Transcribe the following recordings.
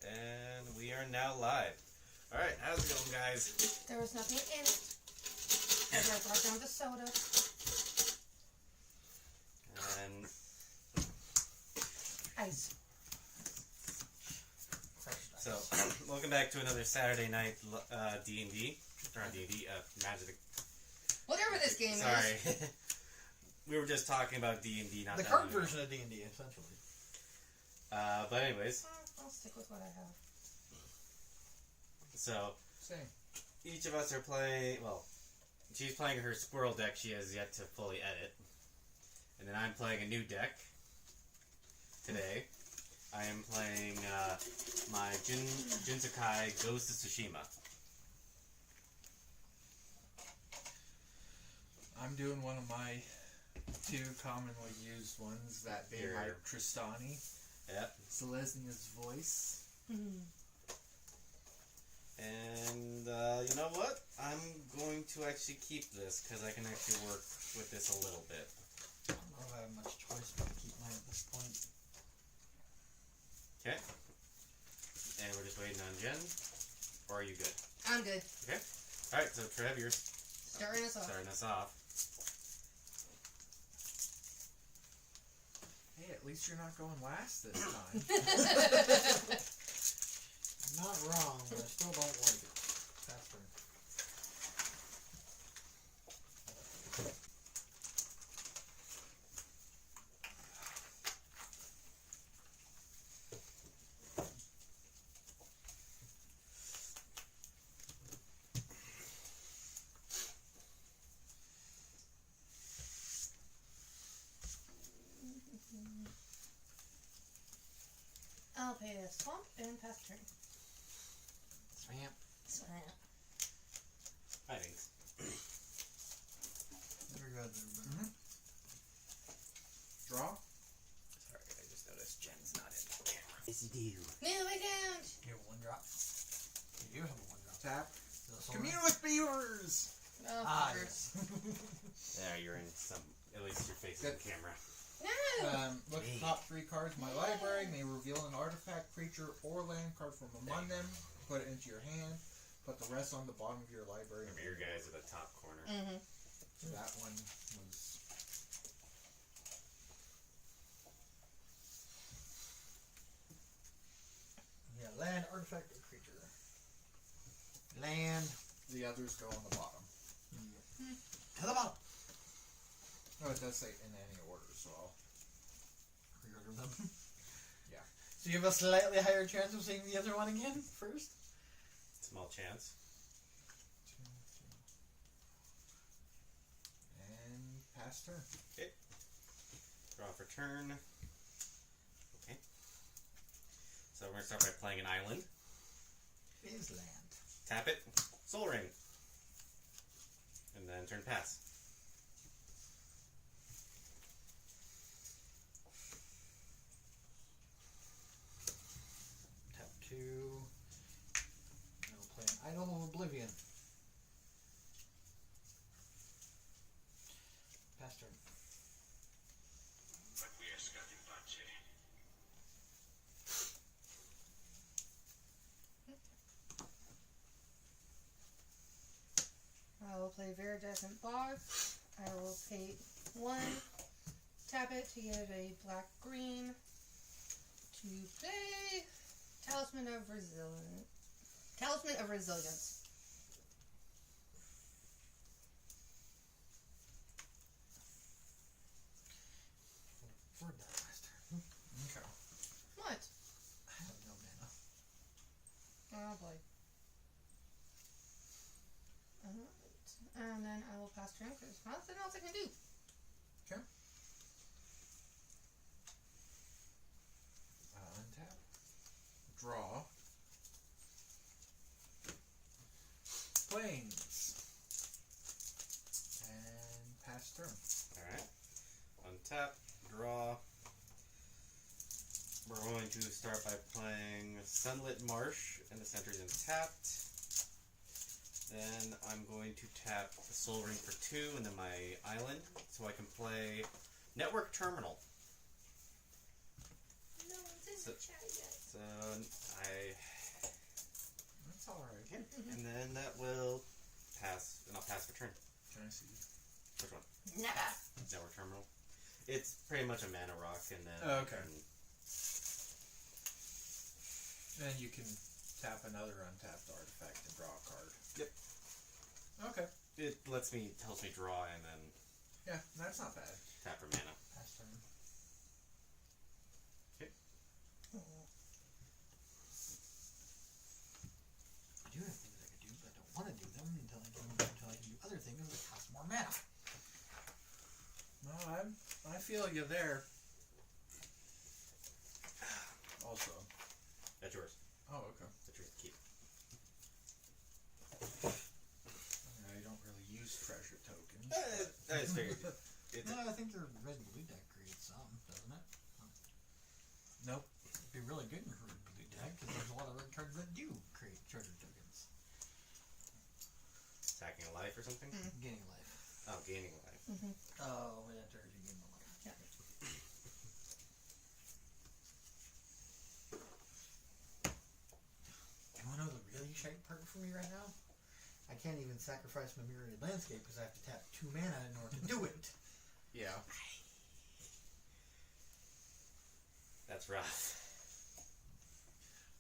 And we are now live. Alright, how's it going, guys? There was nothing in it. I brought down the soda. And Ice. so, welcome back to another Saturday night D&D. Or not D&D, Magic. Whatever this game is. Sorry. We were just talking about D&D, not the that card long ago. version of D&D, essentially. But anyways, I'll stick with what I have. so Same. each of us are playing, well, she's playing her squirrel deck she has yet to fully edit. And then I'm playing a new deck today. I am playing my Jinsakai Ghost of Tsushima. I'm doing one of my two commonly used ones, that being my Your- Tristani, Yep. Selesnia's voice. And you know what? I'm going to actually keep this because I can actually work with this a little bit. I don't know if I have much choice but to keep mine at this point. Okay. And we're just waiting on Jen. Or are you good? I'm good. Okay. Alright, so Trev, you're Starting us off. starting us off. Hey, at least you're not going last this time. Not wrong, but I still don't like it. That's fair. I'll pay a swamp and pass turn. Swamp. Swamp. I think. Very good, everybody. Draw. Sorry, I just noticed Jen's not in the camera. Yes, you do. Move it down. You have a one drop. You do have a one drop. Tap. Commune. Commune with beavers! Oh, Ah, fuckers. yes. There, you're in some. At least your face in the camera. No! Look at the top three cards in my library. May reveal an artifact, creature, or land card from among them. Put it into your hand. Put the rest on the bottom of your library. Remember, your guys at the top corner. Mm-hmm. So that one was... Yeah, land, artifact, or creature. Land. The others go on the bottom. To the bottom. Oh, it does say in any order, so I'll reorder them. Yeah. So you have a slightly higher chance of seeing the other one again first? Small chance. And pass turn. Okay. Draw for turn. Okay. So we're going to start by playing an island. Is land. Tap it. Soul Ring. And then turn pass. Tap 2. Now we'll play an Idol of Oblivion. Pass turn. I will play Viridescent Bog. I will pay 1. Tap it to get a black-green. To play Talisman of Resilience. Talisman of Resilience. For that last turn. Okay. What? I have no mana. Oh boy. Alright. And then I will pass turn because there's nothing else I can do. Okay. Untap. Draw. Plains. And pass turn. Alright. Untap. Draw. We're going to start by playing Sunlit Marsh, and the center is tapped. Then I'm going to tap the Soul Ring for 2, and then my island, so I can play Network Terminal. No one's in So- the chat yet. So That's alright. And then that will pass, and I'll pass for turn. Can I see? Which one? Never. Network terminal. It's pretty much a mana rock, and then Okay. And you can tap another untapped artifact and draw a card. Yep. Okay. It helps me draw, and then Yeah, that's not bad. tap for mana. Pass turn. I do have things I could do, but I don't want to do them until I can do other things that cost more mana. No, I feel you there. Also. That's yours. Oh, okay. That's yours to keep. I don't really use treasure tokens. I just figured. No, I think the red and blue deck creates some, doesn't it? Nope. It'd be really good in a red and blue deck because there's a lot of red cards that do create treasure tokens. Attacking a life or something? Gaining life. Oh, gaining a life. Oh, when that turns you gain the life. Yeah. You want to know the really shite part for me right now? I can't even sacrifice my Myriad Landscape because I have to tap 2 mana in order to do it. Yeah. That's rough.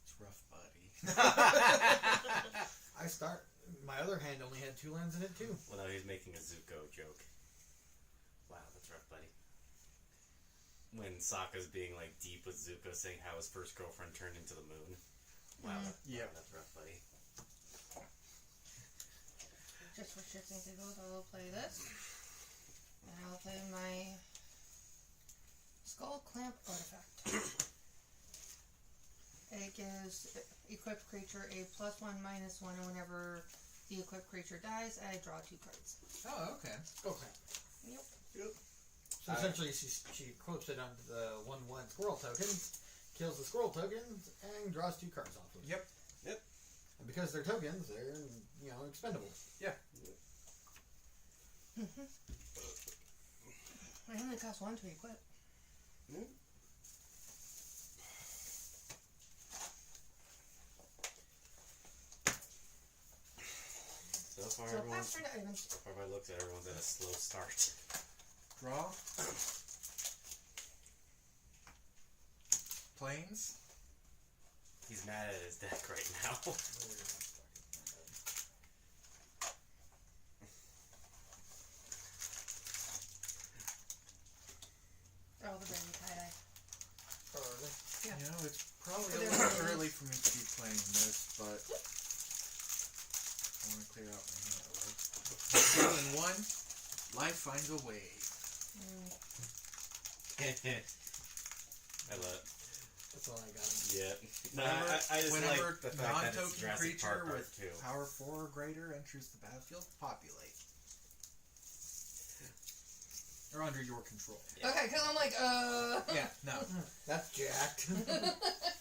It's rough, buddy. My other hand only had 2 lands in it too. Well, now he's making a Zuko joke. Wow, that's rough, buddy. When Sokka's being like deep with Zuko, saying how his first girlfriend turned into the moon. Wow, Yep. that's rough, buddy. Just for shits and giggles, I will play this. And I'll play my Skull Clamp artifact. It gives equipped creature a +1/-1, and whenever the equipped creature dies, I draw 2 cards. Oh, okay. Okay. Yep. So essentially, she equips it onto the 1/1 squirrel token, kills the squirrel tokens, and draws 2 cards off of it. Yep. And because they're tokens, they're expendable. Yeah. I only cost 1 to equip. So far, So everyone's, pass turn to items. so far by looks at everyone's at a slow start. Draw. Planes. He's mad at his deck right now. They're all the very tie-dye. Yeah. You know, it's probably So a they're little planes. early for me to be playing this, but I want to clear out my hand a little. 2 and 1. Life finds a way. I love it. That's all I got. Yeah. No, Whenever, I just whenever like the fact that it's non-token Jurassic creature Park with Part 2. power 4 or greater enters the battlefield, populate. Or under your control. Yeah. Okay, because I'm like, Yeah, no. That's jacked.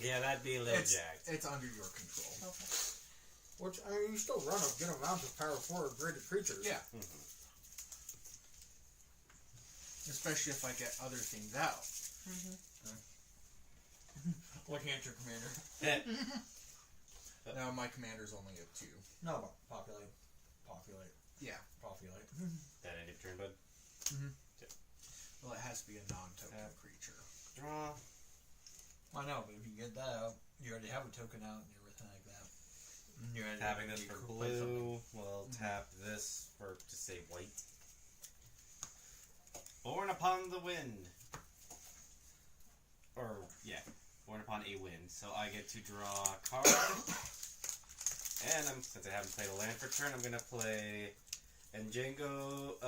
Yeah, that'd be a little It's, jacked. it's under your control. Okay. Which, I mean, you still run a good amount of power 4 graded creatures. Yeah. Mm-hmm. Especially if I get other things out. Looking at your commander. Now my commander's only a 2. No, but populate. Populate. Yeah. Populate. That end of turn, bud. Well, it has to be a non-token creature. Draw. I know, but if you get that out, you already have a token out and everything like that. You're Tapping this for blue. We'll tap this for to say white. Born upon the wind. Or, yeah. Born upon a wind. So I get to draw a card. And since I haven't played a land for turn, I'm going to play Njango,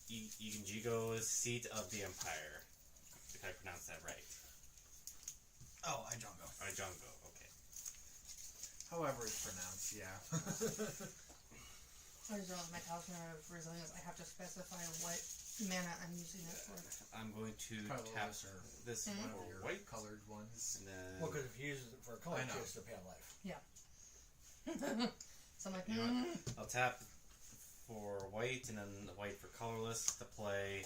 Igenjigo's Seat of the Empire. If I pronounce that right. Oh, Ijongo. Ijongo, okay. However it's pronounced, yeah. I just don't like my talisman of resilience. I have to specify what mana I'm using it for. I'm going to tap Colorless or this one for of your white. colored ones. And then Well, because if you use it for a color, I know. it's to pay a life. So I'm like, You know what? I'll tap for white and then white for colorless to play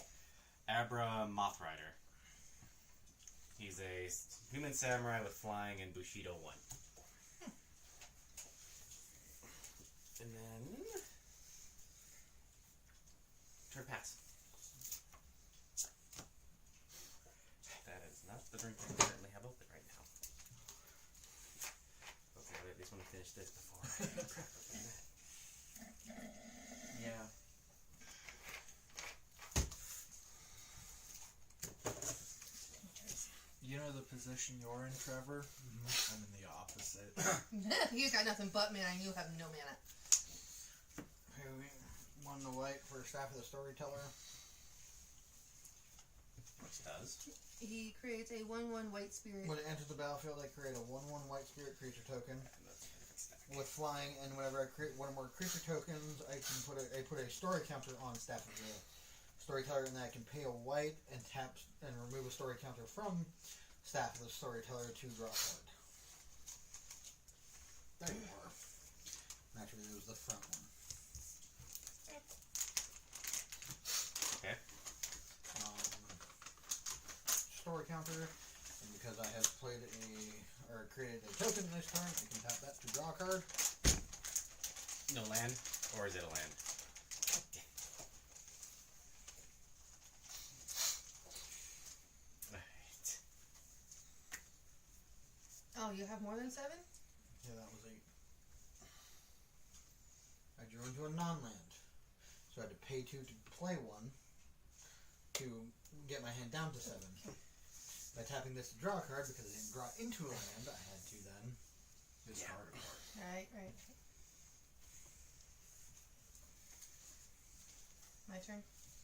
Abra Mothrider. He's a human samurai with flying and Bushido 1. And then... Turn pass. That is not the drink I currently have open right now. Okay, I at least want to finish this before I crack open that. Yeah. You know the position you're in, Trevor? I'm in the opposite. He's got nothing but mana, and you have no mana. Here we one to white for Staff of the Storyteller. Which does. He creates a 1/1 white spirit. When it enters the battlefield, I create a 1/1 white spirit creature token And that's a different stack. with flying, and whenever I create one or more creature tokens, I can put a story counter on Staff of the Storyteller, and then I can pay a white and tap and remove a story counter from Staff of the Storyteller to draw a card. There you are. Naturally, it was the front one. Okay. Story counter, and because I have created a token this turn, I can tap that to draw a card. No land? Or is it a land? Alright. Oh, you have more than 7? Yeah, that was 8. I drew into a non-land, so I had to pay 2 to play 1 to get my hand down to 7. By tapping this to draw a card, because I didn't draw into a land, I had to then discard a card. Right. My turn?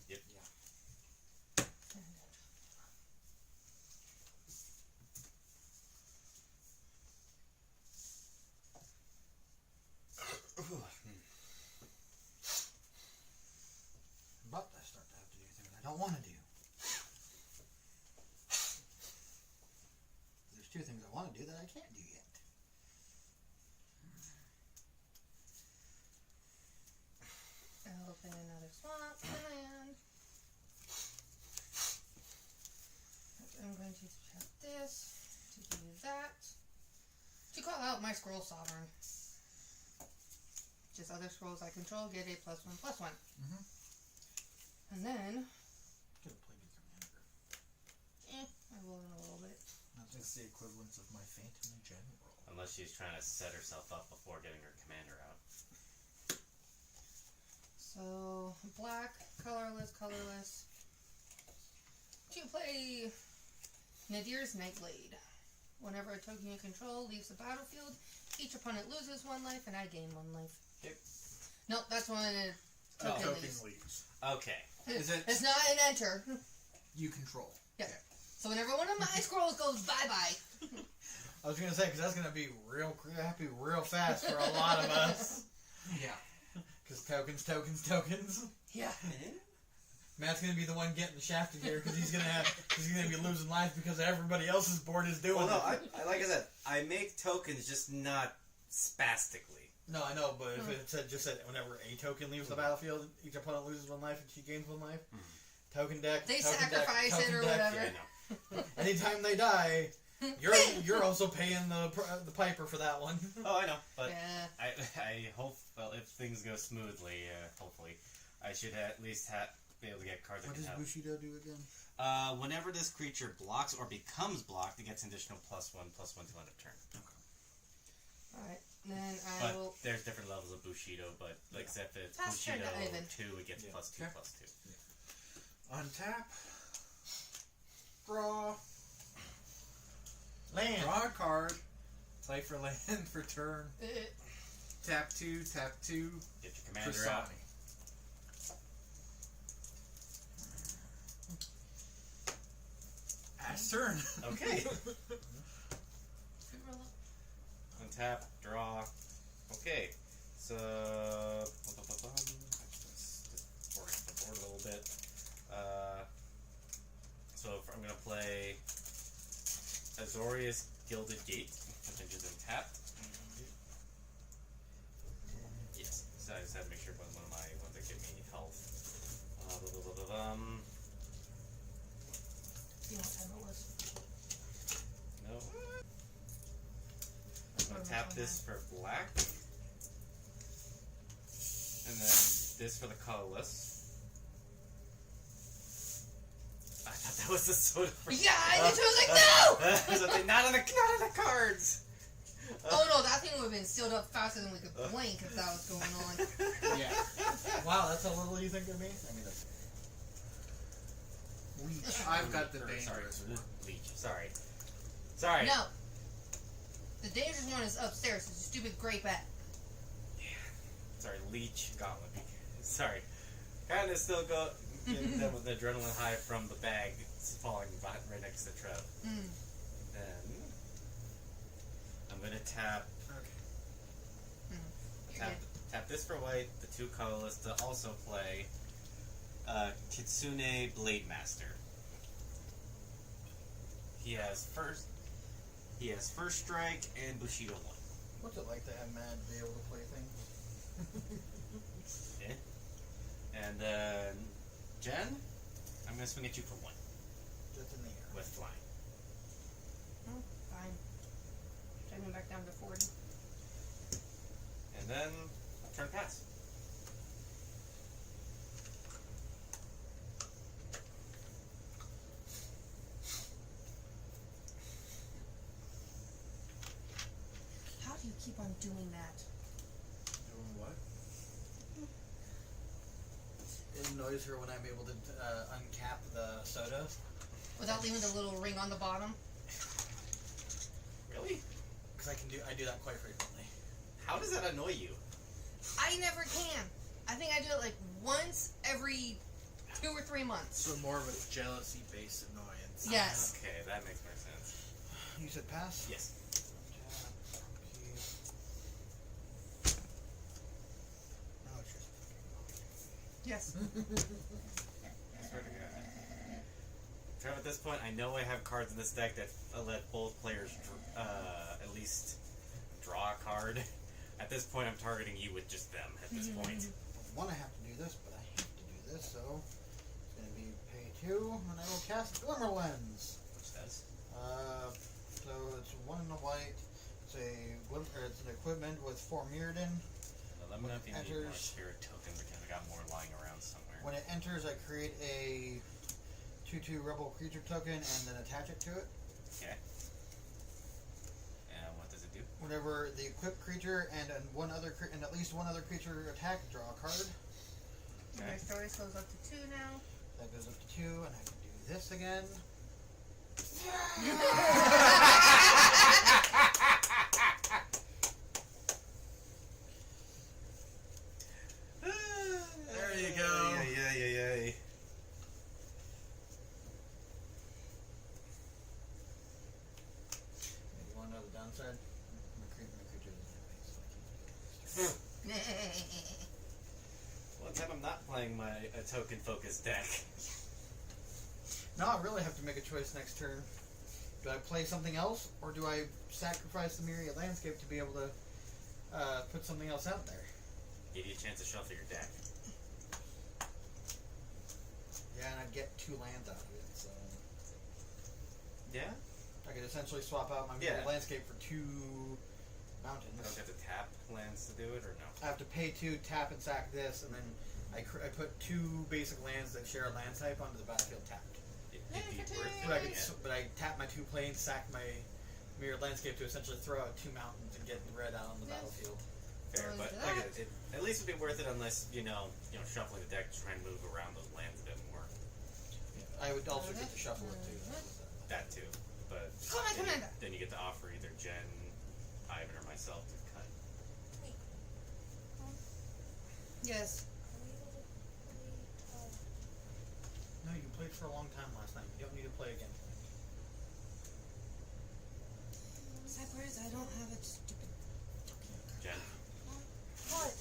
Yep. Yeah. But I start to have to do things I don't want to do. There's 2 things I want to do that I can't do yet. I'll open another swamp land. I'm going to tap this to do that. To call out my Scroll Sovereign. Just other scrolls I control get a +1/+1. And then, Could have played your commander. I will in a little bit. It's the equivalent of my Phantom General. Unless she's trying to set herself up before getting her commander out. So, black, colorless. To play Nadir's Nightblade. Whenever a token you control leaves the battlefield, each opponent loses 1 life and I gain 1 life. Yep. Nope, that's when a token Token leaves. leaves. Okay. Is it- It's not an enter. You control. So whenever one of my scrolls goes bye-bye. I was going to say, because that's going to be real crappy real fast for a lot of us. Yeah. Because tokens. Yeah. Matt's going to be the one getting shafted here because he's going to be losing life because everybody else's board is doing Well, no, it. I like I said, I make tokens, just not spastically. No, I know, but if it just said whenever a token leaves the battlefield, each opponent loses 1 life and she gains 1 life. Token deck. They token sacrifice deck, it or token deck. whatever. Yeah, I know. Anytime they die, you're also paying the piper for that one. Oh, I know, but Yeah. I hope, well, if things go smoothly, hopefully, I should at least be able to get cards What that does can help. Bushido do again? Whenever this creature blocks or becomes blocked, it gets an additional +1/+1 to end of turn. Alright, then I But will... there's different levels of Bushido, but like if it's Pass turn Bushido to Ivan. 2, it gets Yeah. +2/+2. Untap. Draw. Land. Draw a card. Play for land for turn. Tap 2. Get your commander For out. Sami. Pass turn. Okay. Untap, draw. Okay. So just orient the board a little bit. So I'm gonna play Azorius Gilded Gate, which is untapped. Yes. So I just had to make sure it wasn't one of my ones that give me health. You know what time it was? this for black. And then this for the colorless. I thought that was the soda for... Yeah, I was like, no! Something not on the cards! Oh no, that thing would have been sealed up faster than we could blink if that was going on. Yeah. Wow, that's how little you think of me? I mean, that's... Leech. I've got the Sorry, dangerous one. Leech. Sorry. No. The dangerous one is upstairs. It's a stupid gray bat. Sorry, Leech Gauntlet. Sorry. Kinda still getting them with the adrenaline high from the bag falling right next to Trev. Mm. Then I'm gonna tap You're good. tap this for white, the two colorless to also play Kitsune Blade Master. He has first strike and Bushido 1. What's it like to have Mad be able to play things? Okay. And then Jen, I'm gonna swing at you for 1 Just in the air. with flying. Oh, fine. Take me back down to 40. And then turn pass. How do you keep on doing that? Doing what? It annoys her when I'm able to uncap the soda. Without leaving the little ring on the bottom? Really? Because I do that quite frequently. How does that annoy you? I never can. I think I do it like once every 2 or 3 months. So more of a jealousy-based annoyance. Yes. Okay, that makes more sense. You said pass? Yes. Now it's just Yes. I swear to God. Trev, at this point, I know I have cards in this deck that let both players at least draw a card. At this point, I'm targeting you with just them at this point. I want to have to do this, but I have to do this, so it's going to be pay 2, and I will cast Glimmer Lens. Which does? So it's 1 in the white. It's it's an equipment with 4 Mirrodin. Well, let me know if you need more Enters. spirit token because I got more lying around somewhere. When it enters, I create a 2/2 Rebel creature token and then attach it to it. Okay. And what does it do? Whenever the equipped creature and at least one other creature attack, draw a card. My story goes up to 2 now. That goes up to 2, and I can do this again. There you go. Yeah. You want to know the downside? My creature doesn't have base, so I can't do it. One time I'm not playing my token focused deck. Now I really have to make a choice next turn. Do I play something else, or do I sacrifice the Myriad Landscape to be able to put something else out there? Give you a chance to shuffle your deck. Yeah, and I'd get 2 lands out of it, so Yeah? I could essentially swap out my Myriad Landscape for 2 mountains. I don't have to tap lands to do it, or no? I have to pay 2, tap and sack this, and then I put 2 basic lands that share a land type onto the battlefield tapped. It'd be worth it. But I tap my 2 planes, sack my Mirrored Landscape to essentially throw out 2 mountains and get red out on the battlefield. Fair, but That. like it at least would be worth it unless you know shuffling the deck to try and move around those lands a bit more. I would also get to shuffle it too. That too, but Call my commander. then you get to offer either Jen, Ivan, or myself to cut. Yes. No, you played for a long time last night. You don't need to play again. Sad part is I don't have a stupid. Jen, What?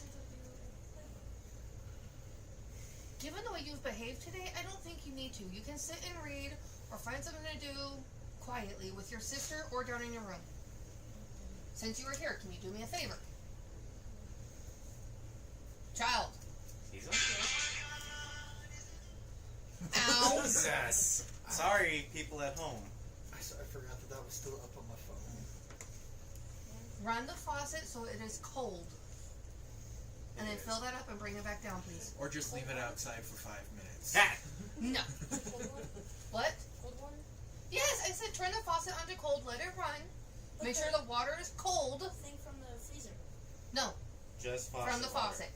Given the way you've behaved today, I don't think you need to. You can sit and read or find something to do quietly with your sister or down in your room. Since you were here, can you do me a favor? Child. he's okay. Ow. Jesus. Sorry, people at home. I forgot that was still up on my phone. run the faucet so it is cold. And then It is. fill that up and bring it back down, please. Or just leave it outside for 5 minutes. Ah! No. Cold water? What? Cold water? Yes, I said turn the faucet onto cold, let it run. Make sure the water is cold. Thing from the freezer. No, Just faucet from the water. faucet.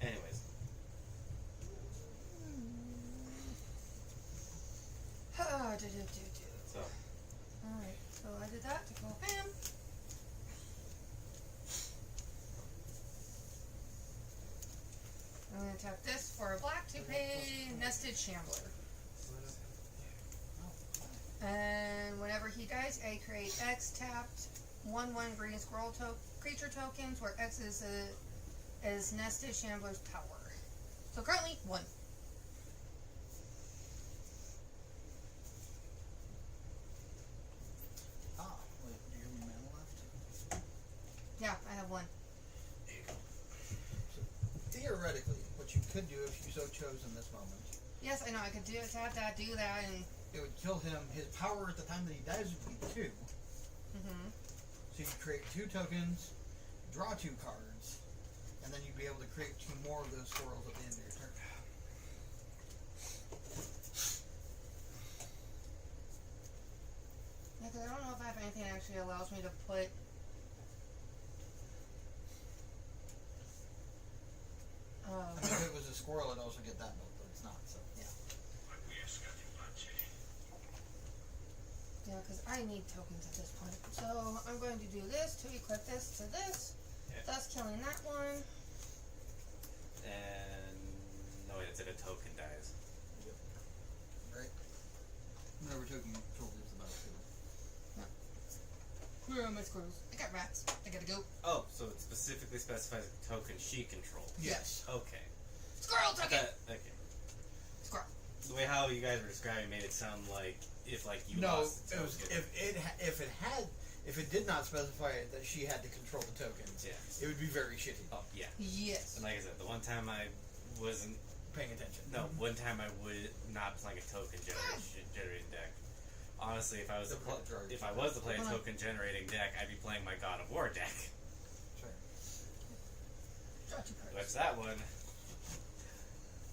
Anyways, so Alright, so I did that to kill him. I'm gonna tap this for a black to pay Nested Shambler. And whenever he dies, I create X tapped 1/1 green squirrel creature tokens, where X is Nested Shambler's power. So currently 1. Ah, wait, do you have any mana left? Yeah, I have 1. Theoretically, what you could do if you so chose in this moment, Yes, I know I could do tap that, do that, and it would kill him. His power at the time that he dies would be 2. So you could create 2 tokens, draw 2 cards, and then you'd be able to create 2 more of those squirrels at the end of your turn. yeah, 'cause I don't know if I have anything that actually allows me to put. I mean, if it was a squirrel, it'd also get that built, but it's not, so. Yeah, because I need tokens at this point. So I'm going to do this to equip this to this, Yeah. thus killing that one. and no wait, it's if a token dies. Right? Whenever token you control leaves the battlefield. Where are my squirrels? I got rats. I gotta go. Oh, so it specifically specifies a token she controlled. Yes. Okay. Squirrel token! Okay. Squirrel. The way how you guys were describing made it sound like if like you No, lost the it was token. if it did not specify that she had to control the tokens, Yeah. it would be very shitty. Oh yeah. Yes. And like I said, the one time I wasn't Paying attention. one time I would not playing a token generating deck. Honestly, if I was to play a Hold on. token generating deck, I'd be playing my God of War deck. Sure. Draw 2 cards. What's that one?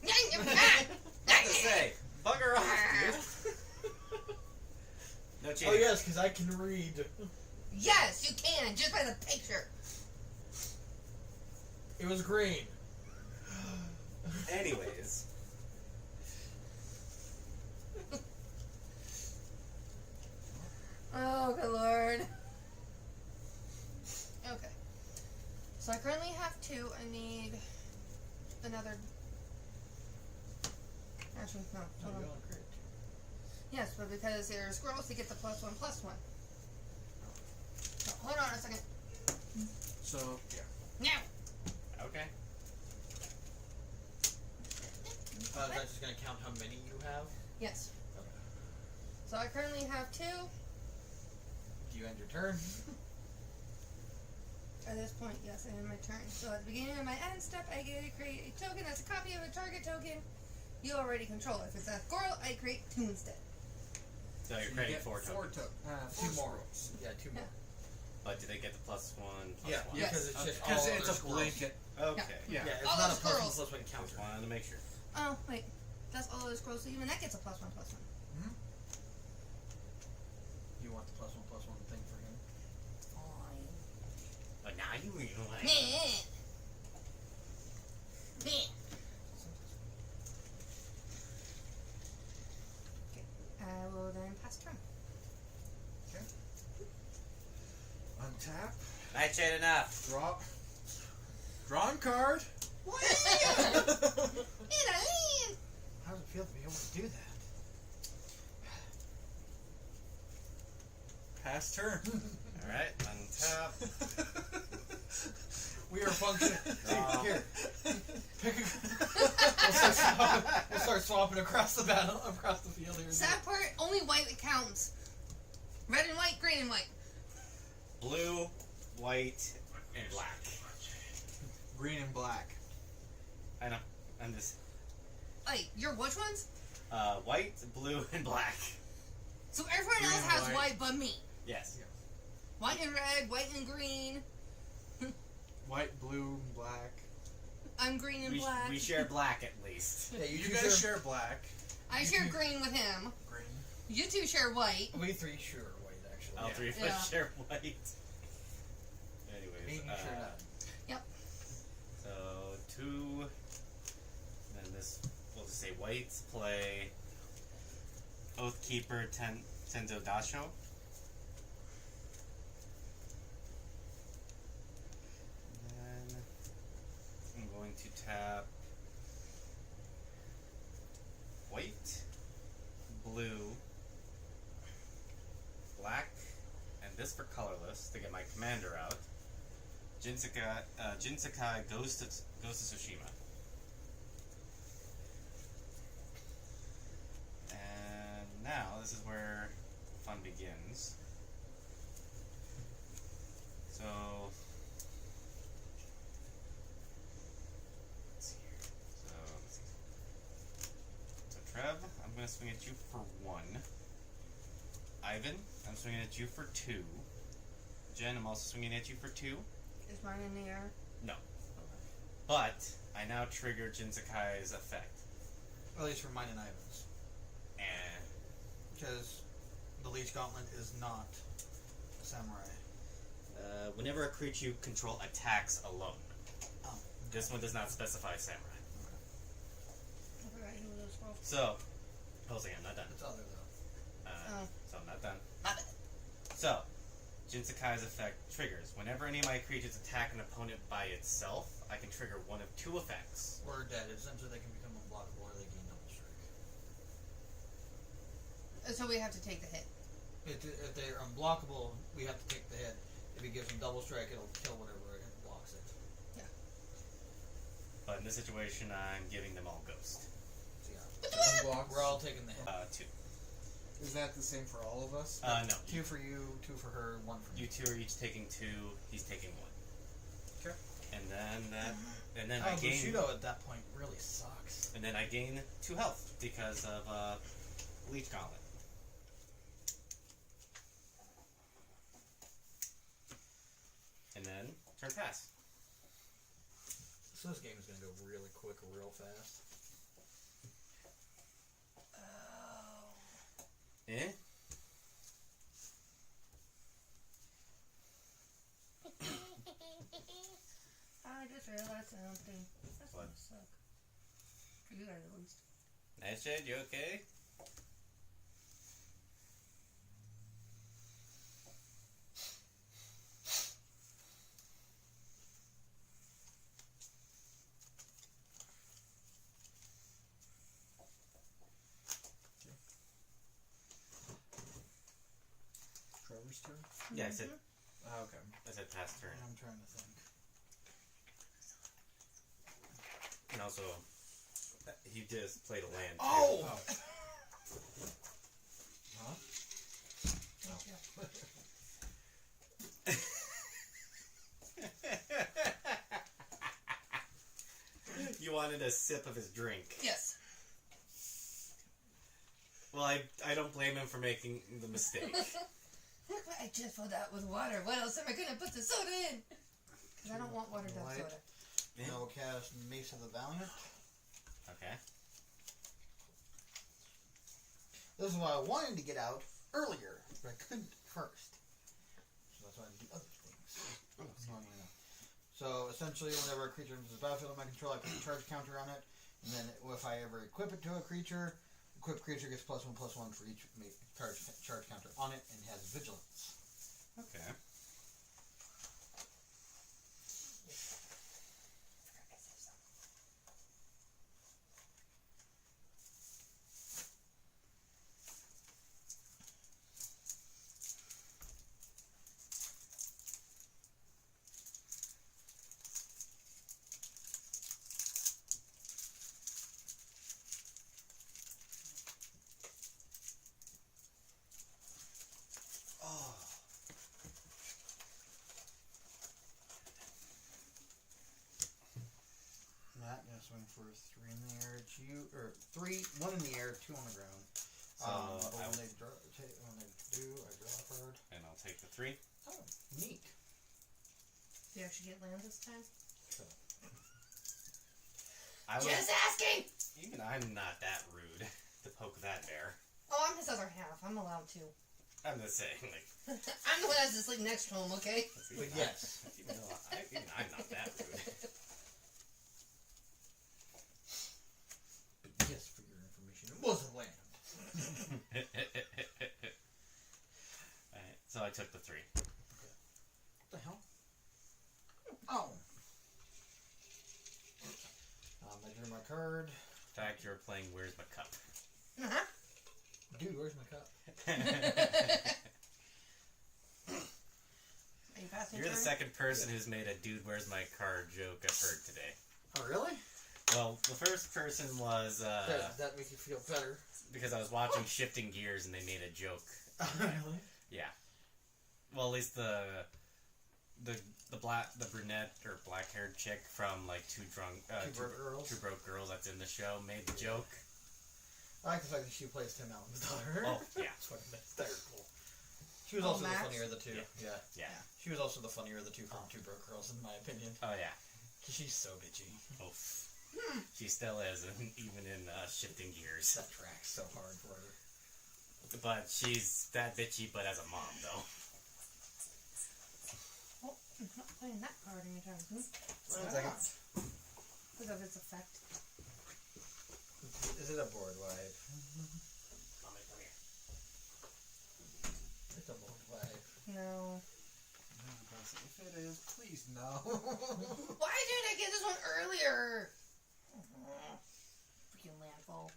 What What to say? Bugger off, dude. No cheating. Oh yes, because I can read. Yes, you can, just by the picture. It was green. Anyways, Oh, good lord. Okay. So I currently have 2. I need another. Actually, no. Hold on. Yes, but because there are squirrels to get the +1/+1. So, hold on a second. So, yeah. Now! okay. Is that just gonna count how many you have? Yes. Okay. So I currently have 2. Do you end your turn? At this point, yes, I end my turn. So at the beginning of my end step, I get to create a token that's a copy of a target token you already control. If it's a squirrel, I create 2 instead. So you're you creating get 4 tokens. 2 more. Yeah, 2 more. But do they get the +1/+1? Yeah, Yes. because it's just Because all it's other a squirrels. blanket. Okay. Yeah. Yeah, it's All not a the squirrels. +1/+1 Just counter. wanted to make sure. Oh, wait. That's all those squirrels. So even that gets a +1/+1. You want the +1/+1 thing for him? Fine. But now you realize. Meh. Meh. Okay. I will then pass turn. Untap. Nightshade enough. Draw. Drawn card. In a land. How does it feel to be able to do that? Pass turn. Alright, untap. We are functioning. Draw. Here, pick a. We'll start swapping across the field here. Sad part, only white counts. Red and white, green and white. Blue, white, and black. Green and black. I know. I'm just Wait, you're which ones? white, blue, and black. So everyone Green else and has white. white but me. Yes. White and red, white and green. White, blue, black. I'm green and black. We share black at least. Yeah, You two guys share black. I share green with him. Green. You two share white. We three share white, actually. All Yeah. three of Yeah. us share white. Anyways, Me, you share none. so 2. Then this, we'll just say whites play Oathkeeper Tenzo Dasho. And then I'm going to tap white, blue, black, and this for colorless to get my commander out. Jinsakai Ghost of Tsushima. And now this is where fun begins. So let's see here. So Trev, I'm gonna swing at you for 1. Ivan, I'm swinging at you for 2. Jen, I'm also swinging at you for 2. Is mine in the air? But I now trigger Jinsakai's effect. At least for mine and Ivan's. And Because the Leech Gauntlet is not a samurai. whenever a creature you control attacks alone. Oh. This one does not specify samurai. I forgot you were those 12. So, Hosing, I'm not done. It's other though. Oh. So I'm not done. Not it. So, Jinsakai's effect triggers. Whenever any of my creatures attack an opponent by itself, I can trigger one of 2 effects. Or dead. Essentially, they can become unblockable or they gain double strike. So we have to take the hit. If they're unblockable, we have to take the hit. If it gives them double strike, it'll kill whatever it blocks it. But in this situation, I'm giving them all ghost. So yeah, Unblocked. we're all taking the hit. 2. Is that the same for all of us? No. 2 for you, 2 for her, 1 for me. You 2 are each taking 2. He's taking 1. Okay. And then that, and then Oh, I gain. Bushido at that point really sucks. And then I gain 2 health because of Leech Gauntlet. And then turn pass. So this game is going to go really quick, real fast. Oh. Eh? I just realized something. That's What? gonna suck. For you guys at least. Nightshade, you okay? Trevor's turn? Yeah, I said, Okay. I said pass turn. I'm trying to think. And also, he just played a land. Oh! Huh? You wanted a sip of his drink. Yes. Well, I don't blame him for making the mistake. Look what I just filled out with water. What else am I gonna put the soda in? Because I don't want watered down Light. soda. Yeah. Now we'll cast Mace of the Valiant. Okay. This is why I wanted to get out earlier, but I couldn't first. So that's why I did the other things. So essentially, whenever a creature enters the battlefield in my control, I put a charge counter on it, and then if I ever equip it to a creature, equipped creature gets +1/+1 for each charge counter on it, and has vigilance. Okay. Oh. Matt, gonna swing for 3 in the air. Two, or 3, 1 in the air, 2 on the ground. So but I when they 2. I draw a card. And I'll take the 3. Oh, neat. Do you actually get land this time? I was, Just asking! even I'm not that rude to poke that bear. Oh, I'm his other half. I'm allowed to. I'm just saying, like, I'm the one that has to sleep next to him, okay? But yes. Even though even I'm not that rude. But yes, for your information, it was a land. Alright, so I took the 3. What the hell? Oh. I drew my card. In fact, you're playing Where's My Cup? Uh-huh. Dude, where's my cup? Are you passing You're the turn? second person who's made a dude where's my card joke I've heard today. Oh, really? Well, the first person was Does that make you feel better? because I was watching Shifting Gears and they made a joke. Really? Yeah. Well, at least the brunette or black haired chick from like Two Broke Girls. that's in the show made the joke. I like the fact that she plays Tim Allen's daughter. Oh yeah. That's fucking hysterical. She was Oh, also Max? the funnier of the two. Yeah. Yeah. Yeah. She was also the funnier of the two from Two Broke Girls, in my opinion. Oh yeah. She's so bitchy. Oh. She still is, even in Shifting Gears. That tracks so hard for her. But she's that bitchy, but as a mom though. Oh, I'm not playing that card anytime soon. 1 second. Because of its effect. Is it a board wipe? Come here. It's a board wipe. No. If it is, please no. Why didn't I get this one earlier? Freaking landfall.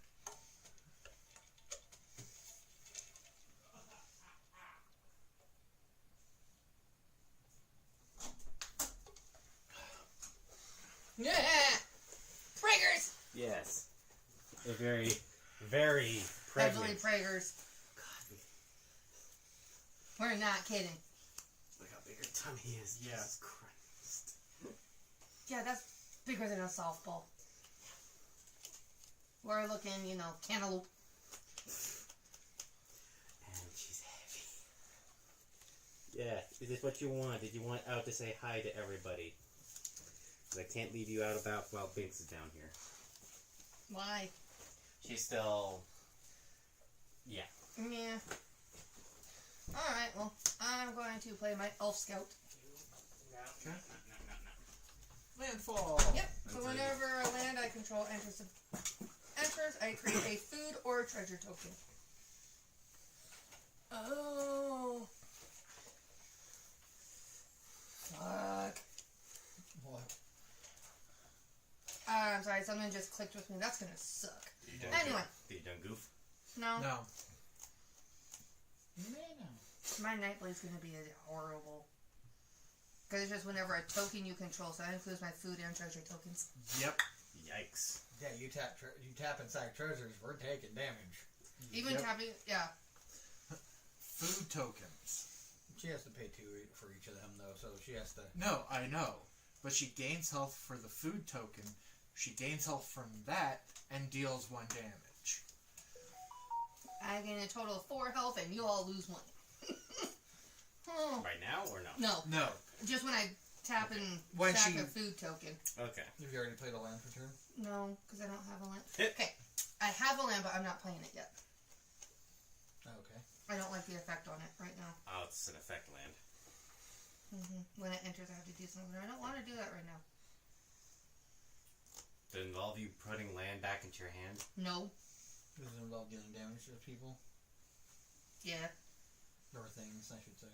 Yeah! Prager's! Yes. A very, very Heavily pregnant. Prager's. We're not kidding. Look how big her tummy is. Yeah. Jesus Christ. Yeah, that's bigger than a softball. We're looking, cantaloupe. And she's heavy. Yeah, is this what you want? Did you want out to say hi to everybody? 'Cause I can't leave you out about while Binks is down here. Why? She's still... Yeah. Yeah. Alright, well, I'm going to play my Elf Scout. Okay. Landfall. Yep, so That's whenever a land I control enters, I create a food or treasure token. Oh. Fuck. What? I'm sorry, something just clicked with me. That's gonna suck. Anyway. Did you done goof? No, No. my Nightblade's gonna be horrible. Because it's just whenever a token you control, so that includes my food and treasure tokens. Yep. Yikes. Yeah, you tap inside treasures, we're taking damage. Even Yep. tapping, yeah. Food tokens. She has to pay 2 for each of them, though, so she has to... No, I know. But she gains health for the food token. She gains health from that and deals 1 damage. I gain a total of 4 health, and you all lose 1. Oh. Right now or no? No, No. just when I tap and When sack she- a food token. Okay. Have you already played a land for turn? No, because I don't have a land. Hit. Okay, I have a land, but I'm not playing it yet. Oh, okay. I don't like the effect on it right now. Oh, it's an effect land. When it enters, I have to do something. I don't want to do that right now. Does it involve you putting land back into your hand? No. Does it involve dealing damage to people? Yeah. Or things, I should say.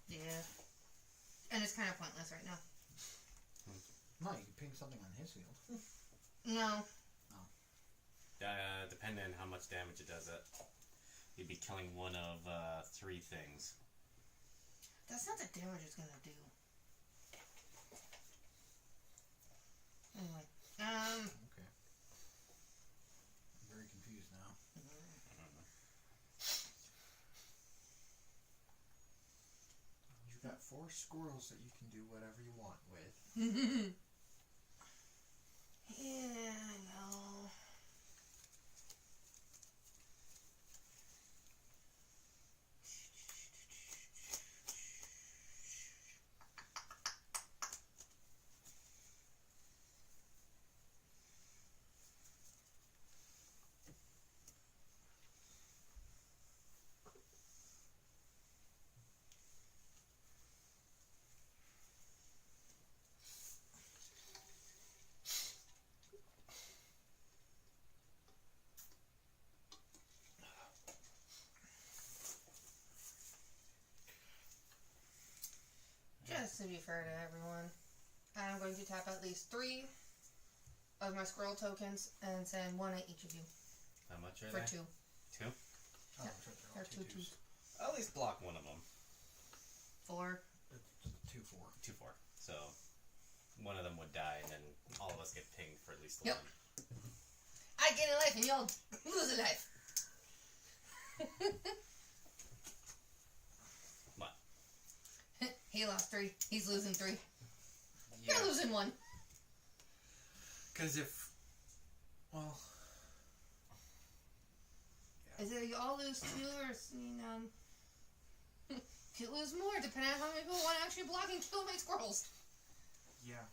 Yeah. And it's kind of pointless right now. No, you can ping something on his field. No. Depending on how much damage it does it. You'd be killing one of 3 things. That's not the damage it's gonna do. Anyway. Okay. I'm very confused now. You've got 4 squirrels that you can do whatever you want with. Yeah, I know. Just to be fair to everyone, I'm going to tap at least 3 of my squirrel tokens and send 1 at each of you How much are for they? 2. 2? Oh, Yeah. I'm sure they're all Or 2 two twos. 2s. I'll at least block one of them. 4. It's 2-4. 2-4. So one of them would die, and then all of us get pinged for at least Yep. one. I gain a life and y'all lose a life. What? He lost 3. He's losing 3. Yeah. You're losing 1. Because if. Well. Is it you all lose 2 or you lose more depending on how many people want to actually block and kill my squirrels. Yeah.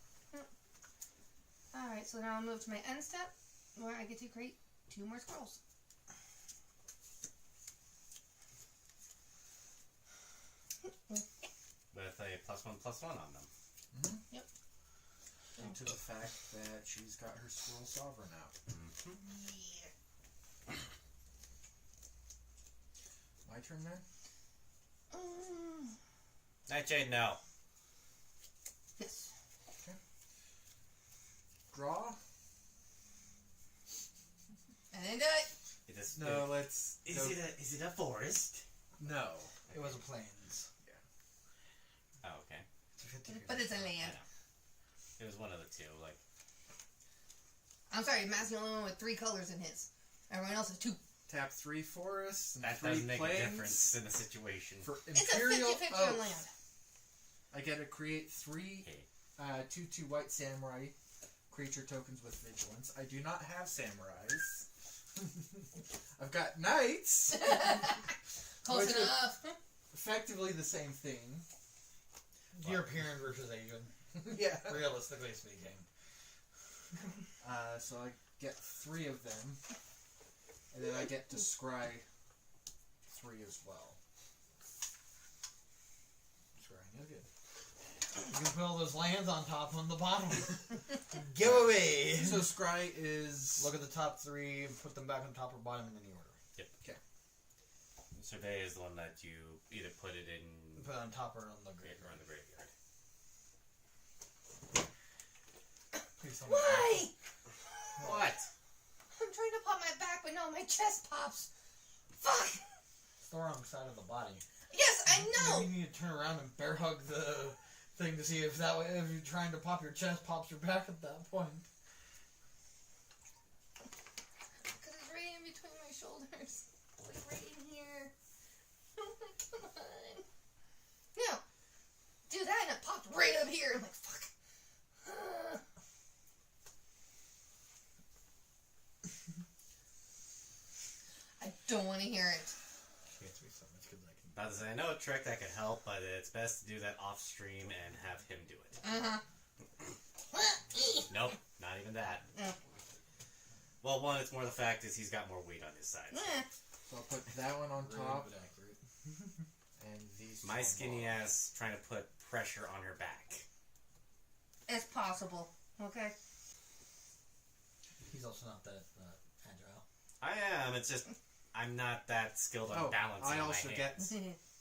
Alright, so now I'll move to my end step where I get to create 2 more squirrels. With a +1/+1 on them. Mm-hmm. Yep. Due to the fact that she's got her squirrel sovereign out. Mm-hmm. Yeah. My turn then? Nightshade, no. Yes. Draw? And then die. It is, No, let's. Is it a forest? No. It was a plains. Oh, okay. It's a 50 But it's a I land. know. It was one of the two. Like, I'm sorry, Matt's the only one with 3 colors in his. Everyone else is 2. Tap 3 forests and that 3 doesn't make plains. a difference in the situation. For It's Imperial a 50-50 on Oath, land. I get to create 3 Okay. 2/2 white samurai creature tokens with vigilance. I do not have samurais. I've got knights. Close Which enough. Effectively the same thing. European versus Asian. Yeah. Realistically speaking. So I get 3 of them, and then I get to scry 3 as well. Scrying is good. You can put all those lands on top and on the bottom. Give away! So scry is Look at the top 3 and put them back on top or bottom in any order. Survey is the one that you either put it in Put it on top or on the or graveyard. in the graveyard. Please tell me- Why? What? I'm trying to pop my back, but no, my chest pops. Fuck. It's the wrong side of the body. Yes, I know. Maybe you need to turn around and bear hug the thing to see if that way, if you're trying to pop your chest, pops your back at that point. Because it's right in between my shoulders. Like right in here. Oh my, come on. No. Do that and it popped right up here. I'm like, fuck. I don't want to hear it. Can't be so much because I can. About to say, I know a trick that could help, but it's best to do that off stream and have him do it. Uh-huh. Nope, not even that. No. Well, one, it's more the fact is he's got more weight on his side. So I'll put that one on Rude, top but accurate. and these. two My on skinny bottom. ass trying to put pressure on her back. It's possible. Okay? He's also not that agile. I am. It's just I'm not that skilled on Oh, balancing I my also get hands.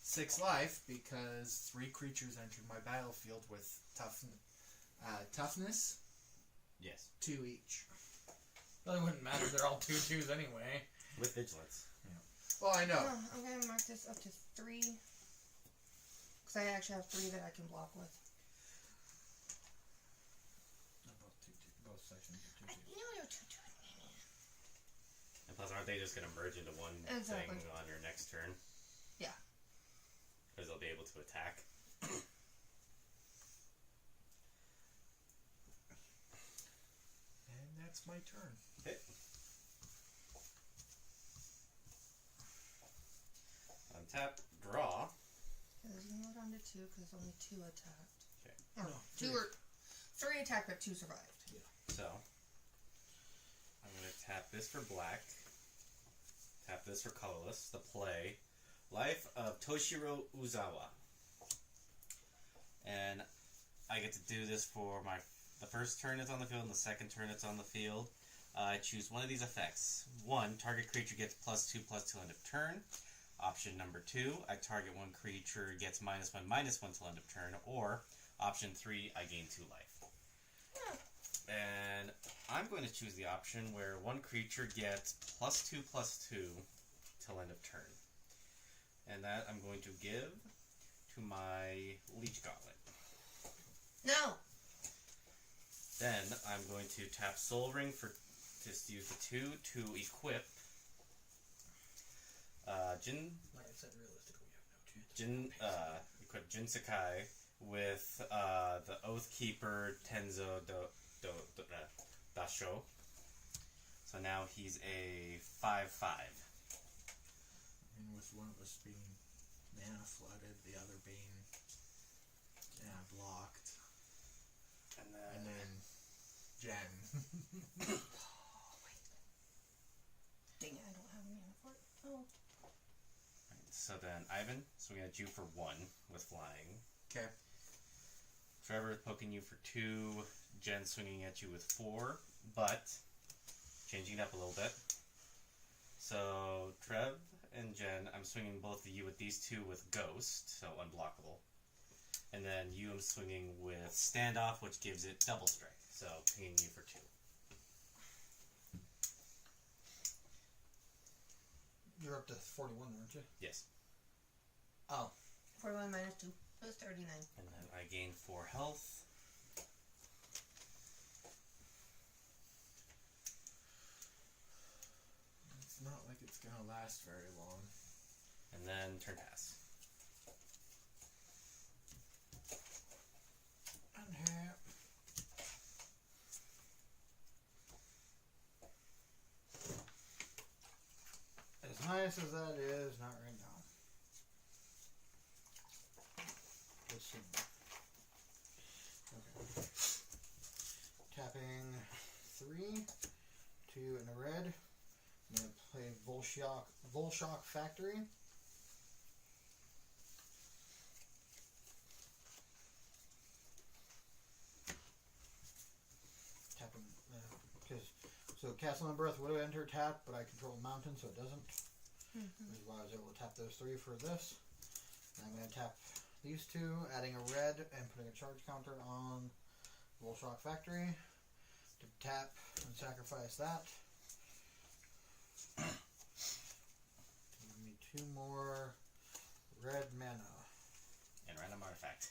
6 life because 3 creatures entered my battlefield with toughness Yes, 2 each. Well, it wouldn't matter. They're all 2/2s anyway. with vigilance. Well, I know. Oh, I'm going to mark this up to 3. Because I actually have 3 that I can block with. Both sections are 2/2. You know you're 2-2. And plus, aren't they just going to merge into one Exactly. thing on your next turn? Yeah. Because they'll be able to attack. And that's my turn. Untap, draw. Because you can go down to 2 because only 2 attacked. Okay. Or No, 2 or 3 attacked, but 2 survived. So, I'm going to tap this for black. Tap this for colorless. The play. Life of Toshiro Uzawa. And I get to do this for the first turn it's on the field and the second turn it's on the field. I choose one of these effects. 1, target creature gets +2/+2 end of turn. Option number 2, I target one creature gets -1/-1 till end of turn. Or Option 3, I gain 2 life. And I'm going to choose the option where one creature gets +2/+2 till end of turn. And that I'm going to give to my Leech Gauntlet. No. Then I'm going to tap Soul Ring for just use the 2 to equip Jin Like I said, realistically, we have no chance. equip Jin Sakai with the Oathkeeper Tenzo Dasho. So now he's a 5/5. And with one of us being mana flooded, the other being blocked. And then Jen. Dang it, I don't have mana for it. Oh. So then Ivan swinging at you for 1 with flying. Okay. Trevor poking you for 2. Jen swinging at you with 4, but changing it up a little bit. So Trev and Jen, I'm swinging both of you with these 2 with Ghost, so unblockable. And then you I'm swinging with Standoff, which gives it double strike, so pinging you for 2. You're up to 41, aren't you? Yes. Oh. 41 minus 2. So it's 39. And then I gain 4 health. It's not like it's gonna last very long. And then turn pass. Untap. As nice as that is, not right now. Let's see. Okay. Tapping 3, 2 in a red. I'm going to play Volshock Factory. Tapping, so Castle and Breath would have entered tap, but I control mountain, so it doesn't. This is why I was able to tap those 3 for this. And I'm going to tap these 2, adding a red and putting a charge counter on Volshock Factory. To tap and sacrifice that. Give me 2 more red mana. And random artifact.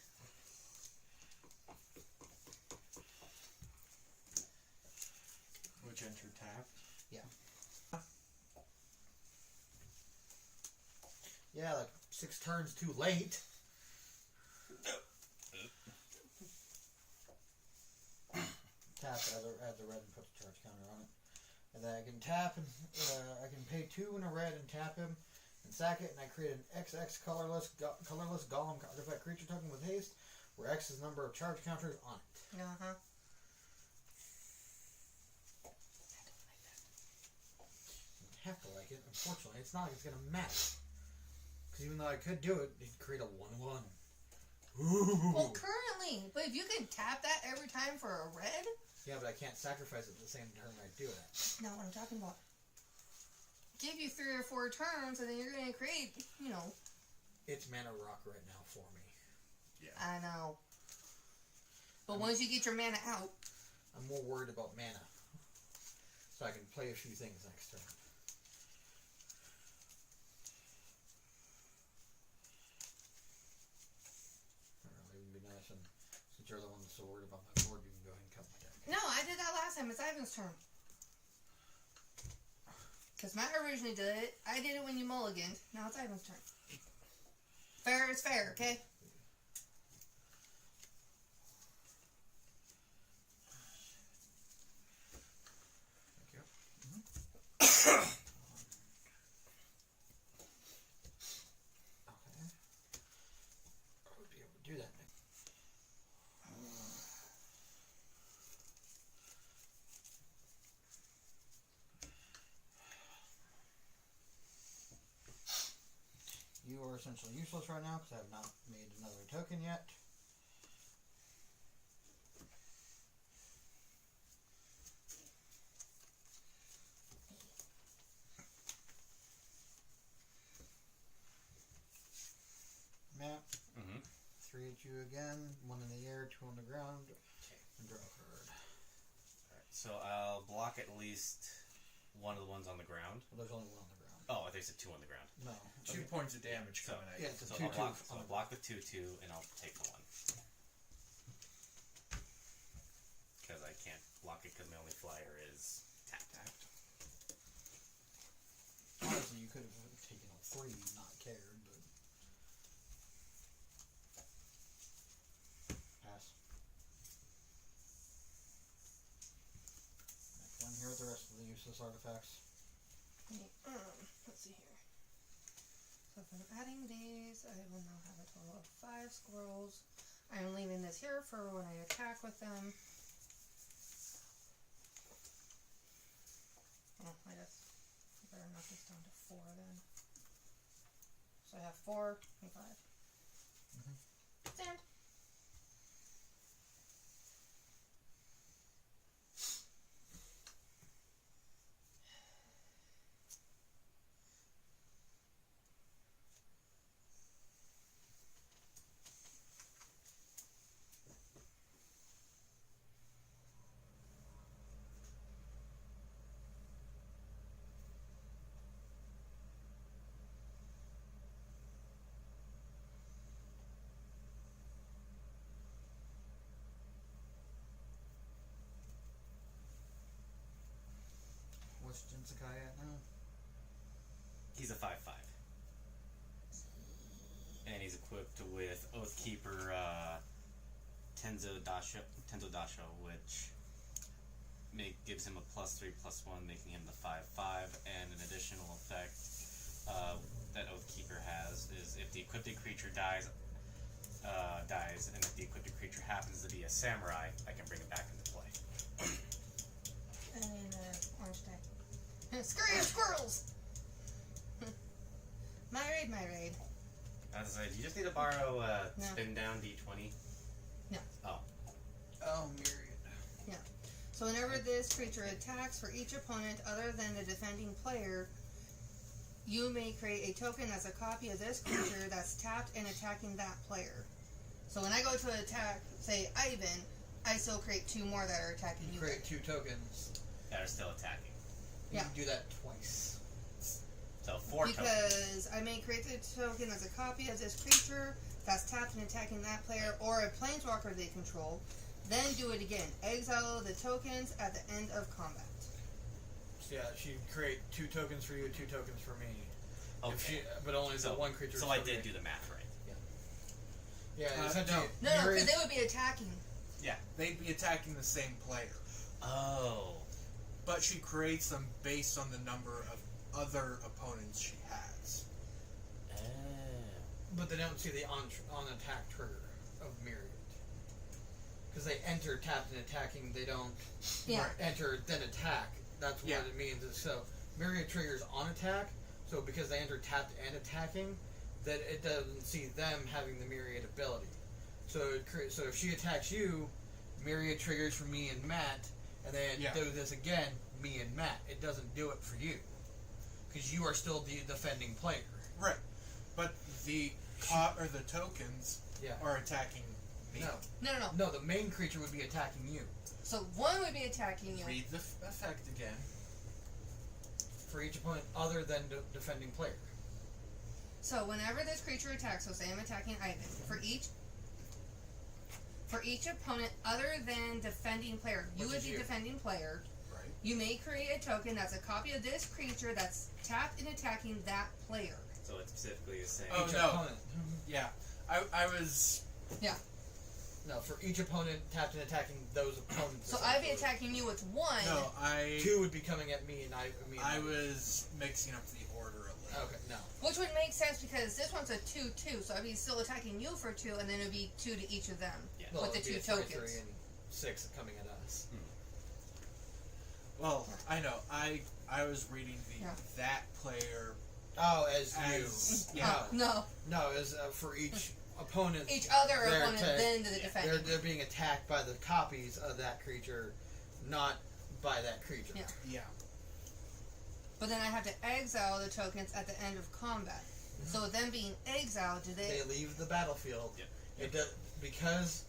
Which entered tap. Yeah, like 6 turns too late. Tap, add the red and put the charge counter on it. And then I can tap, and I can pay 2 in a red and tap him, and sack it, and I create an XX colorless golem artifact creature token with haste, where X is the number of charge counters on it. Uh-huh. I have to like it. Unfortunately, it's not like it's going to matter. Because even though I could do it, it'd create a 1/1. Ooh. Well, currently. But if you can tap that every time for a red, Yeah, but I can't sacrifice it the same turn I do it. not what I'm talking about. Give you 3 or 4 turns, and then you're going to create, It's mana rock right now for me. I know. But once you get your mana out, I'm more worried about mana. So I can play a few things next turn. It would be nice, and since you're the one that's so worried about my board, you can go ahead and cut my deck. no, I did that last time. It's Ivan's turn. Because Matt originally did it. I did it when you mulliganed. Now it's Ivan's turn. Fair is fair, okay? Okay. I would be able to do that next. You are essentially useless right now because I have not made another token yet. Matt, Mm-hmm. 3 at you again. 1 in the air, 2 on the ground, and draw a card. Alright, so I'll block at least one of the ones on the ground. Well, there's only 1 on the ground. Oh, I think it's 2 on the ground. No. 2 points of damage So, coming at Yeah, you. it's a So 2 I'll block the 2/2, and I'll take the 1. Because I can't block it because my only flyer is tapped. Honestly, you could have taken a 3 and not cared, but. Pass. Next one here with the rest of the useless artifacts. Okay, let's see here. So if I'm adding these, I will now have a total of 5 squirrels. I'm leaving this here for when I attack with them. Oh, I guess I better knock this down to 4 then. So I have 4 and 5. Stand. What's Jinsakai at now? He's a 5/5. And he's equipped with Oathkeeper Tenzo Dasho, which gives him a +3/+1, making him the 5/5, and an additional effect that Oathkeeper has is if the equipped creature dies, and if the equipped creature happens to be a samurai, I can bring it back into play. And orange tag. Screw you, squirrels! my raid. As I said, you just need to borrow No. spin down D20. No. Oh. Oh, Myriad. So whenever this creature attacks for each opponent other than the defending player, you may create a token as a copy of this creature that's tapped and attacking that player. So when I go to attack, say, Ivan, I still create 2 more that are attacking you. You create 2 tokens. That are still attacking. You Yeah. can do that twice. So 4 tokens. Because I may create the token as a copy of this creature that's tapped and attacking that player or a planeswalker they control. Then do it again. Exile the tokens at the end of combat. So yeah, she'd create 2 tokens for you, 2 tokens for me. Okay. If she, but only the one creature. So I did do the math right. Yeah, essentially. No, because Myriad- they would be attacking. They'd be attacking the same player. Oh. But she creates them based on the number of other opponents she has. But they don't see the on attack trigger of Myriad. Because they enter tapped and attacking, they don't Yeah. enter then attack. That's what Yeah. it means. So Myriad triggers on attack. So because they enter tapped and attacking, that it doesn't see them having the Myriad ability. So so if she attacks you, Myriad triggers for me and Matt, and then Yeah. do this again, me and Matt. It doesn't do it for you. Because you are still the defending player. Right. But the the tokens Yeah. are attacking me. No. No. No, the main creature would be attacking you. So one would be attacking you. Read the effect again. For each opponent other than the defending player. So whenever this creature attacks, so say I'm attacking Ivan, for each opponent other than defending player, you Which would is be you. defending player. Right. You may create a token that's a copy of this creature that's tapped and attacking that player. So it specifically is saying. Oh, Each no. opponent. Yeah. I was... No, for each opponent tapped and attacking those opponents. So I'd be attacking you with 1. No, 2 would be coming at me and I was mixing up the order a little. Okay, no. Which would make sense because this one's a 2/2, so I'd be still attacking you for 2, and then it'd be 2 to each of them. Yeah. Well, With the it'd be 2 a 3, tokens. 3 and 6 coming at us. Well, I know. I was reading the Yeah. that player Oh, as as... you. Yeah. No. No, as for each opponent. Each other they're opponent, attacked- then the yeah, defending. They're being attacked by the copies of that creature, not by that creature. Yeah. Yeah. But then I have to exile the tokens at the end of combat. So with them being exiled, do They leave the battlefield, Yep. It does because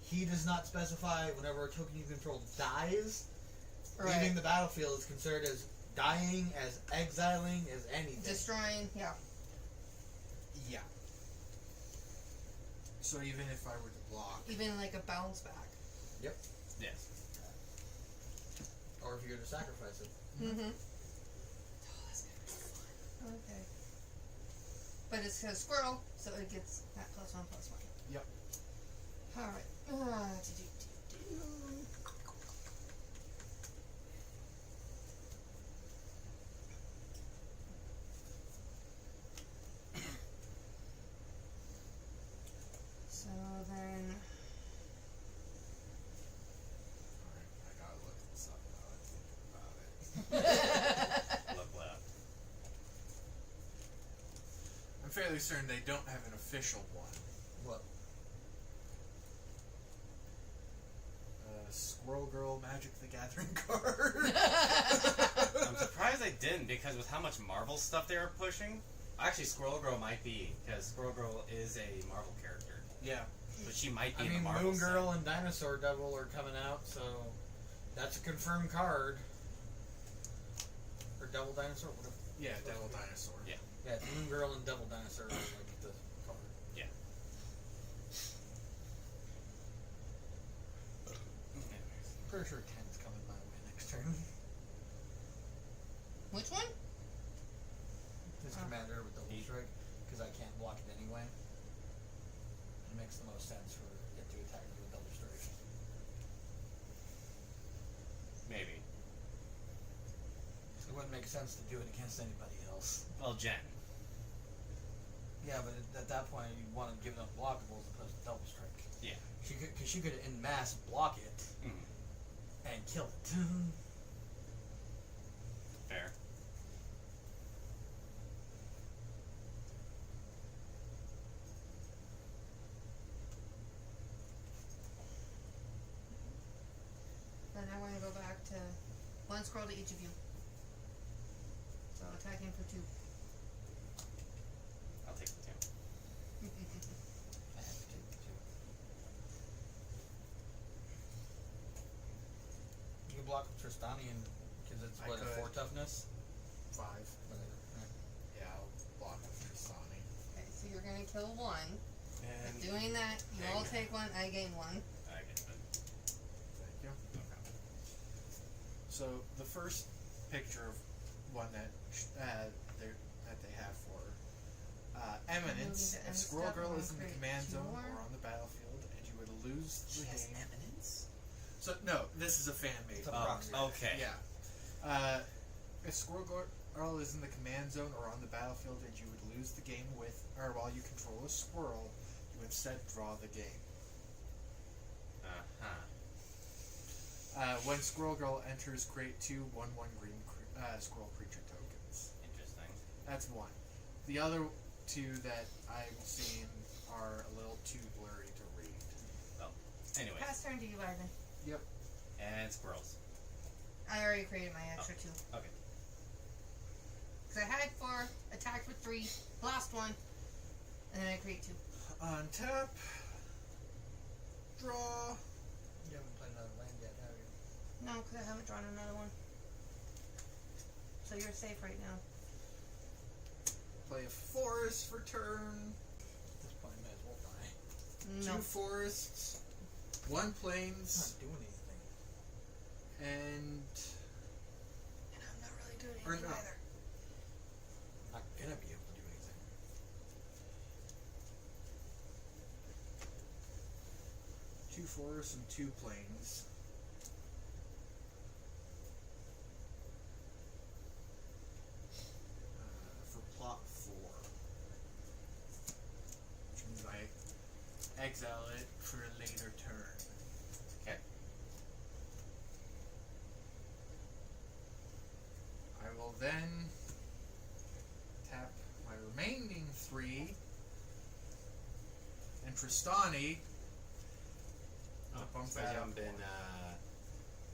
he does not specify whenever a token you control dies. Right. Leaving the battlefield is considered as dying, as exiling, as anything. Destroying, yeah. Yeah. So even if I were to block, Even like a bounce back. Yes. Or if you're to sacrifice it. Mm-hmm. Oh, that's gonna be fun. Okay. But it's a squirrel, so it gets that +1/+1. Yep. Alright. So then, alright, I gotta look this up now that I'm thinking about it. Look left. I'm fairly certain they don't have an official one. What? Squirrel Girl Magic the Gathering card. I'm surprised they didn't because with how much Marvel stuff they were pushing, actually Squirrel Girl might be because Squirrel Girl is a Marvel character, Yeah. but she might be I in mean, the Marvel Moon set. Girl and Dinosaur Devil are coming out, so that's a confirmed card. Or Devil Dinosaur? Whatever. Yeah, Devil Dinosaur. Yeah. Yeah, it's Moon Girl and Devil Dinosaur are like the card. Pretty sure 10's coming my way next turn. which one? This Oh. commander with Double He- Strike, because I can't block it anyway. It makes the most sense for it to attack me with Double Strike. Maybe. It wouldn't make sense to do it against anybody else. Well, Jen. Yeah, but at that point, you want to give them blockable as opposed to Double Strike. Yeah. Because she could en masse block it Mhm. and kill it. Fair. Then I want to go back to one scroll to each of you. So attacking for 2. I'll take the 2. I have to take it too. You can block Tristani because it's I what, a could. 4 toughness? 5. Whatever. Yeah, I'll block with Tristani. Okay, so you're gonna kill 1. And Doing that, you all Hang. take 1, I gain 1. I get it. Thank you. No problem. So the first picture of one that they have for Eminence. Moving to If end Squirrel step, Girl I'll is in the create command 2 zone more. or on the battlefield, and you were to lose the game. Eminence? So no, this is a fan made. It's a Oh, proxy. okay. Yeah. If Squirrel Girl is in the command zone or on the battlefield, and you would lose the game or while you control a squirrel, you instead draw the game. When Squirrel Girl enters, create 2 1/1 green squirrel creature tokens. Interesting. That's one. The other 2 that I'm seeing are a little too blurry to read. Anyway, Pass turn to you, Ivan. and squirrels. I already created my extra 2. Okay. Because I had 4, attacked with 3, lost 1, and then I create 2. Untap. Draw. You haven't played another land yet, have you? No, because I haven't drawn another one. So you're safe right now. Play a forest for turn. At this point, might as well die. No. 2 forests. 1 It's plains. not doing anything. And And I'm not really doing Or anything no. either. I'm not gonna be able to do anything. 2 forests and 2 plains. For plot 4. Which means I exile it for a later turn. Okay. I will then tap my remaining 3 and Tristani. Oh, Bump so you that haven't up been one.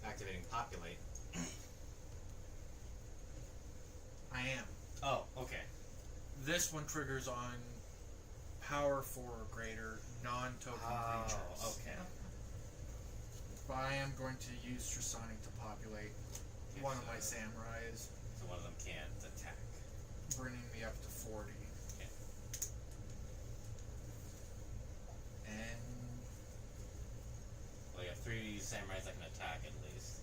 activating populate. I am. Oh, okay. This one triggers on power 4 or greater, non-token Oh, creatures. okay. But I am going to use Trasonic to populate Okay, one of so- my samurais, So one of them can't attack. bringing me up to 40. Okay. And Well, you have 3 samurais that can attack at least.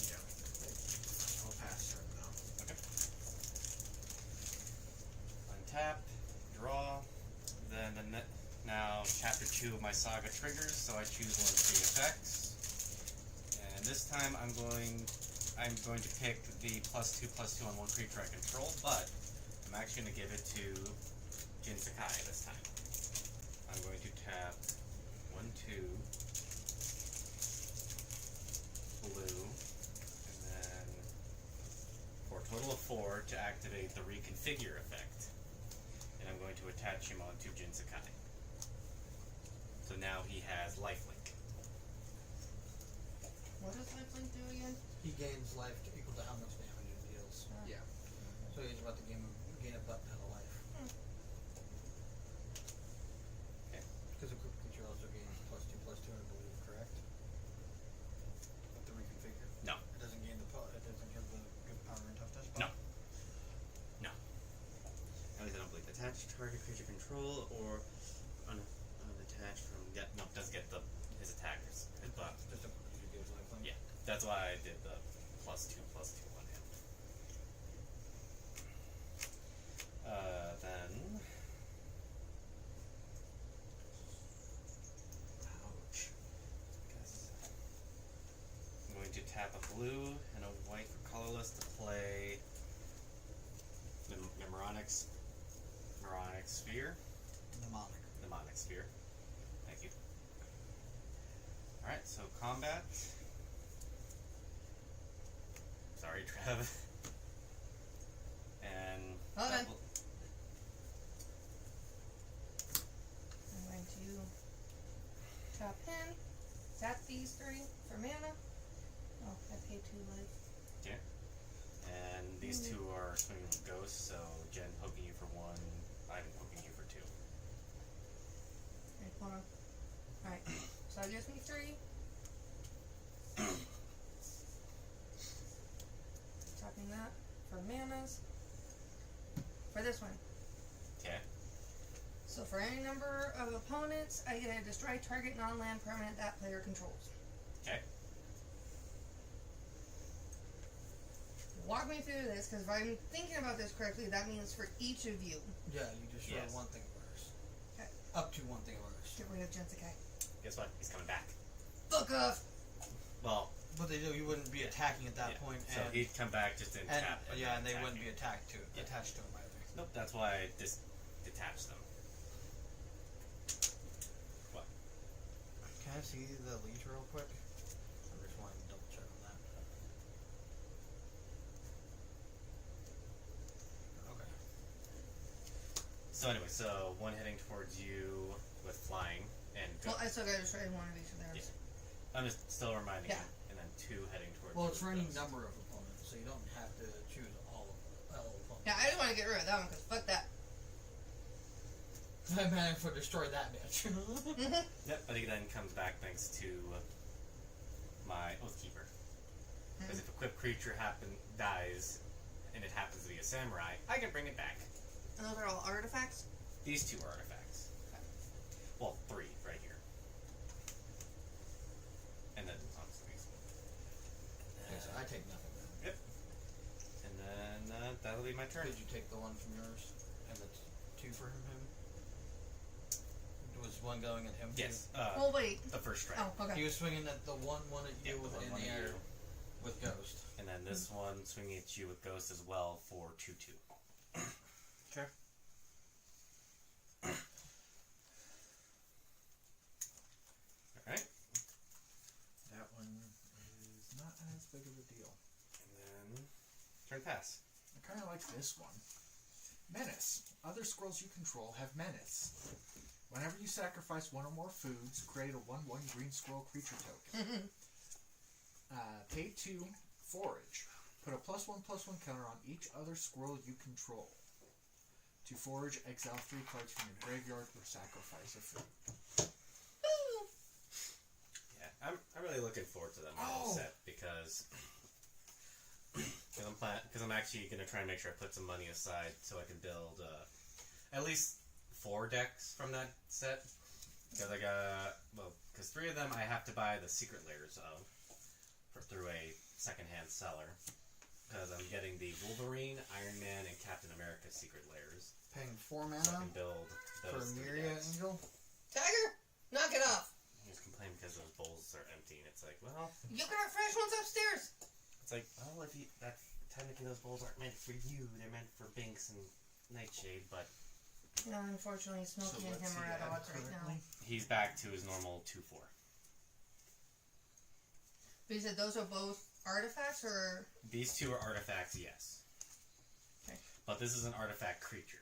yeah, I'll pass turn now. Untap, draw. Then now chapter 2 of my saga triggers, so I choose one of 3 effects. And this time I'm going to pick the +2/+2 on one creature I control, but I'm actually going to give it to Jin Sakai this time. I'm going to tap 1, 2, blue, and then for a total of 4 to activate the reconfigure effect. And I'm going to attach him onto Jin Sakai. So now he has lifelink. What does lifelink do again? He gains life equal to how much damage it deals. Yeah. So he's about to gain a butt ton of life. Okay. Because a creature also gains +2/+2, I believe, correct? With the reconfigure. No. It doesn't gain the it doesn't give the good power and toughness. No. At least I don't believe attached target creature control or unattached from no, it does get his attackers. His buff. Just a creature gives lifelink. Yeah. That's why I did the +2/+2 on him. Then ouch. Because I'm going to tap a blue and a white for colorless to play the Mnemonic Sphere. Mnemonic Sphere. Thank you. Alright, so combat. Sorry, Trev. And Hold on. double- I'm going to tap in, tap these 3 for mana. Oh, I paid 2 life. and these 2 are swinging with ghosts, so Jen poking you for 1, Ivan poking you for 2. Right, hold on. Alright, so that gives me 3. Tapping that for manas. For this one. Okay. So for any number of opponents, I get to destroy target non-land permanent that player controls. Okay. Walk me through this, because if I'm thinking about this correctly, that means for each of you, Yeah, you destroy Yes. one thing first. Okay. Up to one thing first. get rid of Jinsakai. Guess what? He's coming back. Fuck off! Well, But they do. You wouldn't be attacking at that yeah, point. so and, he'd come back just in and tap. yeah, and they wouldn't attacking. be attacked to Yeah. attached to him either. Nope, that's why I detached them. What? Can I see the leech real quick? I'm just wanting to double check on that. Okay. So anyway, so 1 heading towards you with flying, and Well, I still gotta destroy one of each of theirs. I'm just still reminding Yeah. you, and then 2 heading towards Well, you it's with for any ghosts. number of opponents, so you don't have to choose all opponents. Yeah, I just want to get rid of that one, because fuck that. I managed to destroy that bitch. Yep, but he then comes back thanks to my Oathkeeper. Because if a equipped creature dies, and it happens to be a samurai, I can bring it back. And those are all artifacts? These 2 are artifacts. Well, 3 right here. And then obviously these. Okay, so I take nothing then. And then that'll be my turn. Did you take the one from yours? And the 2 for him? Was one going at him? too? Yes. Well, wait. The first strike. Oh, okay. He was swinging at the one at Yeah, you the within one the at air you. with Ghost. And then this one swinging at you with Ghost as well for 2/2. Okay. Alright. That one is not as big of a deal. And then turn pass. I kind of like this one. Menace. Other squirrels you control have menace. Whenever you sacrifice one or more foods, create a 1/1 green squirrel creature token. Pay 2, forage. Put a +1/+1 counter on each other squirrel you control. To forage, exile 3 cards from your graveyard or sacrifice a food. Woo! Yeah, I'm really looking forward to that Marvel set because I'm actually gonna try and make sure I put some money aside so I can build at least 4 decks from that set. Because because 3 of them I have to buy the secret layers of through a secondhand seller. Because I'm getting the Wolverine, Iron Man, and Captain America secret layers. Paying 4 So I mana can build for those 3 Myria decks. Angel. Tiger, knock it off. He was complaining because those bowls are empty, and it's like, well, You got fresh ones upstairs. it's like, well, if you technically those bowls aren't meant for you; they're meant for Binks and Nightshade. But No, unfortunately, Smokey and him are at odds right now. he's back to his normal 2/4. But you said those are both artifacts, or These 2 are artifacts, yes. Okay. But this is an artifact creature.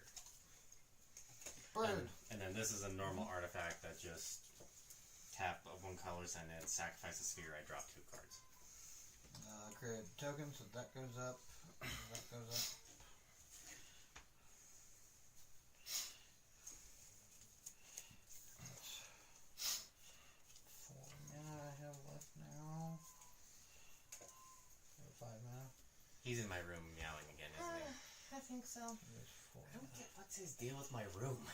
Bird. And then this is a normal artifact that just tap of 1 color and then sacrifice a sphere. I drop 2 cards. Create a token, so that goes up. That goes up. That's 4 mana I have left now. 5 mana. He's in my room meowing again, isn't he? I think so. There's 4 I don't mana. get what's his deal with my room.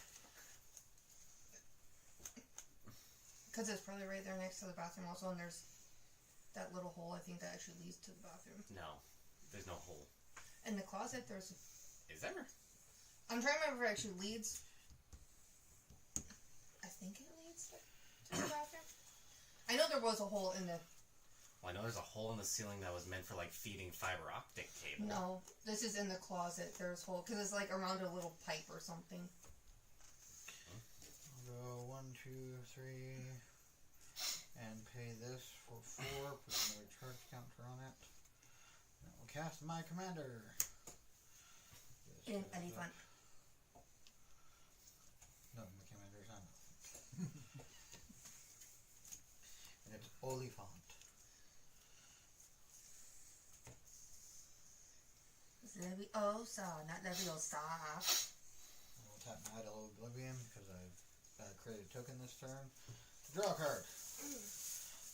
Because it's probably right there next to the bathroom also, and there's that little hole, I think, that actually leads to the bathroom. No, there's no hole. In the closet, there's... Is there? I'm trying to remember if it actually leads... I think it leads to the bathroom. I know there was a hole in the... Well, I know there's a hole in the ceiling that was meant for like feeding fiber optic cable. No, this is in the closet. There's a hole, because it's like around a little pipe or something. I'll go 1, 2, 3, and pay this for 4. Put another charge counter on it. And we'll cast my commander. This In goes up. elephant. No, my commander is not. And it's Oliphant. It's Leviosa, not Leviosa. I will tap my Idol of Oblivion because I've created a token this turn. Draw a card.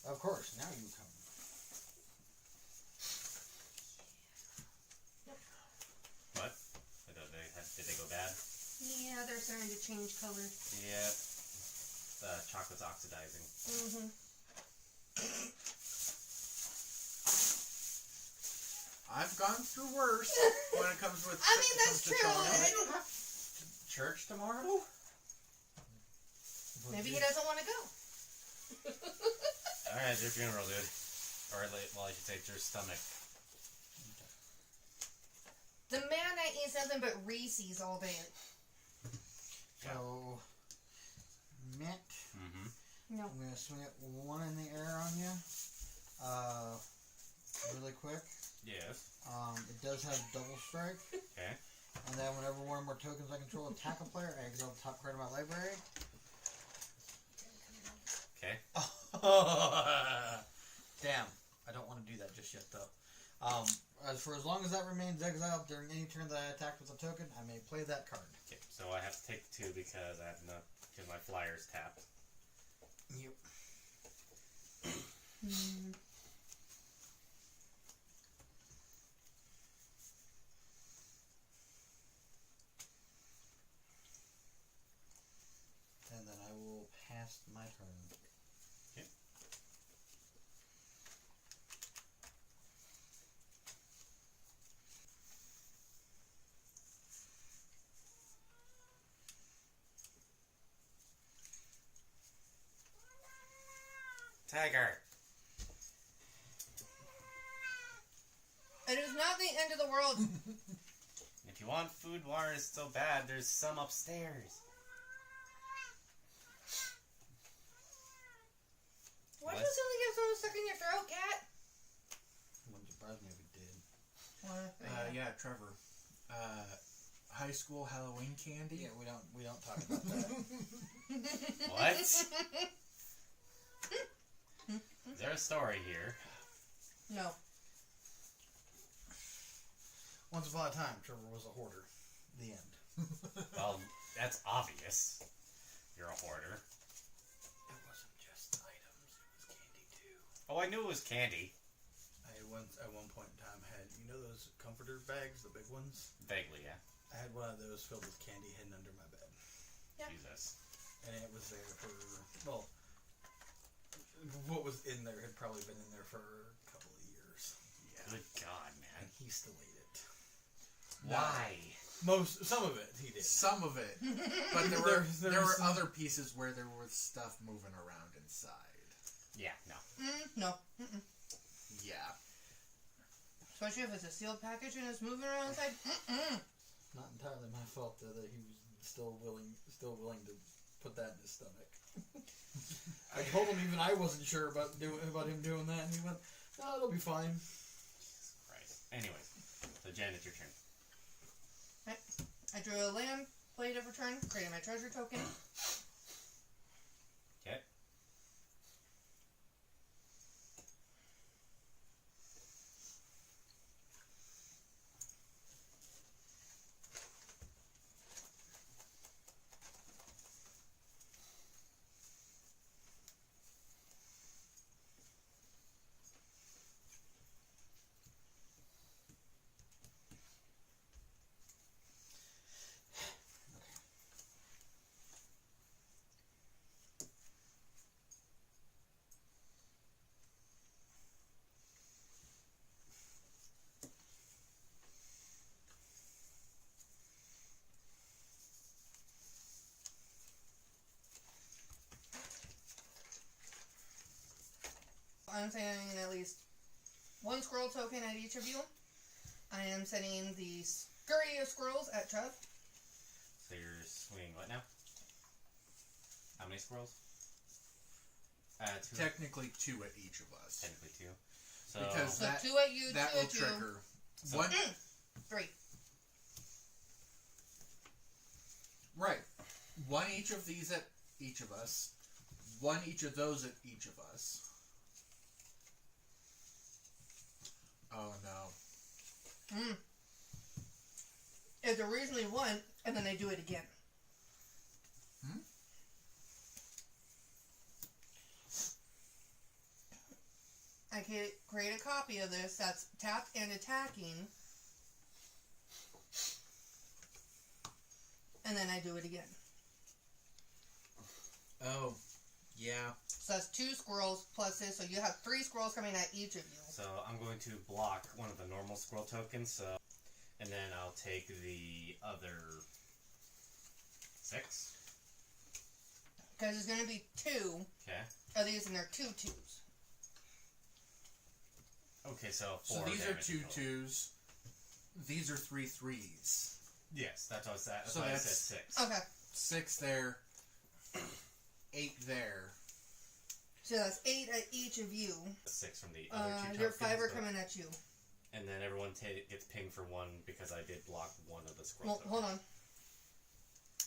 Of course, now you come. What? Did they go bad? Yeah, they're starting to change color. Yep. The chocolate's oxidizing. Mm-hmm. I've gone through worse when it comes with. I mean, that's comes to true. chocolate. I don't have church tomorrow? Maybe he doesn't want to go. Alright, it's your funeral, dude. Or, well, I should say, it's your stomach. The man that eats nothing but Reese's all day. So, Mint. Mm-hmm. No. I'm going to swing it 1 in the air on you. Really quick. Yes. It does have double strike. Okay. And then whenever 1 or more tokens I control attack a player, I exile the top card of my library. Okay. Damn. I don't want to do that just yet, though. As long as that remains exiled during any turn that I attack with a token, I may play that card. Okay, so I have to take 2 because I have not, because my flyer's tapped. Yep. Hmm. And then I will pass my turn. Okay. Tiger! It is not the end of the world. If you want food wars so bad, there's some upstairs. Why do What? you suddenly get someone stuck in your throat, cat? Wouldn't surprise me if it did. Yeah, Trevor. high school Halloween candy. Yeah, we don't talk about that. What? Is there a story here? No. Once upon a time, Trevor was a hoarder. The end. Well, that's obvious. You're a hoarder. It wasn't just items; it was candy too. Oh, I knew it was candy. I once, at one point in time, had those comforter bags, the big ones. Vaguely, yeah. I had one of those filled with candy hidden under my bed, Yeah. Jesus. and it was there for what was in there had probably been in there for a couple of years, Good God, and man. he still ate it. Why? Some of it he did. Some of it, but there There were was some- other pieces where there was stuff moving around inside. Yeah, no. No. Mm-mm. Yeah. Especially if it's a sealed package and it's moving around inside. Mm-mm. Not entirely my fault though that he was still willing to put that in his stomach. I told him even I wasn't sure about him doing that, and he went, "No, it'll be fine." Jesus Christ. Anyways, so Jen, it's your turn. I drew a land, played of return, created my treasure token. Okay. I'm sending at least one scroll token at each of you. I am sending the scurry of scrolls at Trev. So you're swinging what now? How many scrolls? Two. Technically 2 at each of us. Technically two. So Because So that, 2 at you, that 2 will at you. trigger So- one. 3. Right. 1 each of these at each of us. 1 each of those at each of us. Oh no. It's originally 1, and then I do it again. I can create a copy of this that's tapped and attacking. And then I do it again. Oh. Yeah. So that's 2 scrolls plus this, so you have 3 scrolls coming at each of you. So I'm going to block one of the normal scroll tokens, and then I'll take the other 6. Because there's going to be 2 Okay. of these, and they're 2 2s. Okay, so 4 So these are damage 2 in total. 2s. These are 3 3s. Yes, that's what I said. That's So why I that's- said 6. Okay, 6 there. 8 there. so that's 8 at each of you. 6 from the other 2 Your tokens. 5 are but- coming at you. And then everyone gets pinged for 1 because I did block one of the scroll Well, tokens. hold on.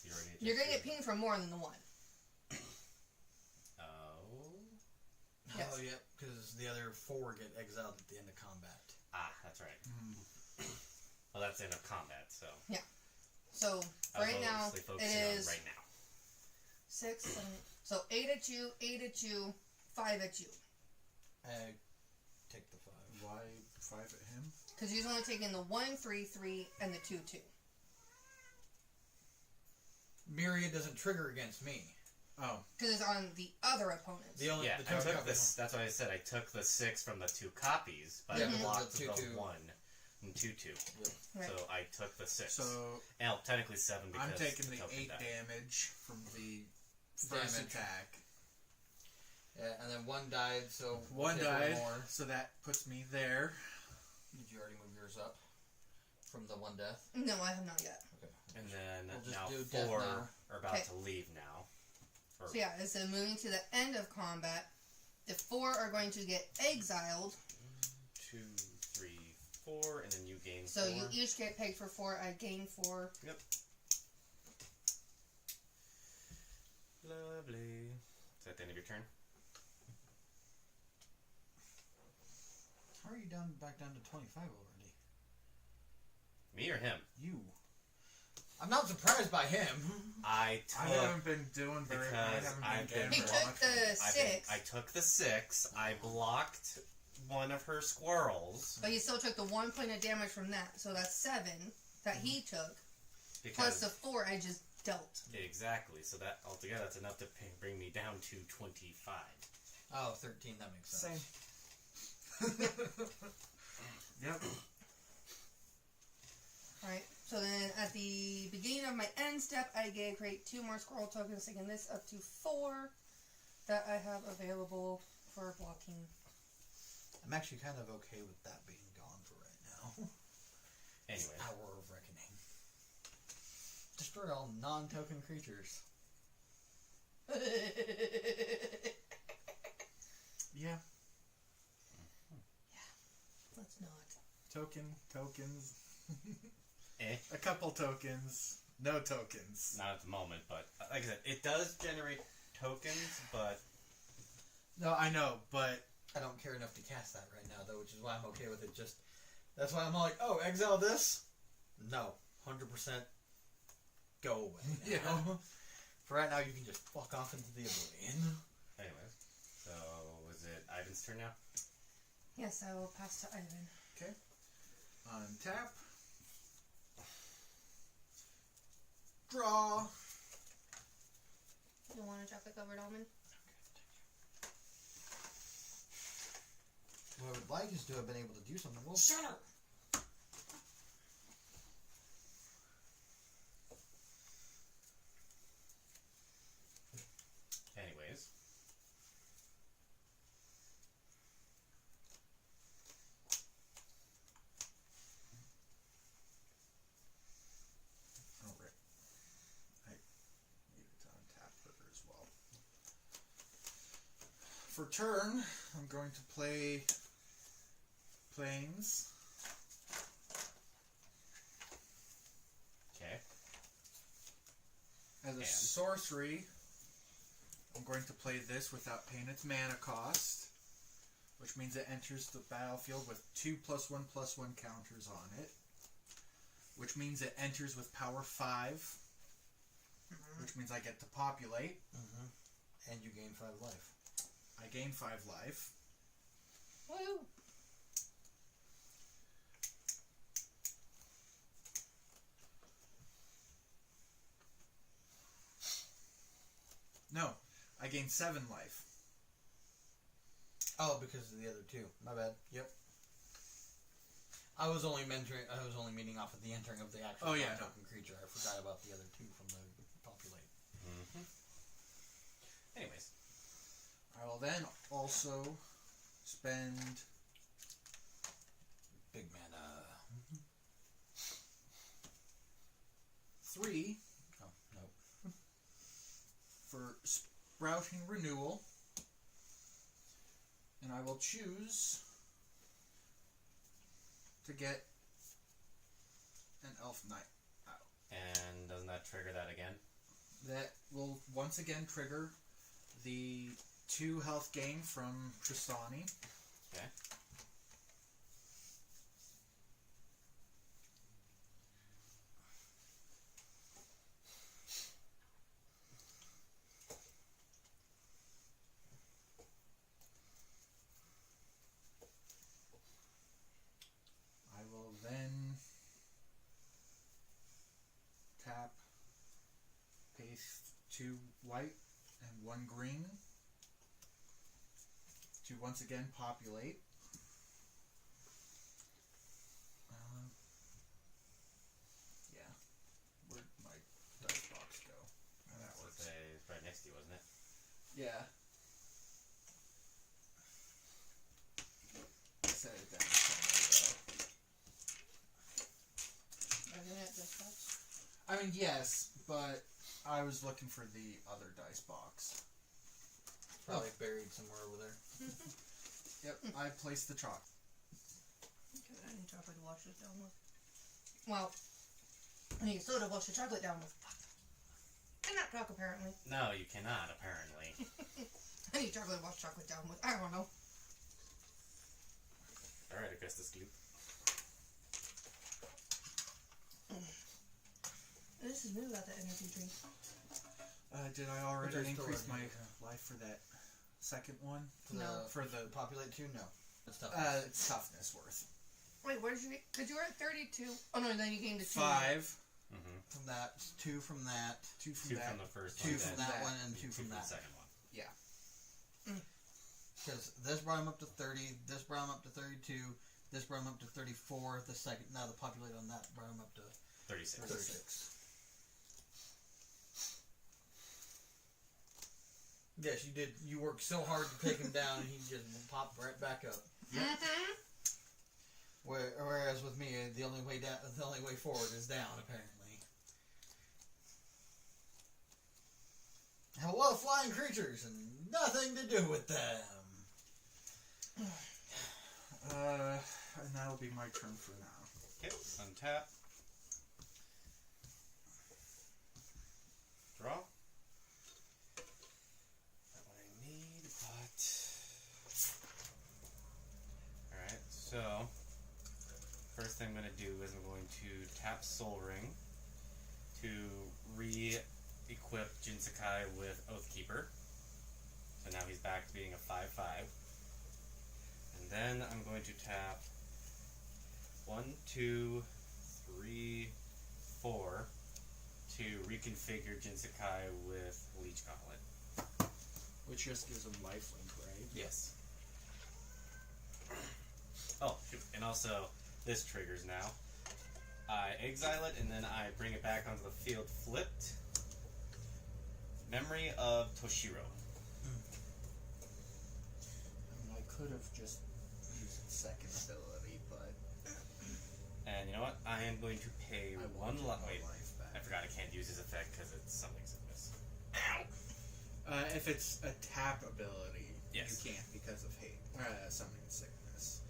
You already You're going to took get pinged for more than the 1. Oh. Yes. Oh, yep, because the other 4 get exiled at the end of combat. Ah, that's right. Well, that's end of combat, so. So, I was right now, mostly it focusing on is right now. 6, 7, so 8 at you, 8 at you, 5 at you. I take the 5. Why 5 at him? Because he's only taking the 1, 3, 3, and the 2, 2. Myriad doesn't trigger against me. Oh. Because it's on the other opponents. The only Yeah, the I token took this. That's why I said I took the 6 from the 2 copies, but Yeah, I the blocked two, the two. 1 and 2 2. Right. So I took the 6. So and technically 7 because I'm taking the token 8 died. damage from the first Damage. attack. Yeah, and then 1 died, so 1 take died, more. so that puts me there. Did you already move yours up from the 1 death? No, I have not yet. Okay. And then We'll just now do death 4 now. are about Okay. to leave now. Or, So yeah, instead of moving to the end of combat, the 4 are going to get exiled. 2, 3, 4, and then you gain So 4. you each get paid for 4. I gain 4. Yep. Lovely. Is that the end of your turn? How are you back down to 25 already? Me or him? You. I'm not surprised by him. I I took. haven't been doing very. I Because haven't I've been getting been- He very took much the from- 6, I took the 6. I blocked one of her squirrels but he still took the 1 point of damage from that. So that's 7 that he took, because plus the 4 I just dealt. exactly. So that altogether, that's enough to bring me down to 25. Oh, 13, that makes sense. Same. Yep. Alright, so then at the beginning of my end step, I get create 2 more scroll tokens, taking this up to 4 that I have available for blocking. I'm actually kind of okay with that being gone for right now. Anyway, Hour of Reckoning. Destroy all non-token creatures. Yeah. Let's not. Tokens. eh. A couple tokens. No tokens. Not at the moment, but like I said, it does generate tokens, but No, I know, but I don't care enough to cast that right now, though, which is why I'm okay with it. Just that's why I'm like, oh, exile this? No, 100% go away. Now. Yeah. For right now, you can just fuck off into the oblivion. anyways. So is it Ivan's turn now? Yes, I will pass to Ivan. untap. Draw. You want to drop the covered almond? What I would like is to have been able to do something. Well, Shut up. Anyways. Oh, right. I needed to untap her as well. For turn, I'm going to play Plains. Okay. As a And? sorcery, I'm going to play this without paying its mana cost, which means it enters the battlefield with 2+1/+1 counters on it, which means it enters with power 5, which means I get to populate. and you gain 5 life. I gain 5 life. Woo! No, I gain 7 life. Oh, because of the other 2. My bad. Yep. I was only meaning off of the entering of the actual Oh, yeah, token creature. I forgot about the other 2 from the populate. Mm-hmm. Anyways. I will then also spend Big mana. 3 Oh, nope. for Sprouting Renewal, and I will choose to get an Elf Knight out. And doesn't that trigger that again? That will once again trigger the 2 health gain from Tristani. Okay. I will then tap, paste 2 white and 1 green to once again populate. Yeah. Where'd my dice box go? Oh, that So works. it's right next to you, wasn't it? Yeah. I set it down somewhere Isn't it this box? though. I mean, yes, but I was looking for the other dice box. Probably buried somewhere over there. Yep, I placed the chalk. Okay. I need chocolate to wash this down with. Well, I need soda to wash the chocolate down with. Fuck. Cannot talk apparently. No, you cannot, apparently. I need chocolate to wash chocolate down with. I don't know. Alright, Augustus Goop. This is new about the energy drink. Did I already Which I still increase my already life for that second one? No. For the populate 2? No. It's tough. it's toughness worth. Wait, what did you get? Because you were at 32. Oh no, then you gained a 2. 5, Mm-hmm. from that, 2 from that, 2 from 2 that. from the first 2 one. from then that one, and 2 2 from from the that. second one. Because this brought him up to 30, this brought him up to 32, this brought him up to 34, the second, now the populate on that brought him up to 36. 36. Yes, you did. You worked so hard to take him down, and he just popped right back up. Mm-hmm. Whereas with me, the only way down, the only way forward is down. Apparently. Have a lot of flying creatures and nothing to do with them. And that'll be my turn for now. Okay, untap. Draw. Not what I need, but... Alright, so... First thing I'm going to do is I'm going to tap Soul Ring to re-equip Jinsakai with Oathkeeper. So now he's back to being a 5/5. And then I'm going to tap 1, 2, 3, 4 to reconfigure Jinsakai with Leech Gauntlet. Which just gives him lifelink, right? Yes. Oh, shoot. And also, this triggers now. I exile it, and then I bring it back onto the field flipped. Memory of Toshiro. I could have just used its second ability, but And you know what? I am going to pay I one want life. Wait, life back. I forgot I can't use his effect because it's something sickness. If it's a tap ability, Yes. you can't because of hate. Summoning sickness.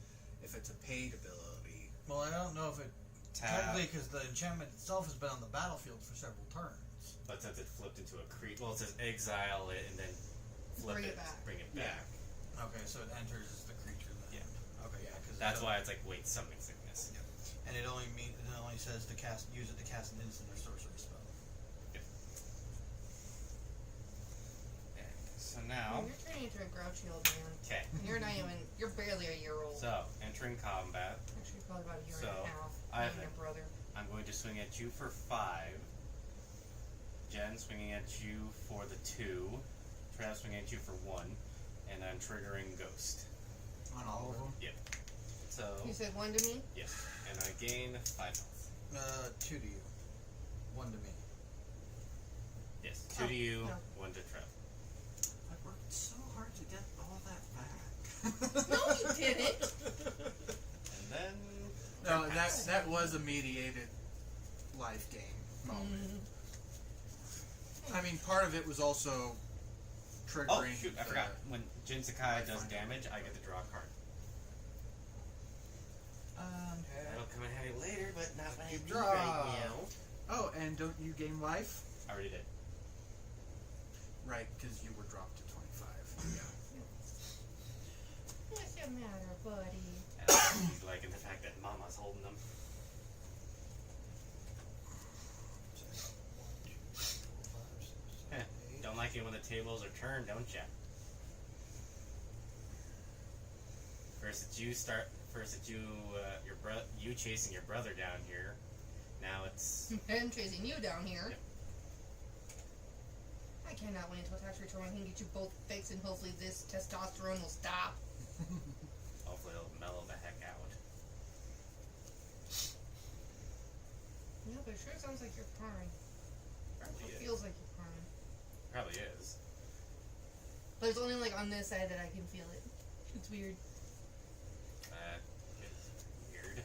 If it's a paid ability, Well, I don't know if it Tap. technically because the enchantment itself has been on the battlefield for several turns. But since it flipped into a creature, well, it says exile it and then flip Bring it, it back. bring it Yeah. back. Okay, so it enters as the creature then. Yeah. Okay, yeah, because That's why it's like, wait, something sickness. and it only says to use it to cast an instant or sorcery spell. So now, You're turning into a grouchy old man. okay. You're not even. You're barely a year old. So entering combat, Actually, probably about a year So, and a half. I You have and your brother. I'm going to swing at you for 5. Jen swinging at you for the 2. Trav swinging at you for 1. And I'm triggering Ghost. on all of them. So, You said 1 to me. yes. And I gain 5 health. 2 to you, 1 to me. Yes. 2 to you, no. 1 to Trev. I worked so hard to get all that back. No, you didn't. And then... No, that was a mediated life gain moment. I mean, part of it was also triggering. Oh, shoot, I the- forgot. When Jinsakai Life does finder. damage, I get to draw a card. That'll come in handy later, but not when I do Draw. right now. Oh, and don't you gain life? I already did. Right, because you were dropped to 25. Yeah. What's the matter, buddy? And he's liking the fact that Mama's holding them. Don't like it when the tables are turned, don't ya? First it's you you chasing your brother down here. Now it's I'm chasing you down here. Yep. I cannot wait until tax return when I can get you both fixed and hopefully this testosterone will stop. hopefully it'll mellow the heck out. Yeah, but it sure sounds like you're crying. Probably It is. feels like you're crying. Probably is. But it's only like on this side that I can feel it. It's weird. It's weird.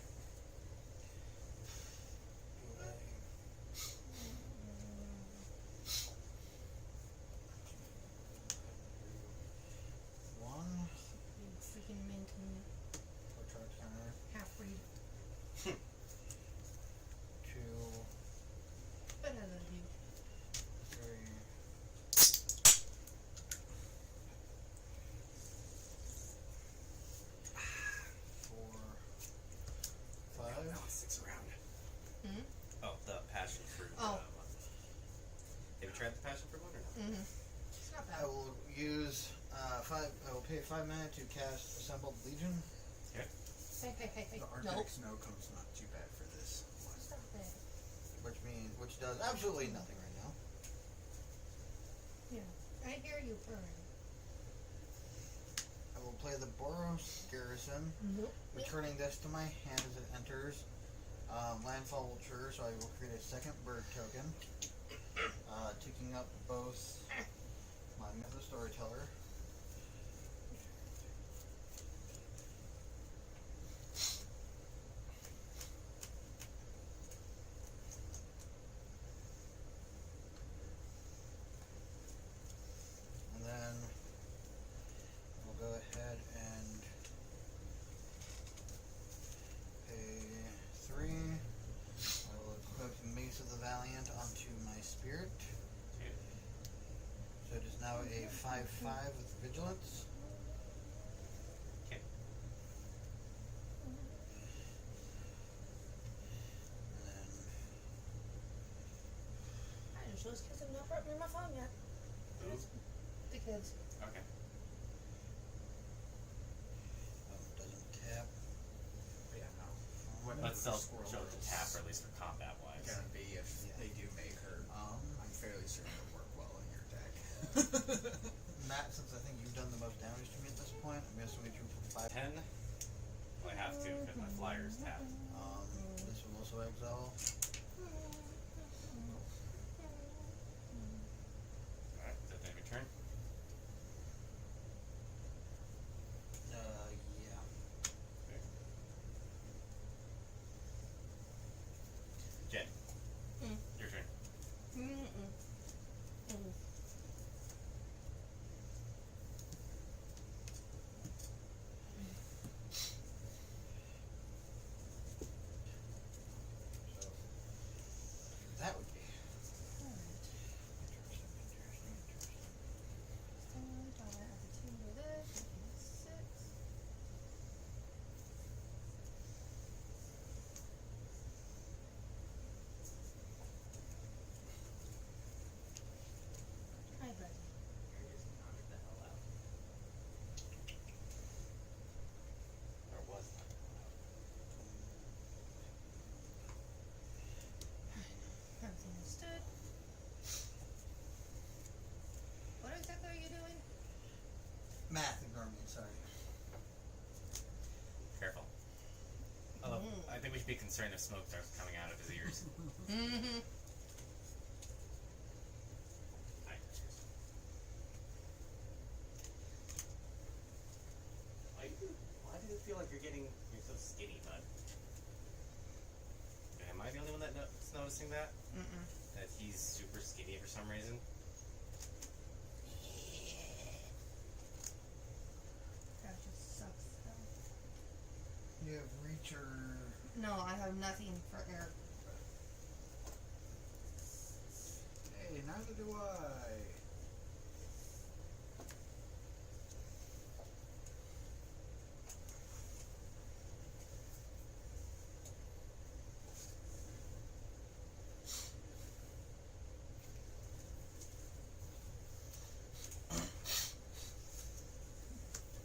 You freaking mint Or charge counter. half breed. pay 5 mana to cast Assembled Legion. Hey, The nope. Arctic snow come's not too bad for this. Stop it. Which does absolutely nothing right now. Yeah, I hear you purring. I will play the Boros Garrison, Nope. returning this to my hand as it enters. Landfall will trigger, so I will create a second bird token, taking up both my Myth of the Storyteller. And then we'll go ahead and pay 3. I will equip Mace of the Valiant onto my spirit. So it is now a 5/5 with vigilance. Okay. And then I just was because I'm not brought me my phone yet. The kids. Okay. doesn't tap. But yeah, no. What Let's still squirrel show the is tap, or at least for combat wise. gonna be if Yeah. they do make her. I'm fairly certain it'll work well in your deck. Matt, since I think you've done the most damage to me at this point, I'm going to swing you for 5. 10. Well, I have to because my flyer's tapped. This will also exile. Alright, is that the end of your turn? Yeah. Jen. Mm. Your turn. Mm-mm. Mm. So that would be Alright. interesting. Draw that as a 2 for this. Making it 6. Hi, buddy. You're just knocked the hell out. Or was knocked the hell out. Everything understood. What exactly are you doing? Math, ignore me, sorry. Careful. Although, I think we should be concerned if smoke starts coming out of his ears. Mm-hmm. Why does it feel like you're so skinny, bud? Am I the only one that's noticing that? Mm-mm. That he's super skinny for some reason? That just sucks. Though. You have Reacher. No, I have nothing for air. Hey, neither do I.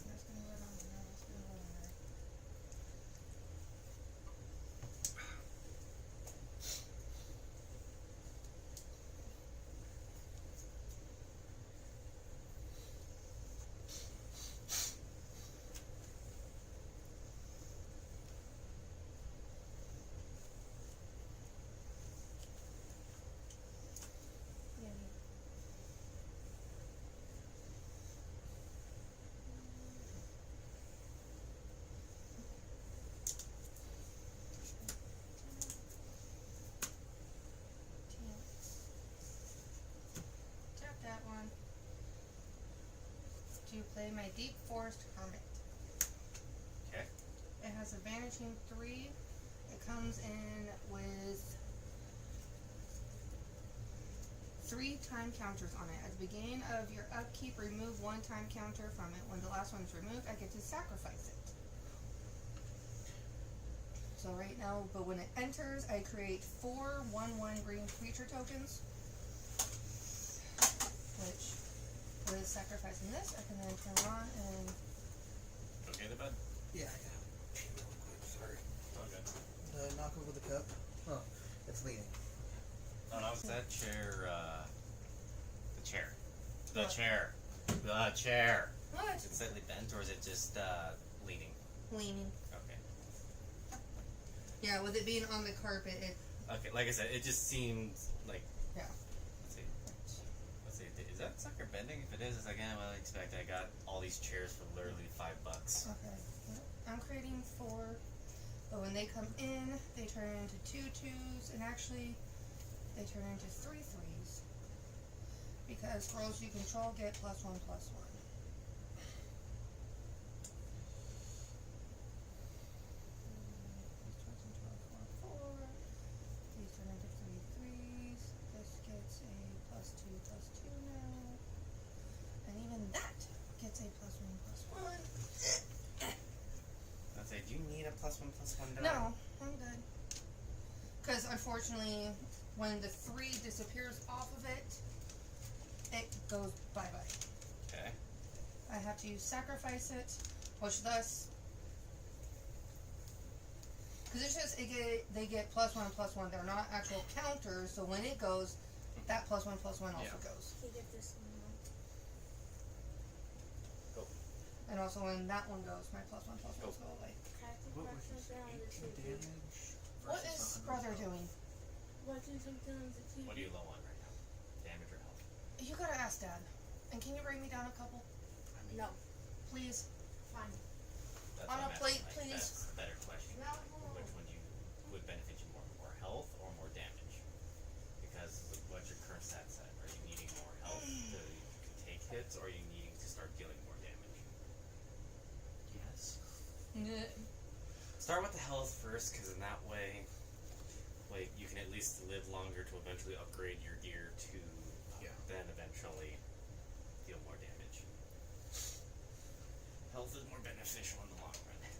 That's gonna go down there. That's gonna go down there. Yeah. Tap that one. To play my Deep Forest Hermit. Okay. It has a Vanishing 3. It comes in with 3 time counters on it. At the beginning of your upkeep, remove 1 time counter from it. When the last one is removed, I get to sacrifice it. So right now, but when it enters, I create 4 1/1 green creature tokens. Which with sacrificing this, I can then turn it on and Okay, the bud. Yeah, yeah. Real quick, sorry. Oh, good. Knock over the cup. Oh, it's leaning. Oh, no, it's that chair, the chair. The What? chair. The chair. what? Is it slightly bent or is it just, leaning? Leaning. Okay. Yeah, with it being on the carpet, it Okay, like I said, it just seemed like. Yeah. Let's see. Is that sucker bending? If it is, it's like, well, I expect I got all these chairs for literally $5. okay. I'm creating 4, but when they come in, they turn into 2 2s, and actually, they turn into 3 3s. Because squirrels you control get +1/+1. These turn into 3 3s. This gets a +2/+2 now. And even that gets a +1/+1. I'd say, do you need a +1/+1 die? No, I'm good. Because unfortunately, when the 3 disappears off of it, it goes bye-bye. Okay. I have to sacrifice it, which thus... Because it's just, they get +1/+1. They're not actual counters, so when it goes, that +1/+1 also Yeah. goes. Can you get this one? And also when that one goes, my +1/+1 Go. go away. What would you say? 18 damage? What versus is 100 brother health? doing? Watching something on the TV. What are you low on right now? Damage or health? You gotta ask Dad. And can you bring me down a couple? I mean, No. Please? Fine. That's On what a I'm plate, asking, like, please. That's a better question. No. Which one would benefit you more? More health or more damage? Because what's your current stat set? Are you needing more health to take hits, or are you needing to start dealing more damage? yes. Start with the health first, because in that way, like, you can at least live longer to eventually upgrade your gear to then eventually deal more damage. Health is more beneficial in the long run.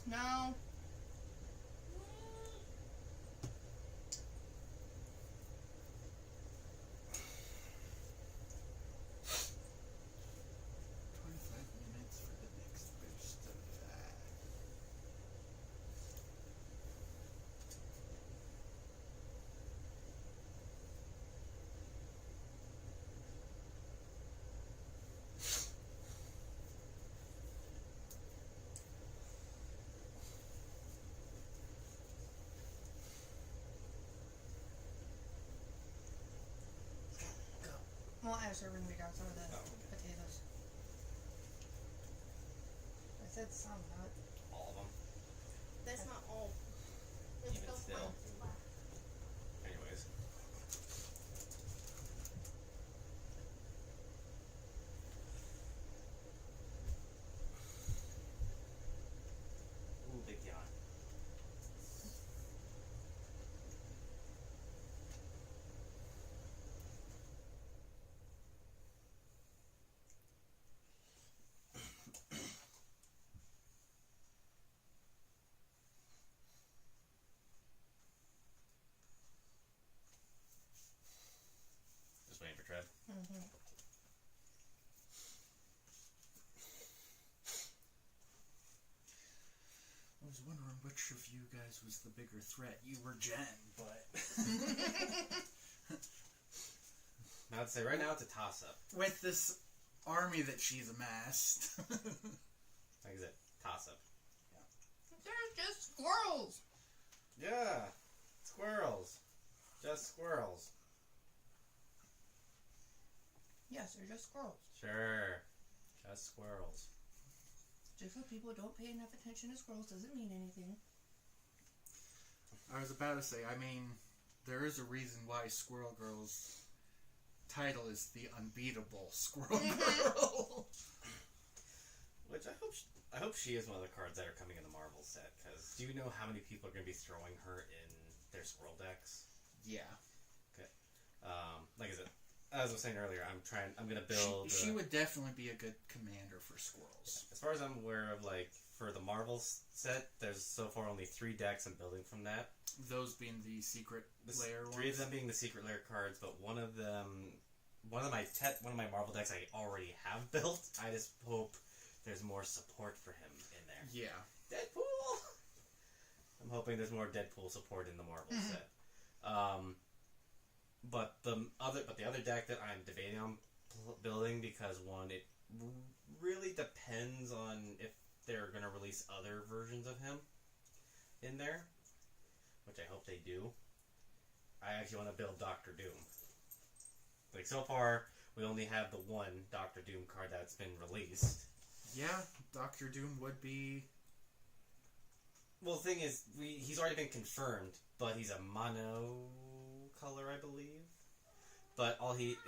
No. 25 minutes for the next boost of that. Well, actually, bring me down some of the Oh, okay. potatoes. I said some, not. All of them. That's not all. There's Even still still. plenty left. Anyways. Ooh, big yawn. Just waiting for Trev. Mm-hmm. I was wondering which of you guys was the bigger threat. You were Jen, but Now, I'd say right now it's a toss-up. with this army that she's amassed. Like I said, toss-up. They're just squirrels. Yeah, squirrels. Just squirrels. Yes, they're just squirrels. Sure. Just squirrels. Just because people don't pay enough attention to squirrels doesn't mean anything. I was about to say, I mean, there is a reason why Squirrel Girl's title is the unbeatable Squirrel Girl. Which I hope she is one of the cards that are coming in the Marvel set. Because do you know how many people are going to be throwing her in their squirrel decks? Yeah. Like I said, as I was saying earlier, I'm going to build. She would definitely be a good commander for squirrels. As far as I'm aware of, like, for the Marvel set, there's so far only 3 decks I'm building from that. Those being the secret layer ones. 3 of them being the secret layer cards, but one of my Marvel decks I already have built. I just hope there's more support for him in there. Yeah. Deadpool. I'm hoping there's more Deadpool support in the Marvel set. But the other deck that I'm debating on building, because one, it really depends on if they're gonna release other versions of him in there, which I hope they do. I actually want to build Doctor Doom. Like, so far, we only have the one Doctor Doom card that's been released. Yeah, Doctor Doom would be... Well, the thing is, he's already been confirmed, but he's a mono color, I believe. But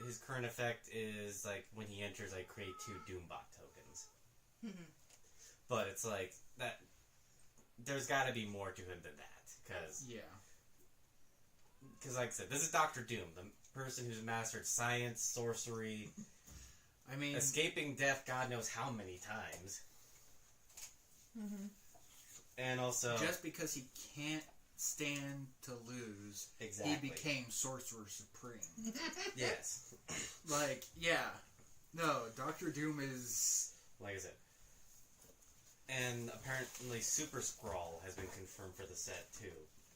his current effect is, like, when he enters, I create 2 Doombot tokens. But it's like, that... There's gotta be more to him than that, because... Yeah. Because, like I said, this is Doctor Doom, the person who's mastered science, sorcery, I mean... escaping death God knows how many times. And also... Just because he can't stand to lose, Exactly. he became Sorcerer Supreme. Yes. Like, yeah. No, Doctor Doom is... Like I said. And apparently Super Skrull has been confirmed for the set, too.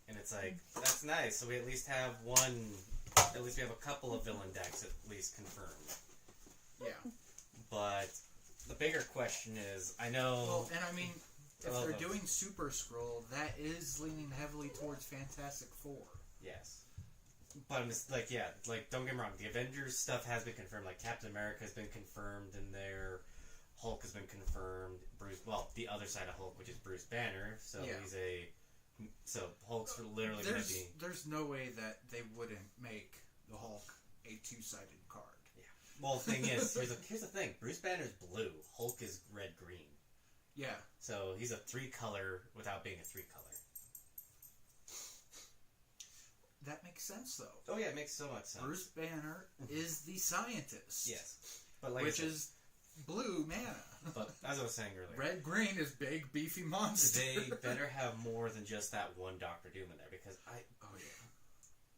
And it's like, that's nice. So we at least have we have a couple of villain decks at least confirmed. Yeah. But the bigger question is, I know... Well, and I mean, if Well, they're those- doing Super Scroll, that is leaning heavily towards Fantastic Four. Yes. But I'm just, like, yeah, like, don't get me wrong, the Avengers stuff has been confirmed. Like, Captain America has been confirmed in there. Hulk has been confirmed. The other side of Hulk, which is Bruce Banner. So Yeah. So Hulk's literally going to be... There's no way that they wouldn't make the Hulk a 2-sided card. Well, the thing is, here's the thing. Bruce Banner's blue. Hulk is red-green. Yeah. So he's a 3-color without being a 3-color. That makes sense, though. Oh, yeah, it makes so much sense. Bruce Banner is the scientist. Yes. But like I Which said, is blue mana. But as I was saying earlier... Red-green is big, beefy monster. They better have more than just that one Doctor Doom in there, because Oh, yeah.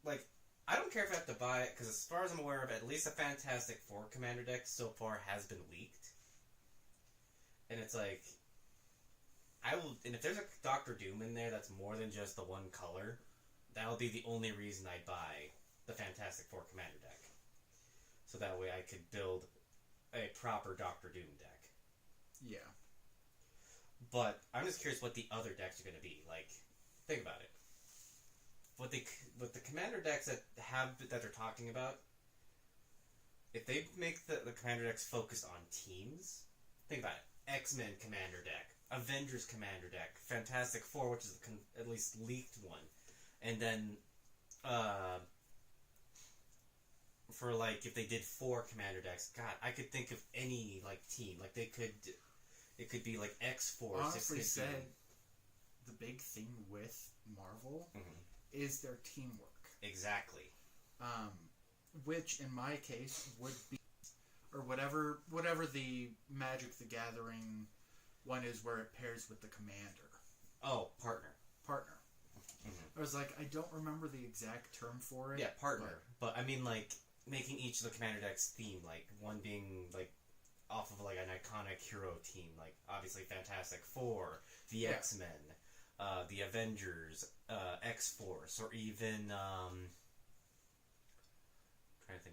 like, I don't care if I have to buy it, because as far as I'm aware of, at least a Fantastic Four Commander deck so far has been leaked. And it's like, and if there's a Doctor Doom in there that's more than just the one color, that'll be the only reason I buy the Fantastic Four Commander deck. So that way I could build a proper Doctor Doom deck. Yeah. But I'm just curious what the other decks are going to be. Like, think about it. With the commander decks that they're talking about, if they make the commander decks focused on teams, think about it. X-Men commander deck, Avengers commander deck, Fantastic Four, which is the at least leaked one, and then for like if they did 4 commander decks, God, I could think of any like team. Like it could be like X-Force. Honestly said, the big thing with Marvel is their teamwork. Exactly. Which in my case would be, or whatever the Magic the Gathering one is where it pairs with the commander. Oh, partner. I was like, I don't remember the exact term for it. Yeah, partner. But I mean, like, making each of the commander decks theme, like, one being, like, off of, like, an iconic hero team, like, obviously Fantastic Four, the X-Men, the Avengers, X-Force, or even, trying to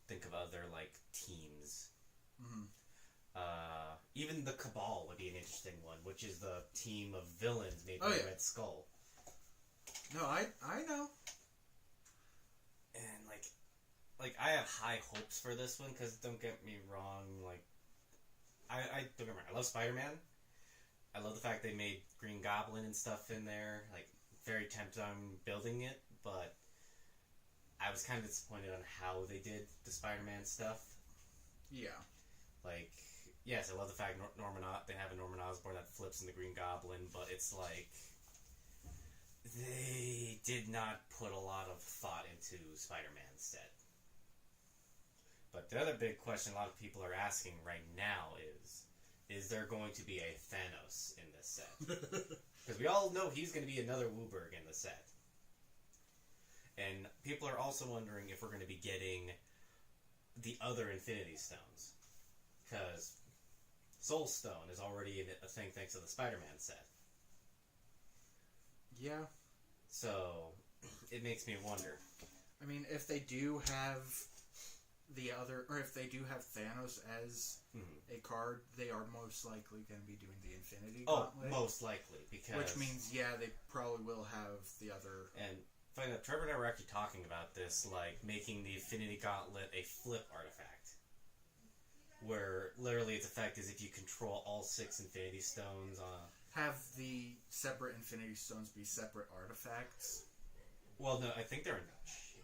think of other, like, teams. Even the Cabal would be an interesting one, which is the team of villains made by Red Skull. No, I know. And, like, I have high hopes for this one, because don't get me wrong, like, don't get me wrong, I love Spider-Man. I love the fact they made Green Goblin and stuff in there. Like, very tempted on building it, but I was kind of disappointed on how they did the Spider-Man stuff. Yeah. Like, yes, I love the fact they have a Norman Osborn that flips in the Green Goblin, but it's like they did not put a lot of thought into Spider-Man's set. But the other big question a lot of people are asking right now is, is there going to be a Thanos in this set? Because we all know he's going to be another Wooburg in the set. And people are also wondering if we're going to be getting the other Infinity Stones. Because Soul Stone is already a thing thanks to the Spider-Man set. Yeah. So, it makes me wonder. I mean, if they do have the other, or if they do have Thanos as a card, they are most likely going to be doing the Infinity Gauntlet. Most likely, because... Which means, yeah, they probably will have the other... And funny enough, Trevor and I were actually talking about this, like, making the Infinity Gauntlet a flip artifact. Where, literally, its effect is if you control all 6 Infinity Stones on... Have the separate Infinity Stones be separate artifacts. Well, no, I think they're...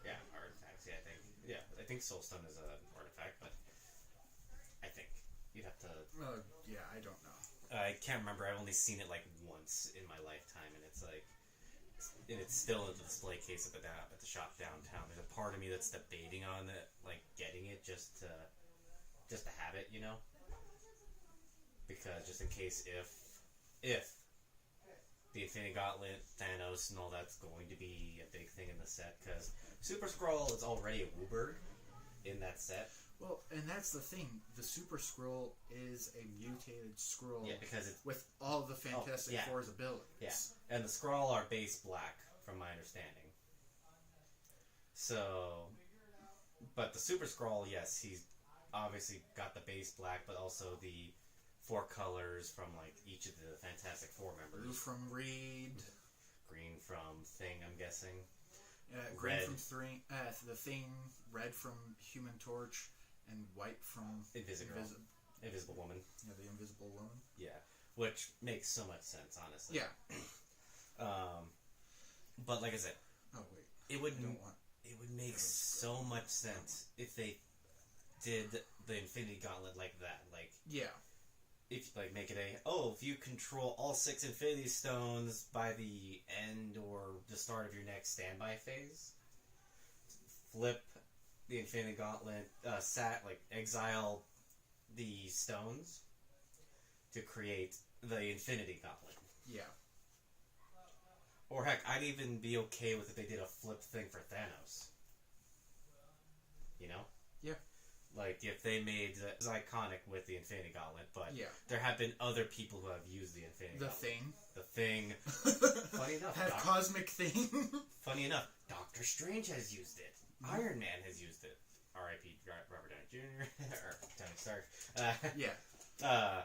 Yeah, artifacts, yeah, I think. Yeah, I think Soul Stone is an artifact, but... I think. You'd have to... Yeah, I don't know. I can't remember, I've only seen it, like, once in my lifetime, and it's like... And it's still in the display case at the shop downtown. There's a part of me that's debating on it, like, getting it just to have it, you know? Because just in case if the Infinity Gauntlet, Thanos, and all that's going to be a big thing in the set, because Super Skrull is already a Wooburg in that set. Well, and that's the thing. The Super Skrull is a mutated Skrull. Yeah, because it's... With all the Fantastic Four's abilities. Yeah, and the Skrull are base black, from my understanding. So... But the Super Skrull, yes, he's obviously got the base black, but also the 4 colors from, like, each of the Fantastic Four members. Blue from Reed. Green from Thing, I'm guessing. Green Red. from the Thing. Red from Human Torch. And white from... Invisible Woman. Yeah, the Invisible Woman. Yeah, which makes so much sense, honestly. Yeah. But like I said... Oh, wait. It would make so much sense if they did the Infinity Gauntlet like that. Like... Yeah. If make it if you control all 6 Infinity Stones by the end or the start of your next standby phase, flip the Infinity Gauntlet, exile the stones to create the Infinity Gauntlet. Yeah. Or heck, I'd even be okay with if they did a flip thing for Thanos. You know? Yeah. Like, if they made it was iconic with the Infinity Gauntlet, but Yeah. there have been other people who have used the Infinity The Gauntlet. Thing. The Thing. Funny enough. That cosmic thing. Funny enough, Doctor Strange has used it. Iron Man has used it. R.I.P. Robert Downey Jr. or Tony Stark. Yeah.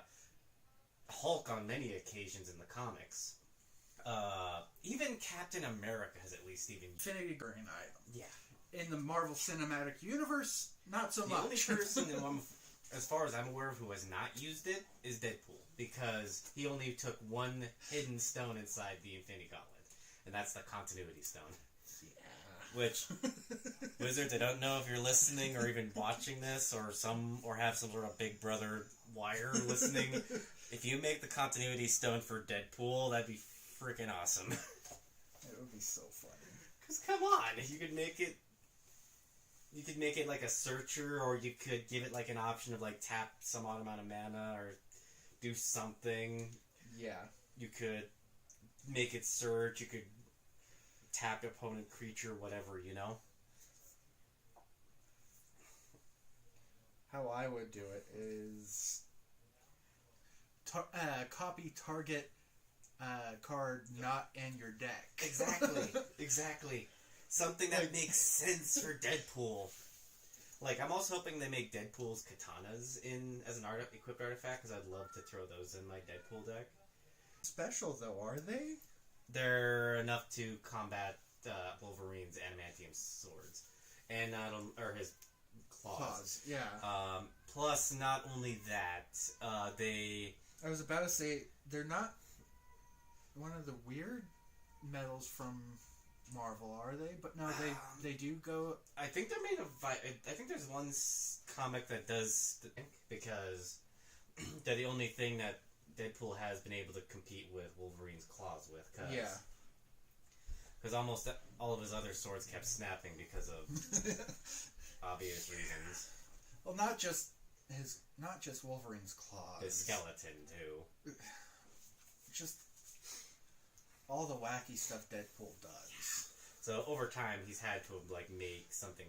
Hulk on many occasions in the comics. Even Captain America has at least even... Infinity Green item. Yeah. In the Marvel Cinematic Universe, not so The much. only person, as far as I'm aware of, who has not used it is Deadpool. Because he only took one hidden stone inside the Infinity Gauntlet. And that's the Continuity Stone. Yeah. Which, Wizards, I don't know if you're listening or even watching this or have some sort of Big Brother wire listening. If you make the Continuity Stone for Deadpool, that'd be freaking awesome. It would be so funny. Because come on, you could make it like a searcher, or you could give it like an option of like tap some odd amount of mana or do something. Yeah. You could make it search, you could tap opponent creature, whatever, you know? How I would do it is copy target card not in your deck. Exactly. Something that makes sense for Deadpool. Like, I'm also hoping they make Deadpool's katanas as an equipped artifact, because I'd love to throw those in my Deadpool deck. Special though, are they? They're enough to combat Wolverine's adamantium swords, and or his claws. Yeah. Plus, not only that, they... I was about to say, they're not one of the weird metals from Marvel, are they? But no, they do go... I think they're made of... I think there's one comic that does... Because they're the only thing that Deadpool has been able to compete with Wolverine's claws with. Because almost all of his other swords kept snapping because of obvious reasons. Well, not just his not just Wolverine's claws, His skeleton too. just all the wacky stuff Deadpool does. So over time, he's had to like make something.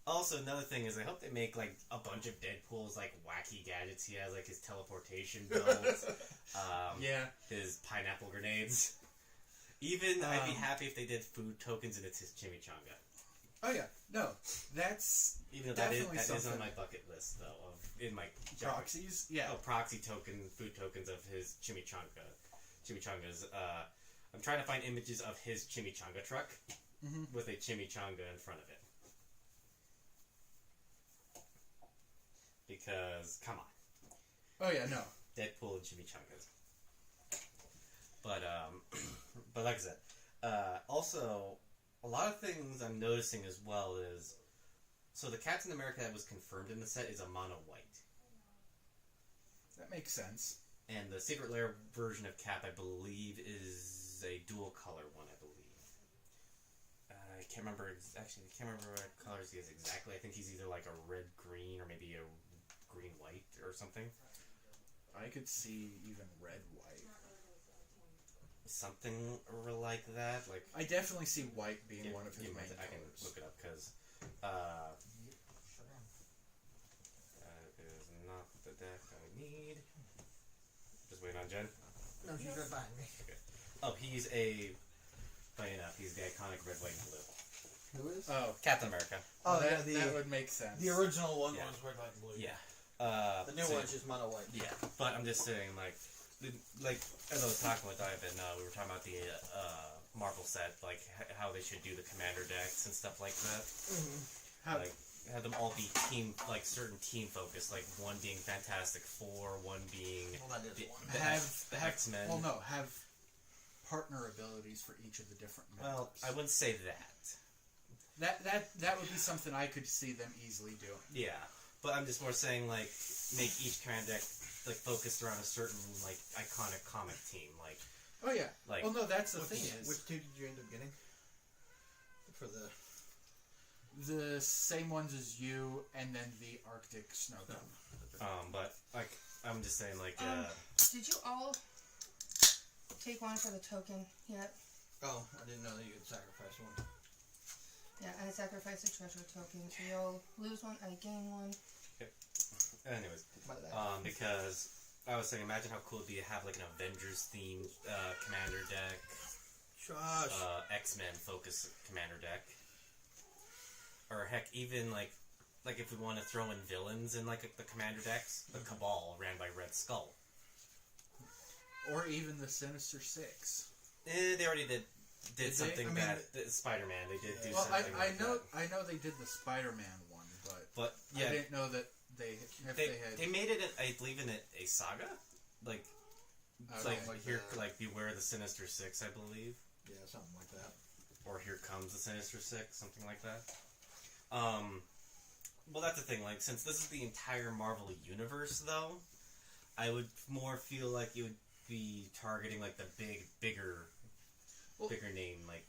Also, another thing is, I hope they make like a bunch of Deadpool's like wacky gadgets. He has like his teleportation belts, Yeah. his pineapple grenades. Even I'd be happy if they did food tokens and it's his chimichanga. Oh yeah. No, that's Even though that is Definitely on something. my bucket list though, of in my job. proxies. Yeah. Oh, proxy token, food tokens of his chimichangas. I'm trying to find images of his chimichanga truck Mhm. with a chimichanga in front of it. Because, come on, Oh yeah. No. Deadpool and chimichangas. But, but like I said, also, a lot of things I'm noticing as well is, so the Captain America that was confirmed in the set is a mono white. That makes sense. And the Secret Lair version of Cap, I believe, is a dual color one, I believe. I can't remember, actually, I can't remember what colors he is exactly. I think he's either like a red-green or maybe a green-white or something. I could see even red-white. Something like that. Like, I definitely see white being yeah, one of his yeah, main I can colors. look it up because is not the deck I need. Just waiting on Jen. No, she's right behind me. Oh, he's a. Funny enough, he's the iconic red, white, and blue. Who is? Oh, Captain America. Oh, that, yeah, that would make sense. the original one Yeah. was red, white, and blue. Yeah. The new so- one's just mono white. Yeah, but I'm just saying, like as I was talking with Ivan, we were talking about the Marvel set, like how they should do the commander decks and stuff like that. How, Like have them all be team, like certain team focused, like one being Fantastic Four, one being Well, that is the, one. the X-Men. Well, no, have partner abilities for each of the different members. Well, I wouldn't say that. That would be something I could see them easily doing. Yeah, but I'm just more saying, like, make each commander deck like focused around a certain like iconic comic team, like. Oh yeah. Like, Well, no, that's the Which, thing is which two did you end up getting? For the the same ones as you, and then the Arctic snow cone. But like I'm just saying, like, Did you all take one for the token yet? Oh, I didn't know that you could sacrifice one. Yeah, I sacrificed a treasure token, so you'll lose one, I gain one. anyways, By that. because I was saying, imagine how cool it'd be to have like an Avengers themed commander deck, Shush. X-Men focused commander deck, or heck, even like if we want to throw in villains in like the commander decks, the Cabal ran by Red Skull. Or even the Sinister Six. They already did Did they? something I mean, Spider-Man. They did do Well, something. I like know that. I know they did the Spider-Man one, but Yeah, I didn't know that they had. they made it. I believe in a saga, like Okay. like here, the- like Beware the Sinister Six, I believe. Yeah, something like that. Or Here Comes the Sinister Six, something like that. Well, that's the thing. Like, since this is the entire Marvel universe, though, I would more feel like you would be targeting like the bigger name like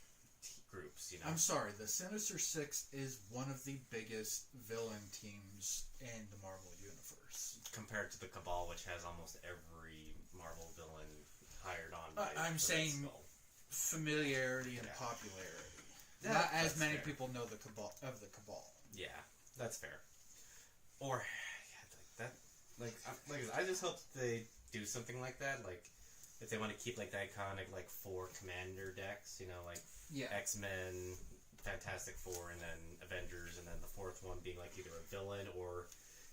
groups. You know, I'm sorry, the Sinister Six is one of the biggest villain teams in the Marvel universe. compared to the Cabal, which has almost every Marvel villain hired on. By I'm the Red saying Skull. familiarity and Yeah. popularity. Yeah, Not as that's many fair. people know the Cabal of the Cabal. Yeah, that's fair. Or yeah, like that. Like I just hope they do something like that. Like if they want to keep like the iconic like 4 commander decks, you know, like Yeah. X-Men, Fantastic Four, and then Avengers, and then the 4th one being like either a villain or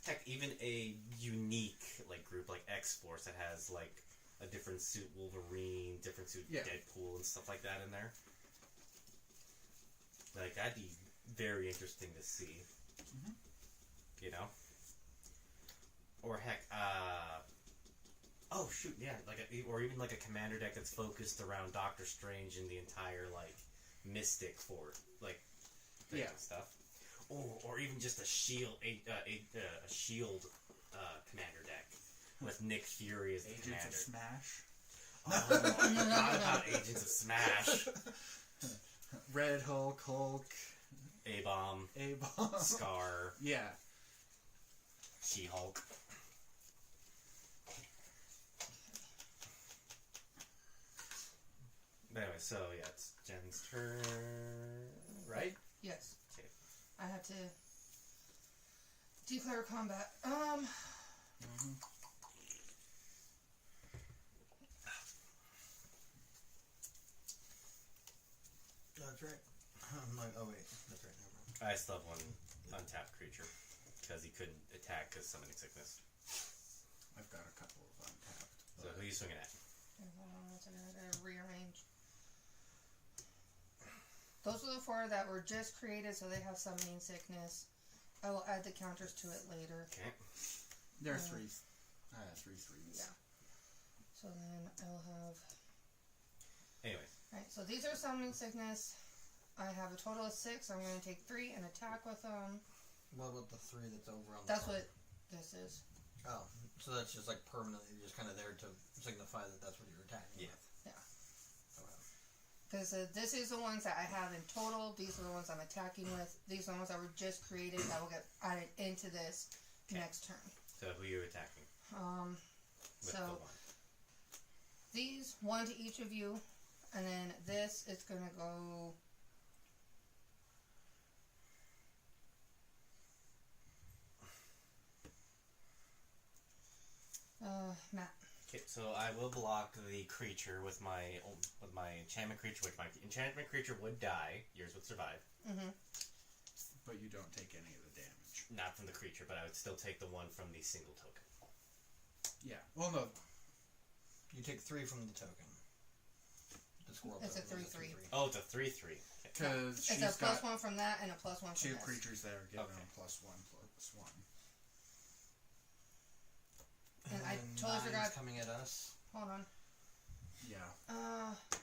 heck even a unique like group like X-Force that has like a different suit Wolverine, different suit Yeah. Deadpool, and stuff like that in there. Like that'd be very interesting to see. Mhm. You know? Or heck, oh shoot, yeah, or even like a commander deck that's focused around Doctor Strange and the entire like Mystic for like things Yeah. and stuff. Or even just a shield, a shield commander deck with Nick Fury as the Agents commander. of Smash. Oh, not about Agents of Smash. Red Hulk, Hulk, A-Bomb, A-Bomb. Scar. Yeah. She-Hulk. But anyway, so yeah, it's Jen's turn, right? Yes. Okay. I have to declare combat. That's right. I'm like, oh wait, that's right. Never mind. I still have one untapped creature because he couldn't attack because summoning sickness. I've got a couple of untapped. So who are you swinging at? Hold on, I gotta rearrange. Those are the 4 that were just created, so they have summoning sickness. I will add the counters to it later. Okay. There are 3 threes. Yeah. So then I'll have. Anyways, Right, so these are summoning sickness. I have a total of 6. I'm going to take 3 and attack with them. What about the 3 that's over on the That's top? what this is. Oh, so that's just like permanently just kind of there to signify that that's what you're attacking Yeah. with. Because this is the ones that I have in total. These are the ones I'm attacking with. These are the ones that were just created that will get added into this next turn. so who are you attacking with So the one? these, 1 to each of you. And then this is going to go... Matt. Okay, so I will block the creature with my enchantment creature, which my enchantment creature would die. Yours would survive. Mm-hmm. But you don't take any of the damage. Not from the creature, but I would still take the one from the single token. Yeah. Well, no. You take 3 from the token. The squirrel It's a token is 3/3. Oh, it's a 3/3. Because It's she's a plus got 1 from that and a plus 1 from 2 this. creatures that are giving Okay. them +1/+1. And I then totally 9's forgot- coming at us. Hold on. Yeah.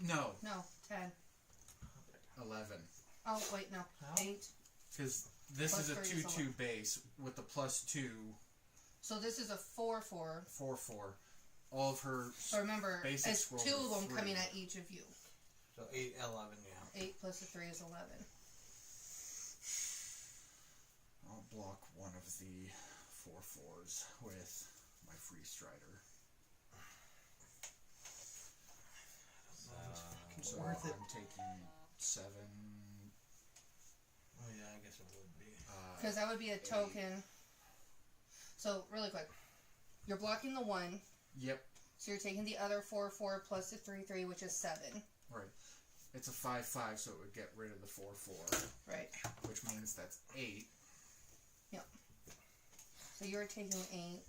No, No. 10. 11. Oh, wait, no. How? 8. Because this Plus is a 3 is 2/2 base with the +2 So this is a 4/4. 4/4. All of her. So remember, Basic it's scrolls 2 of are them 3. coming at each of you. So 8, 11, yeah. 8 plus the 3 is 11. I'll block one of the 4/4s with my Free Strider. So Worth it. I'm taking 7. Oh yeah, I guess it would be. Because that would be a token. So, really quick. You're blocking the 1. Yep. So you're taking the other 4/4 plus the 3/3, which is 7. Right. It's a 5/5, so it would get rid of the 4/4, Right. which means that's 8. So you're taking 8.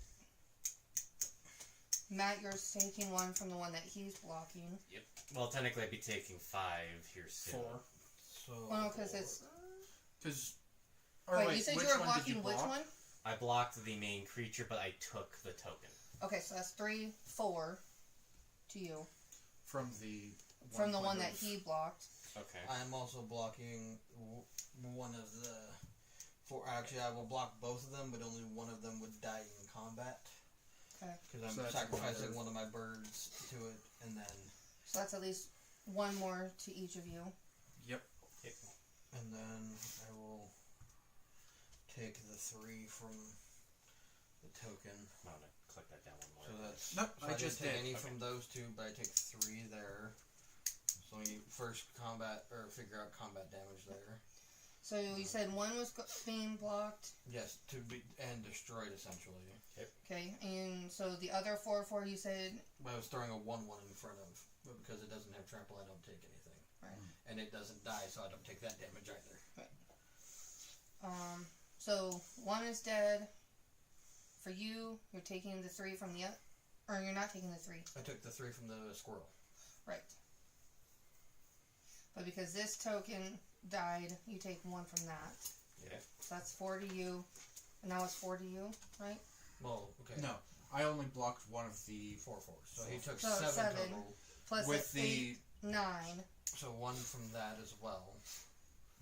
Matt, you're taking 1 from the one that he's blocking. Well, technically, I'd be taking 5 here soon. 4. So. Well, no, because it's... Because. Wait, you said which you were one did you blocking which block? one? I blocked the main creature, but I took the token. Okay, so that's 3, 4 to you. From the. From the one point that of- he blocked. Okay. I'm also blocking one of the 4. Actually, I will block both of them, but only one of them would die in combat. Okay. Because I'm So that's sacrificing one bird. one of my birds to it, and then So that's at least 1 more to each of you. Yep. I will take the 3 from the token. I'm gonna click that down one more. So that's Nope, so I didn't just take did. any Okay. from those 2, but I take 3 there. So you first combat or figure out combat damage there. So you said 1 was being blocked. Yes, to be and destroyed essentially. Okay, and so the other 4/4 you said... But I was throwing a 1/1 in front of, but because it doesn't have trample, I don't take anything. Right. And it doesn't die, so I don't take that damage either. So 1 is dead. For you, you're taking the 3 from the other... Or you're not taking the 3. I took the 3 from the squirrel. Right. But because this token died, you take 1 from that. Yeah. So that's 4 to you. And that was 4 to you, right? Well, okay. No, I only blocked one of the 4/4. So he took So 7 7. total. Plus with the 8, 9. So 1 from that as well.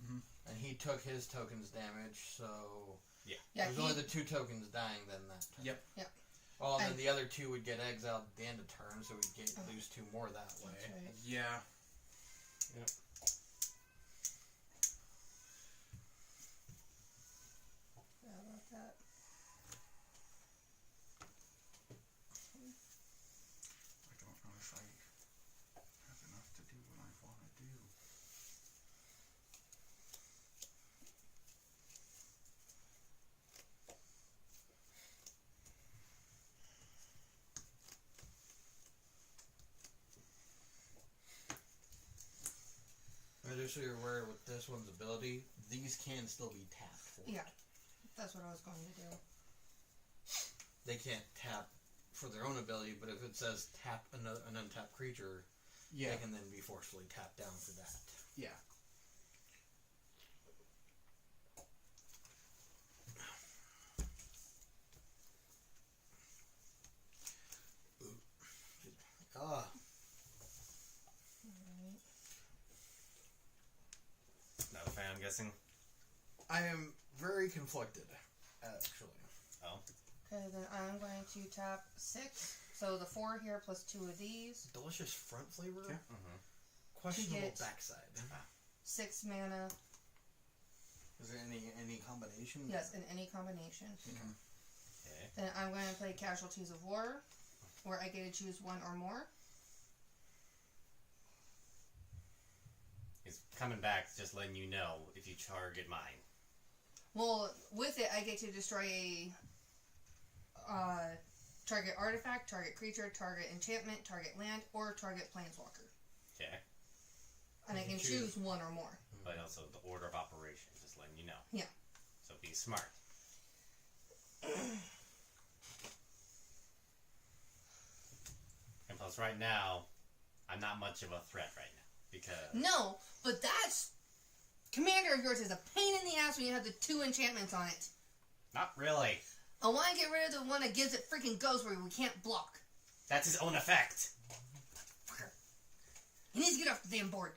Mhm. And he took his token's damage, so Yeah, there's only the 2 tokens dying then that turn. Yep. Yep. Oh, and then And- the other 2 would get exiled at the end of turn, so we'd get lose 2 more that way. That's right. Yeah. Yeah, about that. just so you're aware, with this one's ability, these can still be tapped for it. Yeah. That's what I was going to do. They can't tap for their own ability, but if it says tap an untapped creature, Yeah. they can then be forcefully tapped down for that. Yeah. Ah, Alright. Not a fan, I'm guessing. I am very conflicted, actually. Oh. Okay, then I'm going to tap 6. So the 4 here plus 2 of these. Delicious front flavor, Mm-hmm. questionable get- backside. 6 mana. Is there any combination? Yes, in any combination. Okay. Then I'm going to play Casualties of War, where I get to choose 1 or more. He's coming back, just letting you know if you target mine. Well, with it, I get to destroy a target artifact, target creature, target enchantment, target land, or target planeswalker. Okay. And I You can can choose 1 or more. But also the order of operation, just letting you know. Yeah. So be smart. And plus, right now, I'm not much of a threat right now because No, but that's... Commander of yours is a pain in the ass when you have the 2 enchantments on it. not really. I want to get rid of the one that gives it freaking ghost where we can't block. That's his own effect. He needs to get off the damn board.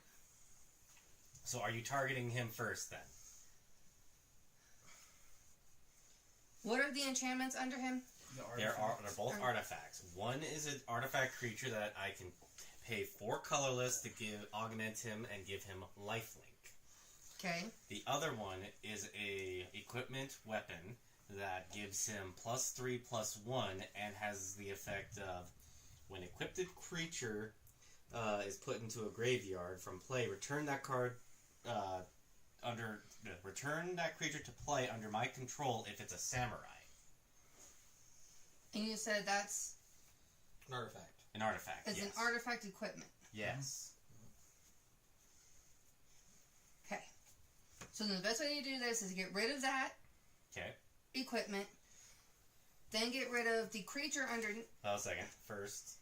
So are you targeting him first then? What are the enchantments under him? The They're both Ar- artifacts. One is an artifact creature that I can pay 4 colorless to augment him and give him lifelink. Okay. The other one is a equipment weapon that gives him +3/+1 and has the effect of when equipped creature is put into a graveyard from play, return that card return that creature to play under my control if it's a samurai. And you said that's... An artifact. An artifact. It's yes. an artifact equipment. Yes. Okay. So then the best way to do this is to get rid of that Okay. equipment, then get rid of the creature under... Hold on a second. First,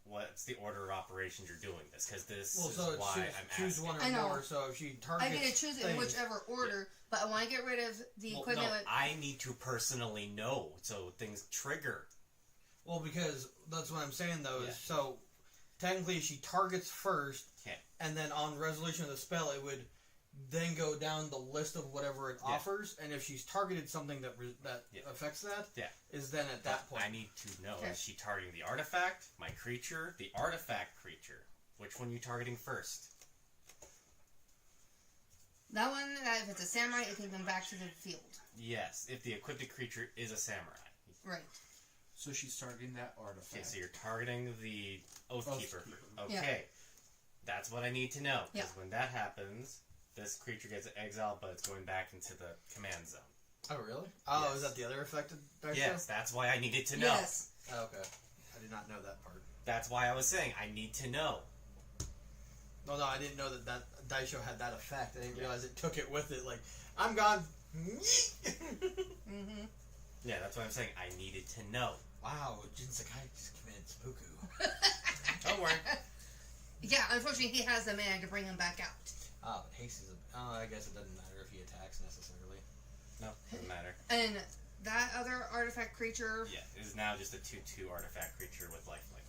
what's the order of operations you're doing this? Because this Well, is so it's why choose, I'm choose asking. one or I know. more. So if she targets, I get to choose it in things- whichever order, but I want to get rid of the Well, equipment... no, with- I need to personally know so things trigger. Well, because that's what I'm saying though. Yeah. Is so technically she targets first, Okay. and then on resolution of the spell, it would then go down the list of whatever it Yeah. offers. And if she's targeted something that Yeah. affects that, Yeah. is then at that point. I need to know, Okay. is she targeting the artifact, my creature, the artifact creature? Which one are you targeting first? That one, if it's a samurai, it can come back to the field. Yes, if the equipped creature is a samurai. Right. So she's targeting that artifact. Okay, so you're targeting the Oathkeeper. Oathkeeper. Okay. That's what I need to know. Because Yeah. when that happens, this creature gets exiled, but it's going back into the command zone. Oh really? Oh, Yes. is that the other affected dice? Yes, that's why I needed to know. Yes. Oh, okay. I did not know that part. That's why I was saying I need to know. No, I didn't know that dice show had that effect. I didn't Yeah. realize it took it with it. Like, I'm gone. Mm-hmm. Yeah, that's what I'm saying. I needed to know. Wow, Jin Sakai just committed seppuku. Don't worry. Yeah, unfortunately, he has the man to bring him back out. Ah, but haste is I guess it doesn't matter if he attacks necessarily. No, doesn't matter. And that other artifact creature, Yeah, it is now just a 2/2 artifact creature with lifelink.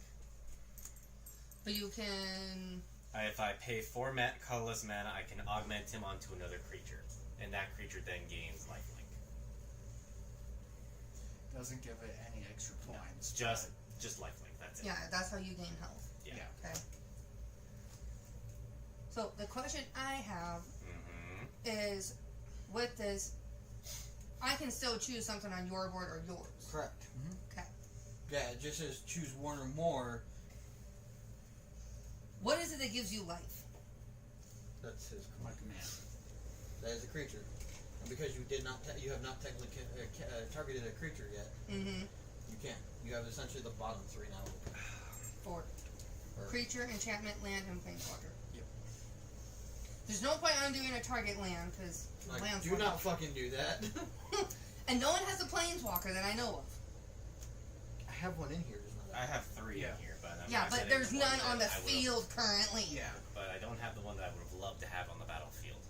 but you can... If I pay 4 colorless mana, I can augment him onto another creature. And that creature then gains lifelink. Doesn't give it any extra points. Just lifelink, that's it. Yeah, that's how you gain health. Yeah. Okay. So, the question I have Mm-hmm. is, with this, I can still choose something on your board or yours. Correct. Okay. Yeah, it just says choose one or more. What is it that gives you life? That's his. My command. That is a creature. And because you you have not technically targeted a creature yet, Mm-hmm. you can't. You have essentially the bottom 3 now. 4. Or- Creature, enchantment, land, and planeswalker. There's no point undoing a target land because Like, land's do one. not fucking do that. And no one has a planeswalker that I know of. I have one in here. There's not I have 3 Yeah. in here, but I'm Yeah, not but setting there's the one none that on the I would've- field currently. Yeah. But I don't have the one that I would have loved to have on the battlefield.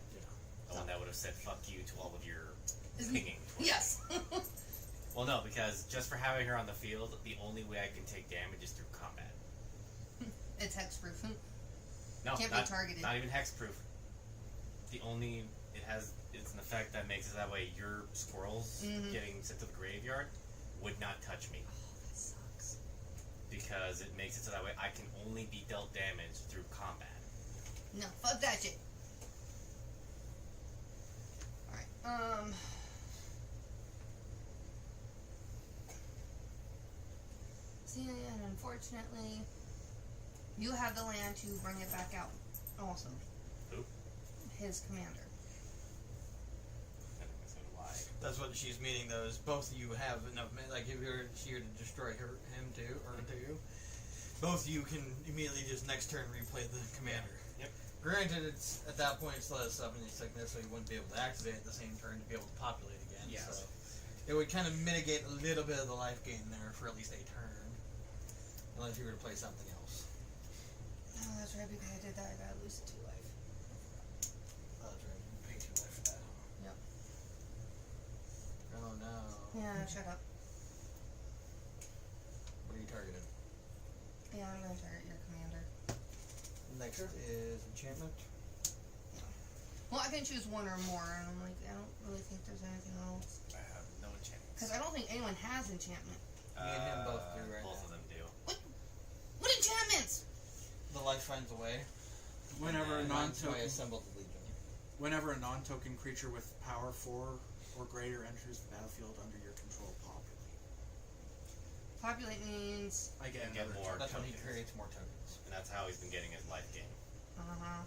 The one that would have said "fuck you" to all of your pinging. Yes. Well, no, because just for having her on the field, the only way I can take damage is through combat. It's hexproof. No, Can't be not, targeted. not even hexproof. It's an effect that makes it that way your squirrels Mhm. getting sent to the graveyard would not touch me. That sucks. Because it makes it so that way I can only be dealt damage through combat. No, fuck that shit. Alright, see, and unfortunately, you have the land to bring it back out. Also. Who? His commander. And so do I. That's what she's meaning, though, is both of you have enough. Like, if you're here to destroy him too, or two, both of you can immediately just next turn replay the commander. Yep. Granted, it's at that point it's less summoning sickness, so you wouldn't be able to activate it the same turn to be able to populate again. Yeah. So it would kind of mitigate a little bit of the life gain there for at least a turn, unless you were to play something else. Oh, that's right, because I did that, I gotta lose 2 life. Oh, that's right. You pay 2 life for that. Yep. Oh no. Yeah, shut up. What are you targeting? Yeah, I'm gonna target your commander. Next is enchantment. Well, I can choose one or more, and I'm like, I don't really think there's anything else. I have no enchantments. Because I don't think anyone has enchantment. Me and him both do right Both now. of them do. What enchantments? The life finds a way. Whenever a And mine's my non-token, assembled legion. whenever a non-token creature with power 4 or greater enters the battlefield under your control, populate. Populate means. I get And get another more. token. That's when he tokens. creates more tokens. And that's how he's been getting his life gain. Uh-huh.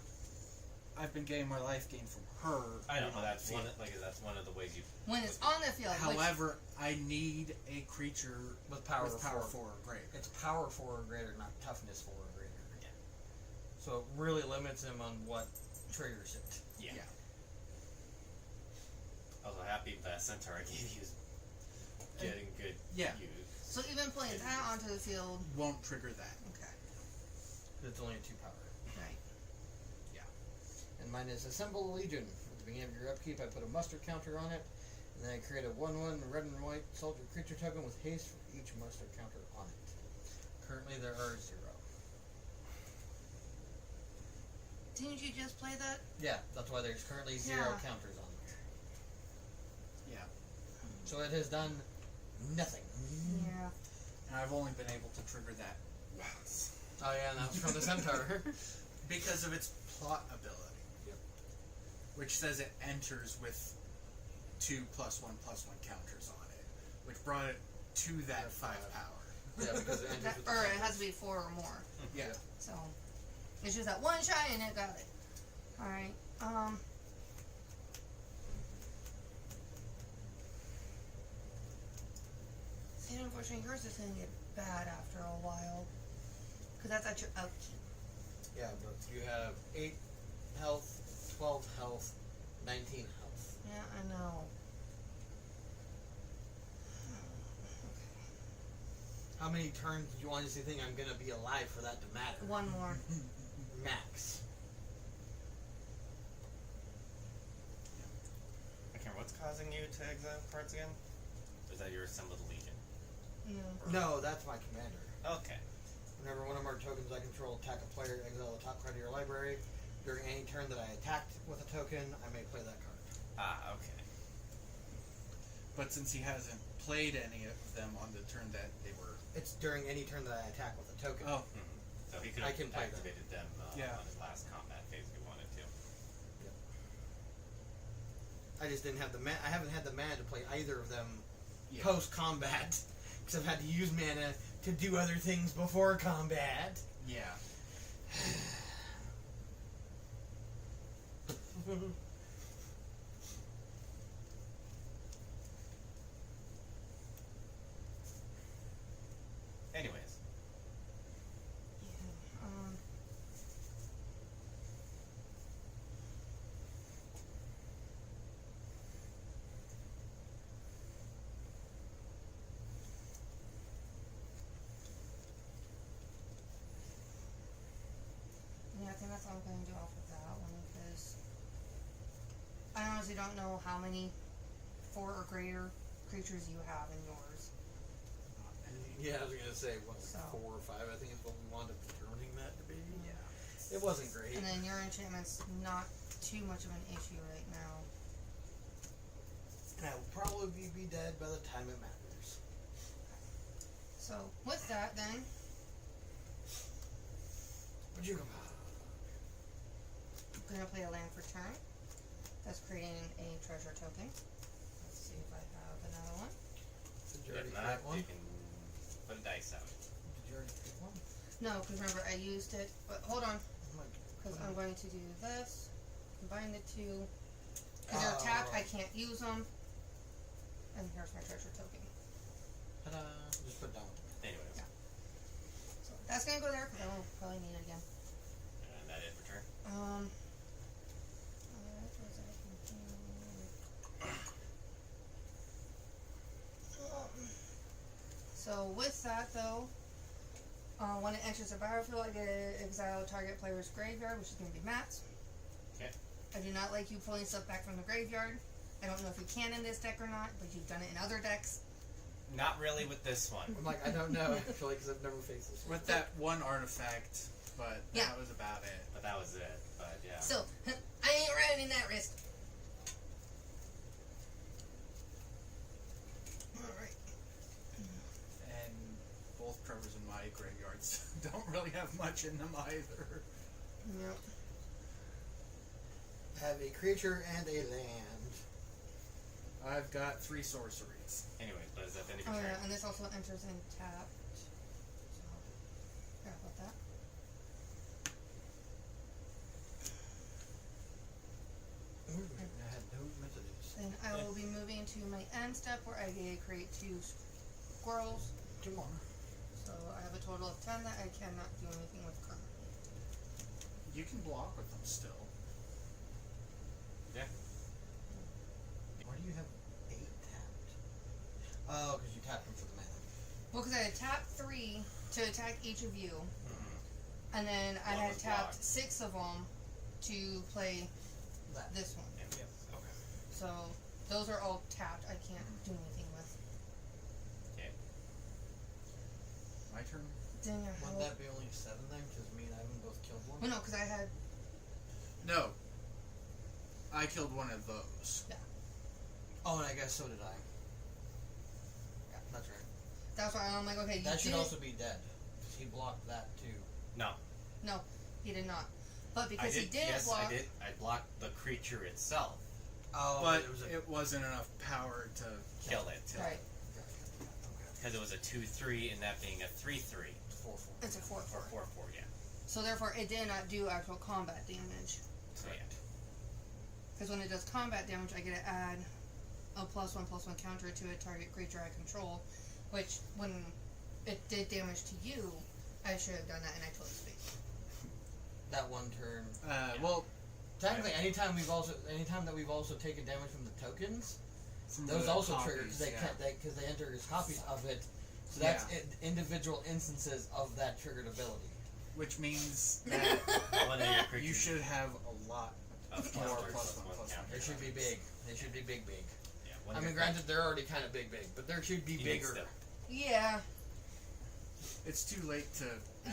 I've been getting my life gain from her. I know, when but on that's the one. field. That's one of the ways you. When it's on the field. However, I need a creature With power, with power 4. 4 or greater. It's power 4 or greater, not toughness 4 or greater. Yeah. So it really limits him on what triggers it. Yeah. Yeah. Also happy that centaur I gave you is getting good Yeah. use. So even playing that onto the field. Won't trigger that. Okay. It's only a 2 power. Right. And mine is assemble a legion. At the beginning of your upkeep, I put a muster counter on it, and then I create a 1/1 red and white soldier creature token with haste for each muster counter on it. Currently, there are 0. Didn't you just play that? Yeah, that's why there's currently 0 Yeah. counters on it. Yeah. So it has done nothing. Yeah. And I've only been able to trigger that once. Oh yeah, and that was from the centaur. Because of its plot ability. Yep. Which says it enters with 2 +1/+1 counters on it. Which brought it to that Yep, 5 power. Yeah, because it enters That, with the or it counters. has to be 4 or more. Yeah. So it's just that one shy and it got it. Alright. See, unfortunately, yours is gonna get bad after a while. Because that's at your upkeep. Yeah, but you have 8 health, 12 health, 19 health. Yeah, I know. How many turns do you honestly think I'm gonna be alive for that to matter? One more. Max. I can't remember what's causing you to exile cards again? Or is that your assembled legion? No. No, that's my commander. Okay. Whenever one of our tokens I control attack a player, exile a top card of your library. During any turn that I attacked with a token, I may play that card. Ah, okay. But since he hasn't played any of them on the turn that they were... It's during any turn that I attack with a token. Oh, Mm-hmm. So he could I have can play that. activated them Yeah. on his last combat phase if he wanted to. I just didn't have the mana. I haven't had the mana to play either of them yeah. post combat because I've had to use mana to do other things before combat. Yeah. Anyways. Yeah. honestly don't know how many 4 or greater creatures you have in yours. Yeah, I was gonna say what, So. 4 or 5. I think is what we wound up determining that to be. Yeah. It wasn't great. And then your enchantment's not too much of an issue right now. And I will probably be dead by the time it matters. So with that, then But you I'm gonna play a land for turn. That's creating a treasure token. Let's see if I have another one. did you If already not, create one? you can put a dice out. Did you already create one? No, because remember I used it. But hold on, I'm like, because I'm going to do this. Combine the two. Because they're tapped, I can't use them. And here's my treasure token. ta-da! Just put it down. Anyways, Yeah. So that's gonna go there because I will probably need it again. and that it for turn. What was I thinking? So with that though, when it enters the battlefield, I get to exile target player's graveyard, which is going to be Matt's. Okay. I do not like you pulling stuff back from the graveyard. I don't know if you can in this deck or not, but you've done it in other decks. Not really with this one. I'm like, I don't know actually because I've never faced this. With that one artifact, but Yeah. that was about it. But that was it. But yeah. So, I ain't running that risk. Alright. And both Trevor's and my graveyards don't really have much in them either. Yep. Have a creature and a land. I've got 3 sorceries. Anyways, but is that the end of Oh your turn? yeah, and this also enters in tapped. So, forgot about that. I had no messages. Then I will be moving to my end step where I get to create 2 squirrels. 2 more. So I have a total of 10 that I cannot do anything with currently. You can block with them still. Yeah. Why do you have 8 tapped? Oh, because you tapped them for the mana. Well, because I had tapped 3 to attack each of you, Mm-hmm. and then I One had was tapped blocked. 6 of them to play That. this one. Yeah. Okay. So those are all tapped. I can't do anything with. Okay. My turn? Then I Wouldn't will- that be only 7 then? Because me and Ivan both killed one? Well, no, because I had. No. I killed one of those. Oh, and I guess so did I. Yeah, that's right. That's why I'm like, okay, you That should did. also be dead. Because he blocked that too. No. No, he did not. But I because did. he did Yes, block. I did. I blocked the creature itself. Oh, But it was a. it wasn't enough power to Kill it. Right. Because it was a 2/3 and that being a 3/3. 4-4. It's a 4/4. Or 4/4, yeah. So therefore, it did not do actual combat damage. So yeah. Because when it does combat damage, I get to add a +1/+1 counter to a target creature I control. Which, when it did damage to you, I should have done that, and I totally spaced. That one turn. Well, Technically, anytime that we've also taken damage from the tokens, from those the also copies, trigger because they enter as copies of it. So Yeah. that's individual instances of that triggered ability. Which means that One of your creatures you should have a lot. of more counters plus with one, one plus one. counter. They should be big. They should be big. Yeah. One I of mean, your granted, they're already kind of big, but there should be you need bigger. stuff. Yeah. It's too late to.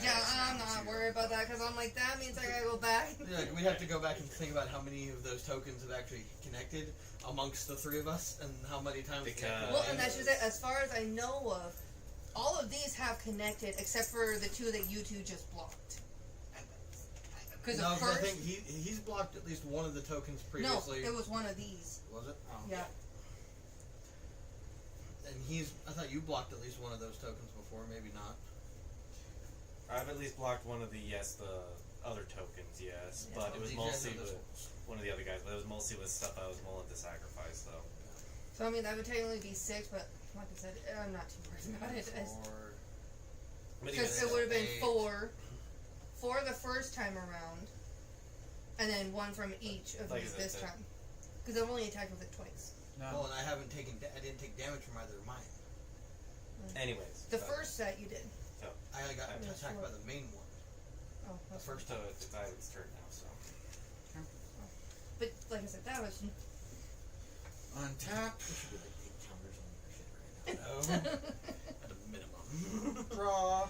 Yeah, I'm not worried about that, because I'm like, that means I gotta go back. Yeah, like, we'd have to go back and think about how many of those tokens have actually connected amongst the 3 of us, and how many times. they Because- actually Well, and that's did just it. As far as I know of, all of these have connected, except for the 2 that you 2 just blocked. Because No, the 'cause I first. think he's blocked at least one of the tokens No, previously. it was one of these. Was it? Oh. Yeah. And I thought you blocked at least one of those tokens before, maybe not. I've at least blocked one of the other tokens, yes, but it was These mostly guys are with this one of the other guys. But it was mostly with stuff I was willing to sacrifice, though. So, I mean, that would technically be 6, but like I said, I'm not too worried about it. Or But even Because it still, would have been 8. 4 the first time around, and then 1 from each of Like these I this said, time. Because I've only attacked with it twice. No. well, and I didn't take damage from either of mine. anyways. The but- first set you did. I only got Yeah, attacked sure. by the main one. Oh, The that's first So time. it's Ivan's turn now, so. But like I said, that was Untap. There should be like 8 counters on your shit right now. At a minimum. Draw.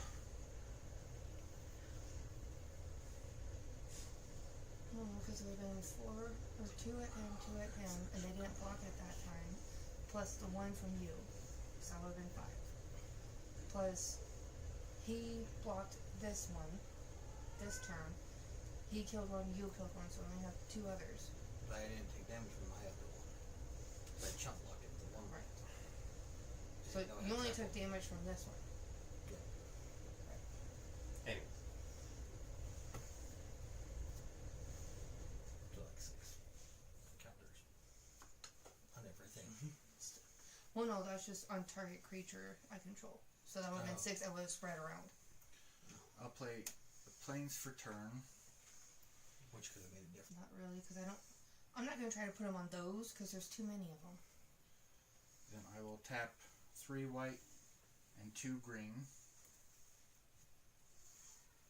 Because it would have been 4 or 2 at him, 2 at him, and they didn't block at that time. Plus the 1 from you. So that would have been 5. Plus, he blocked this one, this turn. He killed 1, you killed 1, so we only have 2 others. But I didn't take damage from my other one. I chunk blocked it with the one. Right. I So didn't know I you had only that took damage from this one. Anyway, So like 6 counters on everything. Well, no, that's just on target creature I control. So that would have been Oh. 6. I would have spread around. I'll play the planes for turn. Which could have made a difference. Not really, because I'm not going to try to put them on those because there's too many of them. Then I will tap 3 white and 2 green.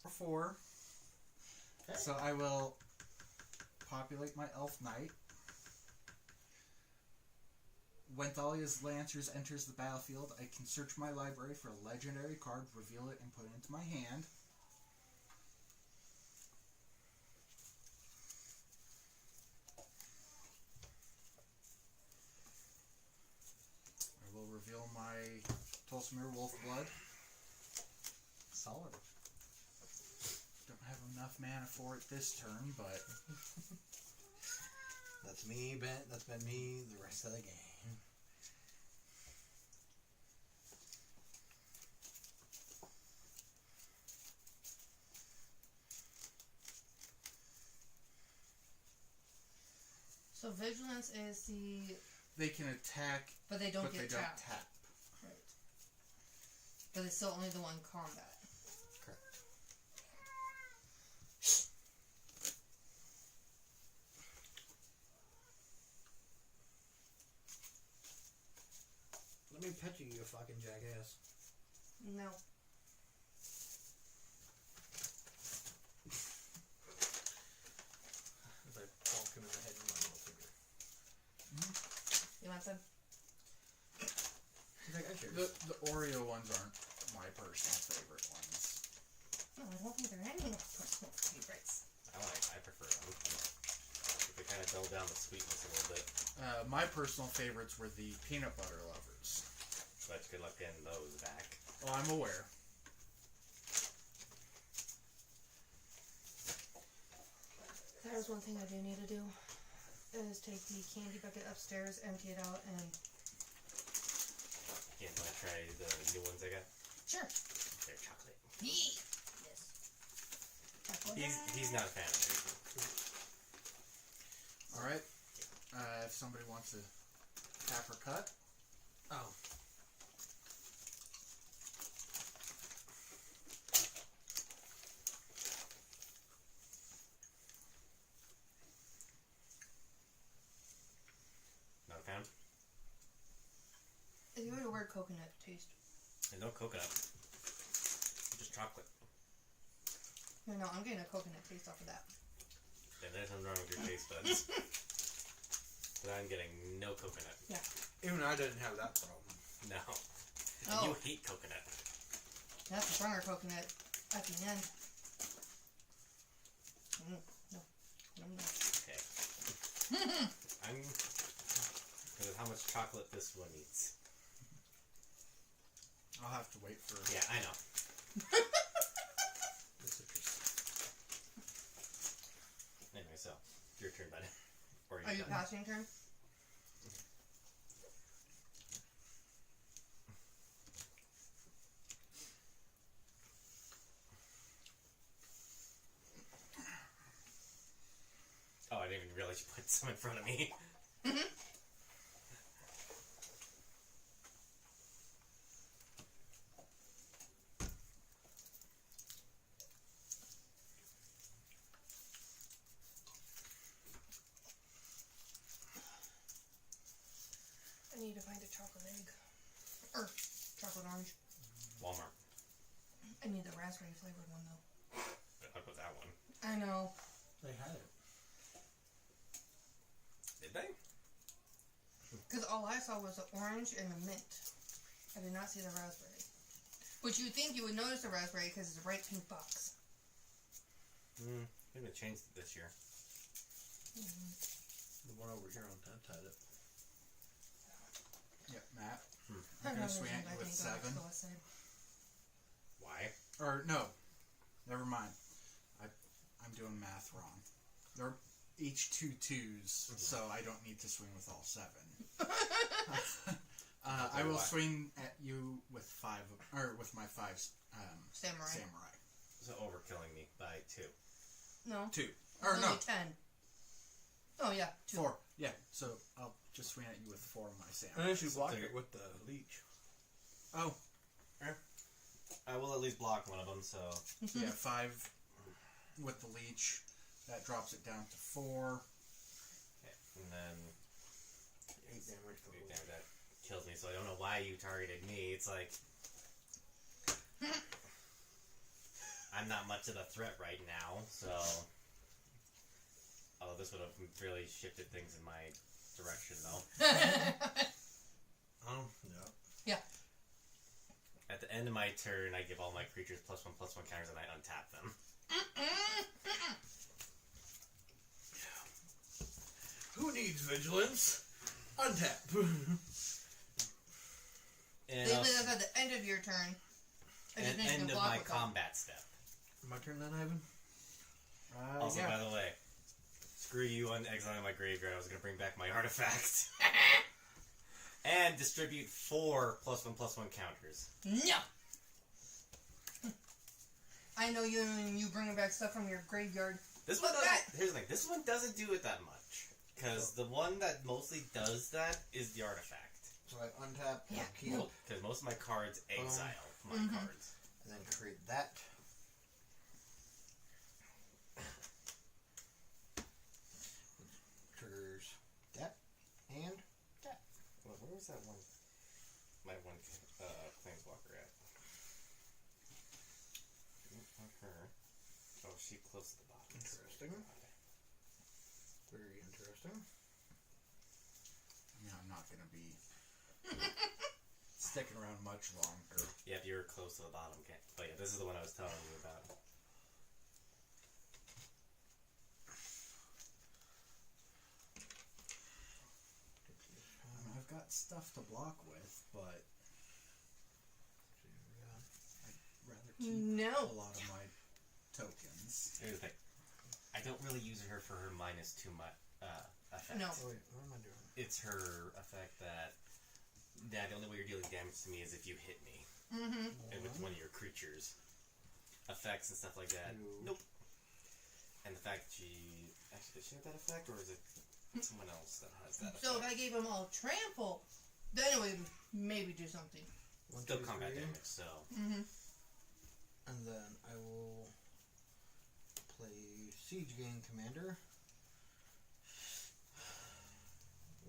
For 4. Okay. So I will populate my Elf Knight. When Thalia's Lancers enters the battlefield, I can search my library for a legendary card, reveal it, and put it into my hand. I will reveal my Tolsimir Wolfblood. Solid. Don't have enough mana for it this turn, but That's me, Ben. That's been me the rest of the game. So vigilance is the, they can attack, but they don't but get they don't tapped. tap. Right. But it's still only the one combat. Correct. Let me pet you, you fucking jackass. No. As I bonk him in the head with my middle finger. You want some? He's like, I sure. The Oreo ones aren't my personal favorite ones. No, I don't think there are any personal favorites. I prefer them. They kind of dull down the sweetness a little bit. My personal favorites were the peanut butter lovers. But good luck getting those back. Oh, I'm aware. That is one thing I do need to do. Is take the candy bucket upstairs, empty it out, and Yeah, want to try the new ones I got? sure. They're chocolate. Yes. He's not a fan of it. Alright. If somebody wants to tap or cut. Oh. Not a fan? If you were to word coconut taste. And no coconut. Just chocolate. No, I'm getting a coconut taste off of that. Yeah, there's something wrong with your taste buds. But I'm getting no coconut. Even I didn't have that problem. No. Oh. You hate coconut. That's a stronger coconut at the end. No. Okay. I'm... Because of how much chocolate this one eats. I'll have to wait for... Yeah, I know. This is just... Anyway, so, your turn, buddy. Or Are you done? passing turn? Oh, I didn't even realize you put some in front of me. I need to find a chocolate egg. Or chocolate orange. Walmart. I need the raspberry flavored one though. Good luck with that one. I know. They had it. Did they? Because all I saw was the orange and the mint. I did not see the raspberry. Which you think you would notice the raspberry because it's a bright pink box. Maybe it changed it this year. The one over here on that had it. Yep, Matt. I I'm don't know gonna swing if at I you with can go 7. to the side. Why? Or no, never mind. I'm doing math wrong. They're each 2 2s, so I don't need to swing with all 7. I will swing at you with 5, or with my 5 Samurai. samurai. So overkilling me by 2. No. 2. Or Only no, 10. Oh, yeah. 2. 4. Yeah, so I'll just swing at you with 4 of my samurai. Unless you block So it with the leech. Oh, I will at least block one of them, so... yeah, 5 with the leech. That drops it down to 4. Okay. And then... 8 damage. Damn, that kills me, so I don't know why you targeted me. It's like... I'm not much of a threat right now, so... Although this would have really shifted things in my direction, though. Yeah. At the end of my turn, I give all my creatures +1/+1 counters and I untap them. Who needs vigilance? Untap. And Basically, that's at the end of your turn. I just and need to end of block my with them. combat step. My turn then, Ivan? Also, yeah. by the way, screw you on exiling my graveyard. I was going to bring back my artifact. And distribute 4 +1/+1 counters. No! I know you and you bringing back stuff from your graveyard. This one Look doesn't, back. here's the thing. This one doesn't do it that much. Because the one that mostly does that is the artifact. So I untap, Yeah. keep, Because most of my cards exile my cards. and then create that. Triggers that and that. Well, where was that one? My one planeswalker at? Not her. Oh, she close to the bottom. Interesting. Very interesting. Yeah, I'm not gonna be sticking around much longer. Yep, you're close to the bottom. Okay. But yeah, this is the one I was telling you about. I've got stuff to block with, but I'd rather keep No. a lot of my tokens. Here's the thing. I don't really use her for her -2 effect. No. Oh wait, what am I doing? It's her effect that the only way you're dealing damage to me is if you hit me. Mm-hmm. And with one of your creatures. Effects and stuff like that. Two. Nope. And the fact that she... Actually, does she have that effect? Or is it someone else that has that So if effect? I gave them all trample, then it would maybe do something. One, Still two, combat three. damage, so... Mm-hmm. And then I will play Siege Gang Commander.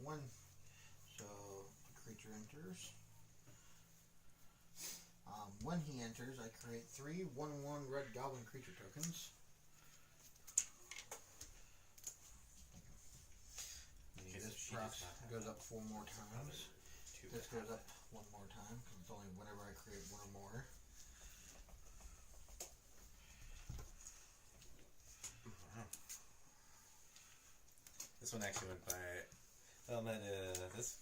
1. So a creature enters. When he enters, I create 3 1/1 red goblin creature tokens. Okay, This so she proc does not have goes that. up 4 more times. Two This that goes have up 1 more time because it's only whenever I create 1 or more. This one actually went by... Well, this...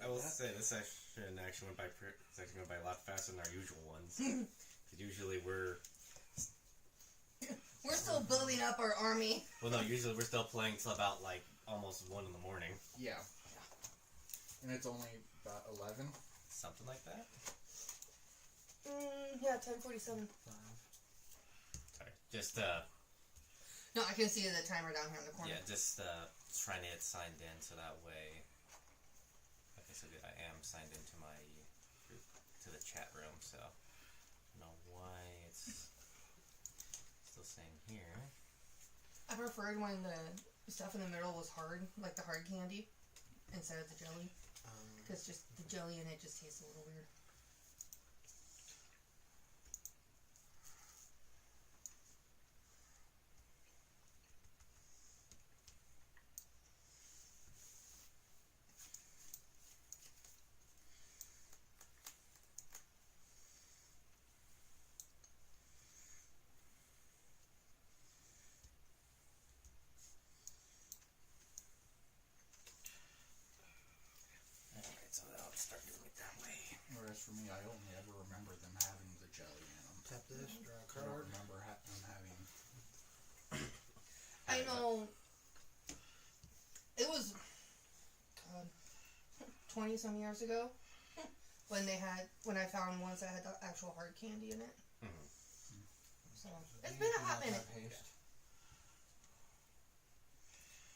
I will say this session actually went by a lot faster than our usual ones. 'Cause usually we're... We're still building up our army. Well, no, usually we're still playing till about, like, almost 1 in the morning. Yeah. And it's only about 11. Something like that. Yeah, 10:47. Sorry. Just, No, I can see the timer down here in the corner. yeah, just, trying to get signed in so that way... Like I said, I am signed into my group, to the chat room, so... I don't know why it's still saying here. I preferred when the stuff in the middle was hard, like the hard candy, instead of the jelly. Because just the jelly in it just tastes a little weird. for me. I only ever remember them having the jelly in them. Tap this, draw a I don't card. remember them having. I know. It was, God, 20 some years ago when I found ones that had the actual hard candy in it. So it's been a hot minute.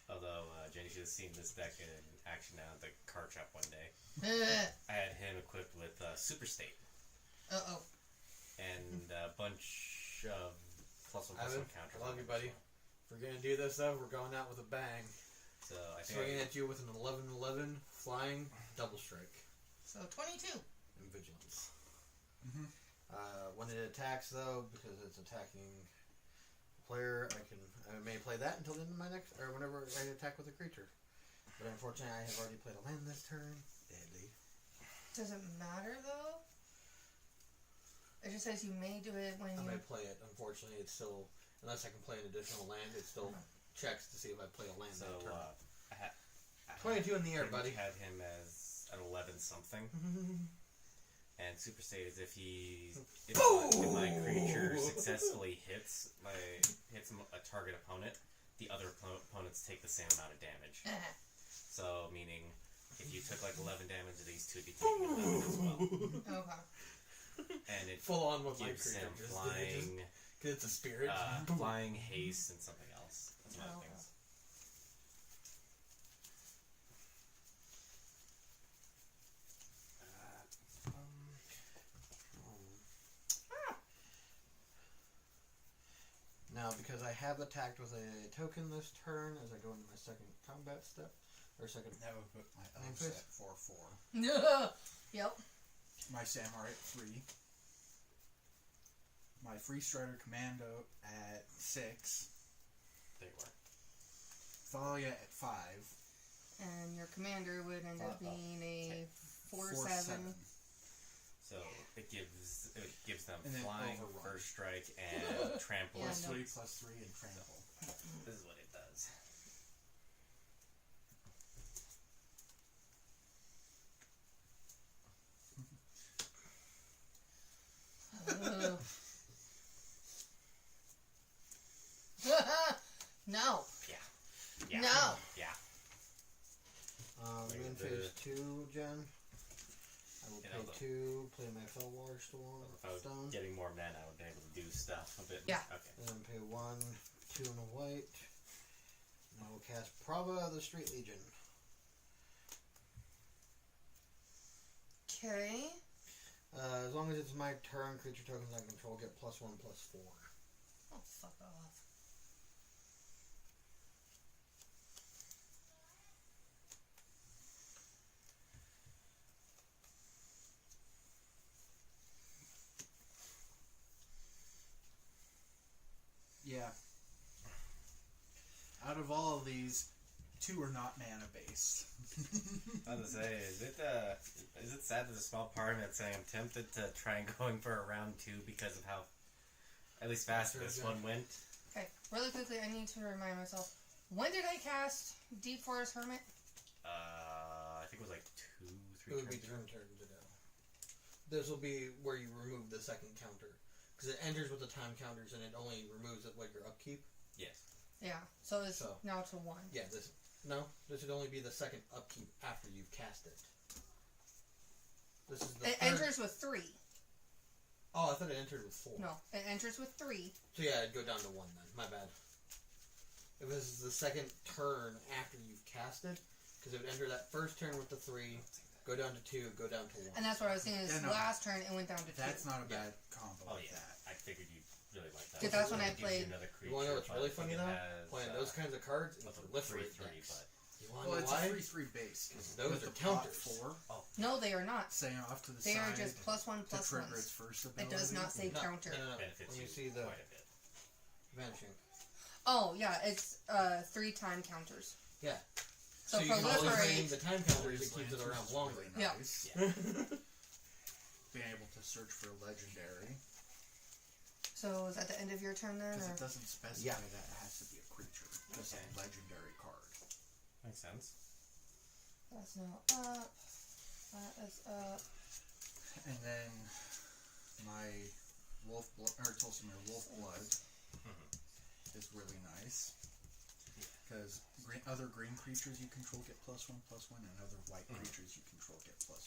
Although, Jenny should have seen this deck in action down at the card shop one day. I had him equipped with Super State Uh-oh. and a bunch of +1/+1 Evan, counters. I love you, buddy. If we're gonna do this though, we're going out with a bang. So I think Swinging at you with an 11/11 flying double strike So 22. and vigilance. Mhm. When it attacks though, because it's attacking the player, I may play that until the end of my next, or whenever I attack with a creature. But unfortunately, I have already played a land this turn. Deadly. Does it matter though? It just says you may do it when I you. may play it. Unfortunately, it's still, unless I can play an additional land, it still checks to see if I play a land so. that turn. I had 22 in the air, pretty buddy. much had him as an 11 something, and Super State is if my creature successfully hits a target opponent, the other opponents take the same amount of damage. So meaning, if you took like 11 damage, these two would be taking 11 as well. Okay. And it Full on with my gives creature. him Just flying, because it's a spirit. flying, haste, and something else. That's one of the Okay. things. Now, because I have attacked with a token this turn, as I go into my second combat step, or second. That would put my Name elves first. at 4/4. Yep. My samurai at 3. My free strider commando at 6. There you were. Thalia at 5. And your commander would end up being a 4/7. So it gives them And then flying, overrun. first strike, and trample. Yeah, Plus no. 3/3 and trample. This is what it does. Ugh. No. Yeah. No. Yeah. In phase 2, Jen. I will You pay know, 2, play my Fellwar If I was Stone, getting more men, I would be able to do stuff a bit. Yeah. Okay. and then pay 1, 2 and a white. And I will cast Prava the Street Legion. Okay. As long as it's my turn, creature tokens I control get +1/+4. Oh, fuck off. Yeah. Out of all of these, 2 are not mana based. I was gonna say, is it sad that a small part of me that's saying I'm tempted to try and going for a round 2 because of how, at least fast Sure, this Jeff. one went. Okay, really quickly, I need to remind myself. When did I cast Deep Forest Hermit? I think it was like 2, 3 It would be turns. turn to go. This will be where you remove the second counter. Because it enters with the time counters and it only removes it like your upkeep. Yes. Yeah, so it's So. now to 1. Yeah, this would only be the second upkeep after you've cast it. This is the It third- enters with 3. Oh, I thought it entered with 4. No, it enters with 3. So yeah, it'd go down to 1 then. My bad. If this is the second turn after you've cast it, because it would enter that first turn with the 3, go down to 2, go down to 1. And that's what I was thinking. Is Yeah, no. last turn it went down to 2. That's not a bad combo Oh like yeah. that. I figured you really like that. Because that's when I It gives you played- another creature, You want to know what's but really I think funny it though? has, Playing those kinds of cards and with a proliferate 3/3, decks. but You want to Well, know it's why? a 3/3 base. Those With are the pot counters. 4, No, they are not. saying off to the They side are just +1/+1. to trigger its first It ability. does not say No, counter. No. benefits Let me you see the quite a bit. vanishing. Oh, yeah, it's 3 time counters. Yeah. So you can proliferate- proliferate the time counters, These it keeps it lanterns around is longer. really Yeah. nice. Being able to search for a legendary. So is that the end of your turn then? Because Or? it doesn't specify Yeah. that it has to be a creature. Just Okay. a legendary card. Makes sense. That's now up. That is up. And then my wolf blood, or Tulsimir wolf blood is really nice. Because other green creatures you control get +1/+1, and other white creatures you control get +1/+1.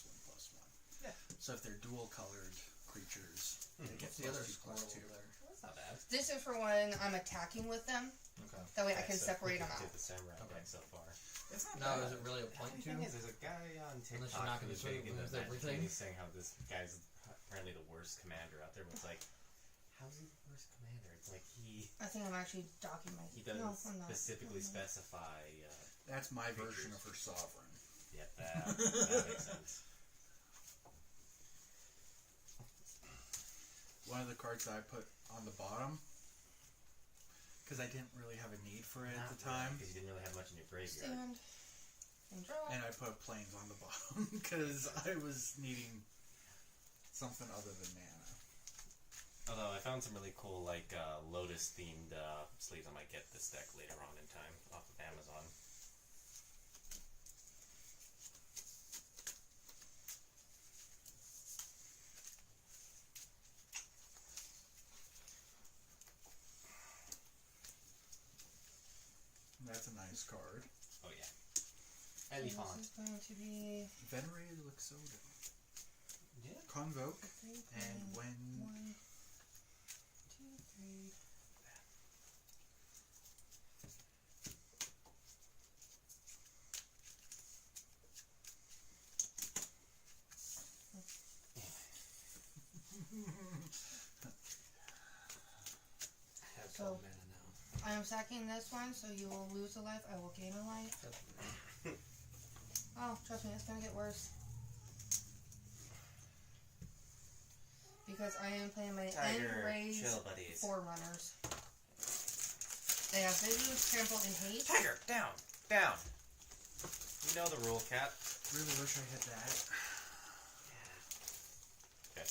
Yeah. So if they're dual colored creatures, they get What's the other +2/+2. squirrel over there? That's not bad. This is for when I'm attacking with them. Okay. That way I Okay, can so separate we them did out. the samurai Okay. deck so far. It's not Now, bad. is it really a The point only to? thing is, there's a guy on Unless you're TikTok not who gonna was big swing into with Magic, everything. and he's saying how this guy's apparently the worst commander out there. But it's like, how's he the worst commander? It's like I think I'm actually docking my. he doesn't No, I'm not. specifically Mhm. specify. That's my Creatures. version of her sovereign. Yeah, that makes sense. One of the cards I put on the bottom, because I didn't really have a need for it at the time, because you didn't really have much in your graveyard. Stand and draw. and I put planes on the bottom because I was needing something other than mana. Although I found some really cool Lotus themed sleeves. I might get this deck later on in time off of Amazon. That's a nice card. Oh yeah. And the So font. this is going to be Venerated Luxoda. Yeah. Convoke, 3, and when 1, 2, 3. I have So- 12 mana now. I am sacking this one, so you will lose a life. I will gain a life. Oh, trust me, it's gonna get worse. Because I am playing my Enraged chill, buddies. Forerunners. They have Vigilance, Trample, and Haste. Tiger, down, down. You know the rule, Cat. really wish I had that. Okay.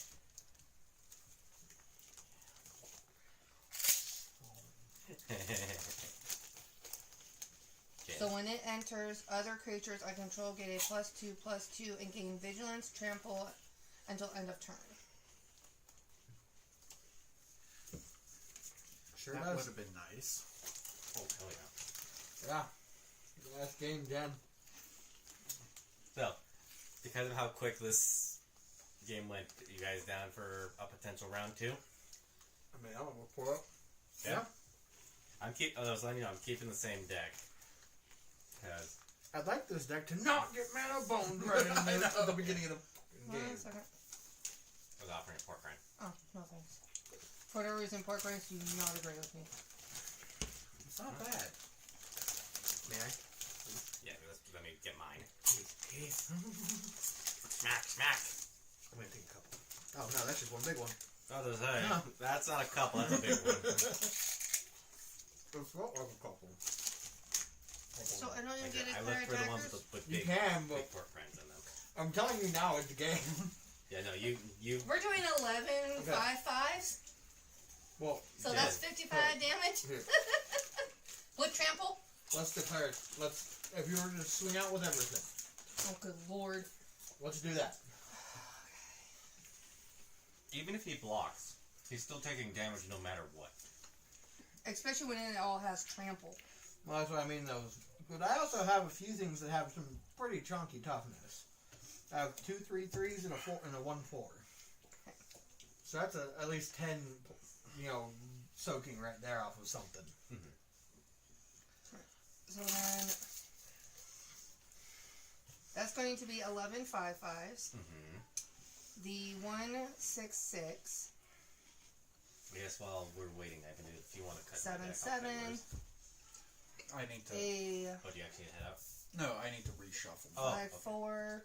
So when it enters, other creatures I control get a +2/+2 and gain Vigilance, Trample until end of turn. Sure That does. would have been nice. Oh, hell yeah. Yeah. Last game, Jen. So, because of how quick this game went, you guys down for a potential round 2? I mean, I'm gonna pull up. Yeah. I'm keeping the same deck. Because I'd like this deck to not get mana boned right in at the beginning of the Hold on game. a second. I was offering a pork rind. Oh, no thanks. For whatever reason, pork rinds do not agree with me. It's not bad. May I? Yeah, let me get mine. Please. Smack, smack. I'm gonna take a couple. Oh no, that's just one big one. Oh, there's a, Huh. that's not a couple, that's a big one. It's not like a couple. So I don't even get I a look clear for the ones attackers? with You big, can, but big pork rinds in them. I'm telling you now, it's a game. Yeah, no, you We're doing 11 Okay. 5/5s, Well, so Yeah. that's 55 damage. here, With trample? let's declare it. If you were to swing out with everything, Oh, good lord. let's do that. even if he blocks, he's still taking damage no matter what. Especially when it all has trample. Well, that's what I mean, though. But I also have a few things that have some pretty chunky toughness. I have 2 3/3s and a 4 and a 1/4. So that's at least 10, soaking right there off of something. So then that's going to be 11 5/5s. Mm-hmm. The 1/6/6. I guess while we're waiting, I can do it if you want to cut my 7 deck off 7. yours. I need to. A Oh, do you actually need to head out? No, I need to reshuffle. Oh, 5 okay. 4.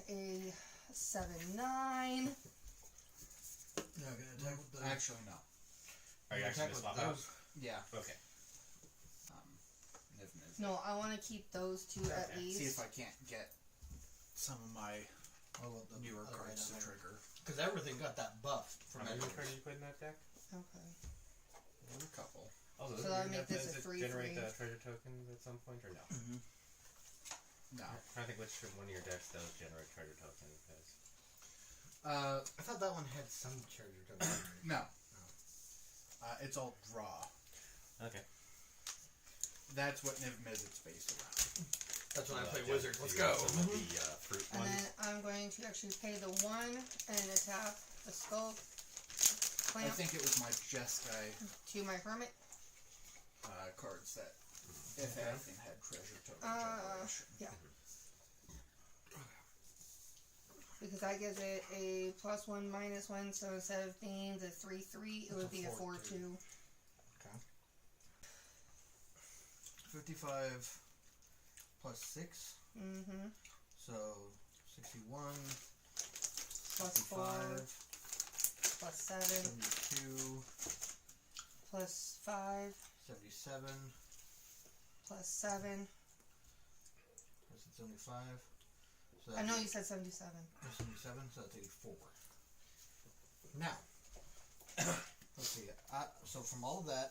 A 7 9. Yeah, I'm gonna attack with the. Actually, no. Are you actually going to swap out? Yeah. Okay. Niv Miz. No, I want to keep those two at Okay. least. See if I can't get some of my newer cards to trigger. Because everything got that buff from How many Edwards. cards did you put in that deck? Okay. There's a couple. Oh, So that would make this does a it 3/3. generate treasure tokens at some point or no? No. I'm trying to think which one of your decks does generate treasure tokens. Because I thought that one had some treasure tokens. No. It's all draw. okay. That's what Niv Mizzet's based around. That's when I play Yeah, Wizard. do Let's you go. have some of the fruit And ones. then I'm going to actually pay the 1 and attack the skull I clamp think it was my Jeskai to my hermit. cards that, if anything, had treasure token generation. Yeah. Because that gives it a +1, -1, so instead of being the 3/3, it would be a 4/2. 55 plus 6. Mm-hmm. So 61. +4, 65. +7, 72. +5, 77. +7. Plus it's 75. So I know you said 77. 77, so that's 84. Now, let's see. So from all of that,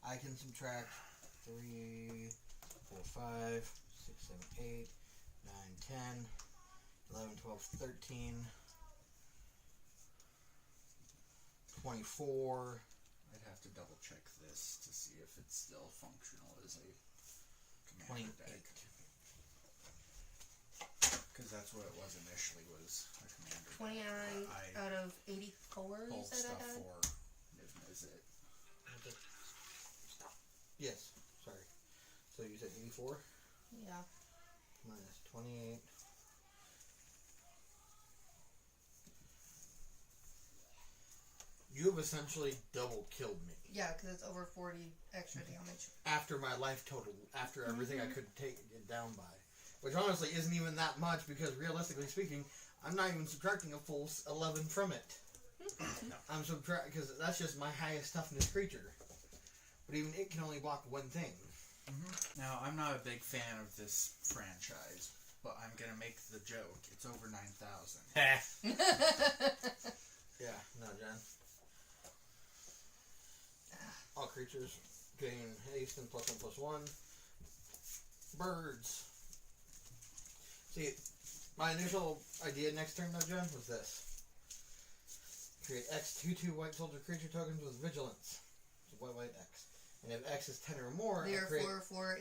I can subtract 3, 4, 5, 6, 7, 8, 9, 10, 11, 12, 13, 24. I'd have to double check this to see if it's still functional as a commander 28. deck. Because that's what it was initially, was a commander 29 deck. I out of 84, you pulled said stuff I had? for Niv Mizzet. Yes, sorry. So you said 84 Yeah. minus 28. You have essentially double killed me. Yeah, because it's over 40 extra damage. After my life total, after everything I could take it down by. Which honestly isn't even that much because realistically speaking, I'm not even subtracting a full 11 from it. I'm subtracting, because that's just my highest toughness creature. But even it can only block one thing. Now, I'm not a big fan of this franchise, but I'm going to make the joke. It's over 9,000. Yeah, no, Jen. All creatures gain haste and +1/+1. Birds. See, my initial idea next turn, though, Jen, was this. Create X 2/2 white soldier creature tokens with vigilance. So white X. And if X is 10 or more, Therefore,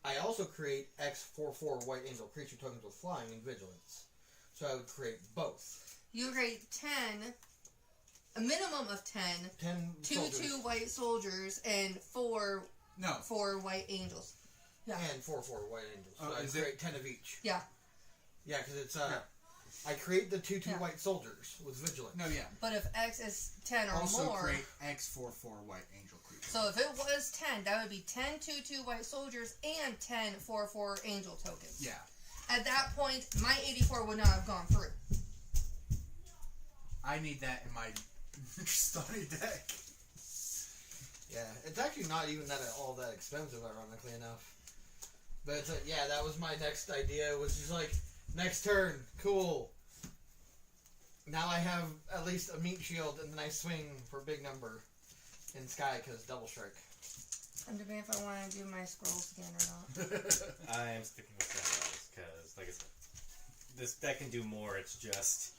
I also create X 4/4 white angel creature tokens with flying and vigilance. So I would create both. You create 10, a minimum of 10, 10 2/2 white soldiers, and 4 No. white angels. Yeah. and 4/4 white angels. So Oh, I is create 10 of each. Yeah. Yeah, because it's Yeah. I create the 2/2 Yeah. white soldiers with vigilance. No, yeah. But if X is 10 or Also more, create X4/4 white angel creature. so if it was 10, that would be 10 2/2 white soldiers and 10 4/4 angel tokens. Yeah. At that point, my 84 would not have gone through. I need that in my study deck. Yeah, it's actually not even all that expensive, ironically enough. But it's yeah, that was my next idea. Was just like next turn, cool. Now I have at least a meat shield, and then I swing for a big number in Sky because double strike. I'm debating if I want to do my scrolls again or not. I am sticking with Sunrise because, like I said, this deck can do more. It's just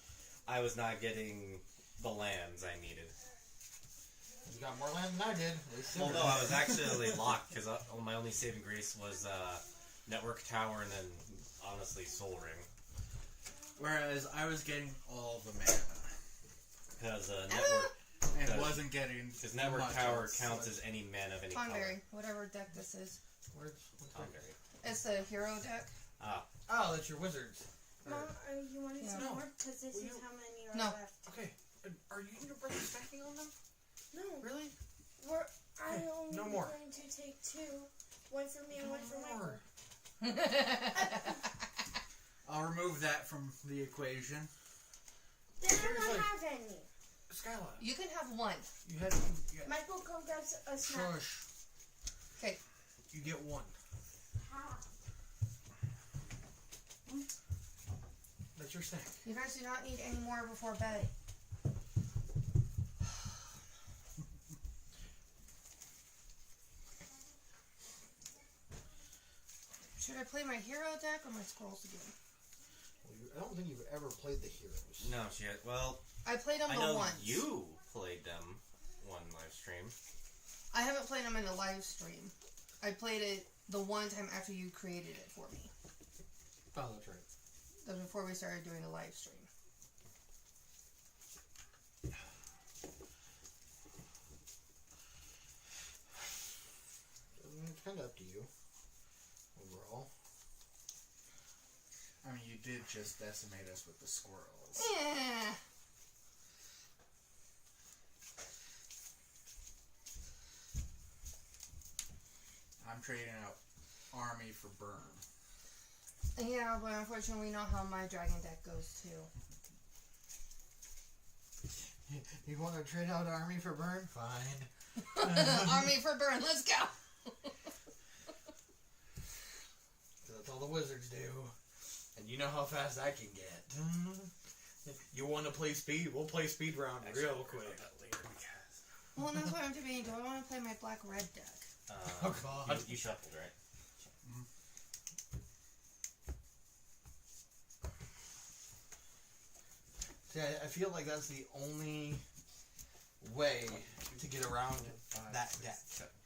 I was not getting the lands I needed. You got more land than I did. Well, no, I was actually locked because my only saving grace was Network Tower and then, honestly, Soul Ring. Whereas I was getting all the mana. Because Network, And Does- wasn't getting because Network much Tower else. counts as any mana of any color. Tonberry, whatever deck this is. What's that? Tonberry. It's the hero deck. Ah, Oh, that's your wizards. Mom, are you wanting some No. more? Because this Will is you- how many are No. left. Okay, are you going to bring stacking on them? No, Really? I only no more. going to take 2. One for me and one for Michael. I'll remove that from the equation. Then I Seriously. don't have any. Skyla, You can have one. you had Michael, go grab a snack. shush. Okay. You get one. Ah. That's your snack. You guys do not need any more before bed. Should I play my hero deck or my scrolls again? Well, I don't think you've ever played the heroes. No, she had. Well, I played them I the know once. you played them one live stream. I haven't played them in a live stream. I played it the one time after you created it for me. Oh, that's right. That was before we started doing a live stream. It's kind of up to you. Overall. I mean, you did just decimate us with the squirrels. Yeah. I'm trading out army for burn. Yeah, but unfortunately we know how my dragon deck goes too. You want to trade out army for burn? Fine. Army for burn, let's go! That's all the wizards do. And you know how fast I can get. You want to play speed? We'll play speed round Actually, real we'll quick. worry about that later because. Well, that's what I'm debating. Do I want to play my black-red deck? Oh, God. You shuffled, right? See, I feel like that's the only way to get around that deck.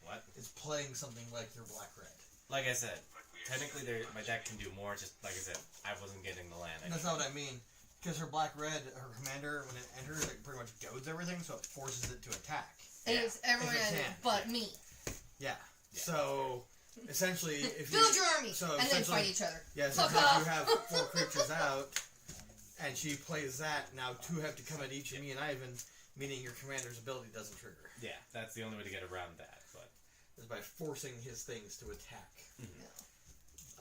What? Is playing something like your black-red. Like I said, technically my deck can do more. Just like I said, I wasn't getting the land. That's not what I mean. Because her black-red, her commander, when it enters, it pretty much goads everything, so it forces it to attack. And it's everyone If it can. but me. Yeah. So, essentially, if Build you... your army, so and then essentially- fight each other. Yeah, so if you have 4 creatures out, and she plays that, now 2 have to come at each of me and Ivan, meaning your commander's ability doesn't trigger. Yeah, that's the only way to get around that. But Is by forcing his things to attack. Mhm.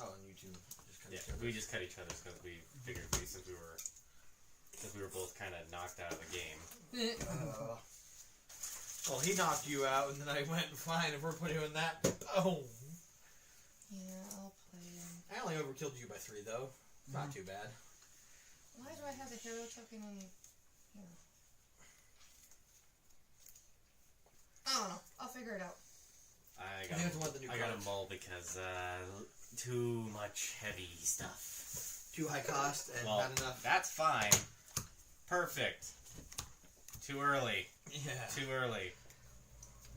Oh, and you two just kind yeah, of... we just cut each other's because we figured since we were both kind of knocked out of the game. Well, he knocked you out, and then I went, fine, if we're putting in that... Oh! Yeah, I'll play him. I only overkilled you by 3, though. Not too bad. Why do I have the hero token in here? I don't know. I'll figure it out. I I think it's one of the new got a cards. mull because too much heavy stuff. Too high cost and Well, not enough... that's fine. Perfect. Too early. Yeah. Too early.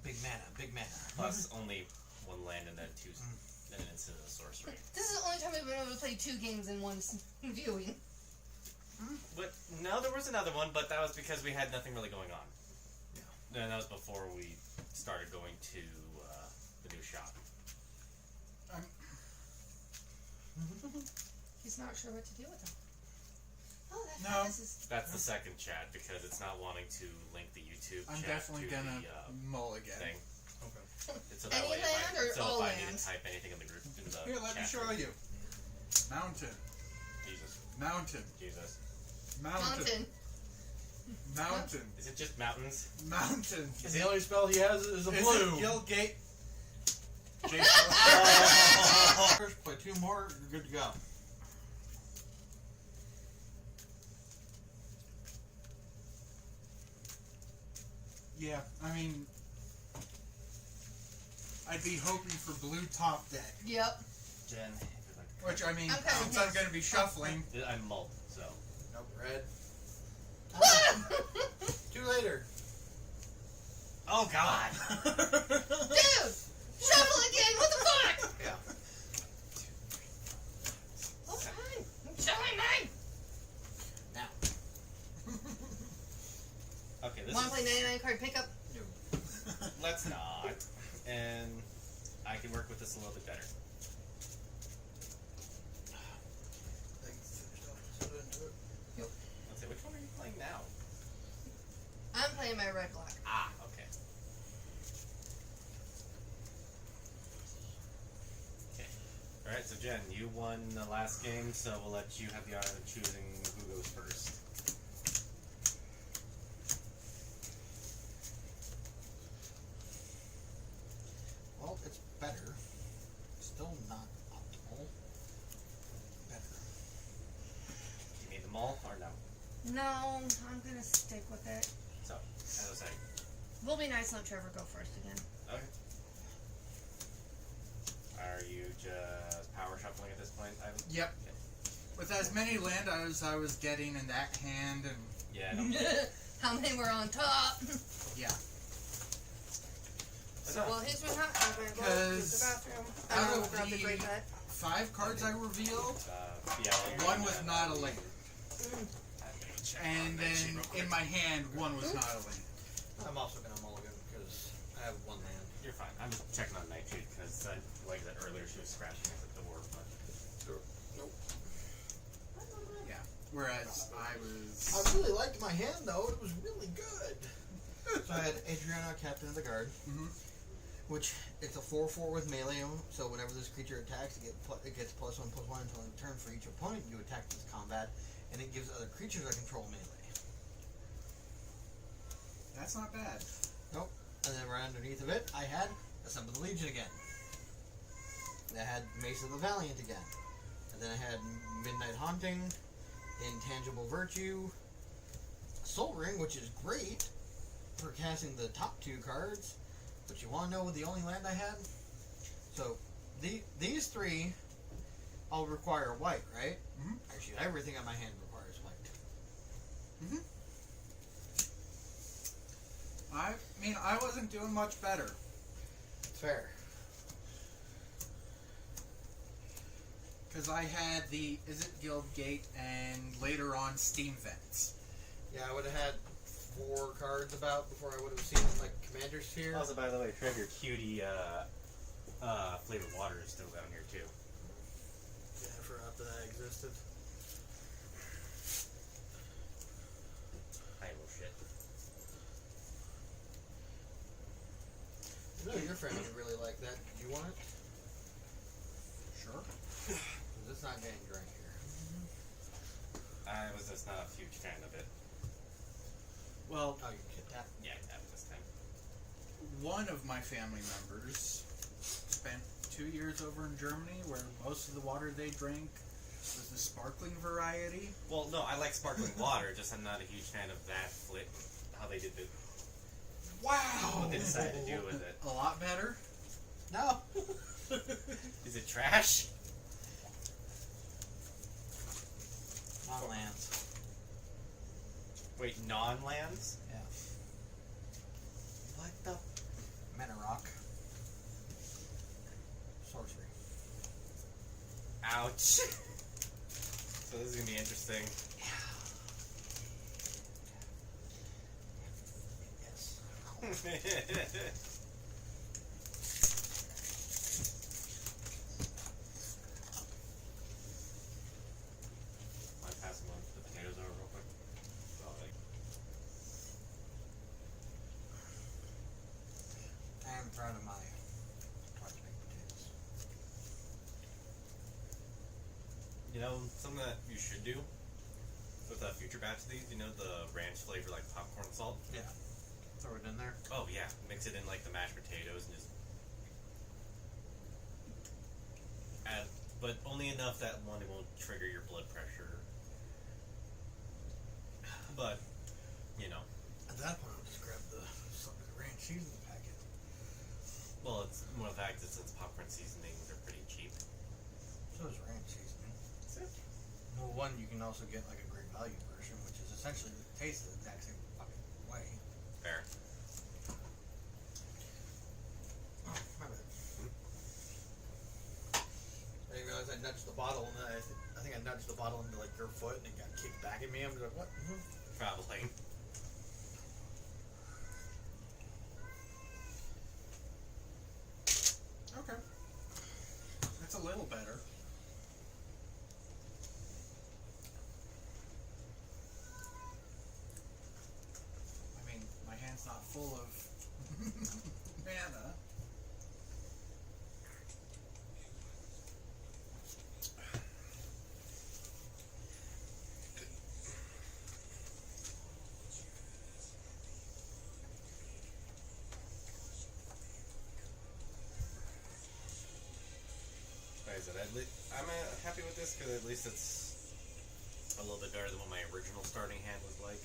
Big mana, big mana. Plus only 1 land and then 2, then an instant of the sorcery. This is the only time I've been able to play 2 games in one viewing. But no, there was another one, but that was because we had nothing really going on. Yeah. And that was before we started going to the new shop. He's not sure what to do with them. Oh, that's No. this is That's the second chat because it's not wanting to link the YouTube I'm chat definitely to gonna the mull again. thing. Okay. It's so that Any way land or so all if I need lands? to type anything in the group in the Here, let me chat show room. you. Mountain. Jesus. Mountain. Jesus. Mountain. mountain. Mountain. Is it just mountains? Mountain. The only spell he has is a Is blue. it Guildgate? Jason. First, play 2 more, you're good to go. Yeah, I mean, I'd be hoping for blue top deck. Yep. Jen, if you'd like to Which, I mean, I'm kinda since I'm pissed. going to be shuffling, I'm mulled, so. Nope, red. 2 later. Oh God! Dude! Shuffle again! What the fuck? Yeah. What's mine? I'm showing mine! Okay, this Wanna is. play 99 card pickup? Let's not. And I can work with this a little bit better. Let's see, which one are you playing now? I'm playing my red black. Ah, okay. Okay. Alright, so Jen, you won the last game, so we'll let you have the honor of choosing who goes first. Well, it's better. Still not optimal. Better. You need them all, or no? No, I'm gonna stick with it. So, as I was saying. We'll be nice and let Trevor go first again. Okay. Are you just power shuffling at this point, Ivan? Yep. With as many land as I was getting in that hand, and Yeah, I don't How many were on top? yeah. Well, here's what happened. I'm gonna go use the bathroom. out I'll of grab the the- great nut. 5 cards I revealed, Yeah, one was not a land. And then in my hand, one was not a land. I'm also gonna mulligan because I have one land. You're fine. I'm just checking on Nightshade because, like I said earlier, she was scratching at the door. But Yeah. Whereas I was. I really liked my hand though. It was really good. So I had Adriana, Captain of the Guard, which it's a 4/4 with melee. So whenever this creature attacks, it gets +1/+1 until in turn for each opponent you attack this combat, and it gives other creatures I control melee. That's not bad. And then right underneath of it, I had Assemble the Legion again. I had Mace of the Valiant again. And then I had Midnight Haunting, Intangible Virtue, Soul Ring, which is great for casting the top 2 cards. But you want to know what the only land I had? So, these 3 all require white, right? Mhm. Actually, everything on my hand requires white. I mean, I wasn't doing much better. Fair. Because I had the Guild Gate and later on Steam Vents. Yeah, I would have had 4 cards about before I would have seen like Commander Sphere. also, by the way, Trev, your cutie flavored water is still down here too. Yeah, I forgot that existed. I will shit. I know your friend would really like that. Do you want it? Sure. 'Cause it's not getting drank here. I was just not a huge fan of it. Well, Oh, you kid that. Yeah, that this time. one of my family members spent 2 years over in Germany where most of the water they drank was the sparkling variety. Well, no, I like sparkling water. Just I'm not a huge fan of that flip. How they did the Wow! what they decided to do with it. A lot better. No. Is it trash? Non-lands. Wait, non-lands? Yeah. What the? Mana rock. Sorcery. Ouch. So this is gonna be interesting. Yes. Mind passing the potatoes over real quick? Oh, like, I am proud of my large baked potatoes. you know, something that you should do with a future batch of these, you know, the ranch flavor like popcorn salt? Yeah. Throw it in there. Oh yeah, mix it in like the mashed potatoes and just add, but only enough that one it won't trigger your blood pressure. But, you know, At that point, I'll just grab the ranch seasoning packet. well, it's more the fact that since popcorn seasonings are pretty cheap. So is ranch seasoning. Well, one, you can also get like a great value version, which is essentially the taste of the exact same fucking way. Fair. Oh, my bad. I didn't realize I nudged the bottle, and then I think I nudged the bottle into like your foot, and it got kicked back at me. I'm just like, what? Probably. Okay. That's a little better. I mean, my hand's not full of mana. Like I said, I'm happy with this because at least it's a little bit better than what my original starting hand was like.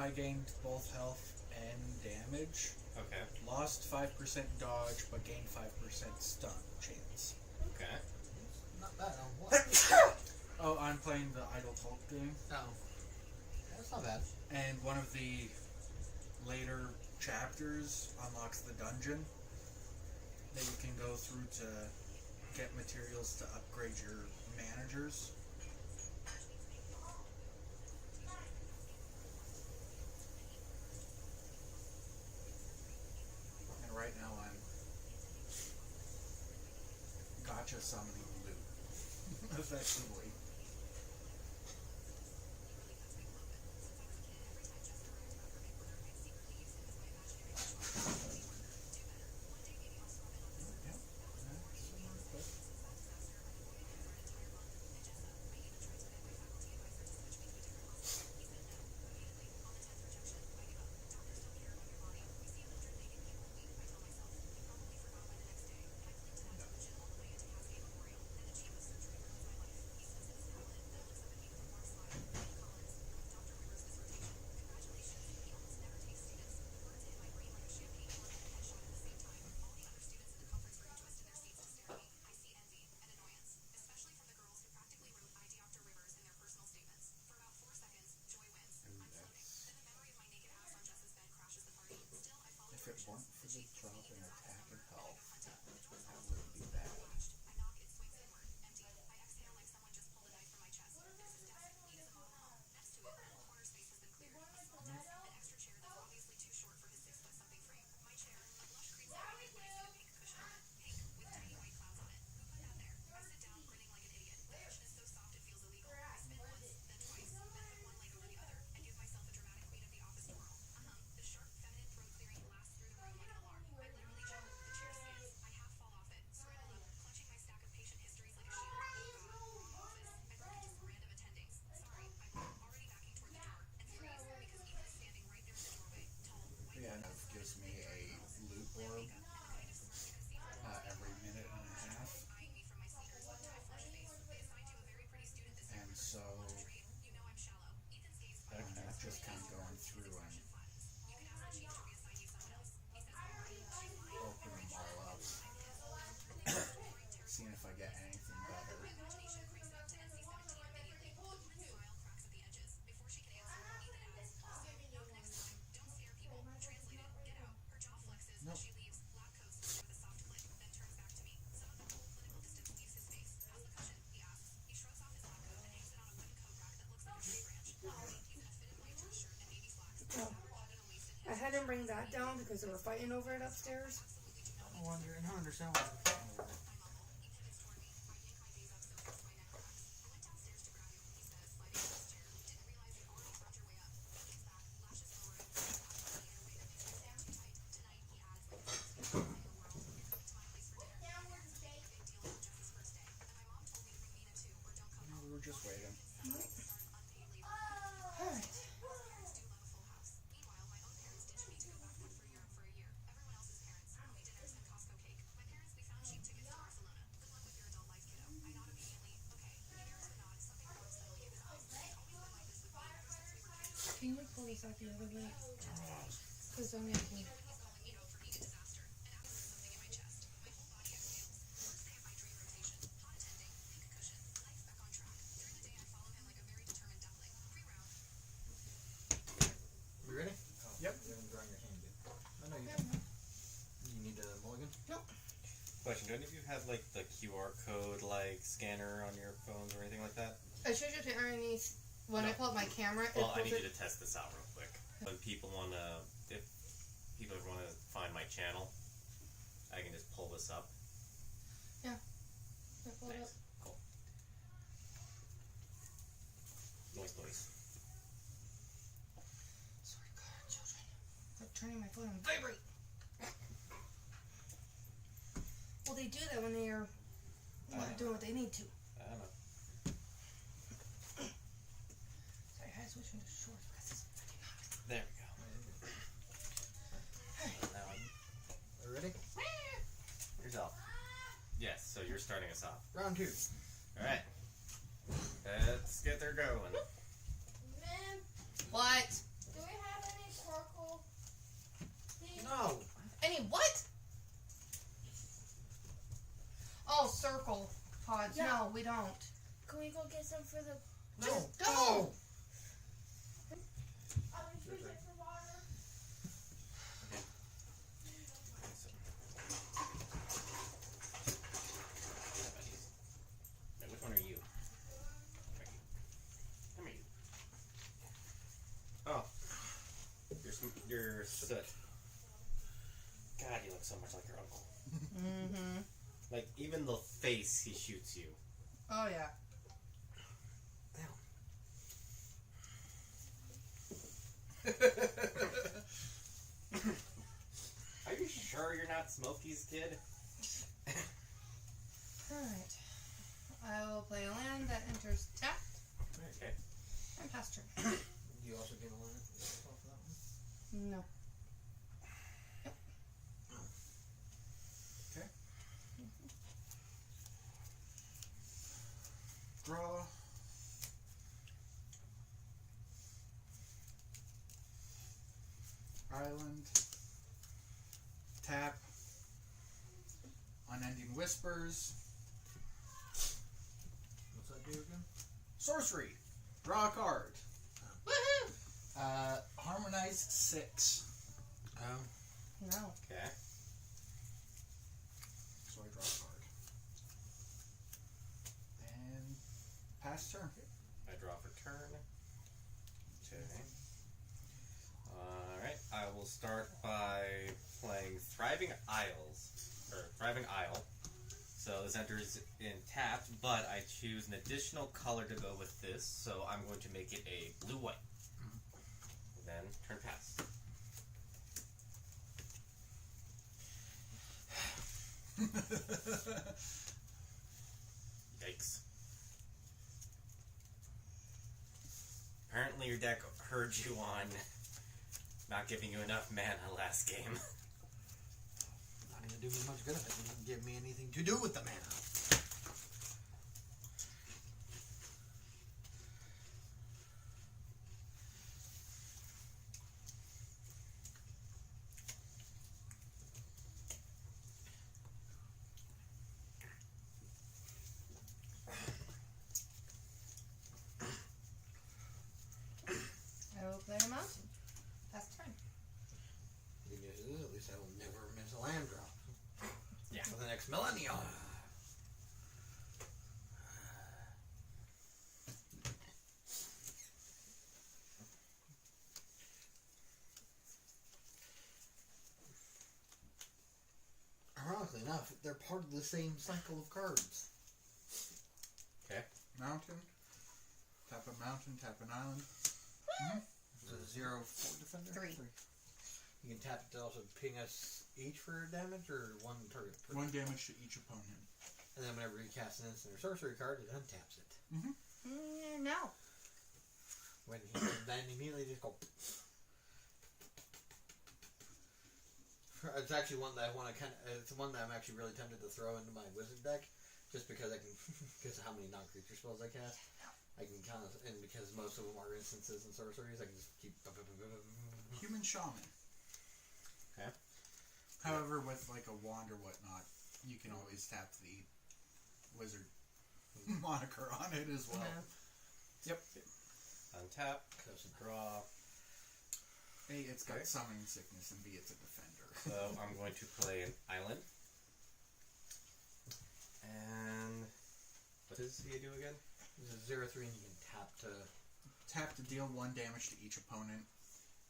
I gained both health and damage. Okay. Lost 5% dodge, but gained 5% stun chance. Okay. Not bad. On what? Oh, I'm playing the Idle Talk game, No. That's not bad. and one of the later chapters unlocks the dungeon that you can go through to get materials to upgrade your managers. And right now I'm gotcha summoning loot, effectively. If it weren't for the drop in attack and health, that would be bad. Yeah, and it gives me a loot orb every minute and a half. And so I'm just kind of going through and open them all up, seeing if I get anything better. Nope. I had him bring that down because they were fighting over it upstairs. I wonder, and I understand why. No, we were just waiting. Alright. Can you pull this out the other way? Because I'm making. You ready? Yep. You haven't drawn your hand yet. I know you don't. You need a mulligan? Question: do any of you have like the QR code like scanner on your phones or anything like that? I showed you to underneath when I No. pull up my camera. It Well, I pulls need it. you to test this out real quick. When people if people ever wanna find my channel, I can just pull this up. I pulled it up. Nice. Cool. Noise. Sorry, God, children. I'm turning my phone on vibrate. Well, they do that when they are not doing what they need to. I don't know. Sorry, I had to switch into shorts because it's freaking hot. There we go. Now, Are you ready? here's all. Yes, so you're starting us off. Round 2. Alright. Let's get her going. Man, What? do we have we don't. Can we go get some for the? No. Just go. Oh. I'll refreeze it for water. Wait, which one are you? Come here, you. Oh. You're Soot. God, you look so much like your uncle. Mm-hmm. Like, even the face he shoots you. Oh, yeah. Are you sure you're not Smokey's kid? Alright. I will play a land that enters tapped Okay. and pass turn. You also get a line off that one? No. Draw. Island. Tap. Unending Whispers. What's that do again? Sorcery. Draw a card. Woohoo! Harmonize 6. Oh. No. Okay. So I draw a card. And pass turn. I draw for turn. Okay. Alright, I will start by playing Thriving Isles. Or Thriving Isle. So this enters in tapped, but I choose an additional color to go with this, so I'm going to make it a blue-white. Then turn pass. Yikes. Apparently your deck heard you on not giving you enough mana last game. Not gonna do me much good if it didn't give me anything to do with the mana. I will play a mountain. Pass turn. The good news is, at least I will never miss a land drop. Yeah. For the next millennium. Ironically enough, they're part of the same cycle of cards. Mountain. Tap a mountain, tap an island. It's a 0-4 defender? 3. You can tap it to also ping us each for damage, or one target per 1 damage to each opponent. And then whenever you cast an instant or sorcery card, it untaps it. No. When he then immediately just go. It's actually one that I want to it's one that I'm actually really tempted to throw into my wizard deck, just because I can, because of how many non-creature spells I cast. I can kind of, and because most of them are instances and sorceries, I can just keep. Human Shaman. Okay. However, with like a wand or whatnot, you can always tap the wizard moniker on it as well. No. Yep. Untap. Draw. A, it's got Okay. summoning sickness, and B, it's a defender. So I'm going to play an island. And what does he do again? It's a 0-3, and you can tap to. Tap to deal 1 damage to each opponent,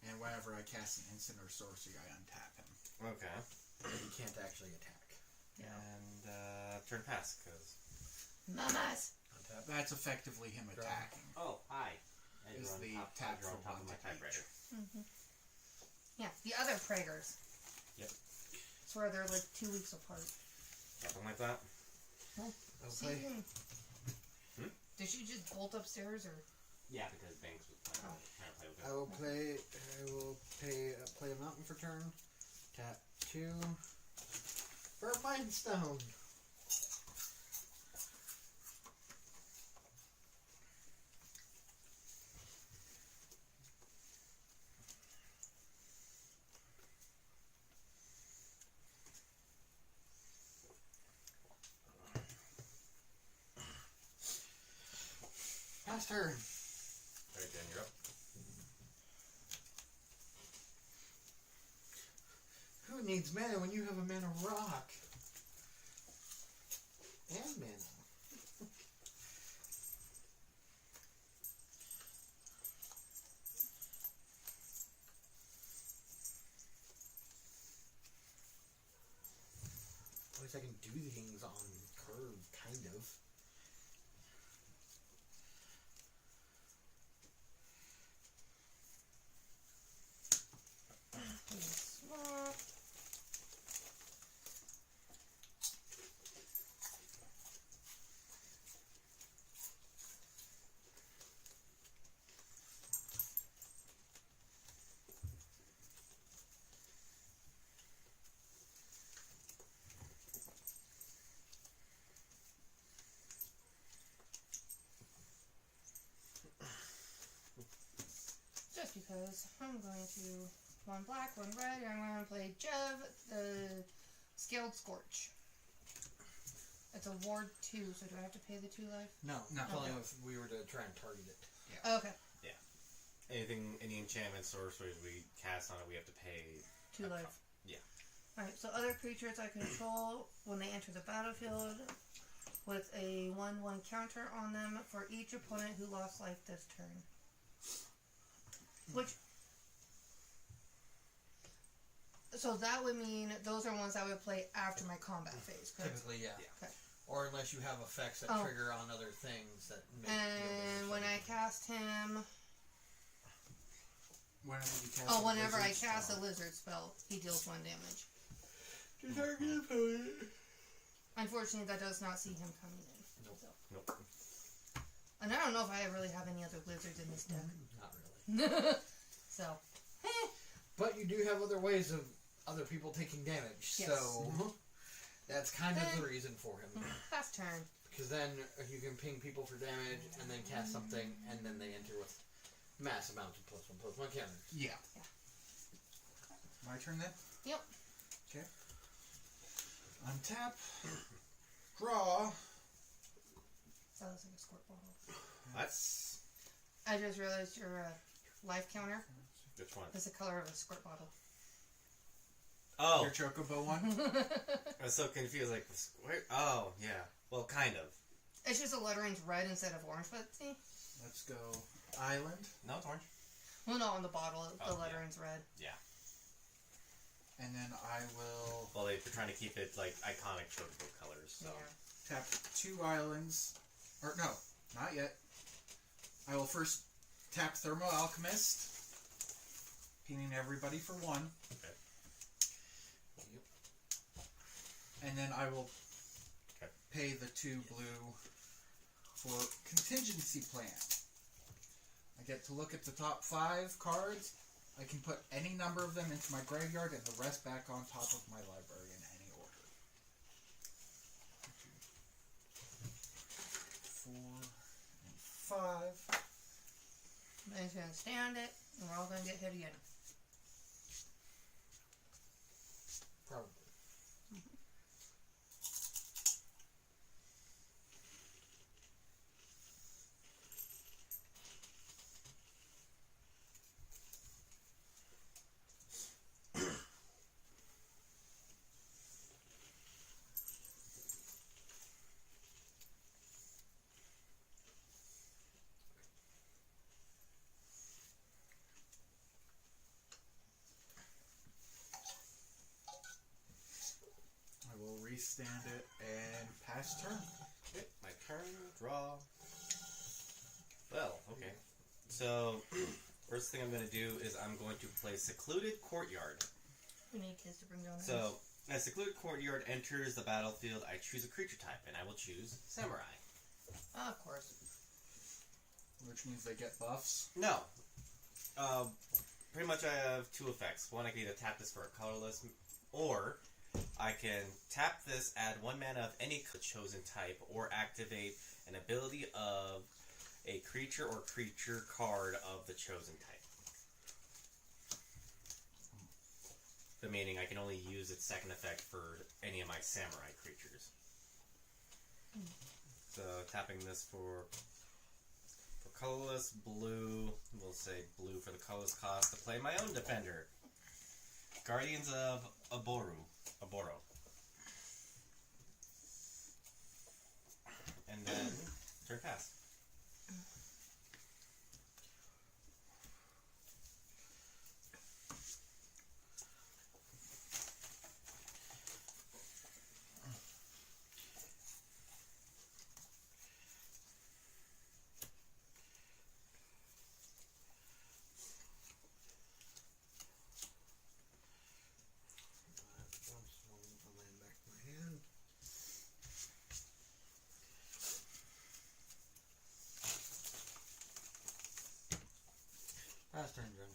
and whenever I cast an instant or sorcery, I untap him. Okay. But you can't actually attack. And turn pass, because... Mamas. Untap. That's effectively him Draw. attacking. Oh, hi. Is You're on the top, tap you're on for top of one my to each. typewriter. Yeah, the other Praegers. Yep. Swear they're like 2 weeks apart. Something like that. Okay. Did she just bolt upstairs or? Yeah, because Banks was trying to play with it. I will play a mountain for turn. Tap 2. For a Mind Stone. Pass turn. Alright, Dan, you're up. Who needs mana when you have a mana rock? And mana. At least I can do things on curve, kind of. Swap. Just because I'm going to one black, one red, and I'm going to play Jev, the Scaled Scorch. It's a ward 2, so do I have to pay the 2 life? No, No. it's only if we were to try and target it. Okay, Any enchantments, sorceries we cast on it, we have to pay. 2 life. Yeah. Alright, so other creatures I control, when they enter the battlefield, with a 1/1 counter on them for each opponent who lost life this turn. Which... So that would mean those are ones I would play after my combat phase, correct? Typically, yeah. Okay. Or unless you have effects that Oh. trigger on other things that make And when I cast him... Whenever you cast Oh, a whenever I wizard cast a spell. lizard spell, he deals 1 damage. To target opponent. Unfortunately, that does not see him coming in. Nope. So. Nope. And I don't know if I really have any other lizards in this deck. Not really. So, But you do have other ways of other people taking damage, Yes. so that's kind of the reason for him. last turn. Because then you can ping people for damage and then cast something, and then they enter with mass amounts of +1/+1 counters. Yeah. My turn then? Yep. Okay. Untap. Draw. That looks like a squirt bottle. That's. I just realized your life counter Which one? is the color of a squirt bottle. Oh! Your Chocobo one. I was so confused. Like, where? Oh, yeah. Well, kind of. It's just the lettering's red instead of orange, but see? Let's go Island. No, it's orange. Well, no, on the bottle, Oh, the yeah. lettering's red. And then I will Well, they're trying to keep it, like, iconic Chocobo colors, so. Yeah. tap 2 islands. Or, no, not yet. I will first tap Thermo Alchemist. Pinging everybody for 1. Okay. And then I will Okay. pay the 2 blue for contingency plan. I get to look at the top 5 cards. I can put any number of them into my graveyard and the rest back on top of my library in any order. 4 and 5. I'm just gonna stand it, and we're all gonna get hit again. Probably. I will restand it and pass turn. Okay, my turn. Draw. Well, okay. So, first thing I'm going to do is I'm going to play Secluded Courtyard. We need kids to bring down the So, house. as Secluded Courtyard enters the battlefield, I choose a creature type, and I will choose Samurai. Of course. Which means they get buffs. No. Pretty much I have 2 effects. One, I can either tap this for a colorless, or I can tap this, add 1 mana of any chosen type, or activate an ability of a creature or creature card of the chosen type. The meaning I can only use its second effect for any of my samurai creatures. So tapping this for colorless blue, we'll say blue for the colorless cost to play my own defender. Guardians of Aboro. And then turn pass. One land back in my hand. Pass turn, John.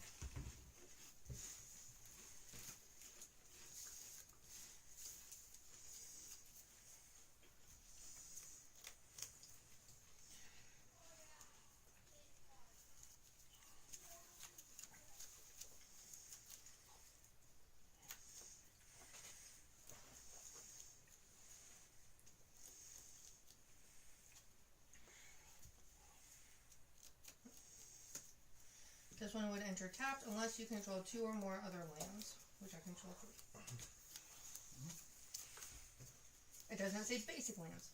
This one would enter tapped unless you control 2 or more other lands, which I control 3. It doesn't say basic lands.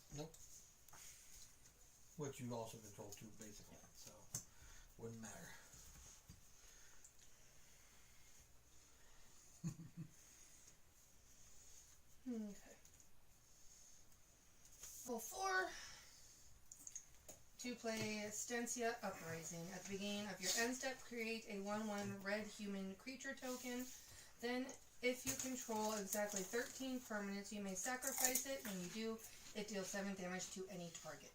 Which you also control 2 basic lands, so wouldn't matter. Okay. Well, 4 to play Stensia Uprising. At the beginning of your end step, create a 1/1 red human creature token. Then, if you control exactly 13 permanents, you may sacrifice it. When you do, it deals 7 damage to any target.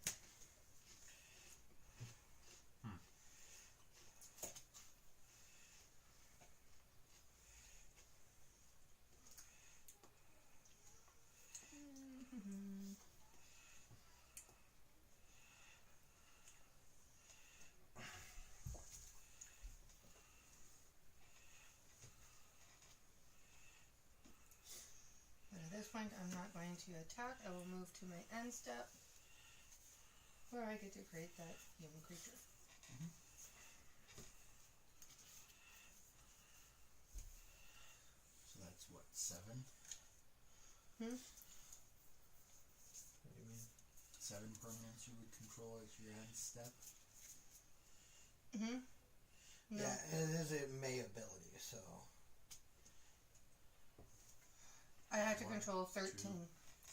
But at this point, I'm not going to attack. I will move to my end step, where I get to create that human creature. So that's what, 7? Hmm? What do you mean? 7 permanents you would control as your end step. Mm-hmm. No. Yeah, it is a May ability, so. I have to 1, control 13. 2,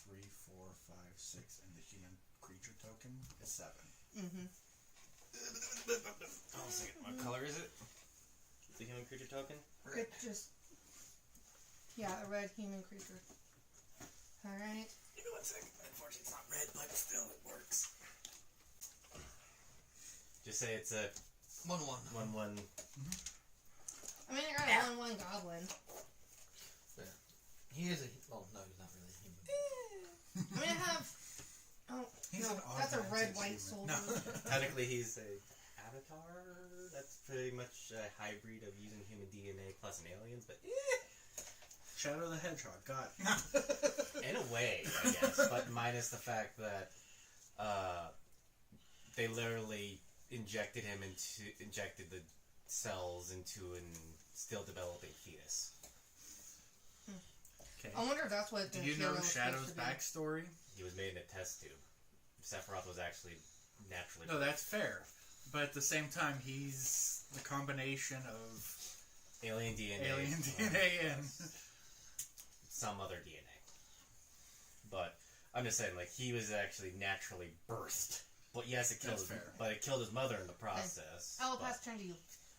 3, 4, 5, 6, and the human creature token is 7. Mm-hmm. Oh, second. What color is it? The human creature token? It just... Yeah, a red human creature. Alright. Give me 1 second. Unfortunately, it's not red, but still, it works. Just say it's a 1/1. 1/1. I mean, I got a 1/1 goblin. He is a. Well, no, he's not really a human. I mean, I have... Oh, He's no, an that's a augmented red-white human. soldier. No. Technically, he's a avatar. That's pretty much a hybrid of using human DNA plus an alien, but Shadow the Hedgehog, got it. in a way, I guess. But minus the fact that they literally injected the cells into an still developing fetus. Okay. I wonder if that's what the Do you know hero is Shadow's supposed to be. backstory? He was made in a test tube. Sephiroth was actually naturally. No, that's fair. But at the same time, he's the combination of alien DNA. alien DNA and... some other DNA. But I'm just saying, like, he was actually naturally birthed. But yes, it killed That's his, fair. but it killed his mother in the process. I will but- pass turn to you.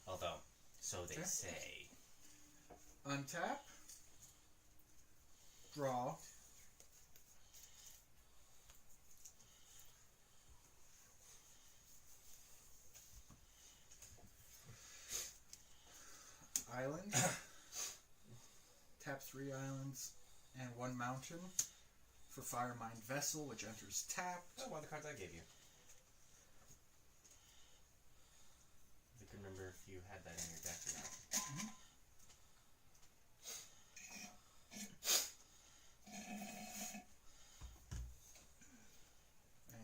Although, so they Okay. say. Untap. Draw. Island. Tap 3 islands and 1 mountain for Firemind Vessel, which enters tapped. Oh, one of the cards I gave you. I can remember if you had that in your deck or not.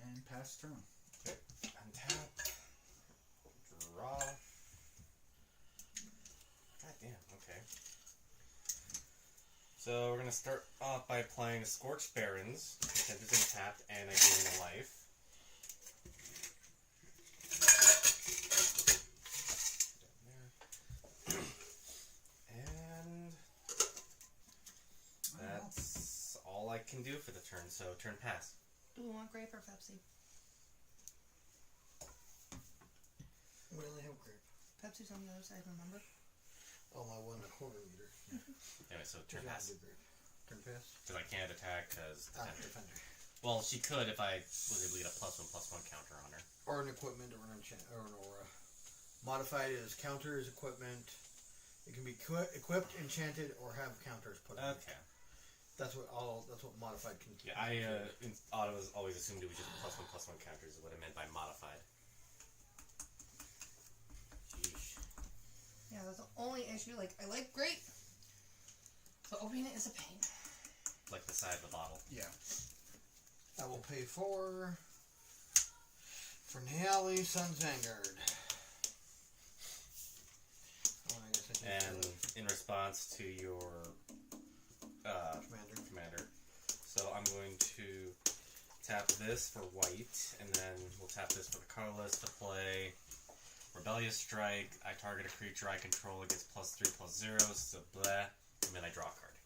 And pass turn. Untap. So we're gonna start off by playing Scorched Barrens, enchanted and tapped, and I gain a life. And that's all I can do for the turn. So turn pass. Do we want grape or Pepsi? We only have grape. Pepsi's on the other side, remember? Oh, my 1 1/4 liter. Anyway, so turn pass. Grape. Turn pass. Because I can't attack because Defender. well, she could if I was able to get a +1/+1 counter on her. Or an equipment or an or an aura. Modified is counters, equipment. It can be equipped, enchanted, or have counters put on it. Okay. That's what modified can. Yeah, I always assumed it was just +1/+1 counters is what I meant by modified. Sheesh. Yeah, that's the only issue. Like, I like grape, but opening it is a pain. Like the side of the bottle. Yeah. I will pay 4 for Niali Sun's Vanguard. Oh, I guess I should And in response to your commander, so I'm going to tap this for white, and then we'll tap this for the colorless to play Rebellious Strike. I target a creature I control, it gets +3/+0, so blah, and then I draw a card.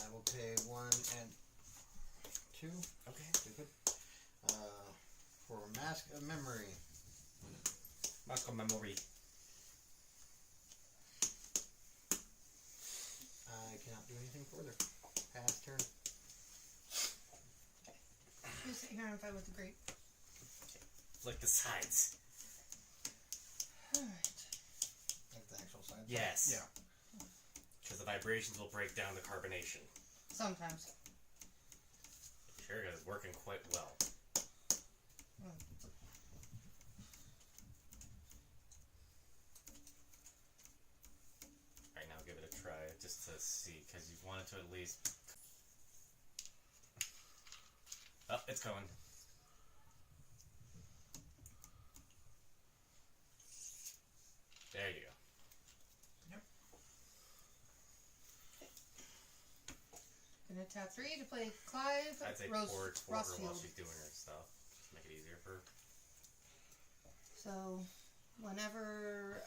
I will pay 1 and 2. Okay, good. For Mask of Memory. Mask of Memory. I cannot do anything further. Pass turn. You sit here and fight with the grape. Like the sides. Alright. Like the actual side. Yes. Yeah. Because the vibrations will break down the carbonation. Sometimes. Sure, it's working quite well. Alright, now give it a try, just to see, because you wanted to at least... Oh, it's going. There you go. Gonna tap 3 to play Clive I'd say forward for her while Rossfield. she's doing her stuff. Just make it easier for her. So, whenever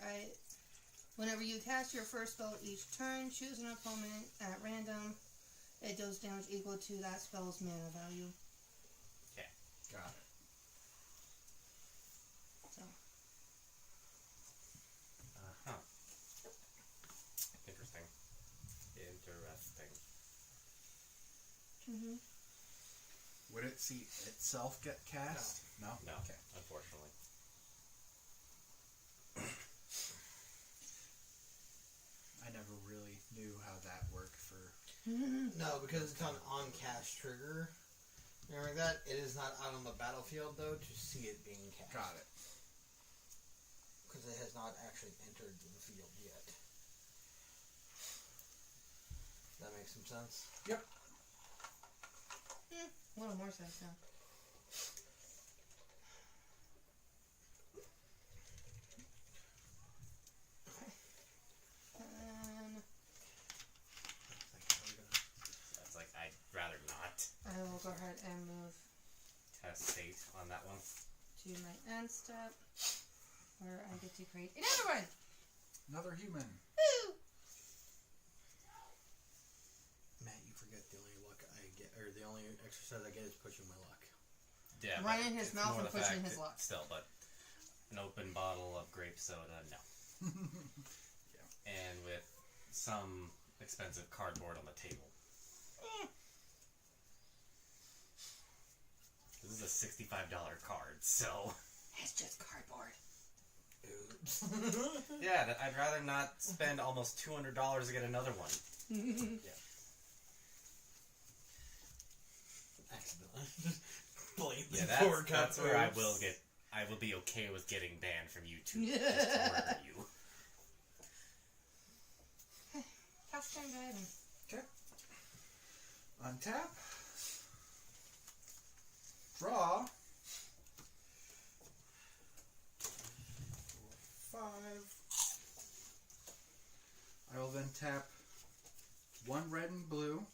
you cast your first spell each turn, choose an opponent at random. It does damage equal to that spell's mana value. Got it. So, Uh-huh. Interesting. Interesting. Would it see itself get cast? No. No, Okay. unfortunately. I never really knew how that worked for. No, because it's on cast trigger. Like that. It is not out on the battlefield though to see it being cast. Got it. Because it has not actually entered the field yet. That makes some sense. Yep. a little more sense now. That's like, I'd rather not I will go ahead and move test fate on that one. to my end step, where I get to create another one. Another human. Woo! Matt, you forget the only luck I get, or the only exercise I get is pushing my luck. Yeah, Running but his it's mouth more and the pushing fact his that- luck. Still, but an open bottle of grape soda, no. And with some expensive cardboard on the table. This is a $65 card, so It's just cardboard. Oops. yeah, I'd rather not spend almost $200 to get another one. Accidentally. Blatantly Yeah, poured that's cup where I oops. will be okay with getting banned from YouTube just to murder you. Pass turn, go ahead. Okay. Untap. Draw. 5. I will then tap 1 red and blue,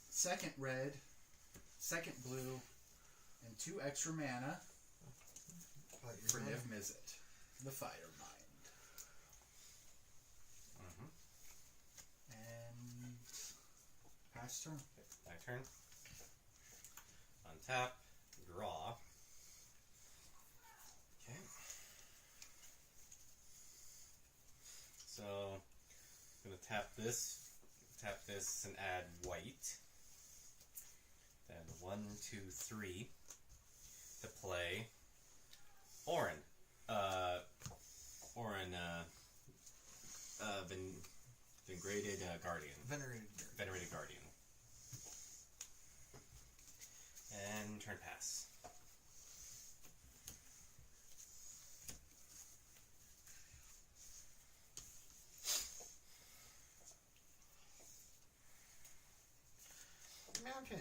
second red, second blue, and 2 extra mana But for you're Niv Mizzet, the Fire Mind. And pass turn. My turn. Untap. Draw. Okay. So, I'm gonna tap this, and add white. Then 1, 2, 3 to play Orin. Venerated Guardian. Venerated Guardian. And turn pass. Mountain.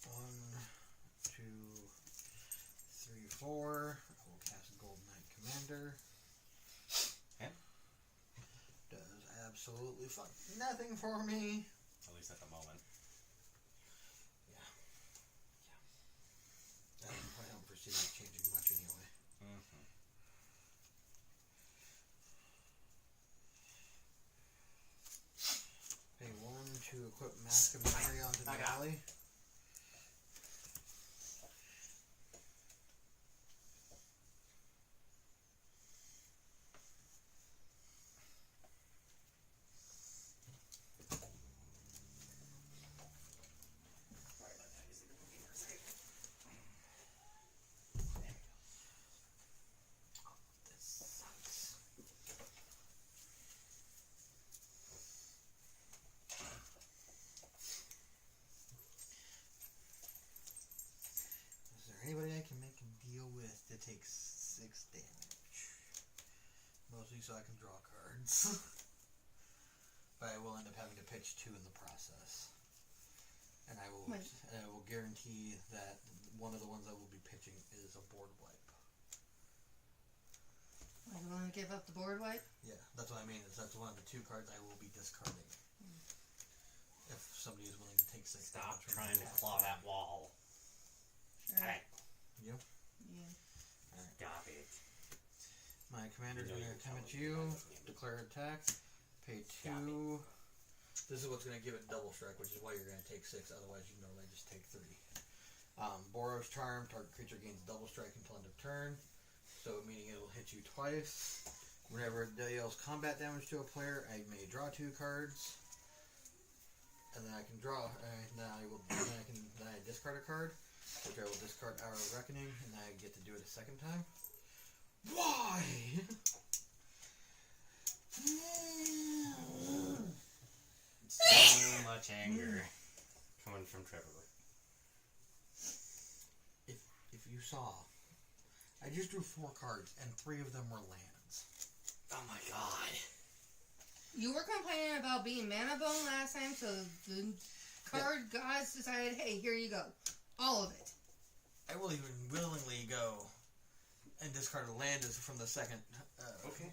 One, two, three, four. I will cast Gold Knight Commander. Okay. Does absolutely nothing for me. At least at the moment. I don't foresee that changing much anyway. Mm-hmm. Pay 1 to equip Mask of Memory onto the alley. This sucks. Is there anybody I can make him deal with that takes 6 damage? Mostly so I can draw cards. But I will end up having to pitch 2 in the process. And I will guarantee that one of the ones I will be pitching is a board wipe. Are you willing to give up the board wipe? Yeah, that's what I mean. That's one of the 2 cards I will be discarding. If somebody is willing to take 6 Stop damage from trying to that. claw that wall. Sure. Alright. You? Yeah. Stop it. My commander's You know going you're to come at telling me you, that's the end. declare attack, pay Got 2. This is what's going to give it double strike, which is why you're going to take 6, otherwise you normally just take 3. Boros Charm, target creature gains double strike until end of turn, so meaning it will hit you twice. Whenever it deals combat damage to a player, I may draw 2 cards, and then I can draw, then I discard a card, which I will discard Hour of Reckoning, and then I get to do it a second time. Why? So much anger coming from Trevor. If you saw, I just drew 4 cards, and 3 of them were lands. Oh my god. You were complaining about being mana bone last time, so the card gods decided, hey, here you go. All of it. I will even willingly go and discard a land as from the second. Okay.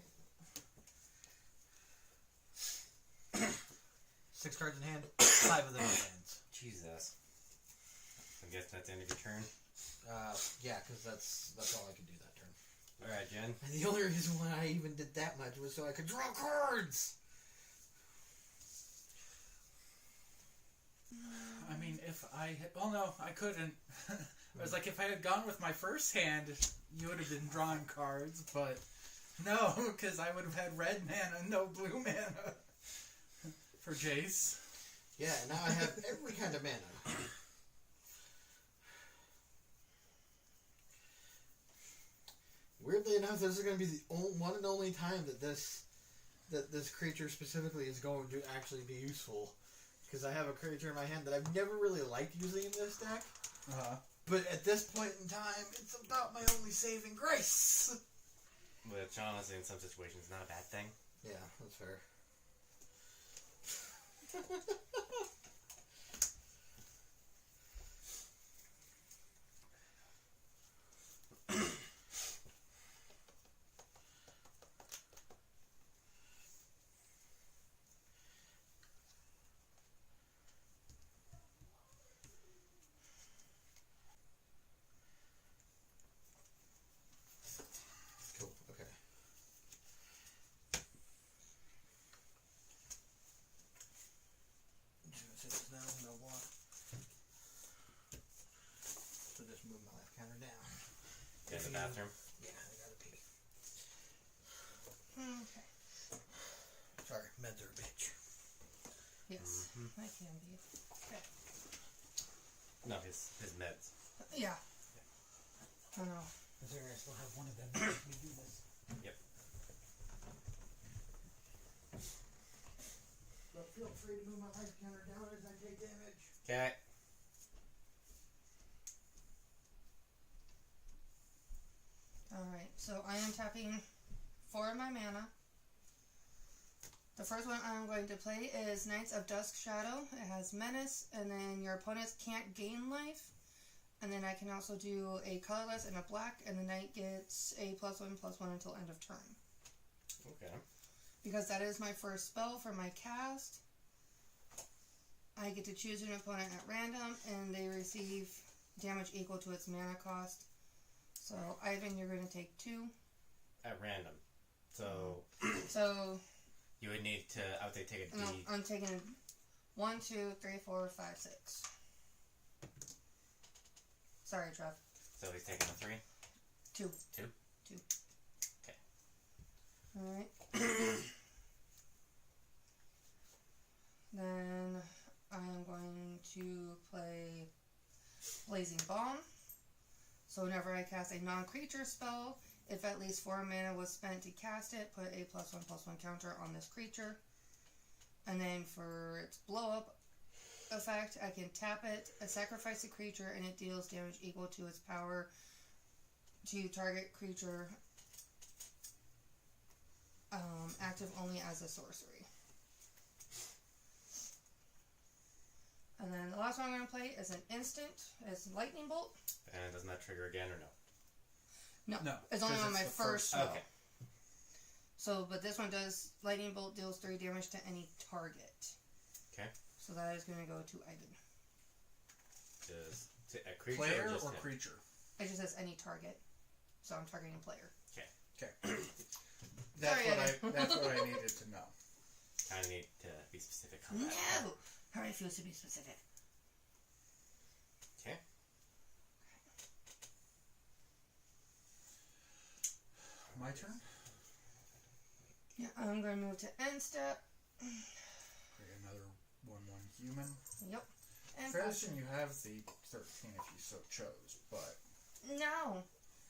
6 cards in hand, 5 of them are lands. Jesus. I guess that's the end of your turn. Yeah, because that's all I could do that turn. Alright, Jen. And the only reason why I even did that much was so I could draw cards! I mean, if I had... Oh, no, I couldn't. I was like, if I had gone with my first hand, you would have been drawing cards, but... No, because I would have had red mana, no blue mana. For Jace. Yeah, and now I have every kind of mana. Weirdly enough, this is going to be the one and only time that this creature specifically is going to actually be useful because I have a creature in my hand that I've never really liked using in this deck. Uh-huh. But at this point in time, it's about my only saving grace. Which, honestly, in some situations, is not a bad thing. Yeah, that's fair. Cool, okay. So just move my left counter down. In the bathroom. Yeah, I gotta pee. Okay. Sorry, meds are a bitch. Yes, I can be. Okay. No, his meds. Yeah. I know. Considering I still have one of them that makes me do this. Yep. But feel free to move my life counter down as I take damage. Okay. Alright, so I am tapping 4 of my mana. The first one I'm going to play is Knights of Dusk Shadow. It has Menace, and then your opponents can't gain life. And then I can also do a colorless and a black, and the knight gets a +1/+1 until end of turn. Okay. Because that is my first spell for my cast, I get to choose an opponent at random, and they receive damage equal to its mana cost. So, Ivan, you're going to take 2. At random. So, So, you would need to, I would say, take a D. no, I'm taking 1, 2, 3, 4, 5, 6. Sorry, Trev. So he's taking a 3? 2. 2? 2. Okay. Alright. Then I'm going to play Blazing Bomb. So whenever I cast a non-creature spell, if at least 4 mana was spent to cast it, put a +1/+1 counter on this creature. And then for its blow-up effect, I can tap it, sacrifice a creature, and it deals damage equal to its power to target creature active only as a sorcery. And then the last one I'm going to play is an instant. It's Lightning Bolt. And doesn't that trigger again or no? No, No, it's only 'cause on it's my the first first spell. Okay. So, but this one does, Lightning Bolt deals 3 damage to any target. Okay. So that is going to go to Ivan. Just to a creature Player or just or him? creature? It just says any target. So I'm targeting player. Okay. Sorry, That's what I needed to know. Kind of need to be specific on that. No! I refuse to be specific. Okay. My turn? Yeah, I'm going to move to end step. Create another 1/1 human. Yep. And Fairson, you have the 13 if you so chose, but No.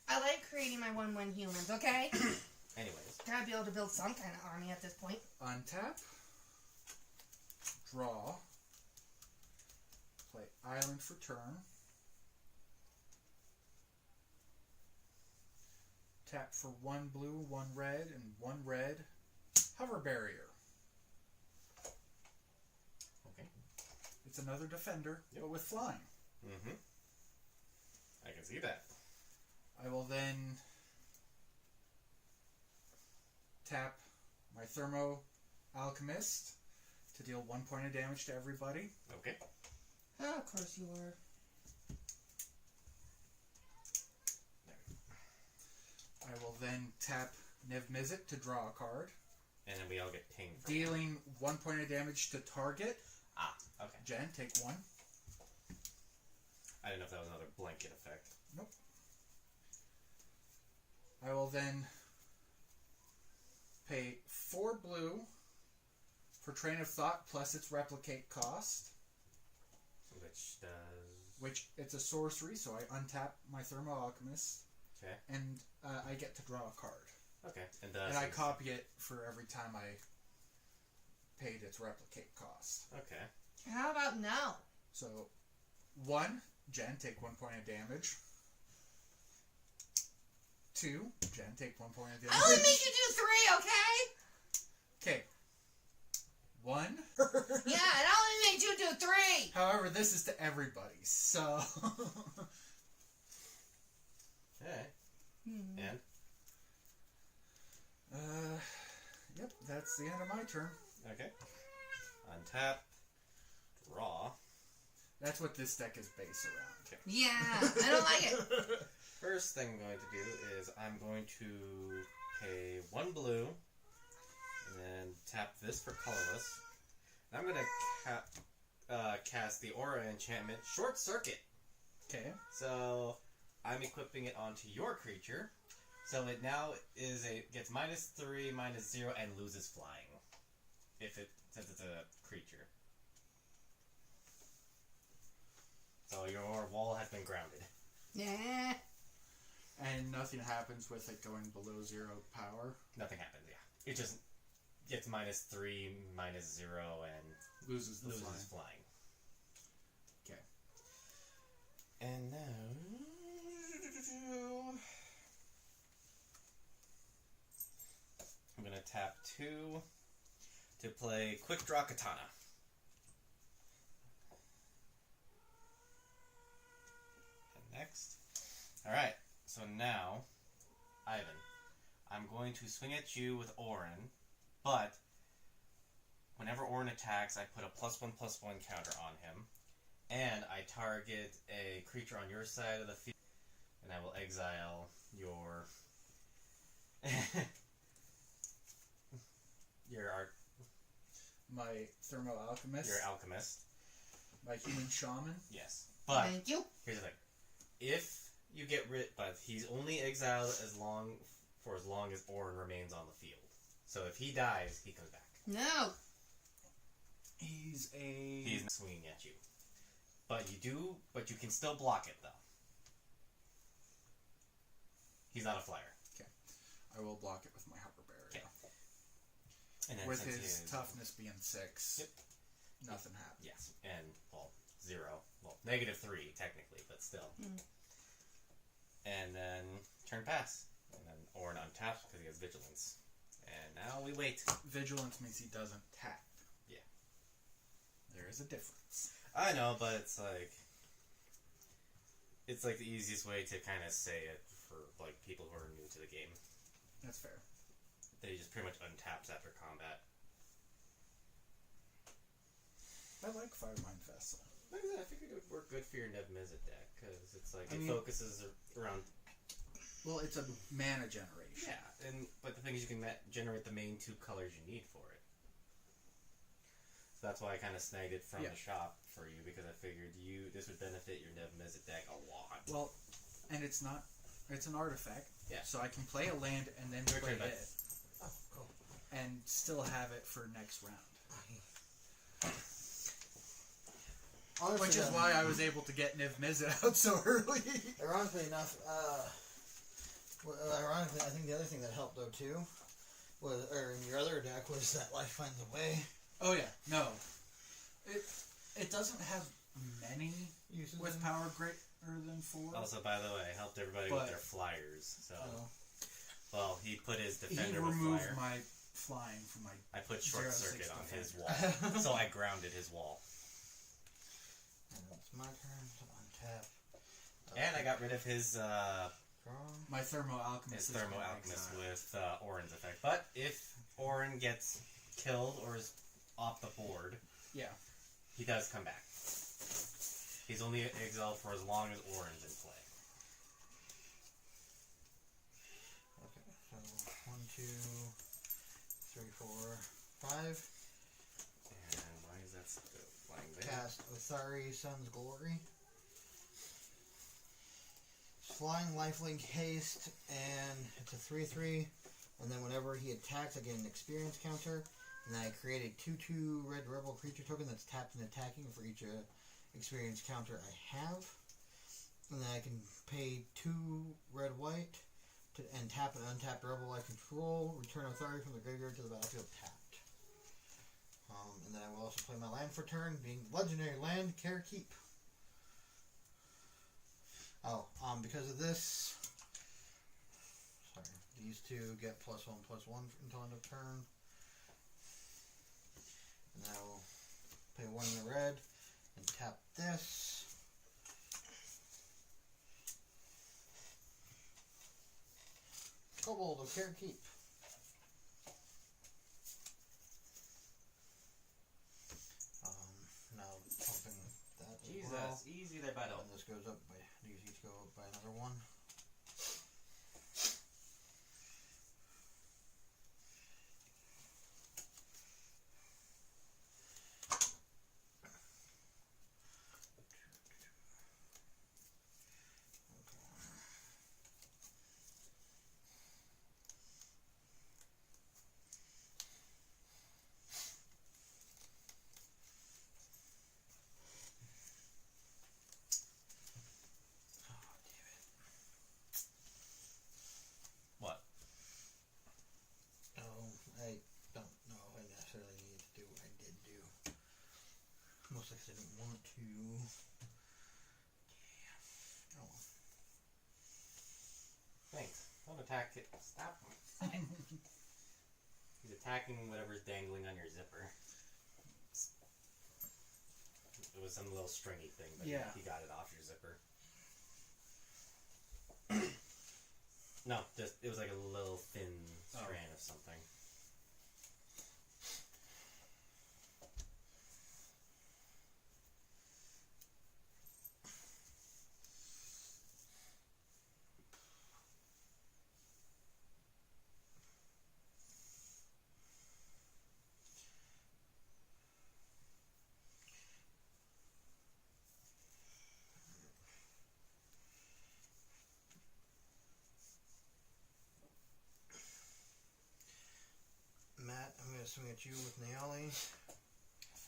I like creating my 1/1 humans, okay? Anyways. Gotta be able to build some kind of army at this point. untap, draw, play island for turn, tap for 1 blue, 1 red, and 1 red, hover barrier. Okay. It's another defender, but with flying. Mm-hmm. I can see that. I will then tap my Thermo Alchemist to deal 1 point of damage to everybody. Okay. Oh, of course you are. I will then tap Nev Mizzet to draw a card, And then we all get pinged. From dealing 1 point of damage to target. Ah, okay. Jen, take 1. I didn't know if that was another blanket effect. Nope. I will then pay 4 blue for Train of Thought plus its replicate cost, Which does... which it's a sorcery, so I untap my Thermo Alchemist, Okay. and I get to draw a card. Okay. And does... And I copy it for every time I paid its replicate cost. Okay. How about now? So, 1, Jen, take 1 point of damage. 2, Jen, take 1 point of damage. I only make you do 3, okay? Okay. 1. Yeah, it only made you do 3. However, this is to everybody, so... Alright. And? Yep, that's the end of my turn. Okay. Untap. Draw. That's what this deck is based around. Yeah, I don't like it. First thing I'm going to do is I'm going to pay 1 blue and then tap this for colorless. And I'm going to cast the aura enchantment Short Circuit. Okay. So I'm equipping it onto your creature. So it now gets -3, -0, and loses flying. Since it's a creature. So your wall has been grounded. Yeah. And nothing happens with it going below 0 power. Nothing happens, yeah. It just gets -3, -0, and Loses the loses flying. flying. Okay. And now... I'm going to tap 2 to play Quick Draw Katana. And next. Alright, so now, Ivan, I'm going to swing at you with Orin, but whenever Orin attacks, I put a +1/+1 counter on him, and I target a creature on your side of the field, and I will exile your... My Thermo Alchemist. Your alchemist. My Human Shaman. Yes. But Thank you. here's the thing. If you get rid, but he's only exiled for as long as Orin remains on the field. So if he dies, he comes back. No. He's He's swinging at you. But you can still block it though. He's not a flyer. I will block it with my Harper Barrier. Okay. And then With since his he is- toughness being 6, Yep. nothing happens. Yes, and well, 0. Well, -3 technically, but still. Mm. And then turn pass, and then Orin untaps because he has vigilance. And now we wait. Vigilance means he doesn't tap. Yeah. There is a difference. I know, but it's like the easiest way to kind of say it for like people who are new to the game. That's fair. That he just pretty much untaps after combat. I like Fire Mind Vessel. Like I said, I figured it would work good for your Nev Mizzet deck because it's like I it mean- focuses around. Well, it's a mana generation. Yeah, but the thing is, you can generate the main 2 colors you need for it. So that's why I kind of snagged it from Yeah. the shop for you because I figured this would benefit your Nev Mizzet deck a lot. Well, and it's an artifact. Yeah. So I can play a land and then Your play turn, bud. it Oh, cool. and still have it for next round. Honestly, Which is why I was able to get Niv Mizzet out so early. Ironically enough, ironically, I think the other thing that helped though too was, or in your other deck, was that Life Finds a Way. Oh yeah, no. It doesn't have many Uses with in- power greater than 4. Also, by the way, I helped everybody But- with their flyers. So, Oh. well, he put his He defender with removed flyer. my flying from my. I put short 0-6 circuit on his defender. wall, so I grounded his wall, And it's my turn to untap. and I got rid of his Draw. My Thermo Alchemist. is Thermo my Alchemist exile. with Orin's effect. But if Orin gets killed or is off the board, Yeah. he does come back. He's only exiled for as long as Orin's in play. Okay, so 1, 2, 3, 4, 5. And why is that still lying there? Cast Othari, Sun's Glory. Flying Lifelink Haste, and it's a 3/3. And then whenever he attacks, I get an experience counter. And then I create a 2/2 red rebel creature token that's tapped and attacking for each experience counter I have. And then I can pay 2 red white and tap an untapped rebel I control. Return Authority from the graveyard to the battlefield tapped. And then I will also play my land for turn, being legendary land, Carekeep. Oh, because of this, sorry, these two get +1/+1 until end of turn. And I will pay 1 in the red and tap this. Kobold of Carekeep. Now pumping that as Jesus, well. easy there, Battle. And this goes up by, these each go up by another 1. What? Oh, I don't know if I necessarily need to do what I did do. Mostly because I didn't want to. Yeah. Oh well. Thanks. Don't attack it. Stop. He's attacking whatever's dangling on your zipper. It was some little stringy thing, but Yeah. he got it off your zipper. No, just it was like a little thin strand of something. Matt, I'm going to swing at you with Naali.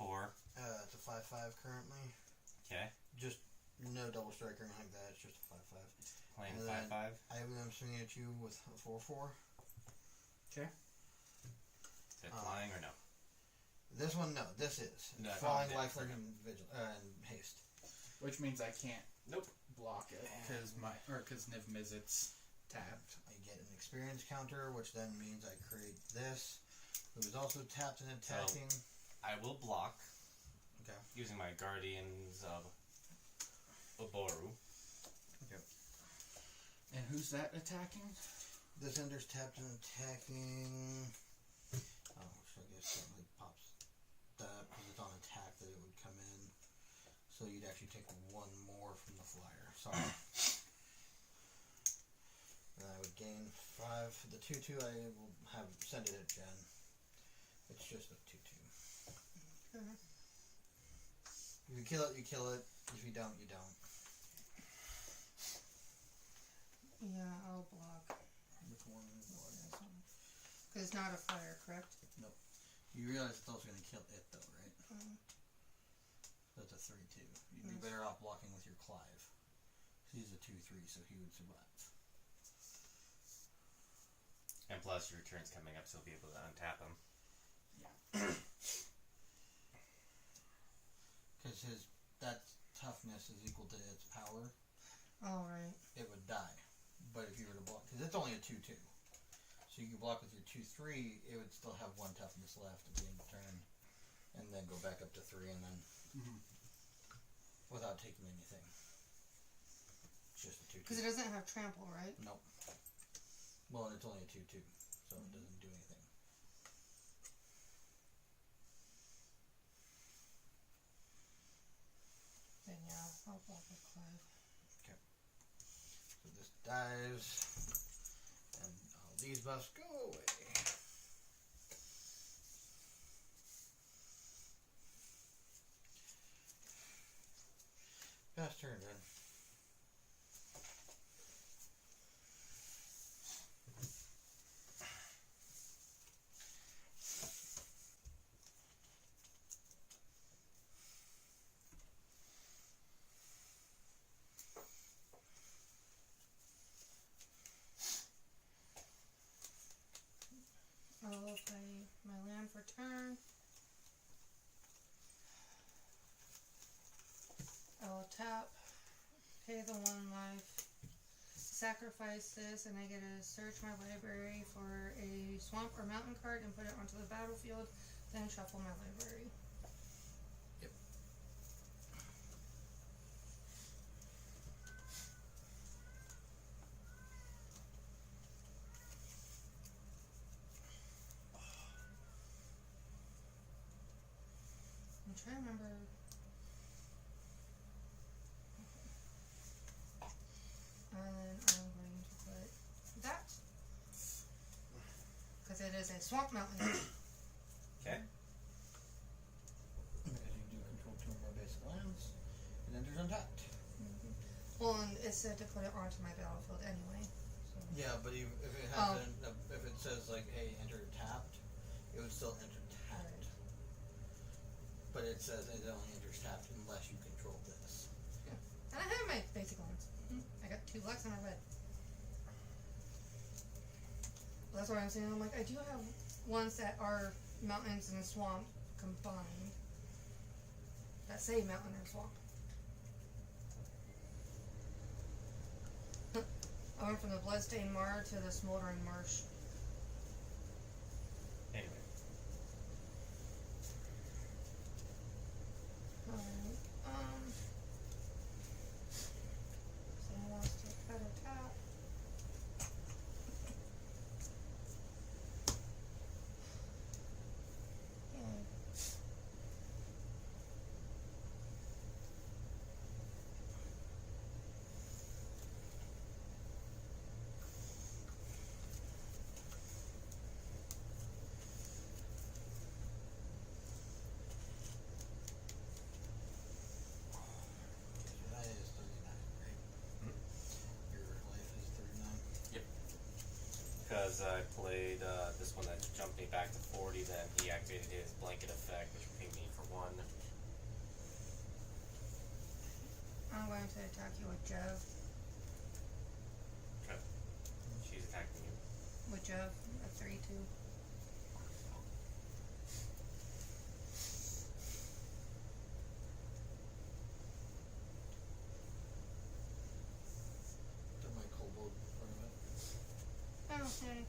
4. It's a 5/5 currently. Okay. Just no double strike or anything like that. It's just a 5/5. Playing And then 5/5. I'm swinging at you with a 4/4. Okay. Is it flying or no? This one, no. This is No, flying, oh, lifelink, okay. and and haste. Which means I can't Nope. block it because Niv Mizzet's tapped. I get an experience counter, which then means I create this, who is also tapped and attacking. I will block. Okay. Using my Guardians of Oboru. And who's that attacking? This ender's tapped and attacking. Oh, so I guess that like pops that because it's on attack that it would come in. So you'd actually take 1 more from the flyer. Sorry. And I would gain 5. The 2/2 I will have send it at Jen. It's just a 2/2. Okay. If you kill it, you kill it. If you don't, you don't. Yeah, I'll block. Which one is what? Because it's not a flyer, correct? You realize it's also going to kill it though, right? Um, So it's a 3/2. You'd be Yes. better off blocking with your Clive. He's a 2/3, so he would survive. And plus your turn's coming up, so you'll be able to untap him. Because that toughness is equal to its power. Alright. It would die. But if you were to block, because it's only a 2/2, so you could block with your 2/3, it would still have 1 toughness left at the end of turn, and then go back up to 3, and then without taking anything. It's just a 2/2. Because it doesn't have trample, right? Nope. Well, it's only a 2/2, so it doesn't do anything. Then yeah, I'll block with Clive. So this dies, and all these buffs go away. Fast turn, then. I'll play my land for turn. tap, pay the 1 life, sacrifice this, and I get to search my library for a swamp or mountain card and put it onto the battlefield, then shuffle my library. Yep. I'm trying to remember. And then I'm going to put that. Because it is a swamp mountain. Okay. Because you do control 2 or more basic lands, and enters untapped. Well, and it said to put it onto my battlefield anyway. So. Yeah, but even if it has if it says like, hey, enter tapped, it would still enter tapped. Right. But it says it only enters tapped unless you control this. And I have my basic ones. I got 2 blacks and a red. Well, that's what I'm saying. I'm like, I do have ones that are mountains and swamp combined. That say mountain and swamp. I went from the Bloodstained Mar to the Smoldering Marsh. Anyway. Alright, someone wants to cut a tap. Yeah. So that is 39, right? Your life is 39. Because I played this one that jumped me back to 40, then he activated his blanket effect, which would ping me for 1. I'm going to attack you with Jev. Okay. She's attacking you. With Jev, a 3-2. Put my kobold in front of it. Okay.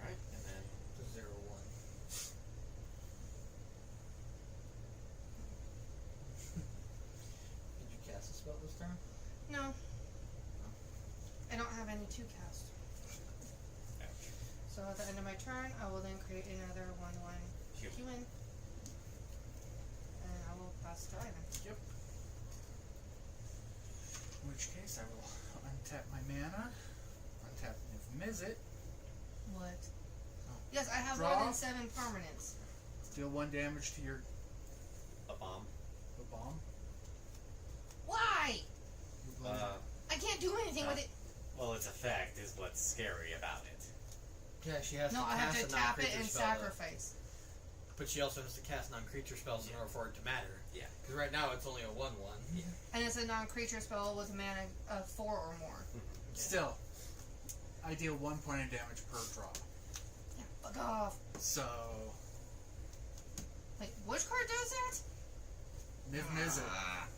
Alright, and then It's a 0-1. Did you cast a spell this turn? No. I don't have any to cast. ouch. So at the end of my turn, I will then create another 1/1 Human. human. And I will pass to Ivan. Yep. In which case, I will untap my mana, untap Mizzet, What? Oh. Yes, I have Draw. more than 7 permanents. deal 1 damage to your A bomb. bomb. Why? Uh, I can't do anything with it. well, its effect is what's scary about it. Yeah, she has No, to I have cast to a tap it non-creature and spell, though. sacrifice. But she also has to cast non-creature spells in order for it to matter. Yeah. Because right now it's only a 1/1. Yeah. And it's a non-creature spell with a mana of 4 or more. Still, I deal 1 point of damage per draw. Yeah, fuck off. So, Wait, which card does that? Niv Mizzet.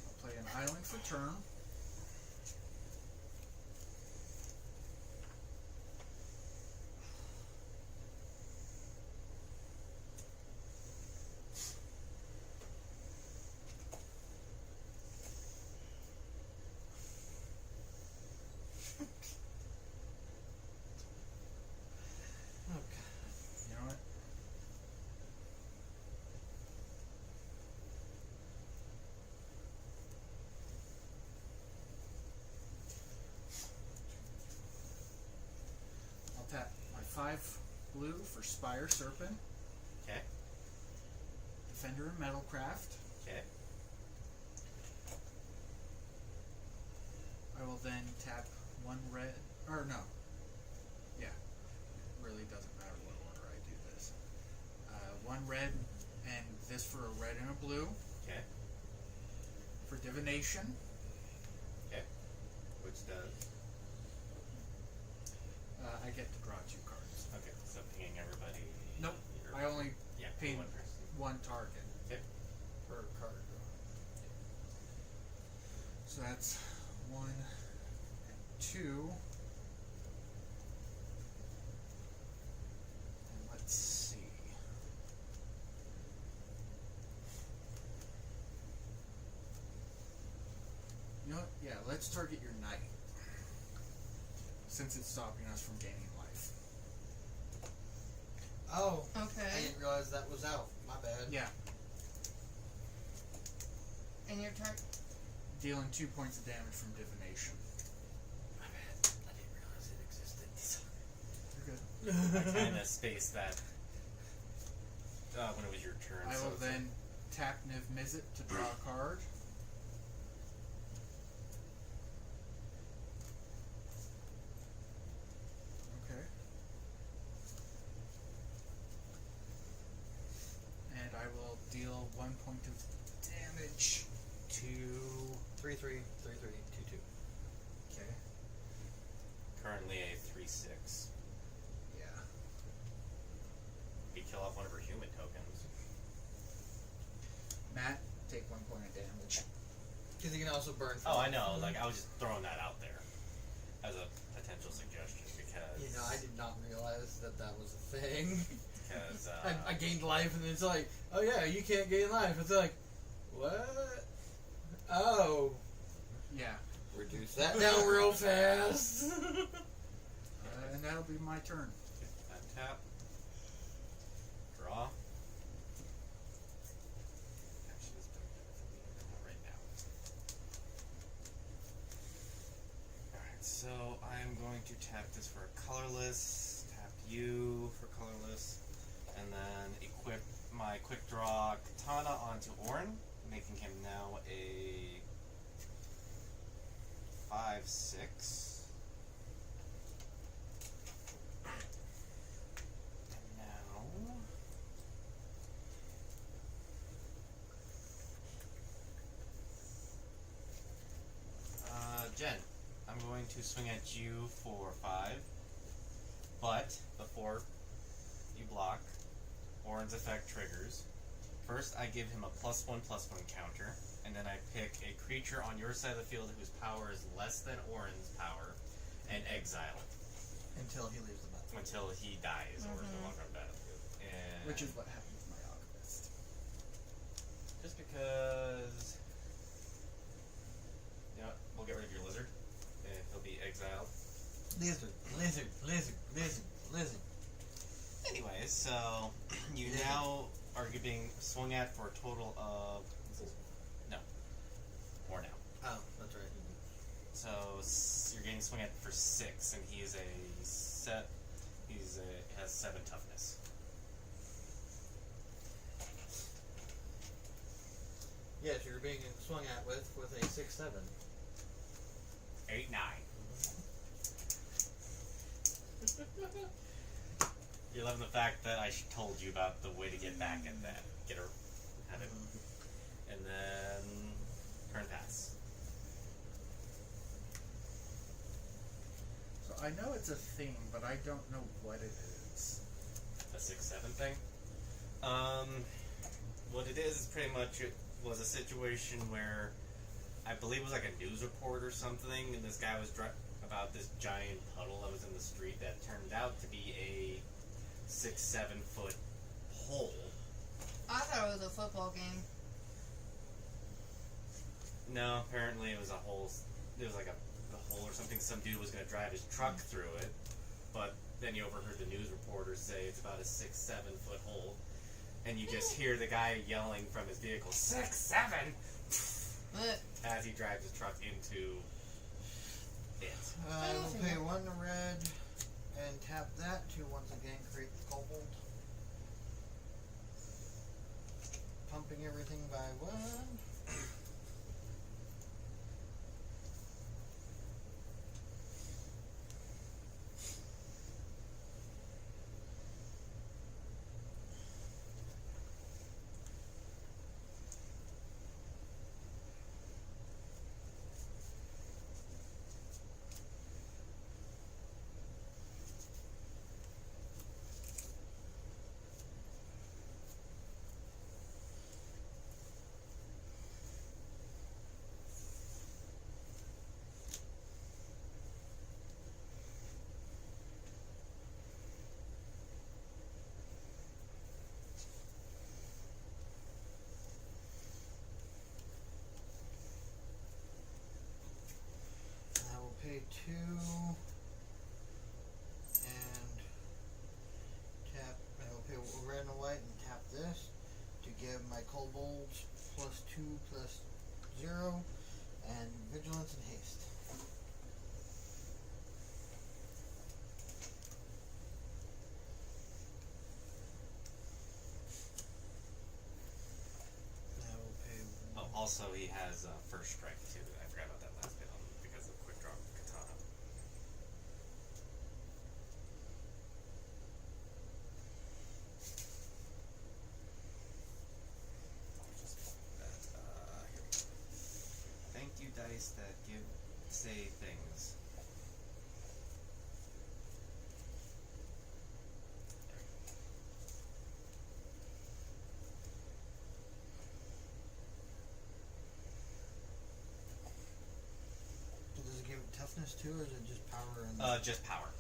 I'll play an island for turn. Okay. You know what? I'll tap my 5 blue for Spire Serpent, Okay. Defender of Metalcraft. Okay. I will then tap 1 red, or no. Yeah, it really doesn't matter. divination. Which does. I get to draw 2 cards. Okay, so pinging everybody. Nope. or- I only Yeah, ping ping one person. 1 target. Per card. So that's 1 and 2. And let's see. You know what? Yeah, let's target your knight. Since it's stopping us from gaining life. Oh, I Okay. didn't realize that was out. My bad. Yeah, And your turn. dealing 2 points of damage from divination. My bad. I didn't realize it existed. You're good. I kind of spaced that when it was your turn. I so will it's then tap Niv Mizzet to draw a card. Okay. And I will deal 1 point of damage to. 3-3, 3-3, 2-2. Okay. currently a 3/6. Yeah. We kill off one of her human tokens. Matt, take 1 point of damage. Because you can also burn. Oh, I know. Like, I was just throwing that out there as a potential suggestion because. You know, I did not realize that that was a thing. Because. I gained life, and it's like, oh yeah, you can't gain life. It's like, what? Oh, Yeah. reduce that down real fast. And that'll be my turn. Untap. Draw. Actually, let's put it right now. Alright, so I'm going to tap this for a colorless, tap you for colorless, and then equip my quick draw katana onto Orin, making him now a 5/6. And now Jen, I'm going to swing at you for 5, but before you block, Orin's effect triggers. First, I give him a +1/+1 counter, and then I pick a creature on your side of the field whose power is less than Orin's power, and exile it Until he leaves the battlefield. until he dies or is no longer on the battlefield. And Which is what happened with my alchemist. just because. You know what? We'll get rid of your lizard, and he'll be exiled. Lizard, lizard, lizard, lizard, lizard. Anyways, so you Yeah. now are being swung at for a total of no, more now. Oh, that's right. So you're getting swung at for 6, and he is a set. Has 7 toughness. Yes, you're being swung at with a 6/7. 8, 9. You're loving the fact that I told you about the way to get back at that. Get her, have it, and then turn pass. So I know it's a thing, but I don't know what it is. A 6/7 thing. What it is pretty much it was a situation where I believe it was like a news report or something, and this guy was about this giant puddle that was in the street that turned out to be a 6-7 foot hole. I thought it was a football game. No, apparently it was a hole. It was like a hole or something. Some dude was going to drive his truck through it, but then you overheard the news reporter say it's about a 6-7 foot hole, and you just hear the guy yelling from his vehicle, 6-7, But as he drives his truck into it. I will pay 1 red and tap that to once again create kobold. Pumping everything by 1. Also, he has first strike too. I forgot about that last bit because of quick draw katana. Here we go. Thank you, dice that say things. So does it give it toughness too, or is it just power and? Just power.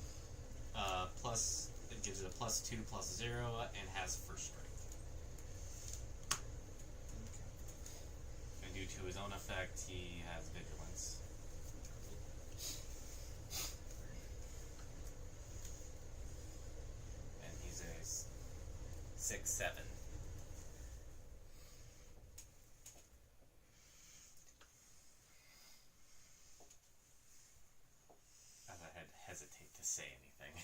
Plus, it gives it a +2/+0 and has first strike. And due to his own effect, he has vigilance. And he's a 6/7. As I had hesitate to say anything.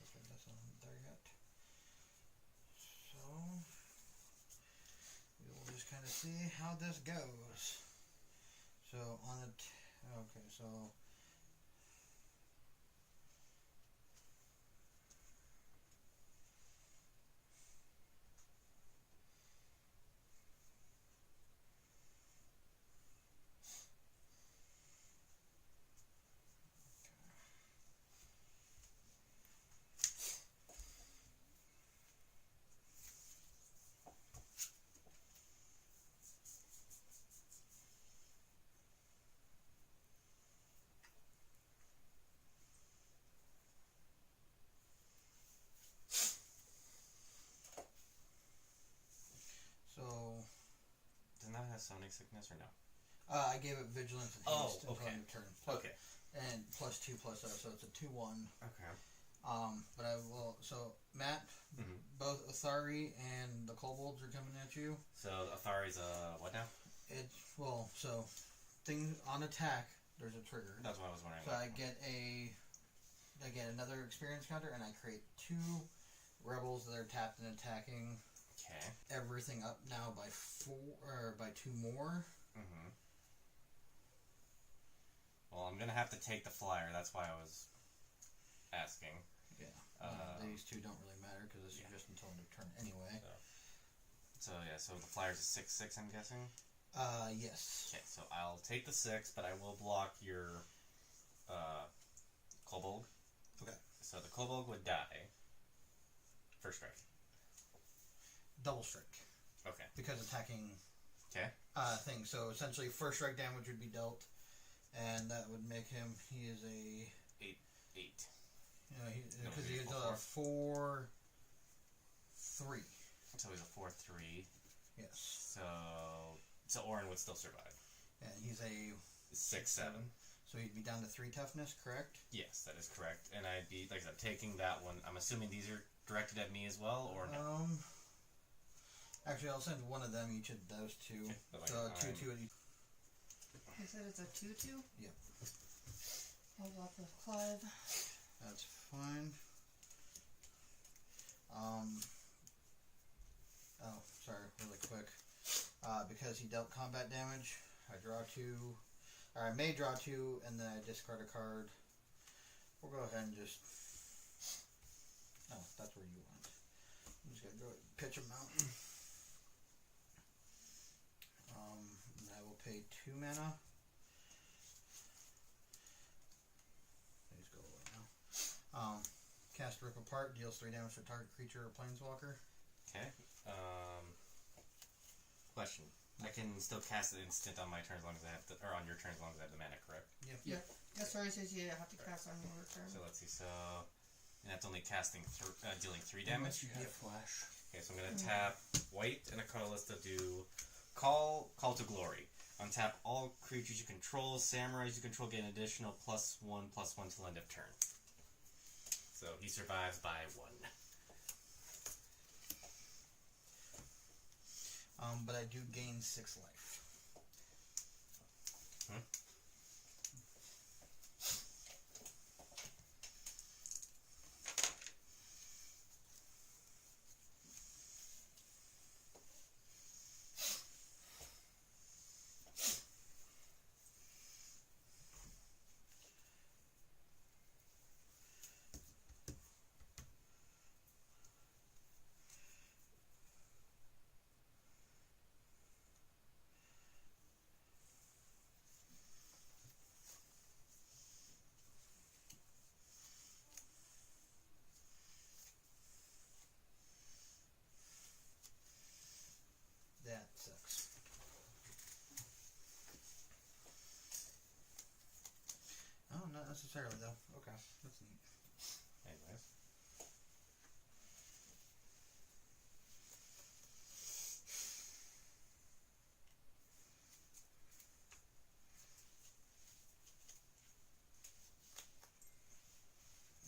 Okay, that's not there yet. So we will just kind of see how this goes. So on it, okay, so. So Doesn't that have sonic sickness or no? I gave it vigilance and Oh, haste until okay. end of turn. Okay. And +2/+0, so it's a 2/1. Okay. But I will. So Matt, Mhm. both Athari and the kobolds are coming at you. So Athari's what now? It's so things on attack. There's a trigger. That's what I was wondering. So I get another experience counter, and I create 2 rebels that are tapped and attacking. Okay. Everything up now by 2 more. Mm-hmm. Well, I'm gonna have to take the flyer. That's why I was asking. Yeah. These 2 don't really matter because this is just until end of turn anyway. So yeah. So the flyer's a 6/6. I'm guessing. Yes. Okay. So I'll take the 6, but I will block your kobold. Okay. So the kobold would die. First strike. Double strike Okay. because attacking. Okay. Thing. So essentially, first strike damage would be dealt, and that would make him. He is a 8. because he is a 4/3. So he's a 4/3. Yes, So Orin would still survive. and he's a 6/7. so he'd be down to 3 toughness, correct? Yes, that is correct. And I'd be, like I said, taking that one. I'm assuming these are directed at me as well, or no? Actually, I'll send one of them each of those 2. Okay, but like, So 2 I'm- 2 at each. You said it's a 2/2? Yep. I'll block with Clive. That's fine. Oh, sorry, really quick. Because he dealt combat damage, I draw 2. Or I may draw 2, and then I discard a card. We'll go ahead and just. Oh, that's where you went. I'm just gonna go pitch a mountain. And I will pay 2 mana. Please go away now. Cast Rip Apart, deals 3 damage to target creature or planeswalker. Okay. Question. I can still cast an instant on my turn as long as I have the, or on your turn as long as I have the mana, correct? Yep. That's why it says you have to cast on your turn. So let's see. So, and that's only casting dealing 3 damage. Unless you have flash. Okay, so I'm gonna tap white and a colorless to do call to glory. Untap all creatures you control. Samurais you control get an additional +1/+1 till end of turn. So he survives by 1. But I do gain 6 life. necessarily, though. Okay, that's neat. Anyways.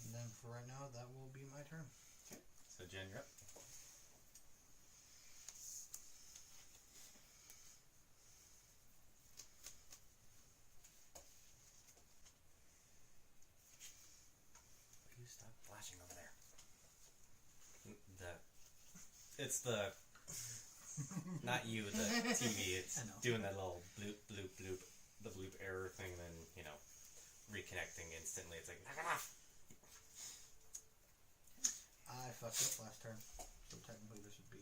And then for right now, that will be my turn. So Jen, you're up. Will you stop flashing over there? It's the not you, the TV. It's I know. doing that little bloop bloop bloop, the bloop error thing, then reconnecting instantly. It's like knock it off. I fucked up last turn, so technically this would be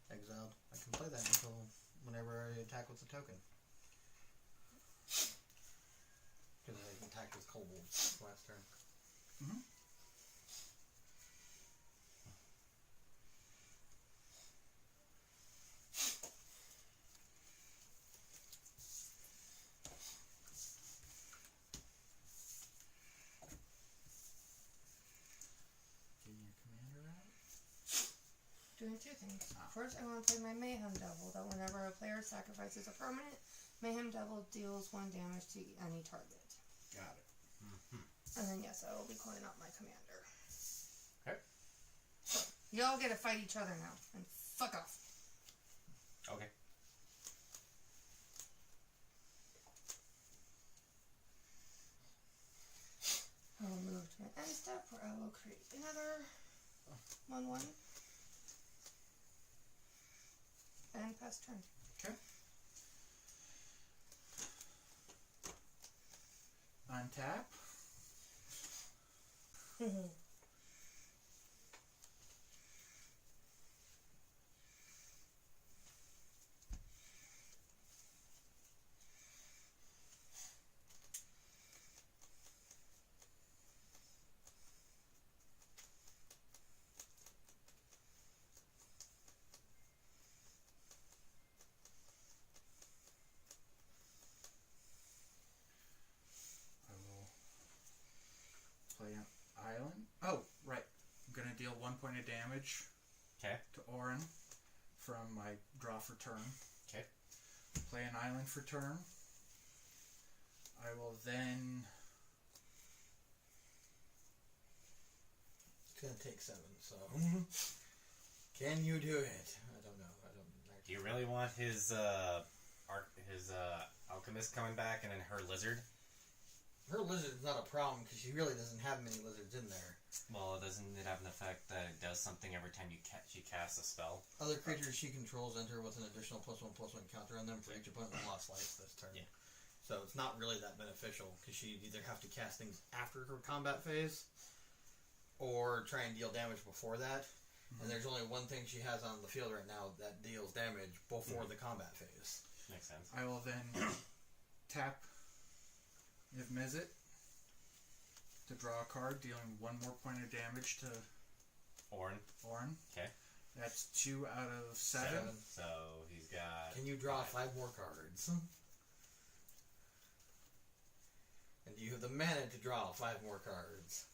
exiled. I can play that until whenever I attack with the token. Because I attacked with kobolds last turn. Mhm. Getting your commander out. Doing two things. Ah. First, I want to play my Mayhem Devil, that whenever a player sacrifices a permanent, Mayhem Devil deals 1 damage to any target. Got it. And then, yes, I will be calling out my commander. Okay. Y'all get to fight each other now, and fuck off. Okay. I will move to an end step where I will create another 1/1. And pass turn. Okay. Untap. I will play an island. Oh, right. I'm gonna deal 1 point of damage Okay. to Orin from my draw for turn. Okay. Play an island for turn. I will then. It's gonna take 7, so can you do it? I don't know. I don't Do actually. you really want his alchemist coming back and then her lizard? Her lizard's not a problem because she really doesn't have many lizards in there. Well, doesn't it have an effect that it does something every time she casts a spell? Other creatures she controls enter with an additional +1/+1 counter on them for each opponent who lost life this turn. Yeah. So it's not really that beneficial because she'd either have to cast things after her combat phase or try and deal damage before that. And there's only one thing she has on the field right now that deals damage before the combat phase. Makes sense. I will then tap Niv Mizzet to draw a card, dealing 1 more point of damage to Orin. Orin. Okay. That's 2 out of 7. So he's got. Can you draw 5. 5 more cards? And do you have the mana to draw 5 more cards?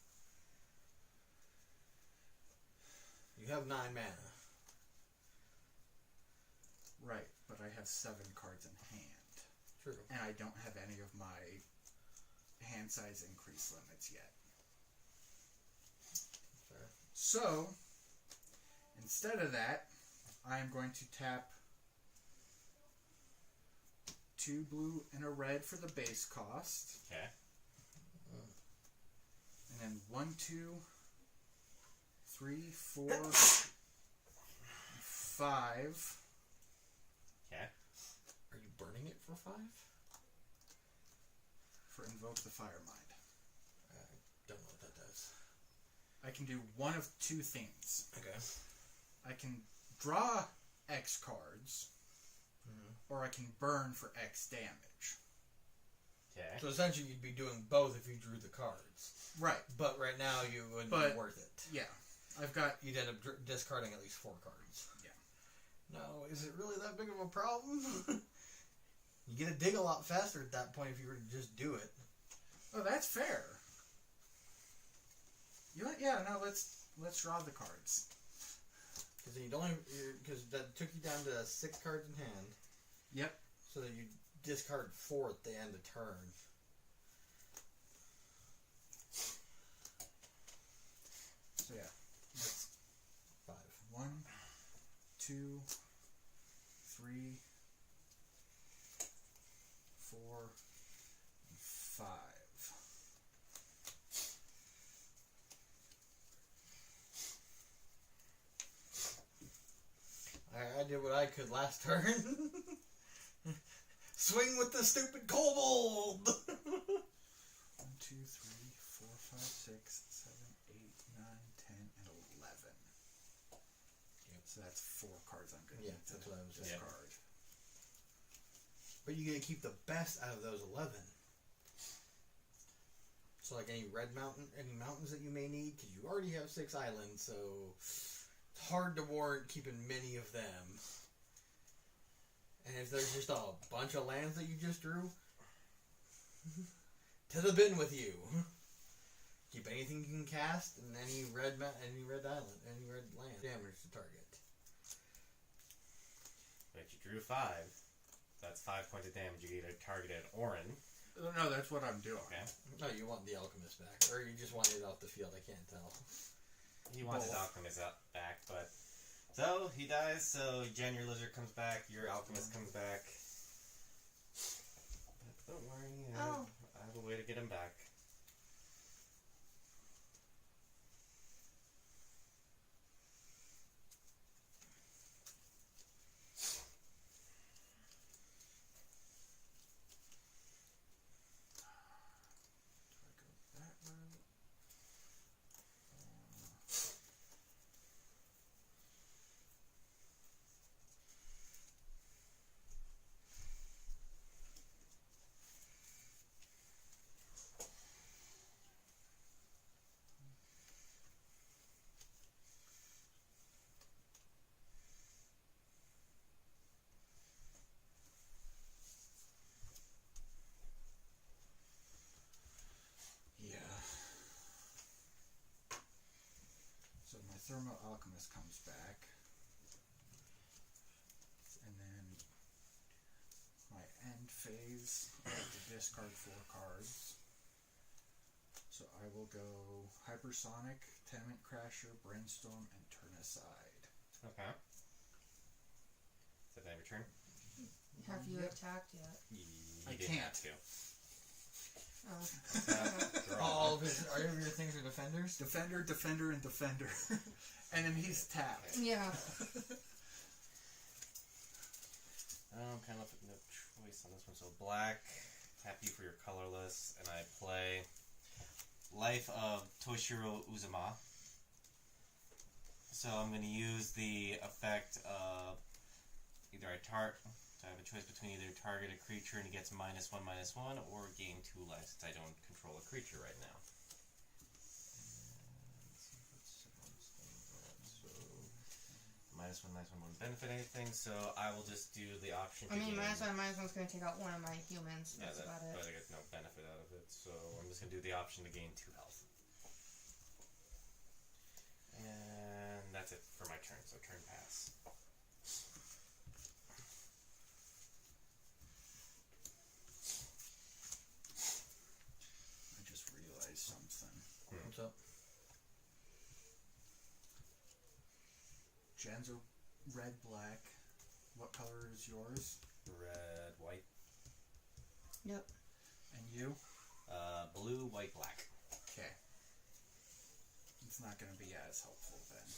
You have 9 mana. Right, but I have 7 cards in hand. True. And I don't have any of my hand size increase limits yet. Fair. So, instead of that, I am going to tap 2 blue and a red for the base cost. Okay. And then 1, 2, 3, 4, 5. Okay. Are you burning it for 5? For Invoke the Fire Mind. I don't know what that does. I can do one of 2 things. Okay. I can draw X cards, or I can burn for X damage. Okay. So essentially you'd be doing both if you drew the cards. Right. But right now you wouldn't But- be worth it. Yeah. I've got... You'd end up discarding at least 4 cards. Yeah. No, is it really that big of a problem? You get a dig a lot faster at that point if you were to just do it. Oh, that's fair. You know what? Yeah, no. Let's draw the cards. Because you don't because that took you down to 6 cards in hand. Yep. So that you discard 4 at the end of turn. So yeah, that's 5. 1, 2, 3, 4, and 5. I did what I could last turn. Swing with the stupid kobold! 1, 2, 3, 4, 5, 6, 7, 8, 9, 10, and 11. Yep. So that's 4 cards I'm going to Yeah, need to that's what I was saying. discard. But you're going to keep the best out of those 11. So like any mountains that you may need, because you already have 6 islands, so it's hard to warrant keeping many of them. And if there's just a bunch of lands that you just drew, to the bin with you. Keep anything you can cast and any red island, any red land. Damage to target. But you drew 5. That's 5 points of damage. You either targeted Orin. No, that's what I'm doing. Okay. No, you want the alchemist back, or you just want it off the field. I can't tell. He wants his alchemist back, but so he dies. So Jen, your lizard comes back. Your alchemist comes back. But don't worry, I have a way to get him back. Yeah. So my Thermo Alchemist comes back. And then my end phase, I have to discard 4 cards. So I will go Hypersonic, Tenement Crasher, Brainstorm, and Turn Aside. Okay. Is that your turn? Have you Yep. attacked yet? I didn't can't. have to. Oh. Draw. All of your things are defenders. Defender, Defender, and Defender. And then he's tapped. Yeah. I'm kind of no choice on this one. So black, tap you for your colorless, and I play Life of Toshiro Uzuma. So I'm going to use the effect of either so I have a choice between either target a creature and he gets -1/-1, or gain 2 life since I don't control a creature right now. So -1/-1 won't benefit anything, so I will just do the option. I mean, gain. -1/-1's going to take out one of my humans. Yeah, That's about but it. I get no benefit out of it, so I'm just going to do the option to gain 2 health. And that's it for my turn, so turn pass. I just realized something. What's up? Jen's a red, black. What color is yours? Red, white, Yep. And you? blue, white, black. Okay. It's not going to be as helpful then.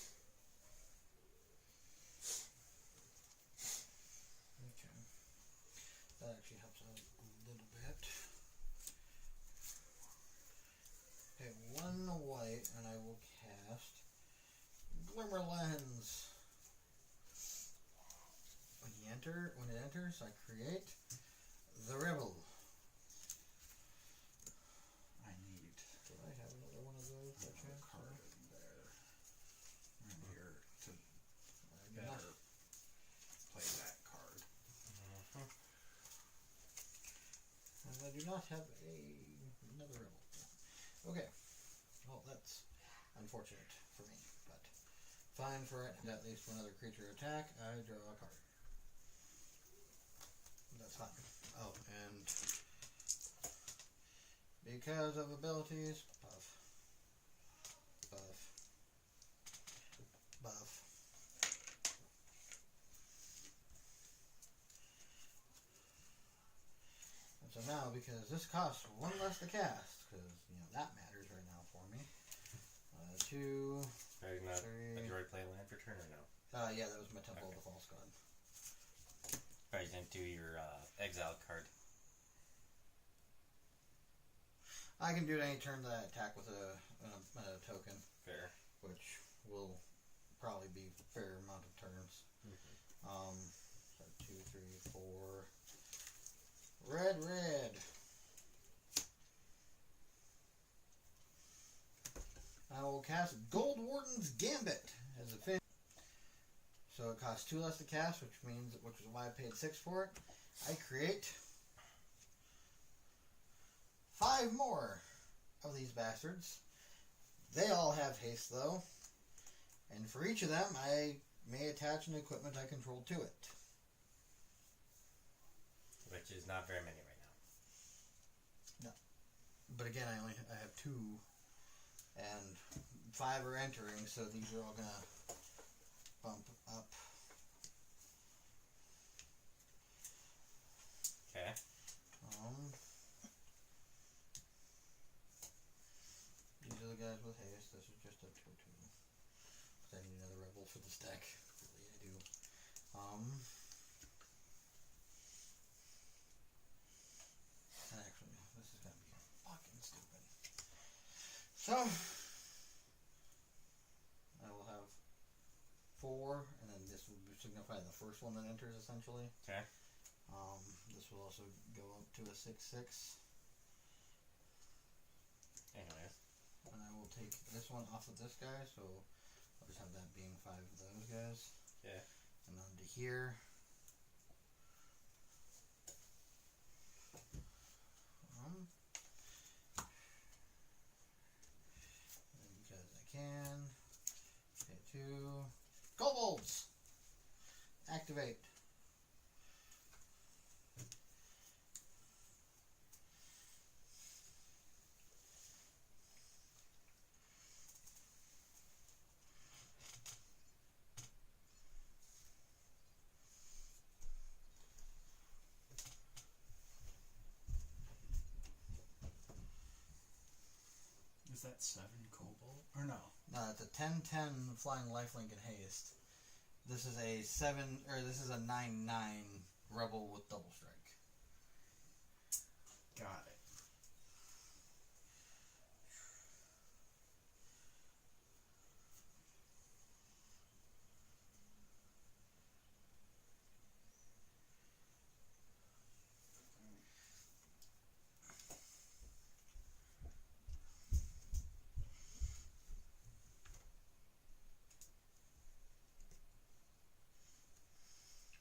Okay. That actually helps out a little bit. Okay, 1 white, and I will cast Glimmer Lens. When it enters, I create the Rebel. I need Did I have another one of those? by another chance? card in there. In here to I do not. better play that card. And I do not have another Rebel. Okay. Well, that's Unfortunate for me, but fine for it. At least for another creature attack, I draw a card. That's fine. Oh, and because of abilities, buff, buff, buff. And so now, because this costs one less to cast, because that matters right now for me. 2, Are you not 3. did you already play a land for turn or no? Yeah, that was my Temple of the False God. Or you didn't do your exiled card. I can do it any turn that I attack with a token, Fair. which will probably be a fair amount of turns. So 2, 3, 4. Red. I will cast Gold Warden's Gambit as a fin. So it costs 2 less to cast, which is why I paid 6 for it. I create 5 more of these bastards. They all have haste though, and for each of them, I may attach an equipment I control to it. Which is not very many right now. But again, I have 2, and 5 are entering, so these are all gonna bump up. Okay. These are the guys with haste. This is just a 2/2. I need another rebel for this deck. Really, I do. And actually, this is gonna be fucking stupid. So, I will have 4, and then this will signify the first one that enters, essentially. Okay. This will also go up to a 6/6. Anyways. And I will take this one off of this guy, so I'll just have that being 5 of those guys. Yeah. And then to here. And because I can. Okay, 2. Kobolds! Activate. Is that 7 Cobalt? Or no? No, it's a 10/10 flying lifelink and haste. This is a 7, or this is a 9/9 rebel with double strike. Got it.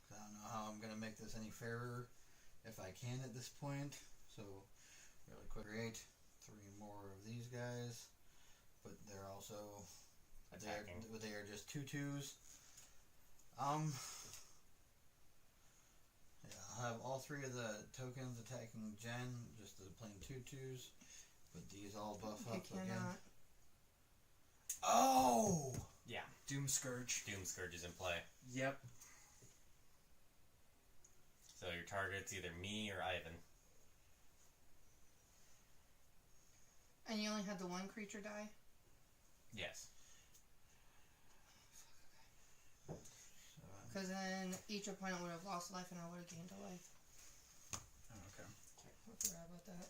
I don't know how I'm gonna make this any fairer, if I can at this point. So, really quick, create 3 more of these guys, but they're also Attacking. They are just 2/2s. Yeah, I'll have all 3 of the tokens attacking Jen, just the plain 2/2s, but these all buff I up again. cannot. Oh! Yeah. Doom Scourge. Doom Scourge is in play. Yep. So your target's either me or Ivan. And you only had the 1 creature die? Yes. Because then each opponent would have lost a life and I would have gained a life. Oh, okay. I forgot about that.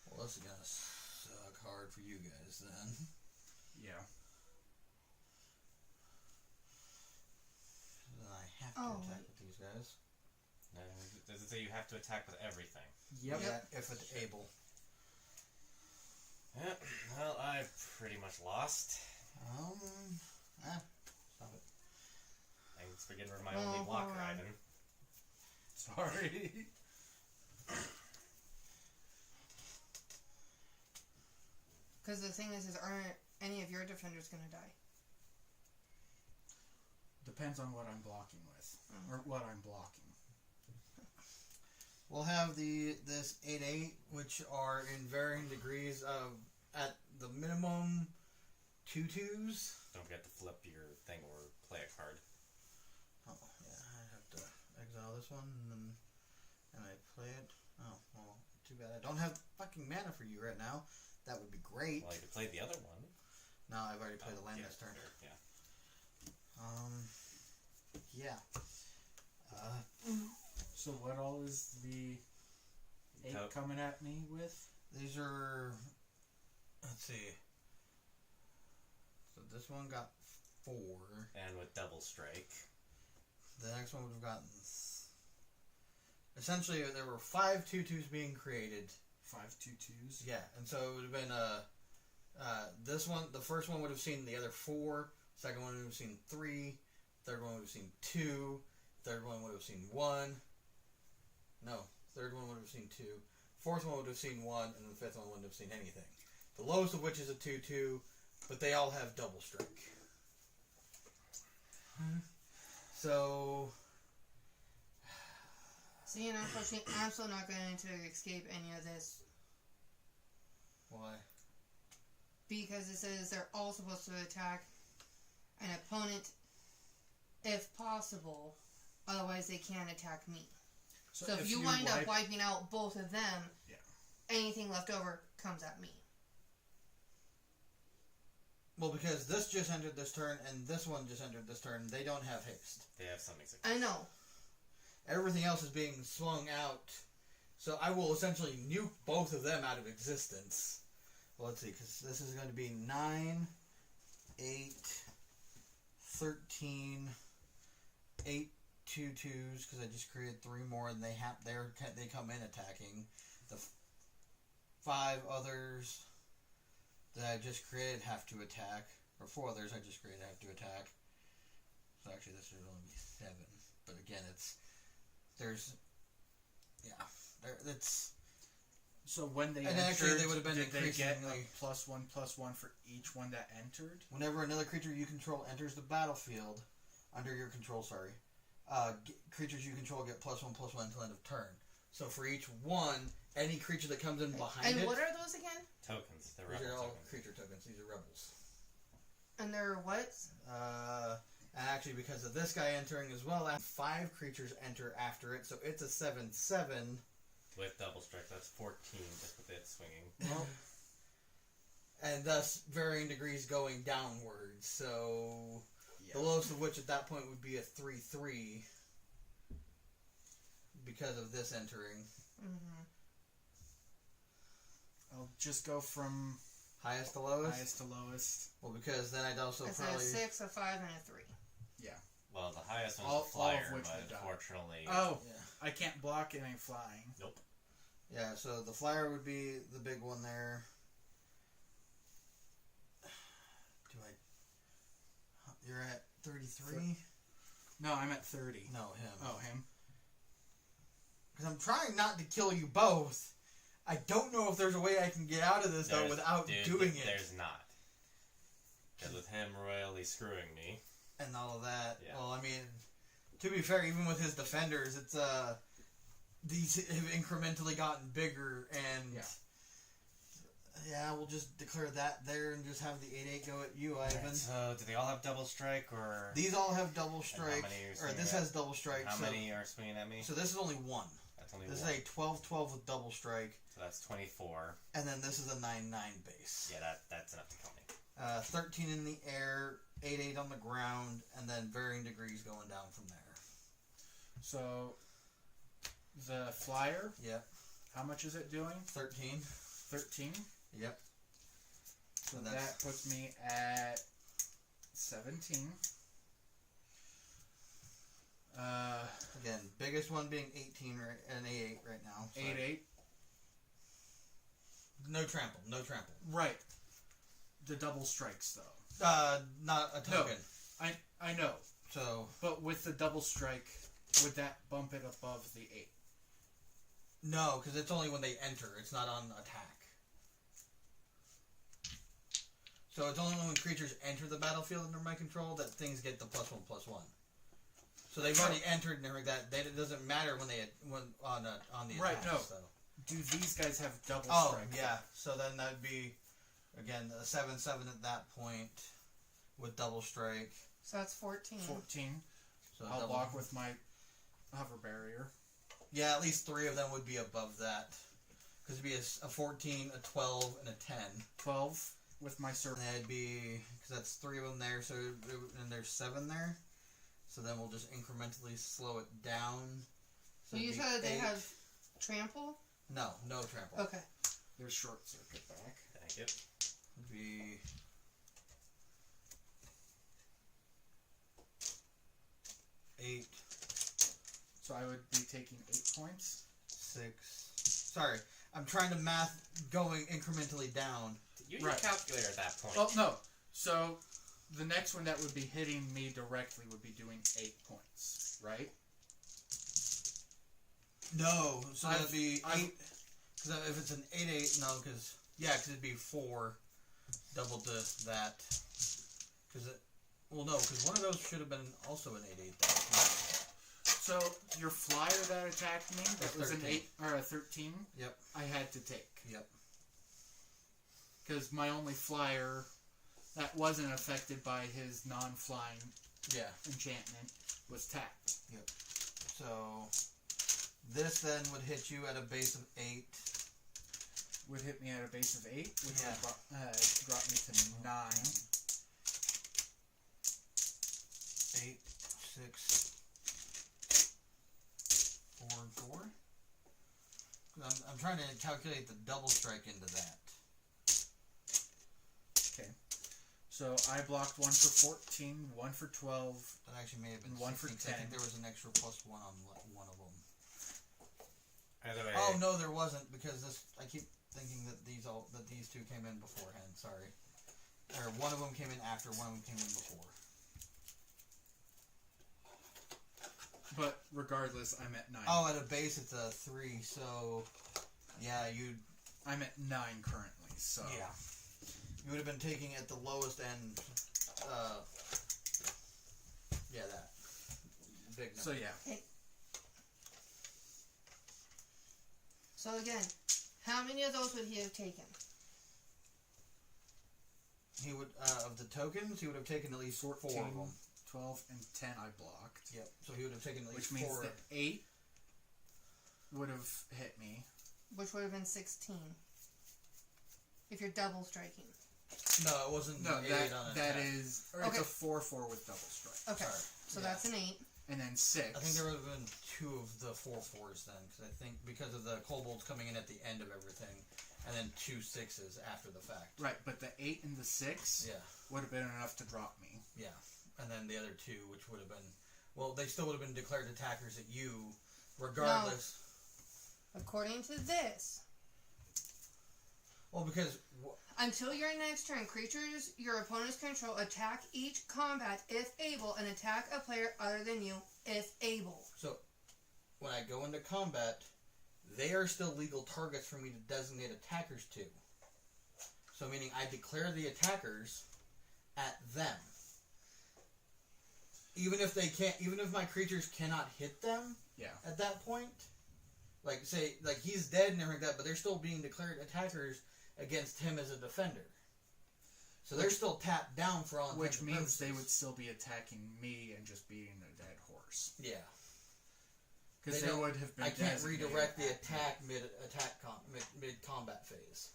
Well, this is gonna suck hard for you guys then. Yeah. Then I have to Oh, attack wait. with these guys. Does it say you have to attack with everything? Yep. Yeah, if it's able. Yeah. Well, I've pretty much lost. Stop it. Thanks for getting rid of my only Oh, blocker, hold on. Ivan. Sorry. Because the thing is aren't any of your defenders going to die? Depends on what I'm blocking with. Or what I'm blocking. We'll have this 8/8, which are in varying degrees of, at the minimum, 2/2s. Don't forget to flip your thing or play a card. Oh, yeah, I have to exile this one, and I play it. Oh, well, too bad I don't have fucking mana for you right now. That would be great. Well, you could play the other one. No, I've already played a land yeah, this turn. Yeah. Yeah. So what all is the 8 To- coming at me with? These are, let's see. So this one got 4. And with double strike. The next one would have gotten. Essentially, there were 5 2/2s being created. 5 2/2s. Yeah, and so it would have been this one. The first one would have seen the other 4. Second one would have seen 3. Third one would have seen 2. Third one would have seen 1. No, third one would have seen 2. Fourth one would have seen 1, and the fifth one wouldn't have seen anything. The lowest of which is a 2/2, but they all have double strike. So. See, and unfortunately, I'm still not going to escape any of this Why? because it says they're all supposed to attack an opponent if possible. Otherwise, they can't attack me. So if you wind up wiping out both of them, Yeah. anything left over comes at me. Well, because this just entered this turn, and this one just entered this turn, they don't have haste. They have something. I know. Everything else is being swung out. So I will essentially nuke both of them out of existence. Well, let's see, because this is going to be 9, 8, 13, 8 2/2s, because I just created 3 more, and they come in attacking. The 5 others that I just created have to attack, or 4 others I just created have to attack. So actually, this should only be 7. But again, it's So when they And entered, actually they would have been did they get a increasingly- +1/+1 for each one that entered? whenever another creature you control enters the battlefield under your control. Creatures you control get +1/+1 until end of turn. So for each one, any creature that comes in behind And it. what are those again? Tokens. They're These rebel are all tokens. creature tokens. These are rebels. And they're what? And actually, because of this guy entering as well, 5 creatures enter after it, so it's a 7/7. With double strike, that's 14 just with it swinging. Well, And thus varying degrees going downwards. So yeah. the lowest of which at that point would be a 3/3 because of this entering. Mm-hmm. I'll just go from Highest to lowest? highest to lowest. Well, because then I'd also It's probably. a 6, a 5, and a 3. Well, the highest one's All a flyer, of which but would die. unfortunately... Oh, Yeah. I can't block it. I'm flying. Nope. Yeah, so the flyer would be the big one there. You're at 33? No, I'm at 30. No, him. Oh, him. Because I'm trying not to kill you both. I don't know if there's a way I can get out of this, though, There's- without dude, doing it. There's not. Because with him royally screwing me... And all of that. Yeah. Well, I mean, to be fair, even with his defenders, it's, these have incrementally gotten bigger, and... Yeah. Yeah, we'll just declare that there and just have the 8/8 go at you, Ivan. Alright, so, do they all have double strike, or... These all have double how strike. many are Or swinging this at- has double strike. How so, many are swinging at me? So this is only 1. That's only This one. is a 12/12 with double strike, So that's 24. and then this is a 9/9 base. Yeah, that's enough to kill me. 13 in the air, 8/8 on the ground, and then varying degrees going down from there. So, the flyer, Yep. how much is it doing? 13. 13. Yep. So And that puts me at 17. Again, biggest one being 18 right, and 8/8 right now. So 8/8. No trample. No trample. Right. The double strikes, though. Not a token. I know. So But with the double strike, would that bump it above the 8? no, because it's only when they enter. It's not on attack. So it's only when creatures enter the battlefield under my control that things get the +1/+1. So they've already entered and everything like that. It doesn't matter when on the Right, attack, no. So. Do these guys have double Oh strike? yeah. So then that'd be again a 7/7 at that point with double strike. So that's 14. 14. So I'll double- block with my hover barrier. Yeah, at least 3 of them would be above that. Because it'd be a 14, a 12, and a 10. 12 with my And serpent. that'd be, because that's 3 of them there, so and there's 7 there. So then we'll just incrementally slow it down. So You it'd be said they 8. have trample? No trample. Okay. There's short circuit back. Thank you. It'd be 8, So I would be taking 8 points. 6. Sorry, I'm trying to math going incrementally down. Use your Right. calculator at that point. Oh, no. So the next one that would be hitting me directly would be doing 8 points, right? No, so I've- that'd be I've- 8. Because if it's an 8/8, no, because it'd be 4, double to that. Because no, because one of those should have been also an 8/8. So your flyer that attacked me, that That's was an 13. 8 or a 13. Yep. I had to take Yep. because my only flyer that wasn't affected by his non-flying Yeah. enchantment was tapped. So this then would hit you at a base of 8. Would hit me at a base of 8, which Yeah. would drop me to 9. 8, 6, 4, and 4. I'm trying to calculate the double strike into that. So I blocked 1 for 14, 1 for 12. That actually may have been And 1 for 16, 'cause I think 10. there was an extra +1 on one of them. Either way, Oh no, there wasn't, because I keep thinking that these two came in beforehand. Sorry, or one of them came in after, one of them came in before. But regardless, I'm at 9. Oh, at a base it's a 3, so yeah, I'm at 9 currently, so... you would have been taking at the lowest end. That big number. So yeah. So again, how many of those would he have taken? He would of the tokens, he would have taken at least 4 of 14, them. 12, and 10 I blocked. Yep. So he would have taken at least Which means 4. that 8 would have hit me. Which would have been 16. If you're double striking. No, it wasn't. No, an 8 on that attack. is... Or it's Okay. a 4/4 with double strike. Okay. Sorry. So Yeah. that's an 8. And then 6. I think there would have been 2 of the 4/4s then, because I think because of the kobolds coming in at the end of everything, and then 2 6s after the fact. Right, but the 8 and the 6 Yeah, would have been enough to drop me. yeah, and then the other 2, which would have been, well, they still would have been declared attackers at you, regardless. According to this, Well, because until your next turn, creatures your opponents control attack each combat if able, and attack a player other than you if able. so when I go into combat, they are still legal targets for me to designate attackers to. So meaning I declare the attackers at them. Even if they can't, even if my creatures cannot hit them, Yeah. at that point, like say, like he's dead and everything like that, but they're still being declared attackers against him as a defender. So they're still tapped down for all intents Which and means they would purposes. still be attacking me and just beating a dead horse. Yeah, Because They they don't- would have been I can't designated redirect the at me. attack mid combat phase.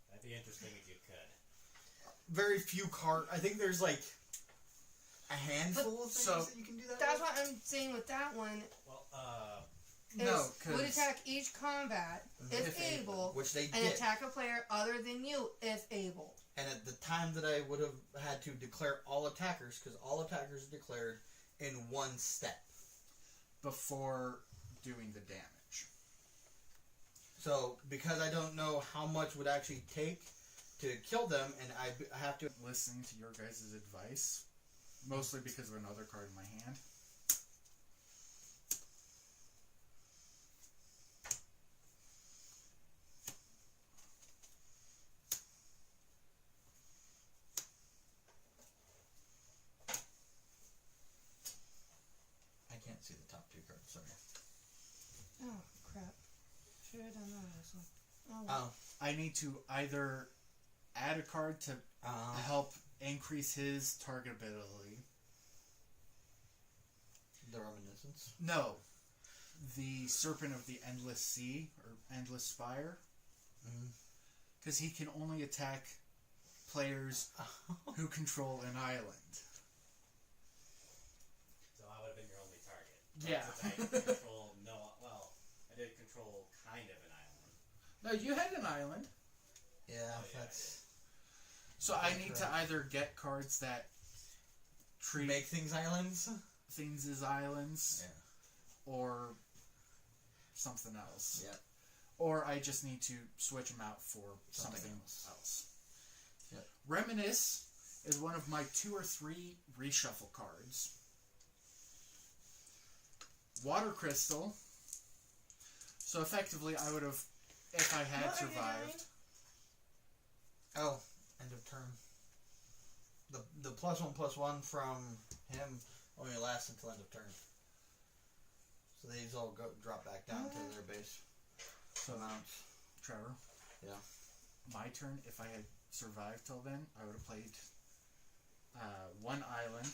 that'd be interesting if you could. Very few card. I think there's like a handful of things so- that you can do that. That's with. what I'm saying with that one. Well, No, Would because... attack each combat if able, which they and did. attack a player other than you if able. And at the time that I would have had to declare all attackers, because all attackers are declared in one step. Before doing the damage. So, because I don't know how much would actually take to kill them, and I have to... Listening to your guys' advice, mostly because of another card in my hand. can't see the top two cards. Sorry. Oh, crap. Should have done that also. Oh, well. Oh. I need to either add a card to help increase his target ability. The Reminiscence. No. The Serpent of the Endless Sea, or Endless Spire. Because he can only attack players who control an island. So I would have been your only target. Yeah. Since I control I did control kind of an island. No, you had an island. Yeah, Oh, yeah, that's... So I need to either get cards that treat Make things islands? things as islands, Yeah. or something else. Yep. Or I just need to switch them out for something else. Yep. Reminisce is one of my 2 or 3 reshuffle cards. Water Crystal. So effectively, I would have, if I had What are you survived. Oh, end of turn. The +1/+1 from him only lasts until end of turn. So these all drop back down to their base So amounts. Trevor. Yeah. My turn, if I had survived till then, I would have played 1 island,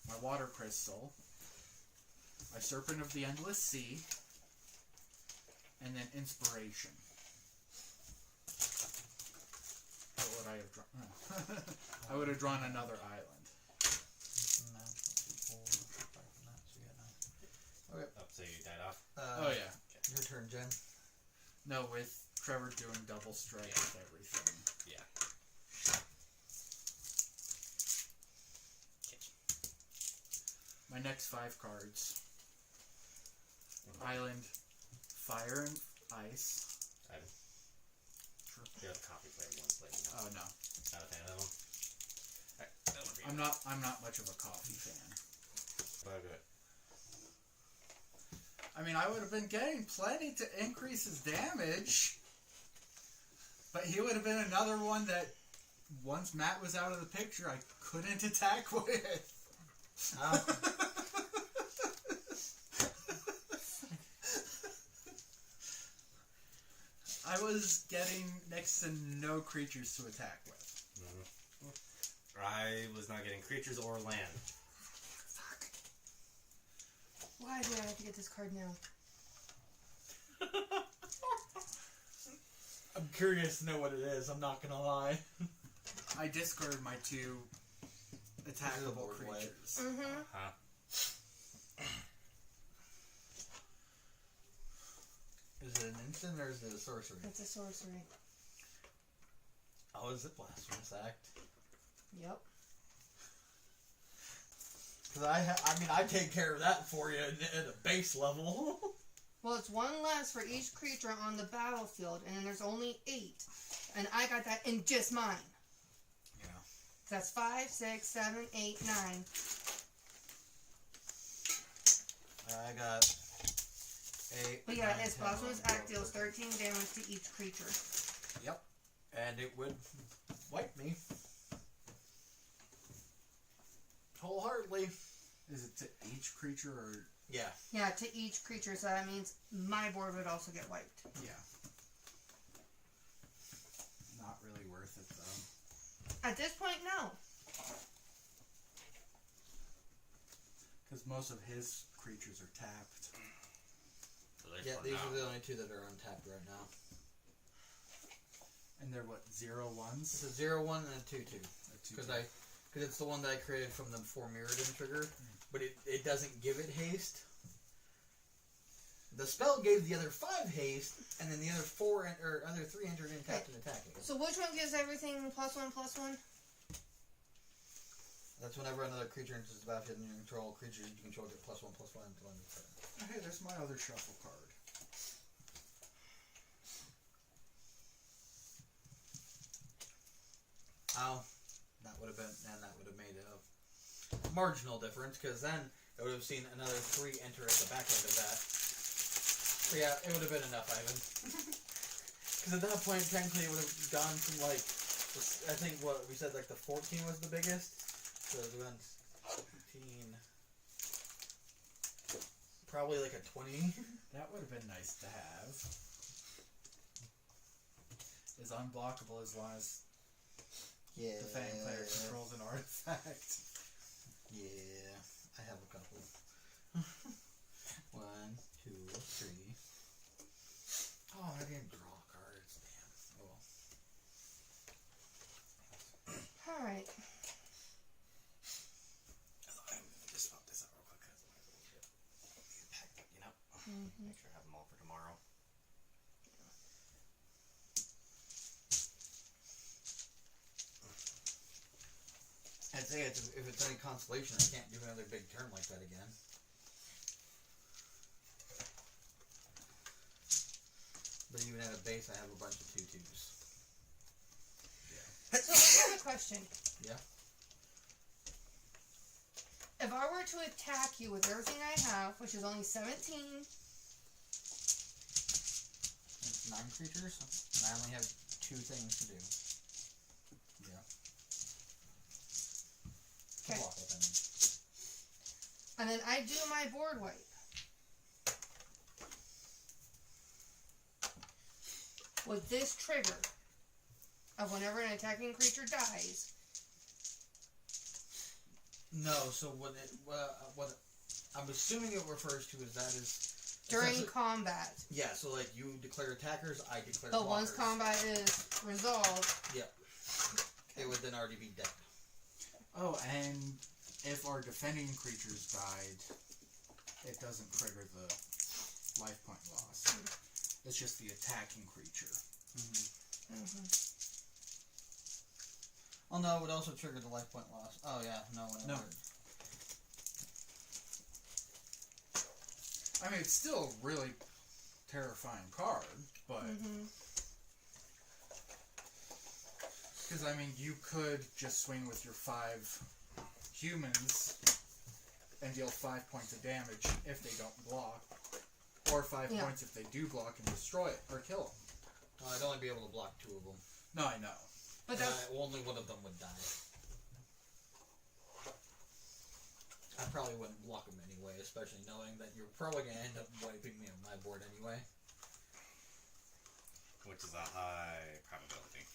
my Water Crystal, my Serpent of the Endless Sea, and then Inspiration. What would I have drawn? I would have drawn another island. Oh, so you died off? Oh yeah. Your turn, Jen. No, with Trevor doing double strike with everything. Yeah. My next 5 cards. Island, Fire and Ice. The other coffee flavor ones, like, no. Oh no. Not a fan of them. Alright, that one for you. I'm not much of a coffee fan. But good. I mean, I would have been getting plenty to increase his damage. But he would have been another one that, once Matt was out of the picture, I couldn't attack with. I was getting next to no creatures to attack with. I was not getting creatures or land. Why do I have to get this card now? I'm curious to know what it is, I'm not gonna lie. I discarded my 2 attackable board wipe. creatures. Mm-hmm. Huh? Is it an instant or is it a sorcery? It's a sorcery. Oh, is it Blasphemous Act? Yep. Because I take care of that for you at a base level. Well, it's 1 less for each creature on the battlefield, and then there's only 8. And I got that in just mine. Yeah. That's 5, 6, 7, 8, 9. I got 8. But yeah, 9, its 10, Blasphemous 11, Act 12, deals 13. 13 damage to each creature. Yep. And it would wipe me. Wholeheartedly. Is it to each creature or... Yeah. Yeah, to each creature, so that means my board would also get wiped. Yeah. Not really worth it, though. At this point, no. Because most of his creatures are tapped. So there's Yeah, one these now. are the only 2 that are untapped right now. And they're what, 0/1s? It's a 0/1 and a 2/2. Because Because it's the one that I created from the 4 Mirrodin trigger, but it doesn't give it haste. The spell gave the other 5 haste, and then the other 3 entered in tapped and attacking. So which one gives everything +1/+1? That's whenever another creature enters the battlefield and you control creatures you control get +1/+1 until end of turn. Oh, hey, there's my other shuffle card. Oh, that would have made a marginal difference, because then it would have seen another 3 enter at the back end of that. So yeah, it would have been enough, Ivan. Because at that point, technically, it would have gone from like, I think what we said, like the 14 was the biggest. So it went 15, Probably like a 20. That would have been nice to have. Is unblockable as long as Yeah. the Fang player controls an artifact. Yeah. I have a couple. 1, 2, 3. Oh, I didn't draw cards. Damn. Oh well. Alright. I'm gonna just swap this out real quick because I might get packed up, you know? Mm-hmm. Make sure I have them all for tomorrow. I'd say if it's any consolation, I can't do another big turn like that again. But even at a base, I have a bunch of 2/2s. So I have a question. Yeah. If I were to attack you with everything I have, which is only 17, It's 9 creatures, and I only have 2 things to do. Yeah. To Okay. block with, I mean. and then I do my board wipe. With this trigger of whenever an attacking creature dies, No, so what I'm assuming it refers to is that is during essentially- combat, yeah. So like you declare attackers, I declare but blockers. once combat is resolved, it would then already be dead. Oh, and if our defending creatures died, it doesn't trigger the life point loss. It's just the attacking creature. Oh no, it would also trigger the life point loss. Oh yeah, no. No. I mean, it's still a really terrifying card, but because I mean, you could just swing with your 5 humans and deal 5 points of damage if they don't block, or 5 Yeah. points if they do block and destroy it or kill them. I'd only be able to block 2 of them. No, I know. but And that's only one of them would die. I probably wouldn't block them anyway, especially knowing that you're probably going to end up wiping me on my board anyway. Which is a high probability.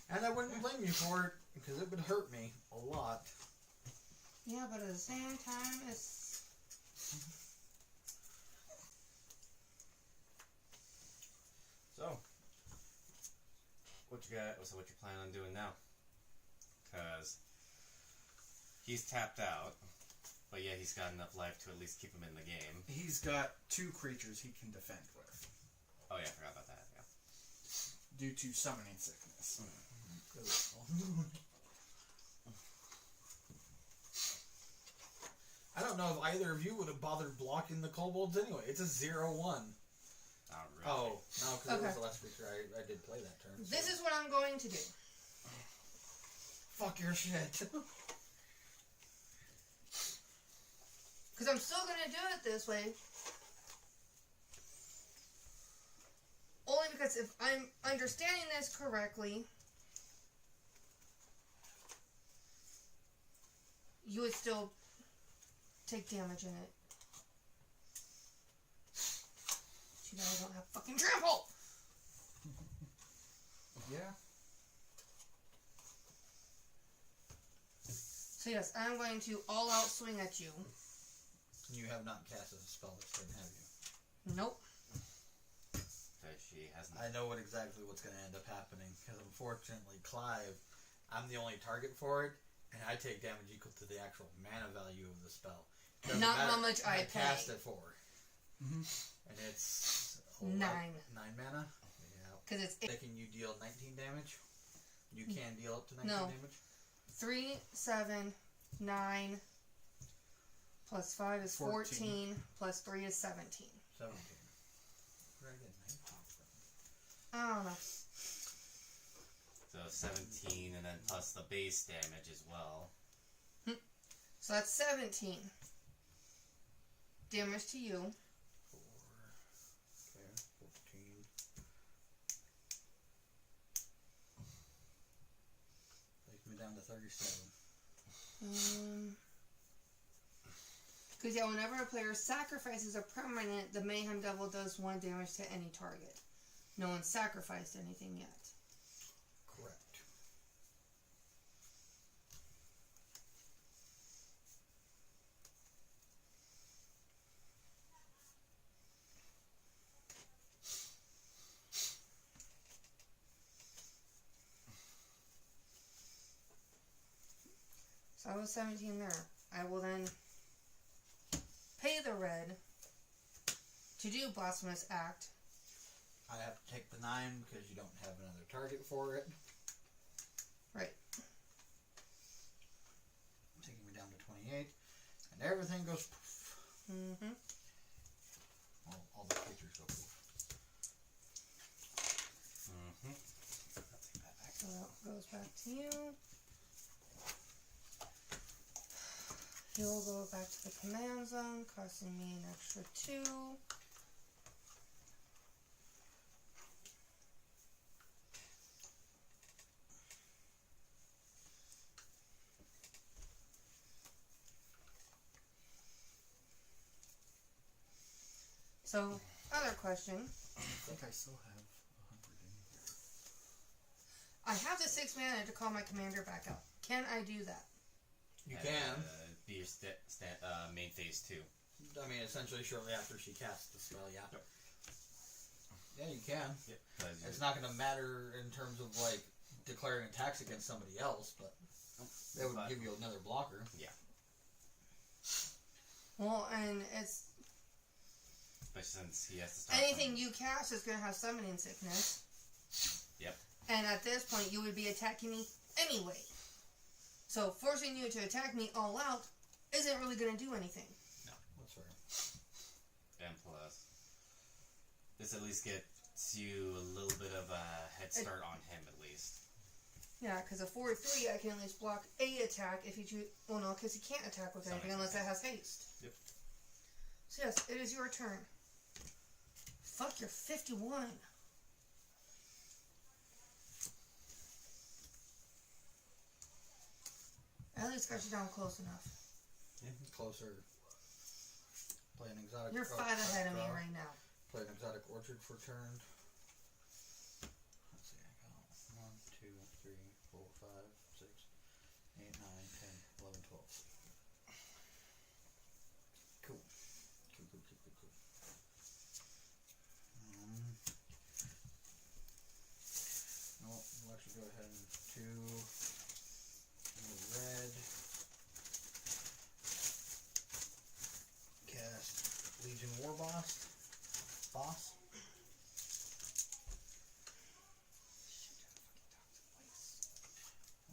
And I wouldn't blame you for it, because it would hurt me a lot. yeah. But at the same time, it's So, what you got? So what you plan on doing now? Because he's tapped out, but yeah, he's got enough life to at least keep him in the game. He's got 2 creatures he can defend with Oh yeah, I forgot about that. Yeah. due to summoning sickness. I don't know if either of you would have bothered blocking the kobolds anyway. It's a 0/1. Not really. Oh, no, because it Okay. was the last creature I did play that turn. this is what I'm going to do. Fuck your shit. Because I'm still going to do it this way. Only because if I'm understanding this correctly, you would still take damage in it. Too bad I don't have fucking trample! Yeah. So yes, I'm going to all out swing at you. You have not cast a spell this turn, have you? Nope. Because she hasn't. I know exactly what's going to end up happening, because unfortunately, Clive, I'm the only target for it, and I take damage equal to the actual mana value of the spell. Doesn't Not matter how much I cast pay. it for. Mhm. And it's 9. 9 mana? Yeah. Because it's Making you deal 19 damage? You can deal up to 19 No. damage? 3, 7, 9, plus 5 is 14, plus 3 is 17. 17. Where did I get 19 from? I don't know. So 17, and then plus the base damage as well. So that's 17. Damage to you. 4. Okay, 14. Takes me down to 37. Because, yeah, whenever a player sacrifices a permanent, the Mayhem Devil does 1 damage to any target. No one sacrificed anything yet. Correct. So I was 17 there. I will then pay the red to do Blasphemous Act. I have to take the 9 because you don't have another target for it. Right. Taking me down to 28. And everything goes poof. Mm-hmm. All the creatures go poof. Mm-hmm. Take that back. So that goes back to you. He'll go back to the command zone, costing me an extra 2. So, other question. I think I still have 100 in here. I have the 6 mana to call my commander back out. Can I do that? You can. Be your main phase 2. I mean, essentially shortly after she casts the spell, yeah. Yep. Yeah, you can. Yep. It's not going to matter in terms of, like, declaring attacks against somebody else, but that would give you another blocker. Yeah. Well, and it's But since he has to start anything from- you cast is going to have summoning sickness. Yep. And at this point, you would be attacking me anyway. So forcing you to attack me all out isn't really going to do anything. That's fair. And plus, this at least gets you a little bit of a head start on him at least. Yeah, because a 4/3, I can at least block a attack if you choose. Well, no, because he can't attack with anything unless it has haste. Yep. So yes, it is your turn. Fuck, you're 51. At least got you down close enough. Closer. Play an exotic. You're 5 ahead of me draw. right now. Play an exotic orchard for turn. Let's see, I got 1, 2, 3, 4, 5, 6, 8, 9, 10, 11, 12. Cool. Cool. No, we'll actually go ahead and do red. Cast Legion War Boss. Boss.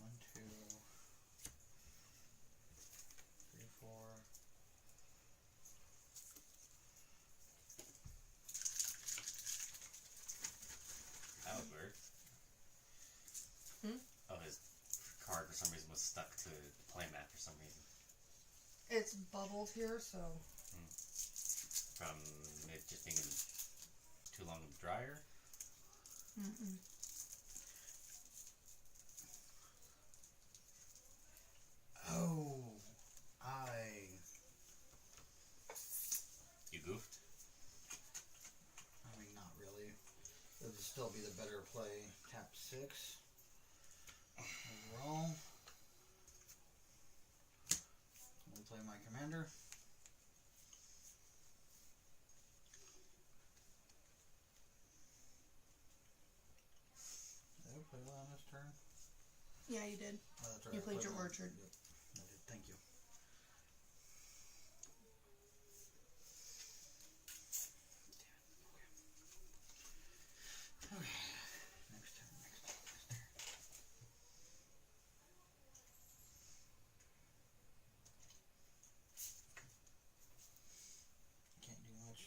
One, two, three, four. That would work. Hmm? Oh, his card for some reason was stuck to the playmat for some reason. It's bubbled here, so From it just being in too long of the dryer. mm-mm. Oh, You goofed. I mean, not really. It would still be the better play. Tap 6. Overall. We'll play my commander. Did I play that on this turn? Yeah, you did. Oh, that's right. You I played your that. orchard. Yep, I did. Thank you. Okay. Next turn. Can't do much.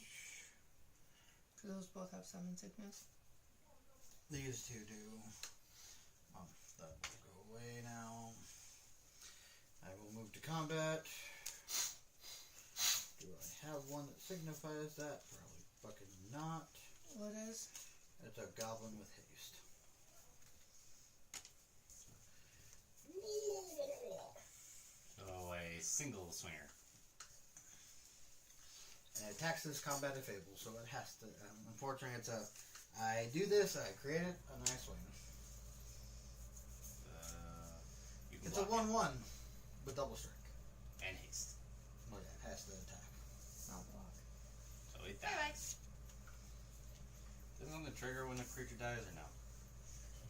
Because those both have summon sickness. These two do. That will go away now. I will move to combat. Do I have one that signifies that? Probably fucking not. What is? It's a goblin with haste. So a single swinger. attacks this combat if able, so it has to. Unfortunately, it's a. I do this, I create it, and I swing. You can It's a block 1/1 with double strike. it and haste. Oh yeah, it has to attack. I'll block. So it Bye bye. dies. Doesn't on the trigger when the creature dies or no?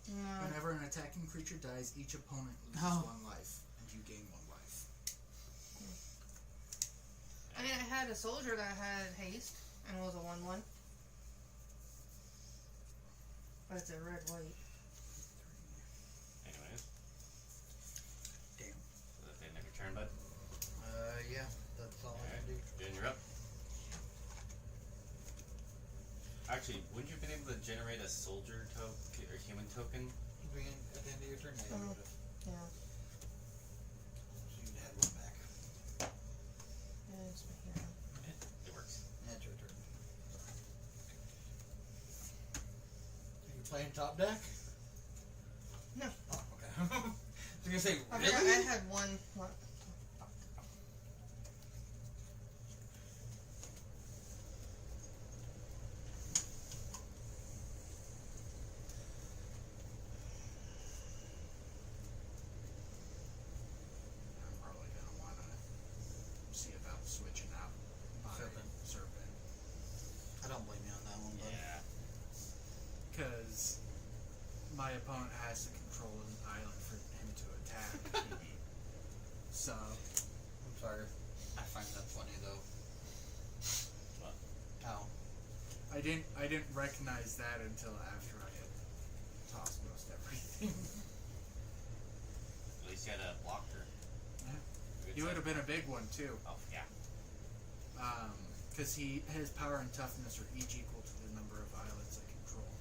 No. Whenever an attacking creature dies, each opponent loses Oh. 1 life, and you gain 1 life. I mean, I had a soldier that had haste and was a 1/1. But it's a red white. Anyways. Damn. So that's the end of your turn, bud. Yeah, that's all I Alright. can do. Then you're up. Actually, wouldn't you have been able to generate a soldier token or human token? At the end of your turn, yeah, you Mhm. would've. Yeah. So you'd had one back. Yeah, it's my hero. It works. Yeah, it's your turn. Are you playing top deck? No. Oh, okay. I was gonna say, I really? forgot I had one. I'm probably gonna wanna see about switching out my Serpent. Serpent. I don't blame you on that one, but Yeah. Because my opponent has to control an island for him to attack. So, I'm sorry. I find that funny though. What? How? I didn't recognize that until after I had tossed most everything. At least you had a blocker. Yeah. Good He would have side. been a big one too. Oh, yeah. Because his power and toughness are each equal to the number of islands I control.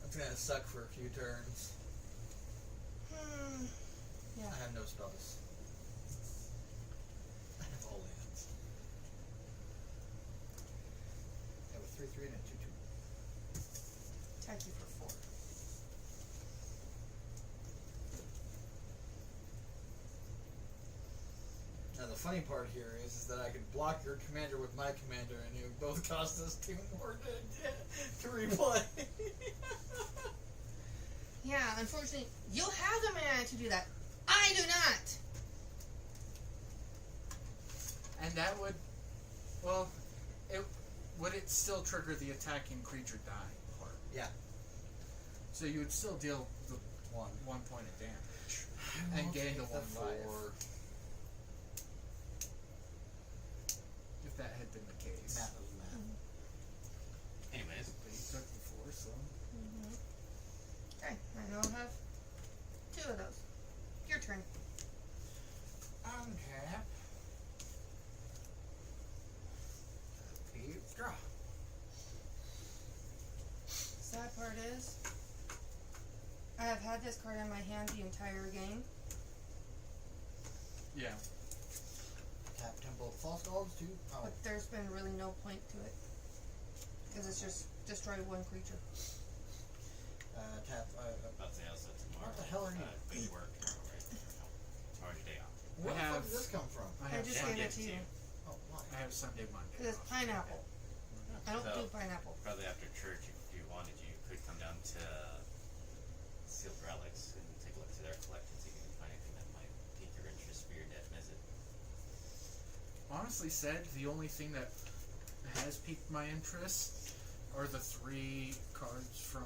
That's gonna suck for a few turns. Yeah. I have no spells. I have all lands. I have a 3/3 and a 2/2. Attack you for 4. Now the funny part here is that I could block your commander with my commander, and it would both cost us 2 more to replay. Yeah, unfortunately, you have the mana to do that. I do not. And that would, well, would it still trigger the attacking creature dying part? Yeah. So you would still deal the 1. 1 point of damage and gain the 1 life. If that had been the case. Math was math. Anyways. But you took the 4, so. Okay, I now have 2 of those. Your turn. Untap. Draw. Sad part is, I have had this card in my hand the entire game. Yeah. Tap Temple of False Gods too. Oh, But there's been really no point to it. Because it's just destroy 1 creature. tap. About to say also tomorrow. What the hell are you? But you work tomorrow, right? No. Tomorrow's your day off. Where the fuck have- did this come from? I just Yeah, gave yeah, it to you. Oh, why? I have Sunday, Monday. Because it's off. pineapple. I don't So- do pineapple. Probably after church, if you wanted, you could come down to Sealed Relics and take a look through their collection, see if you can find anything that might pique your interest for your death visit. Honestly said, the only thing that has piqued my interest are the 3 cards from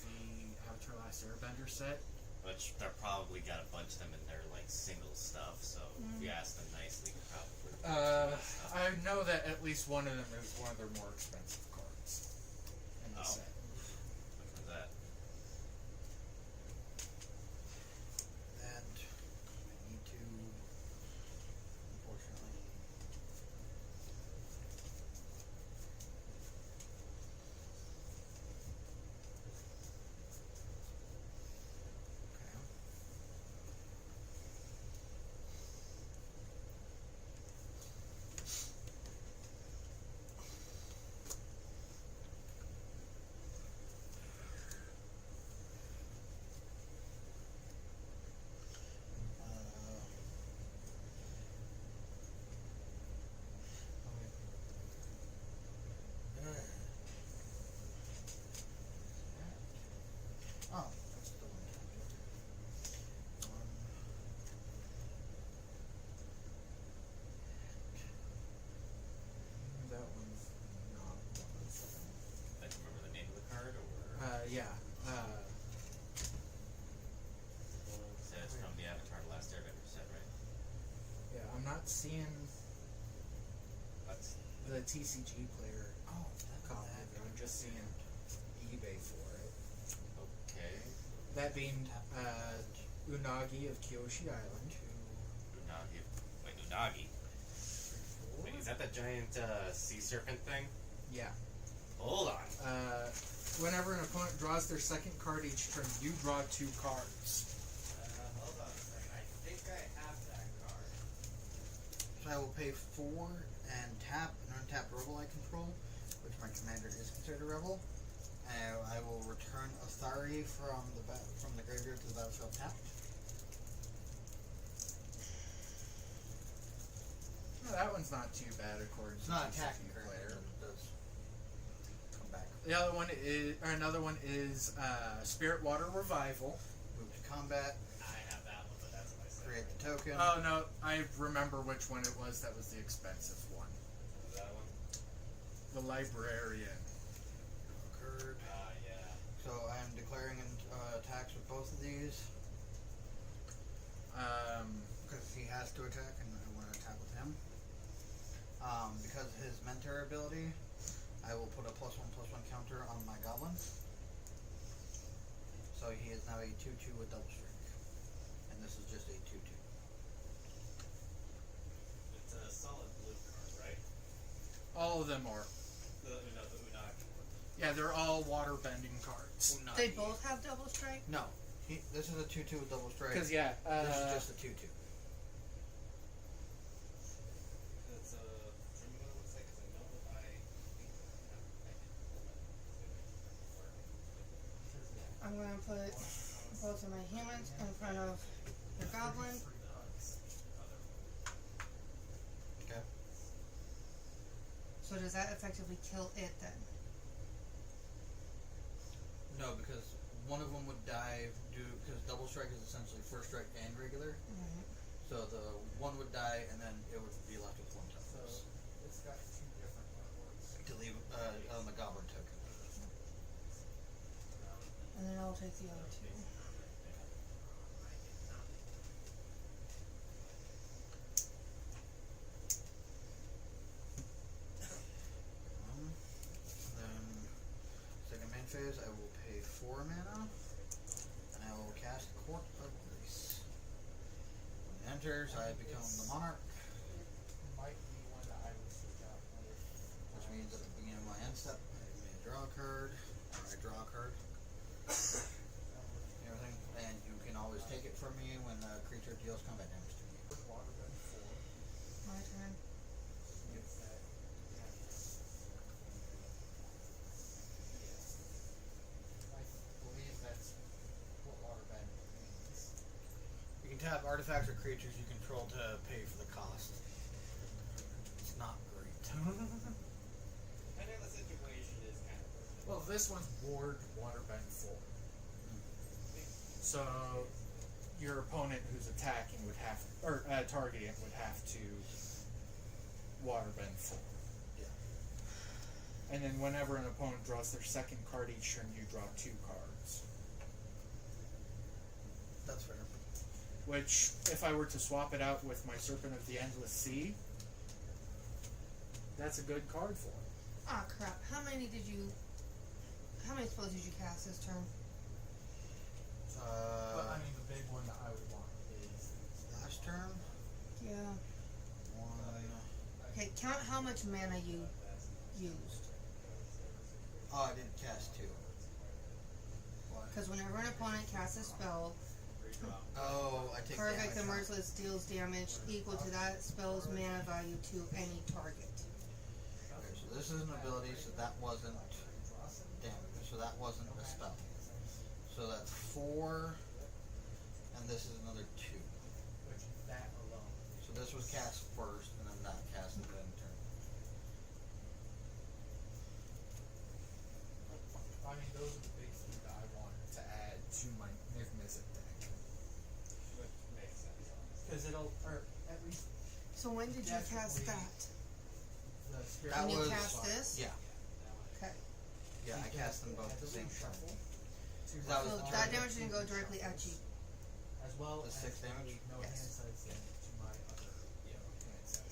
the Avatar Last Airbender set. Which they're probably got a bunch of them in their like single stuff, so if you ask them nicely, you could probably stuff. I know that at least one of them is one of their more expensive cards in the Oh. set. Which one's that? And I need to, unfortunately. Okay. seeing That's the TCG player Oh, copy of it. I'm just seeing eBay for it. okay. That being Unagi of Kyoshi Island. Unagi. Wait, Unagi. Wait, is that the giant sea serpent thing? Yeah. Hold on. Whenever an opponent draws their second card each turn, you draw 2 cards. Hold on a second. I think I have that card. So I will pay 4 and tap an untapped rebel I control, which my commander is considered a rebel. And I will return Athari from the graveyard to the battlefield tapped. No, that one's not too bad according It's to not the attacking TCG currently, player. but it does come back. The other one is, or another one is Spirit Water Revival. Move to combat, I have that one, but that's what I said. create the token. Oh no, I remember which one it was. That was the expensive one. That one? The Librarian. Occurred. Yeah. So I am declaring attacks with both of these because he has to attack, and I want to attack with him. Because of his mentor ability, I will put a +1/+1 counter on my goblin. So he is now a 2/2 with double strike, and this is just a 2/2. It's a solid blue card, right? All of them are. The Unagi. Yeah, they're all water bending cards. They both have double strike? No, this is a 2/2 with double strike. Because yeah, This is just a 2/2. It's show me what it looks like, 'cause I know that I I'm going to put both of my humans in front of the goblin. Okay. So does that effectively kill it then? No, because one of them would die because double strike is essentially first strike and regular. Right. So the one would die, and then it would be left with 1 toughness it's got 2 different artworks. to leave on the goblin token. And then I'll take the other 2. Then second main phase, I will pay 4 mana, and I will cast Court of Grace. When it enters, I become the monarch, Might be one that I would switch out with. which means at the beginning of my end step, I may draw a card, or I draw a card. Everything, and you can always take it from me when the creature deals combat damage to me. Waterbend 4. My turn. I believe that's what waterbend means. You can tap artifacts or creatures you control to pay for the cost. It's not great. Depending on the situation, is kind of worth it. Well, this one's ward waterbend 4. So your opponent who's attacking would have, or targeting would have to waterbend 4. Yeah. And then whenever an opponent draws their second card each turn, you draw 2 cards. That's fair. Which, if I were to swap it out with my Serpent of the Endless Sea, that's a good card for it. Ah, crap. How many spells did you cast this turn? But I mean, the big one that I would want is Last turn, Yeah. 1. Okay, count how much mana you used. Oh, I did cast 2. Because whenever an opponent casts a spell, Oh, I take Perfect damage. the Merciless deals damage equal to that spell's mana value to any target. Okay, so this is an ability, so that wasn't damage. So that wasn't a spell. So that's 4, and this is another 2. which that alone. So this was cast first, and then that cast in turn. I mean, those are the big 3 that I want to add to my Niv Mizzet deck. Which makes sense. Because it'll, or at least So when did you cast Definitely. that? the Spirit That When you was- cast this? Yeah, Okay. yeah, I cast them both at the same time. That That was So the that turn. damage didn't go directly at you. as well The as 6 damage? no Yes. hand size damage to my other hand size.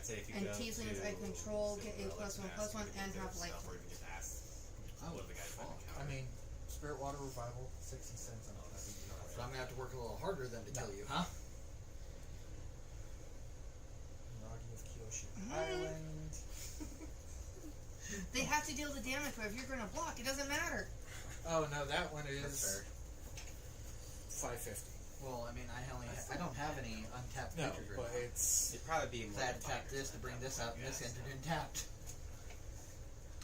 I'd say if you And go tieflings to I control get a Cinderella, +1/+1 you can and get have their life. stuff, or you can just ask one of the guys behind the I counter. mean, Spirit Water Revival, 60 cents on PCG So player. I'm gonna have to work a little harder than to kill you, huh? Miragi of Kyoshi Mhm. Island. They have to deal the damage, but if you're gonna block, it doesn't matter. Oh no, that one That's is fair. 550. Well, I mean, I don't have any untapped No, creatures but right now. it's It'd probably be Because more I had than to tap fighters this to at bring that this point, out, and this yes. entered in tapped.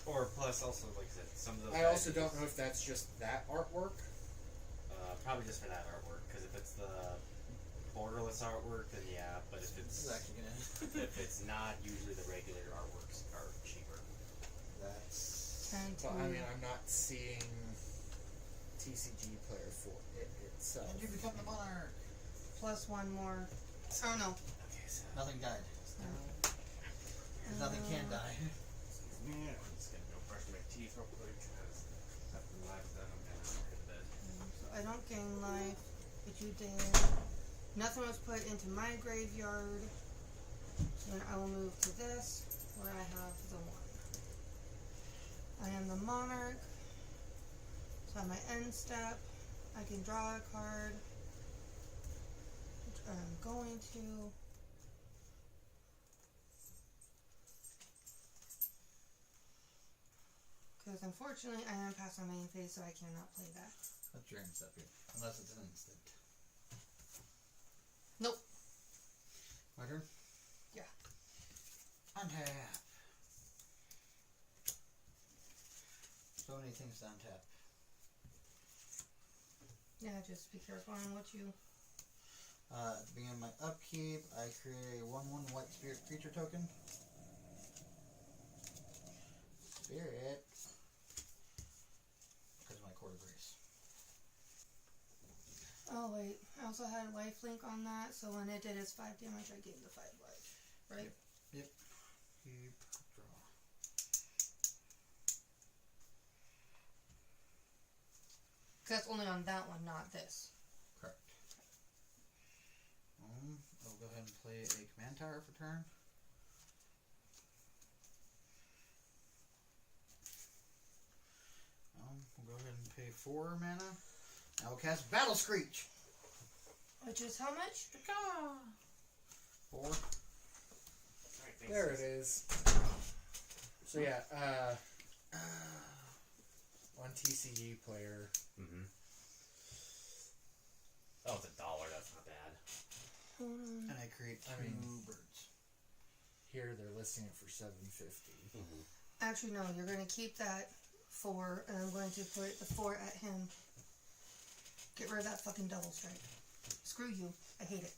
Or plus, also, like I said, some of those. I guys also use, don't know if that's just that artwork. Probably just for that artwork, because if it's the borderless artwork, then yeah. But if This it's is actually gonna. if it's not, usually the regular artworks are cheaper. That's. 10 But I mean, I'm not seeing TCG player for it itself. And you become the monarch. plus 1 more. Oh no. Okay, so Nothing died. Because nothing can die. excuse me, I'm just gonna go brush my teeth real quick because after the live's done, I'm gonna go to bed. So I don't gain life, but you did. Nothing was put into my graveyard. So then I will move to this, where I have the 1. I am the monarch. So on my end step, I can draw a card, which I'm going to. Because unfortunately, I am past my main phase, so I cannot play that. That's your end step here. Unless it's an instant. Nope. My turn? Yeah. Untap. So many things to untap. Yeah, just be careful on what you. At the beginning of my upkeep, I create a 1/1 white spirit creature token. Spirit. Because of my Court of Grace. Oh wait, I also had a life link on that, so when it did its 5 damage, I gained the 5 life. Right? Yep. Keep, draw. Because that's only on that one, not this. Correct. I'll go ahead and play a command tower for turn. We'll go ahead and pay 4 mana. I will cast Battle Screech. Which is how much? 4. Alright, thanks. There it is. So yeah, one TCG player. Mm-hmm. Oh, it's $1. That's not bad. And I create 2 I mean- birds. Here they're listing it for 750. Mm-hmm. Actually, no, you're going to keep that 4, and I'm going to put the 4 at him. Get rid of that fucking double strike. Screw you. I hate it.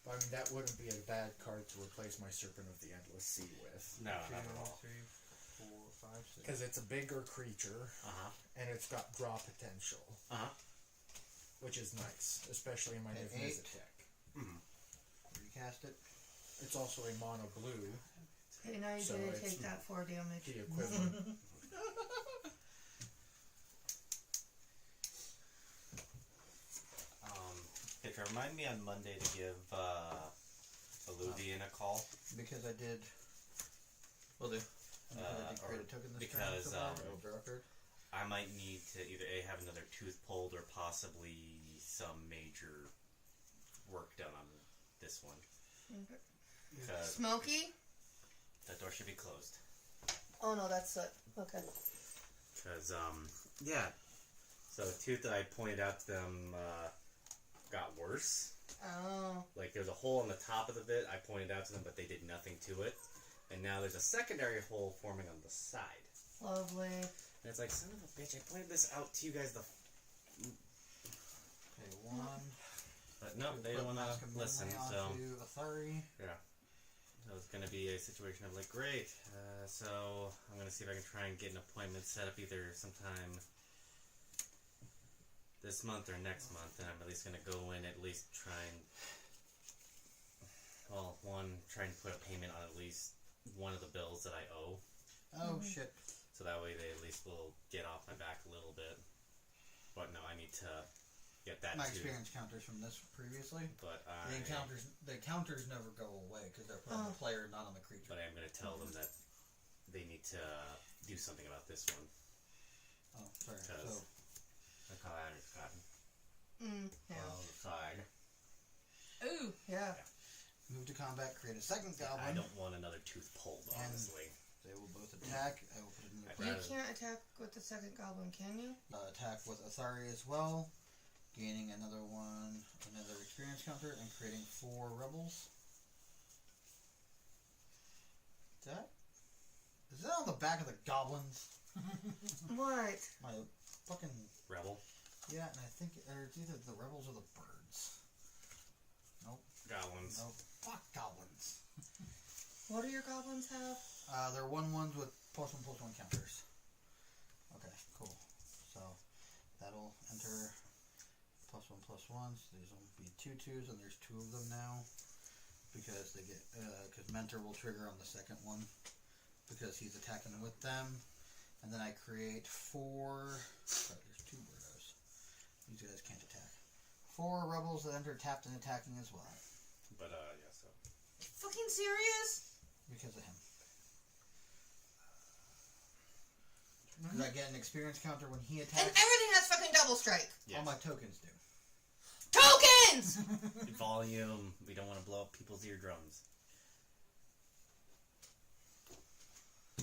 But I mean, that wouldn't be a bad card to replace my Serpent of the Endless Sea with. No, not at all. 3, 4, 5, 6. Because it's a bigger creature, Uh-huh. and it's got draw potential, Uh-huh. which is nice, especially in my Okay, Niv Mizzet 8. deck. Mm-hmm. Recast it. It's also a mono blue, Okay, now you So did it's- take that 4 damage. the equivalent. Petra, remind me on Monday to give Eluvian a call. Because I did. Will do. And because I did create a token this turn. because, So far, I will draw a card. I might need to either A, have another tooth pulled, or possibly some major work done on this one. Okay. 'Cause Smoky? that door should be closed. Oh no, that's soot. Okay. Because, yeah. So the tooth that I pointed out to them got worse. Oh. Like, there's a hole in the top of the bit. I pointed out to them, but they did nothing to it. And now there's a secondary hole forming on the side. Lovely. And it's like, son of a bitch, I pointed this out to you guys Okay, 1. But no, they don't want to listen, so Onto Athari. so it's going to be a situation of like, great, so I'm going to see if I can try and get an appointment set up either sometime this month or next month, and I'm at least going to go in at least try and, well, try and put a payment on at least one of the bills that I owe, Oh shit. so that way they at least will get off my back a little bit. But no, I need to get that my too. experience counters from this previously. But The counters never go away because they're put on the player, not on the creature. But I'm going to tell them that they need to do something about this one. Oh, sorry. Because- So Look how that has gotten Yeah. on the side. Ooh, yeah. move to combat, create a second I goblin. don't want another tooth pulled, honestly. They will both attack. I will put it in their I'd You rather- can't attack with the second goblin, can you? attack with Athari as well, gaining another experience counter, and creating 4 rebels. Is that on the back of the goblins? What? My fucking Rebel. yeah, and I think it's either the rebels or the birds. Goblins. No, fuck goblins. What do your goblins have? They're 1/1s with +1/+1 counters. Okay, cool. So that'll enter +1/+1s. These will be 2/2s, and there's 2 of them now because they get because Mentor will trigger on the second one because he's attacking with them, and then I create 4. Sorry, there's 2 weirdos. These guys can't attack. 4 rebels that enter tapped and attacking as well But, yeah, so. You fucking serious? because of him. Because I get an experience counter when he And attacks. everything has fucking double strike. Yes. All my tokens do. Tokens! Volume. We don't want to blow up people's eardrums.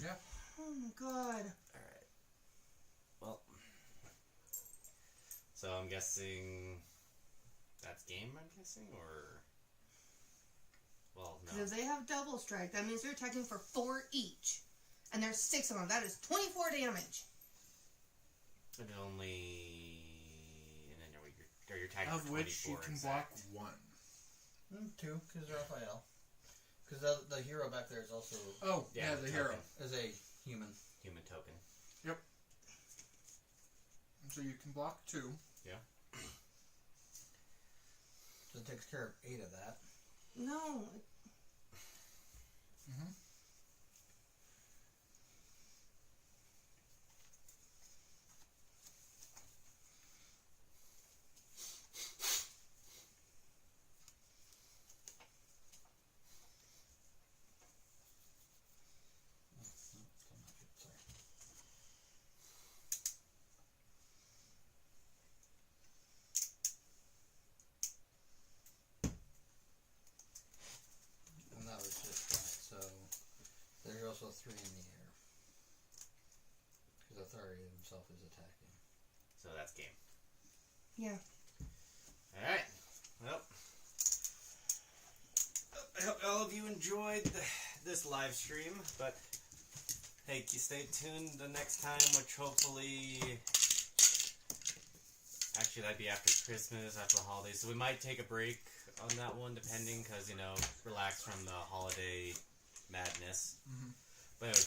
Yeah. Oh my god. Alright. Well. So I'm guessing that's game, I'm guessing? Or. Well, no. Because if they have double strike, that means they're attacking for 4 each. And there's 6 of them. That is 24 damage. But only. And then you're attacking Of for which you 24 can block exact. 1. 2, because Raphael. Because the hero back there is also Oh, yeah, the hero. token. is a human. Human token. So you can block 2. So it takes care of 8 of that. No. Mm-hmm. No, still not good. Sorry. And that was just that. So there's also 3 in the air. Because Athari himself is attacking. So that's game. Yeah. Alright. Well. I hope all of you enjoyed this live stream, but hey, stay tuned the next time, which hopefully. Actually, that'd be after Christmas, after the holidays, so we might take a break on that one, depending, because, relax from the holiday madness. Mm-hmm. But anyway,